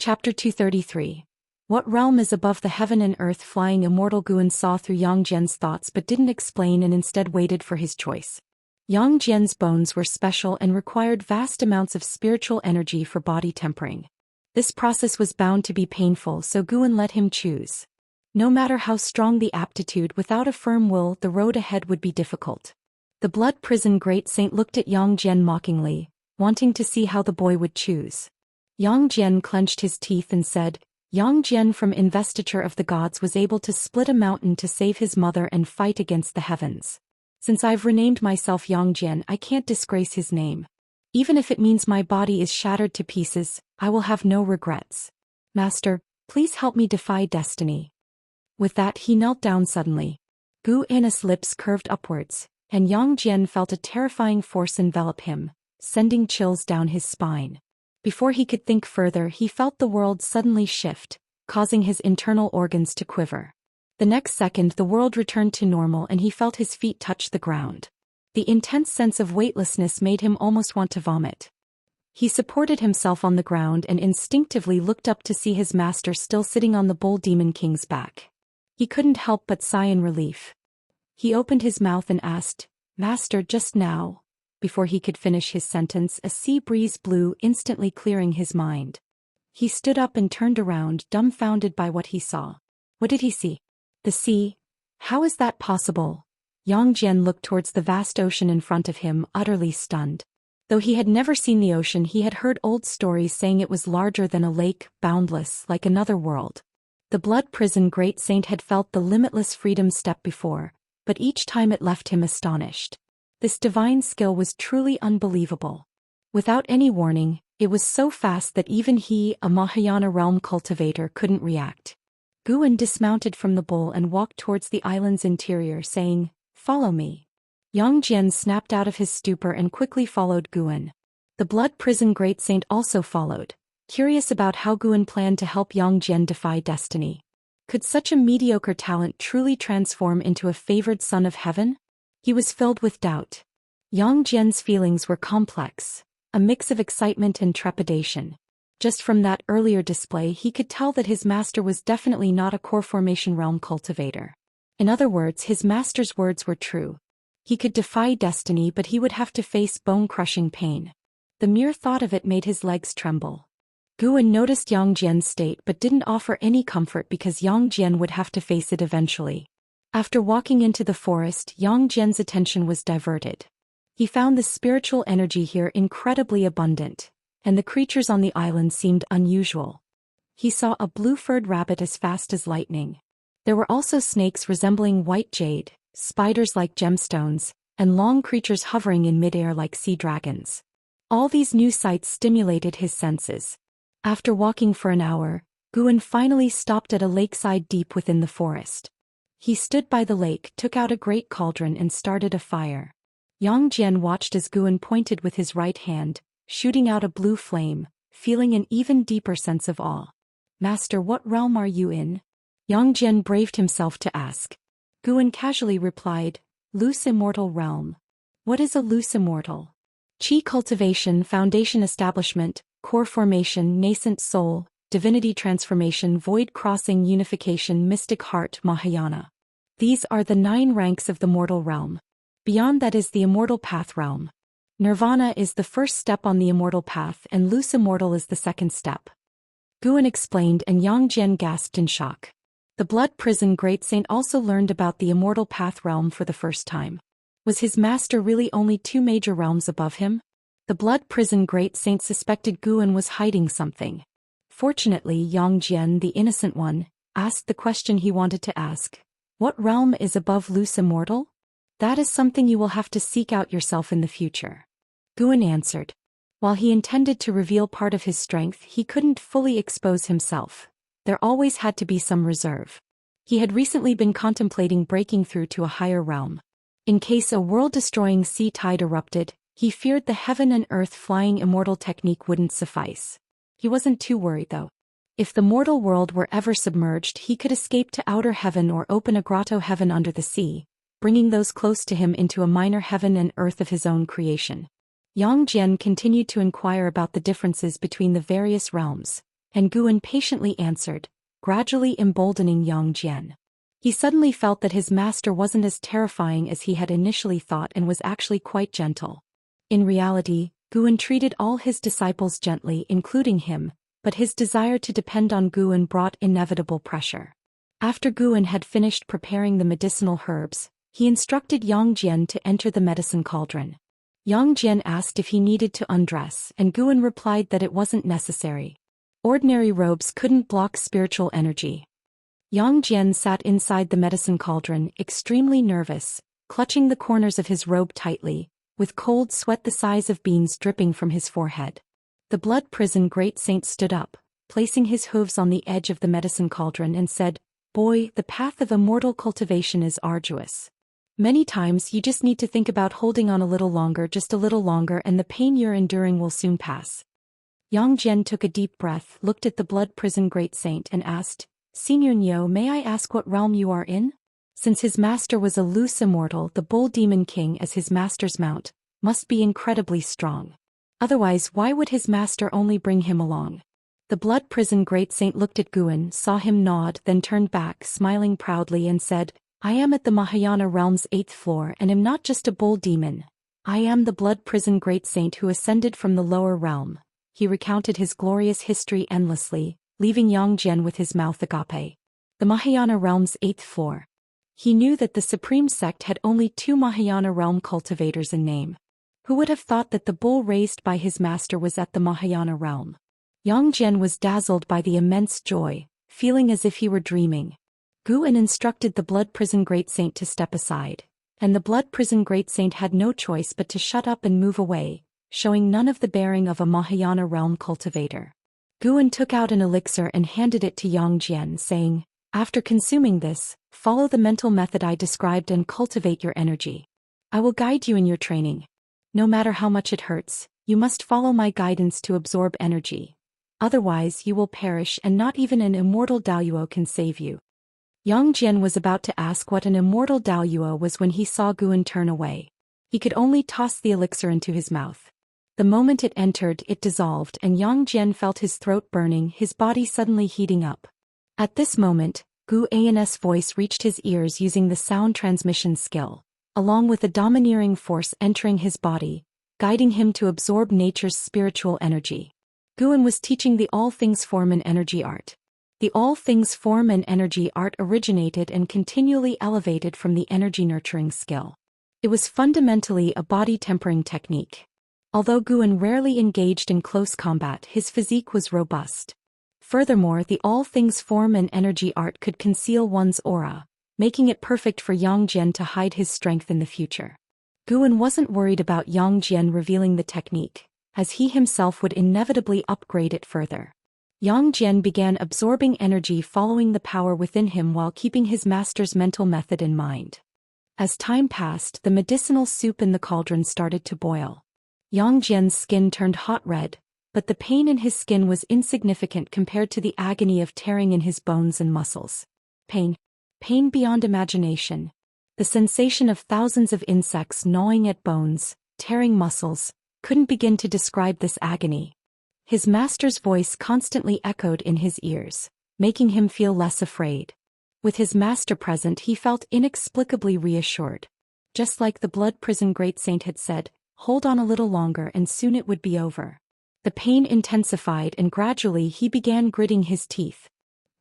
Chapter 233. What realm is above the heaven and earth? Flying Immortal. Guan saw through Yang Jian's thoughts but didn't explain and instead waited for his choice. Yang Jian's bones were special and required vast amounts of spiritual energy for body tempering. This process was bound to be painful, so Guan let him choose. No matter how strong the aptitude, without a firm will, the road ahead would be difficult. The blood prison great saint looked at Yang Jian mockingly, wanting to see how the boy would choose. Yang Jian clenched his teeth and said, Yang Jian from investiture of the gods was able to split a mountain to save his mother and fight against the heavens. Since I've renamed myself Yang Jian, I can't disgrace his name. Even if it means my body is shattered to pieces, I will have no regrets. Master, please help me defy destiny. With that he knelt down suddenly. Gu An's lips curved upwards, and Yang Jian felt a terrifying force envelop him, sending chills down his spine. Before he could think further, he felt the world suddenly shift, causing his internal organs to quiver. The next second the world returned to normal and he felt his feet touch the ground. The intense sense of weightlessness made him almost want to vomit. He supported himself on the ground and instinctively looked up to see his master still sitting on the bull demon king's back. He couldn't help but sigh in relief. He opened his mouth and asked, Master, just now. Before he could finish his sentence, a sea breeze blew, instantly clearing his mind. He stood up and turned around, dumbfounded by what he saw. What did he see? The sea? How is that possible? Yang Jian looked towards the vast ocean in front of him, utterly stunned. Though he had never seen the ocean, he had heard old stories saying it was larger than a lake, boundless, like another world. The blood prison great saint had felt the limitless freedom step before, but each time it left him astonished. This divine skill was truly unbelievable. Without any warning, it was so fast that even he, a Mahayana realm cultivator, couldn't react. Guan dismounted from the bull and walked towards the island's interior, saying, Follow me. Yang Jian snapped out of his stupor and quickly followed Guan. The blood prison great saint also followed, curious about how Guan planned to help Yang Jian defy destiny. Could such a mediocre talent truly transform into a favored son of heaven? He was filled with doubt. Yang Jian's feelings were complex, a mix of excitement and trepidation. Just from that earlier display he could tell that his master was definitely not a core formation realm cultivator. In other words, his master's words were true. He could defy destiny, but he would have to face bone-crushing pain. The mere thought of it made his legs tremble. Guan noticed Yang Jian's state but didn't offer any comfort because Yang Jian would have to face it eventually. After walking into the forest, Yang Jian's attention was diverted. He found the spiritual energy here incredibly abundant, and the creatures on the island seemed unusual. He saw a blue-furred rabbit as fast as lightning. There were also snakes resembling white jade, spiders like gemstones, and long creatures hovering in midair like sea dragons. All these new sights stimulated his senses. After walking for an hour, Guan finally stopped at a lakeside deep within the forest. He stood by the lake, took out a great cauldron and started a fire. Yang Jian watched as Guan pointed with his right hand, shooting out a blue flame, feeling an even deeper sense of awe. Master, what realm are you in? Yang Jian braved himself to ask. Guan casually replied, Loose Immortal realm. What is a loose immortal? Qi cultivation, foundation establishment, core formation, nascent soul, divinity transformation, void crossing, unification, mystic heart, Mahayana. These are the 9 ranks of the mortal realm. Beyond that is the immortal path realm. Nirvana is the first step on the immortal path and loose immortal is the second step. Guan explained and Yang Jian gasped in shock. The blood prison great saint also learned about the immortal path realm for the first time. Was his master really only 2 major realms above him? The blood prison great saint suspected Guan was hiding something. Fortunately, Yang Jian, the innocent one, asked the question he wanted to ask. What realm is above loose immortal? That is something you will have to seek out yourself in the future. Guan answered. While he intended to reveal part of his strength, he couldn't fully expose himself. There always had to be some reserve. He had recently been contemplating breaking through to a higher realm. In case a world-destroying sea tide erupted, he feared the heaven and earth flying immortal technique wouldn't suffice. He wasn't too worried though. If the mortal world were ever submerged, he could escape to outer heaven or open a grotto heaven under the sea, bringing those close to him into a minor heaven and earth of his own creation. Yang Jian continued to inquire about the differences between the various realms, And Guan patiently answered, gradually emboldening Yang Jian. He suddenly felt that his master wasn't as terrifying as he had initially thought and was actually quite gentle. In reality, Guan treated all his disciples gently, including him, but his desire to depend on Guan brought inevitable pressure. After Guan had finished preparing the medicinal herbs, he instructed Yang Jian to enter the medicine cauldron. Yang Jian asked if he needed to undress, and Guan replied that it wasn't necessary. Ordinary robes couldn't block spiritual energy. Yang Jian sat inside the medicine cauldron, extremely nervous, clutching the corners of his robe tightly, with cold sweat the size of beans dripping from his forehead. The blood prison great saint stood up, placing his hooves on the edge of the medicine cauldron and said, "Boy, the path of immortal cultivation is arduous. Many times you just need to think about holding on a little longer, just a little longer, and the pain you're enduring will soon pass." Yang Jian took a deep breath, looked at the blood prison great saint and asked, "Senior Nyo, may I ask what realm you are in?" Since his master was a loose immortal, the bull demon king as his master's mount must be incredibly strong. Otherwise, why would his master only bring him along? The blood prison great saint looked at Guan, saw him nod, then turned back, smiling proudly and said, "I am at the Mahayana realm's 8th floor and am not just a bull demon. I am the blood prison great saint who ascended from the lower realm." He recounted his glorious history endlessly, leaving Yang Jian with his mouth agape. The Mahayana realm's 8th floor. He knew that the supreme sect had only 2 Mahayana realm cultivators in name. Who would have thought that the bull raised by his master was at the Mahayana realm? Yang Jian was dazzled by the immense joy, feeling as if he were dreaming. Guan instructed the blood prison great saint to step aside, and the blood prison great saint had no choice but to shut up and move away, showing none of the bearing of a Mahayana realm cultivator. Guan took out an elixir and handed it to Yang Jian, saying, "After consuming this, follow the mental method I described and cultivate your energy. I will guide you in your training. No matter how much it hurts, you must follow my guidance to absorb energy. Otherwise you will perish and not even an immortal Daoist can save you." Yang Jian was about to ask what an immortal Daoist was when he saw Guan turn away. He could only toss the elixir into his mouth. The moment it entered, it dissolved, and Yang Jian felt his throat burning, his body suddenly heating up. At this moment, Guan's voice reached his ears using the sound transmission skill, along with a domineering force entering his body, guiding him to absorb nature's spiritual energy. Guan was teaching the all things form and energy art. The all things form and energy art originated and continually elevated from the energy nurturing skill. It was fundamentally a body tempering technique. Although Guan rarely engaged in close combat, his physique was robust. Furthermore, the all things form and energy art could conceal one's aura, making it perfect for Yang Jian to hide his strength in the future. Guan wasn't worried about Yang Jian revealing the technique, as he himself would inevitably upgrade it further. Yang Jian began absorbing energy following the power within him while keeping his master's mental method in mind. As time passed, the medicinal soup in the cauldron started to boil. Yang Jian's skin turned hot red, but the pain in his skin was insignificant compared to the agony of tearing in his bones and muscles. Pain beyond imagination. The sensation of thousands of insects gnawing at bones, tearing muscles, couldn't begin to describe this agony. His master's voice constantly echoed in his ears, making him feel less afraid. With his master present, he felt inexplicably reassured. Just like the blood prison great saint had said, hold on a little longer and soon it would be over. The pain intensified and gradually he began gritting his teeth.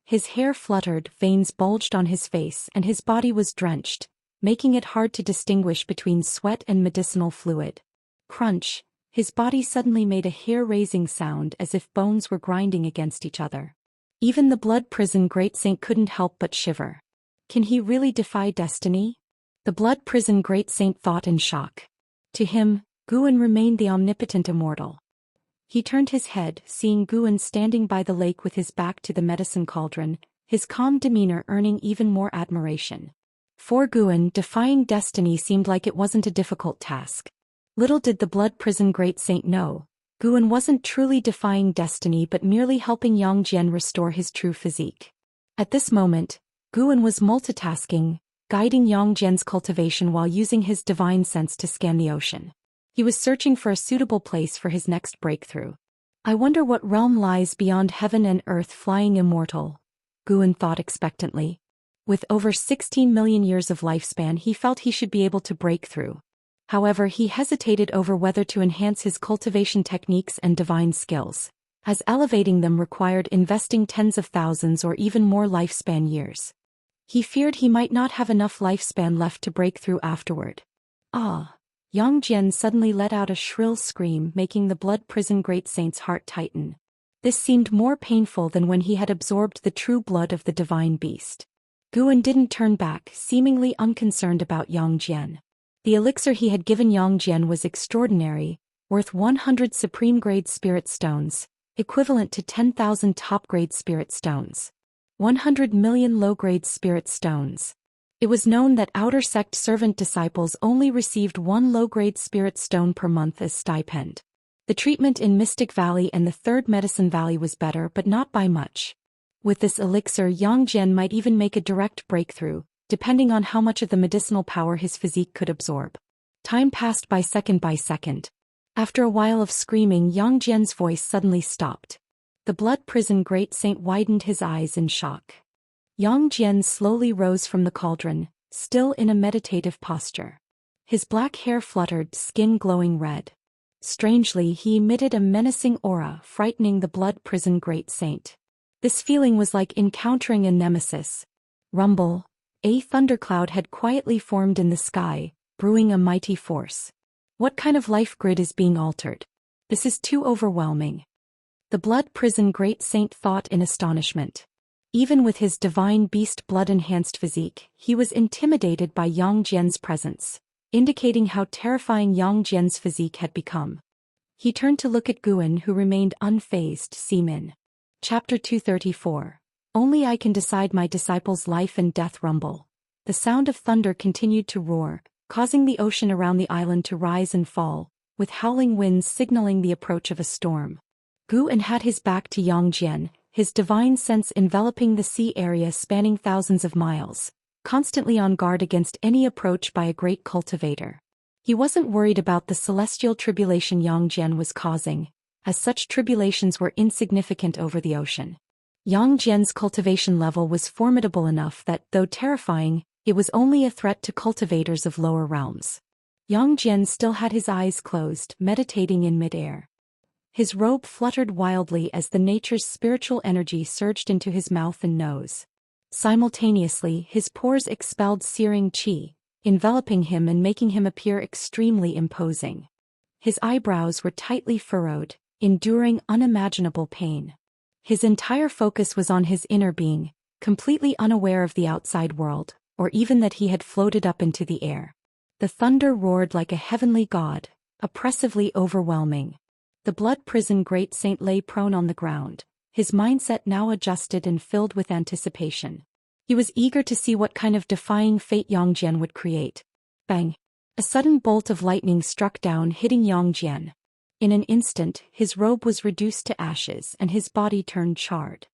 His hair fluttered, veins bulged on his face, and his body was drenched, making it hard to distinguish between sweat and medicinal fluid. Crunch! His body suddenly made a hair-raising sound as if bones were grinding against each other. Even the blood prison great saint couldn't help but shiver. Can he really defy destiny? The blood prison great saint thought in shock. To him, Guan remained the omnipotent immortal. He turned his head, seeing Guan standing by the lake with his back to the medicine cauldron, his calm demeanor earning even more admiration. For Guan, defying destiny seemed like it wasn't a difficult task. Little did the blood prison great saint know, Guan wasn't truly defying destiny but merely helping Yang Jian restore his true physique. At this moment, Guan was multitasking, guiding Yang Jian's cultivation while using his divine sense to scan the ocean. He was searching for a suitable place for his next breakthrough. I wonder what realm lies beyond heaven and earth. Flying immortal, Guan thought expectantly. With over 16 million years of lifespan, he felt he should be able to break through. However, he hesitated over whether to enhance his cultivation techniques and divine skills, as elevating them required investing tens of thousands or even more lifespan years. He feared he might not have enough lifespan left to break through afterward. Ah! Yang Jian suddenly let out a shrill scream, making the blood prison great saint's heart tighten. This seemed more painful than when he had absorbed the true blood of the divine beast. Guan didn't turn back, seemingly unconcerned about Yang Jian. The elixir he had given Yang Jian was extraordinary, worth 100 supreme-grade spirit stones, equivalent to 10,000 top-grade spirit stones. 100 million low-grade spirit stones. It was known that outer sect servant disciples only received 1 low-grade spirit stone per month as stipend. The treatment in Mystic Valley and the Third Medicine Valley was better, but not by much. With this elixir, Yang Jian might even make a direct breakthrough, depending on how much of the medicinal power his physique could absorb. Time passed by second. After a while of screaming, Yang Jian's voice suddenly stopped. The blood prison great saint widened his eyes in shock. Yang Jian slowly rose from the cauldron, still in a meditative posture. His black hair fluttered, skin glowing red. Strangely, he emitted a menacing aura, frightening the blood prison great saint. This feeling was like encountering a nemesis. Rumble. A thundercloud had quietly formed in the sky, brewing a mighty force. What kind of life grid is being altered? This is too overwhelming. The blood prison great saint thought in astonishment. Even with his divine beast blood-enhanced physique, he was intimidated by Yang Jian's presence, indicating how terrifying Yang Jian's physique had become. He turned to look at Guan, who remained unfazed. Seaman. Chapter 234. Only I can decide my disciple's life and death. Rumble. The sound of thunder continued to roar, causing the ocean around the island to rise and fall, with howling winds signaling the approach of a storm. Guan had his back to Yang Jian, his divine sense enveloping the sea area spanning thousands of miles, constantly on guard against any approach by a great cultivator. He wasn't worried about the celestial tribulation Yang Jian was causing, as such tribulations were insignificant over the ocean. Yang Jian's cultivation level was formidable enough that, though terrifying, it was only a threat to cultivators of lower realms. Yang Jian still had his eyes closed, meditating in midair. His robe fluttered wildly as the nature's spiritual energy surged into his mouth and nose. Simultaneously, his pores expelled searing qi, enveloping him and making him appear extremely imposing. His eyebrows were tightly furrowed, enduring unimaginable pain. His entire focus was on his inner being, completely unaware of the outside world, or even that he had floated up into the air. The thunder roared like a heavenly god, oppressively overwhelming. The blood prison great saint lay prone on the ground, his mindset now adjusted and filled with anticipation. He was eager to see what kind of defying fate Yang Jian would create. Bang! A sudden bolt of lightning struck down, hitting Yang Jian. In an instant, his robe was reduced to ashes and his body turned charred.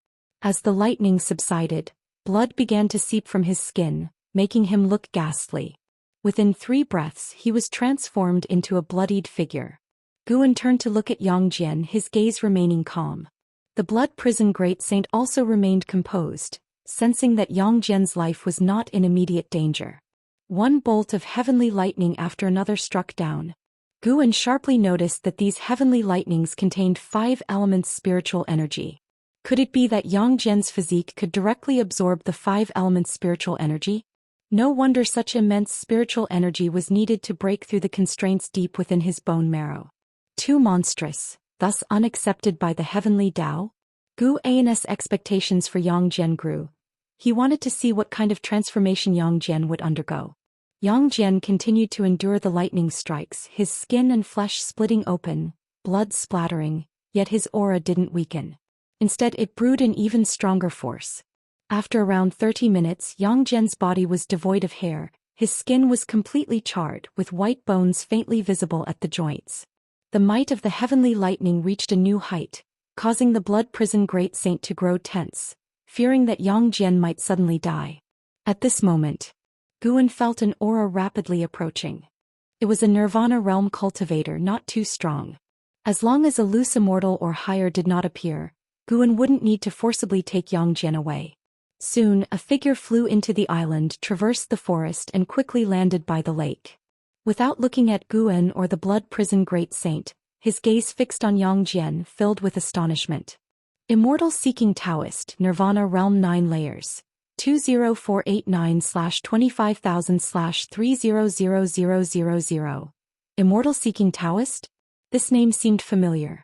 As the lightning subsided, blood began to seep from his skin, making him look ghastly. Within 3 breaths, he was transformed into a bloodied figure. Guan turned to look at Yang Jian, his gaze remaining calm. The blood prison great saint also remained composed, sensing that Yang Jian's life was not in immediate danger. One bolt of heavenly lightning after another struck down. Guan sharply noticed that these heavenly lightnings contained 5 elements spiritual energy. Could it be that Yang Jian's physique could directly absorb the 5 elements spiritual energy? No wonder such immense spiritual energy was needed to break through the constraints deep within his bone marrow. Too monstrous, thus unaccepted by the heavenly Tao? Guan's expectations for Yang Jian grew. He wanted to see what kind of transformation Yang Jian would undergo. Yang Jian continued to endure the lightning strikes, his skin and flesh splitting open, blood splattering, yet his aura didn't weaken. Instead, it brewed an even stronger force. After around 30 minutes, Yang Jian's body was devoid of hair, his skin was completely charred, with white bones faintly visible at the joints. The might of the heavenly lightning reached a new height, causing the blood prison great saint to grow tense, fearing that Yang Jian might suddenly die. At this moment, Guan felt an aura rapidly approaching. It was a Nirvana realm cultivator, not too strong. As long as a loose immortal or higher did not appear, Guan wouldn't need to forcibly take Yang Jian away. Soon, a figure flew into the island, traversed the forest and quickly landed by the lake. Without looking at Guan or the blood prison great saint, his gaze fixed on Yang Jian filled with astonishment. Immortal seeking Daoist, Nirvana Realm 9 Layers. 20489/25000/300000. Immortal seeking Daoist? This name seemed familiar.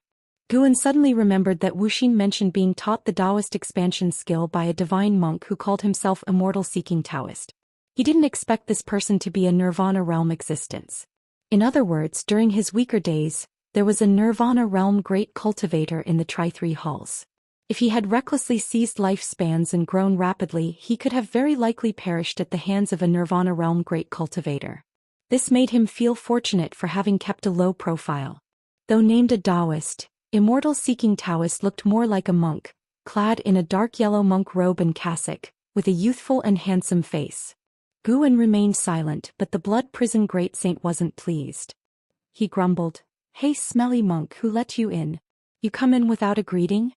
Guan suddenly remembered that Wuxia mentioned being taught the Daoist expansion skill by a divine monk who called himself Immortal seeking Daoist. He didn't expect this person to be a Nirvana realm existence. In other words, during his weaker days, there was a Nirvana realm great cultivator in the Tri-3 halls. If he had recklessly seized lifespans and grown rapidly, he could have very likely perished at the hands of a Nirvana realm great cultivator. This made him feel fortunate for having kept a low profile. Though named a Daoist, Immortal seeking Daoist looked more like a monk, clad in a dark yellow monk robe and cassock, with a youthful and handsome face. Guan remained silent, but the blood prison great saint wasn't pleased. He grumbled, "Hey smelly monk, who let you in? You come in without a greeting?"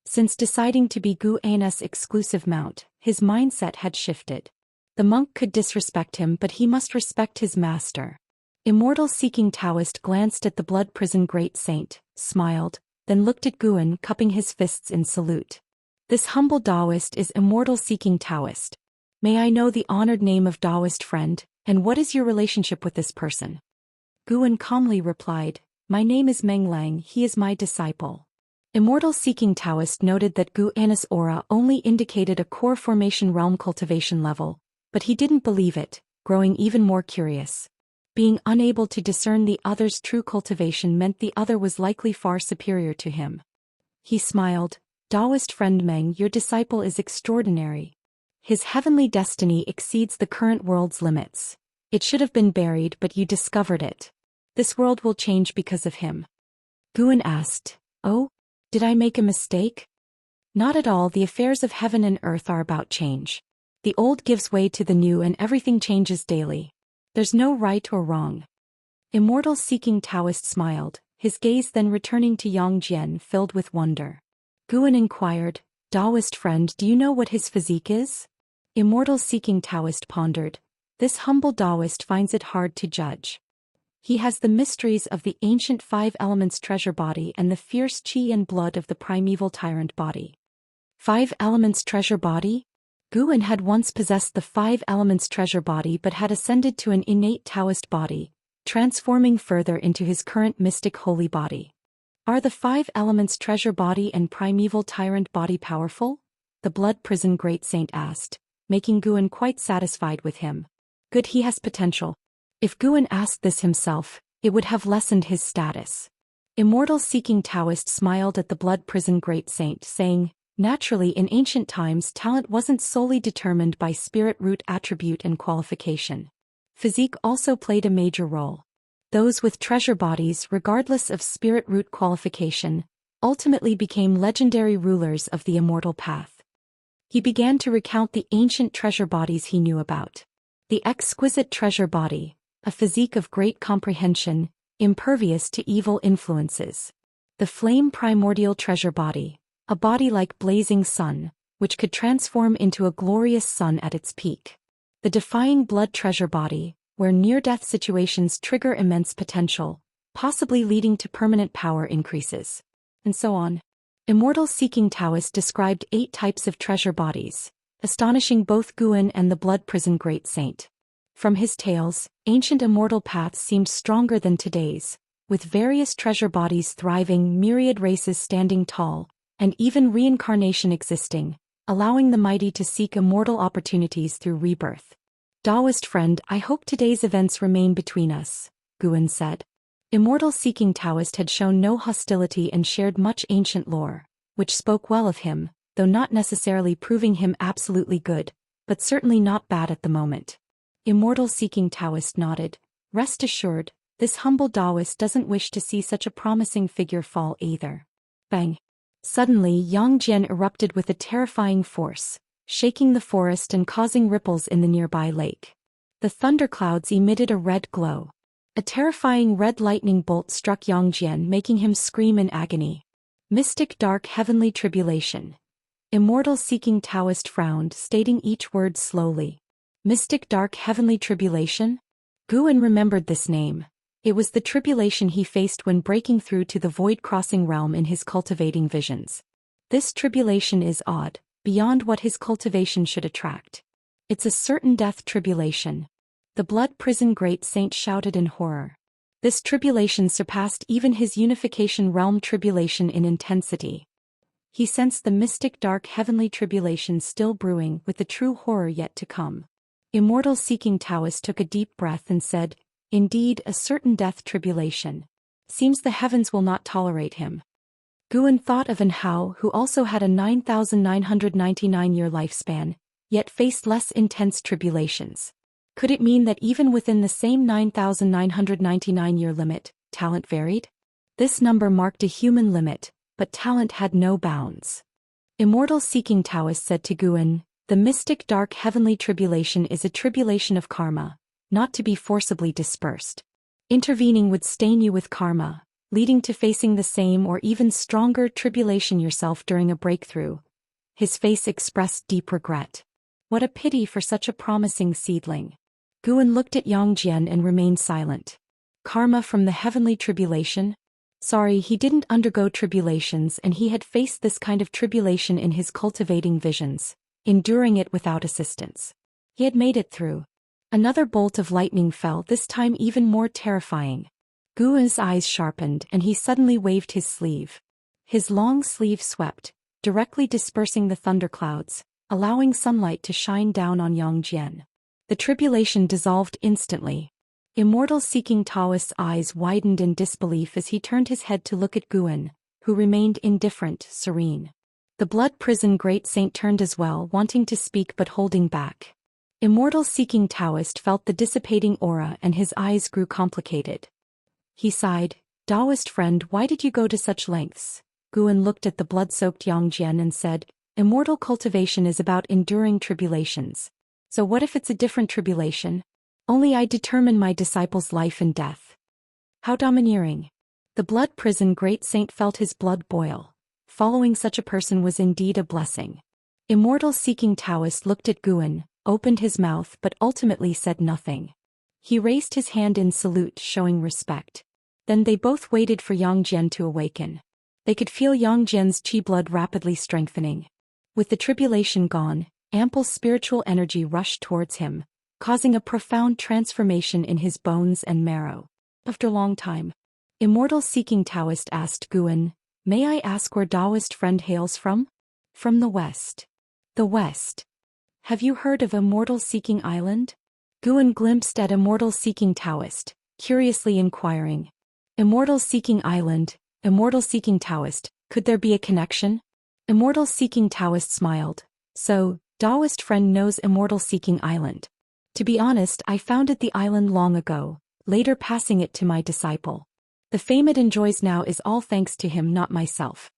Since deciding to be Guan's exclusive mount, his mindset had shifted. The monk could disrespect him, but he must respect his master. Immortal seeking Daoist glanced at the blood prison great saint, smiled, then looked at Guan, cupping his fists in salute. "This humble Daoist is Immortal seeking Daoist. May I know the honored name of Daoist friend, and what is your relationship with this person?" Guan calmly replied, "My name is Meng Lang, he is my disciple." Immortal seeking Daoist noted that Guan's aura only indicated a core formation realm cultivation level, but he didn't believe it, growing even more curious. Being unable to discern the other's true cultivation meant the other was likely far superior to him. He smiled, "Daoist friend Meng, your disciple is extraordinary. His heavenly destiny exceeds the current world's limits. It should have been buried, but you discovered it. This world will change because of him." Guan asked, "Oh? Did I make a mistake?" "Not at all, the affairs of heaven and earth are about change. The old gives way to the new and everything changes daily. There's no right or wrong." Immortal seeking Daoist smiled, his gaze then returning to Yang Jian filled with wonder. Guan inquired, "Daoist friend, do you know what his physique is?" Immortal seeking Daoist pondered. This humble Daoist finds it hard to judge. He has the mysteries of the ancient 5 elements treasure body and the fierce qi and blood of the primeval tyrant body. 5 elements treasure body? Guan had once possessed the 5 elements treasure body but had ascended to an innate Taoist body, transforming further into his current mystic holy body. Are the 5 elements treasure body and primeval tyrant body powerful? The blood prison great saint asked, making Guan quite satisfied with him. Good, he has potential. If Guan asked this himself, it would have lessened his status. Immortal seeking Daoist smiled at the blood prison great saint, saying, "Naturally, in ancient times talent wasn't solely determined by spirit root attribute and qualification. Physique also played a major role. Those with treasure bodies, regardless of spirit root qualification, ultimately became legendary rulers of the immortal path." He began to recount the ancient treasure bodies he knew about. The exquisite treasure body, a physique of great comprehension, impervious to evil influences. The flame primordial treasure body, a body like blazing sun, which could transform into a glorious sun at its peak. The defying blood treasure body, where near-death situations trigger immense potential, possibly leading to permanent power increases. And so on. Immortal seeking Daoist described 8 types of treasure bodies, astonishing both Guan and the blood prison great saint. From his tales, ancient immortal paths seemed stronger than today's, with various treasure bodies thriving, myriad races standing tall, and even reincarnation existing, allowing the mighty to seek immortal opportunities through rebirth. "Daoist friend, I hope today's events remain between us," Guan said. Immortal seeking Daoist had shown no hostility and shared much ancient lore, which spoke well of him, though not necessarily proving him absolutely good, but certainly not bad at the moment. Immortal seeking Daoist nodded. "Rest assured, this humble Daoist doesn't wish to see such a promising figure fall either." Bang! Suddenly Yang Jian erupted with a terrifying force, shaking the forest and causing ripples in the nearby lake. The thunderclouds emitted a red glow. A terrifying red lightning bolt struck Yang Jian, making him scream in agony. Mystic dark heavenly tribulation. Immortal seeking Taoist frowned, stating each word slowly. Mystic dark heavenly tribulation? Guan remembered this name. It was the tribulation he faced when breaking through to the void-crossing realm in his cultivating visions. This tribulation is odd, beyond what his cultivation should attract. It's a certain death tribulation. The blood prison great saint shouted in horror. This tribulation surpassed even his unification realm tribulation in intensity. He sensed the mystic dark heavenly tribulation still brewing, with the true horror yet to come. Immortal seeking Taoist took a deep breath and said, "Indeed, a certain death tribulation. Seems the heavens will not tolerate him." Guan thought of An Hao, who also had a 9,999-year lifespan, yet faced less intense tribulations. Could it mean that even within the same 9,999-year limit, talent varied? This number marked a human limit, but talent had no bounds. Immortal seeking Taoist said to Guan, "The mystic dark heavenly tribulation is a tribulation of karma, not to be forcibly dispersed. Intervening would stain you with karma, leading to facing the same or even stronger tribulation yourself during a breakthrough." His face expressed deep regret. What a pity for such a promising seedling. Guan looked at Yang Jian and remained silent. Karma from the heavenly tribulation? Sorry, he didn't undergo tribulations, and he had faced this kind of tribulation in his cultivating visions, enduring it without assistance. He had made it through. Another bolt of lightning fell, this time even more terrifying. Guan's eyes sharpened, and he suddenly waved his sleeve. His long sleeve swept, directly dispersing the thunderclouds, allowing sunlight to shine down on Yang Jian. The tribulation dissolved instantly. Immortal seeking Taoist's eyes widened in disbelief as he turned his head to look at Guan, who remained indifferent, serene. The blood prison great saint turned as well, wanting to speak but holding back. Immortal seeking Taoist felt the dissipating aura and his eyes grew complicated. He sighed, "Daoist friend, why did you go to such lengths?" Guan looked at the blood-soaked Yang Jian and said, "Immortal cultivation is about enduring tribulations. So what if it's a different tribulation? Only I determine my disciple's life and death." How domineering. The blood prison great saint felt his blood boil. Following such a person was indeed a blessing. Immortal seeking Taoist looked at Guan, opened his mouth but ultimately said nothing. He raised his hand in salute, showing respect. Then they both waited for Yang Jian to awaken. They could feel Yang Jian's qi blood rapidly strengthening. With the tribulation gone, ample spiritual energy rushed towards him, causing a profound transformation in his bones and marrow. After a long time, Immortal seeking Taoist asked Guan, "May I ask where Daoist friend hails from?" "From the west." "The west. Have you heard of Immortal seeking Island?" Guan glimpsed at Immortal seeking Taoist, curiously inquiring. "Immortal seeking Island, Immortal seeking Taoist, could there be a connection?" Immortal seeking Taoist smiled. "So, Daoist friend knows Immortal seeking Island. To be honest, I founded the island long ago, later passing it to my disciple. The fame it enjoys now is all thanks to him, not myself."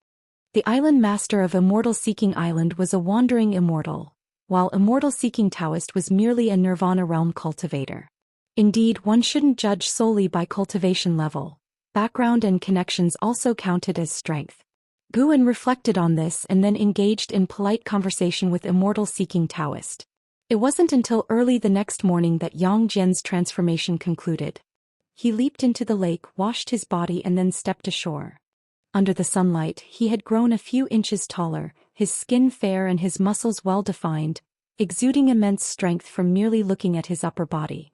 The island master of Immortal seeking Island was a wandering immortal, while Immortal seeking Taoist was merely a nirvana realm cultivator. Indeed, one shouldn't judge solely by cultivation level. Background and connections also counted as strength. Guan reflected on this and then engaged in polite conversation with Immortal seeking Taoist. It wasn't until early the next morning that Yang Jian's transformation concluded. He leaped into the lake, washed his body and then stepped ashore. Under the sunlight, he had grown a few inches taller, his skin fair and his muscles well defined, exuding immense strength from merely looking at his upper body.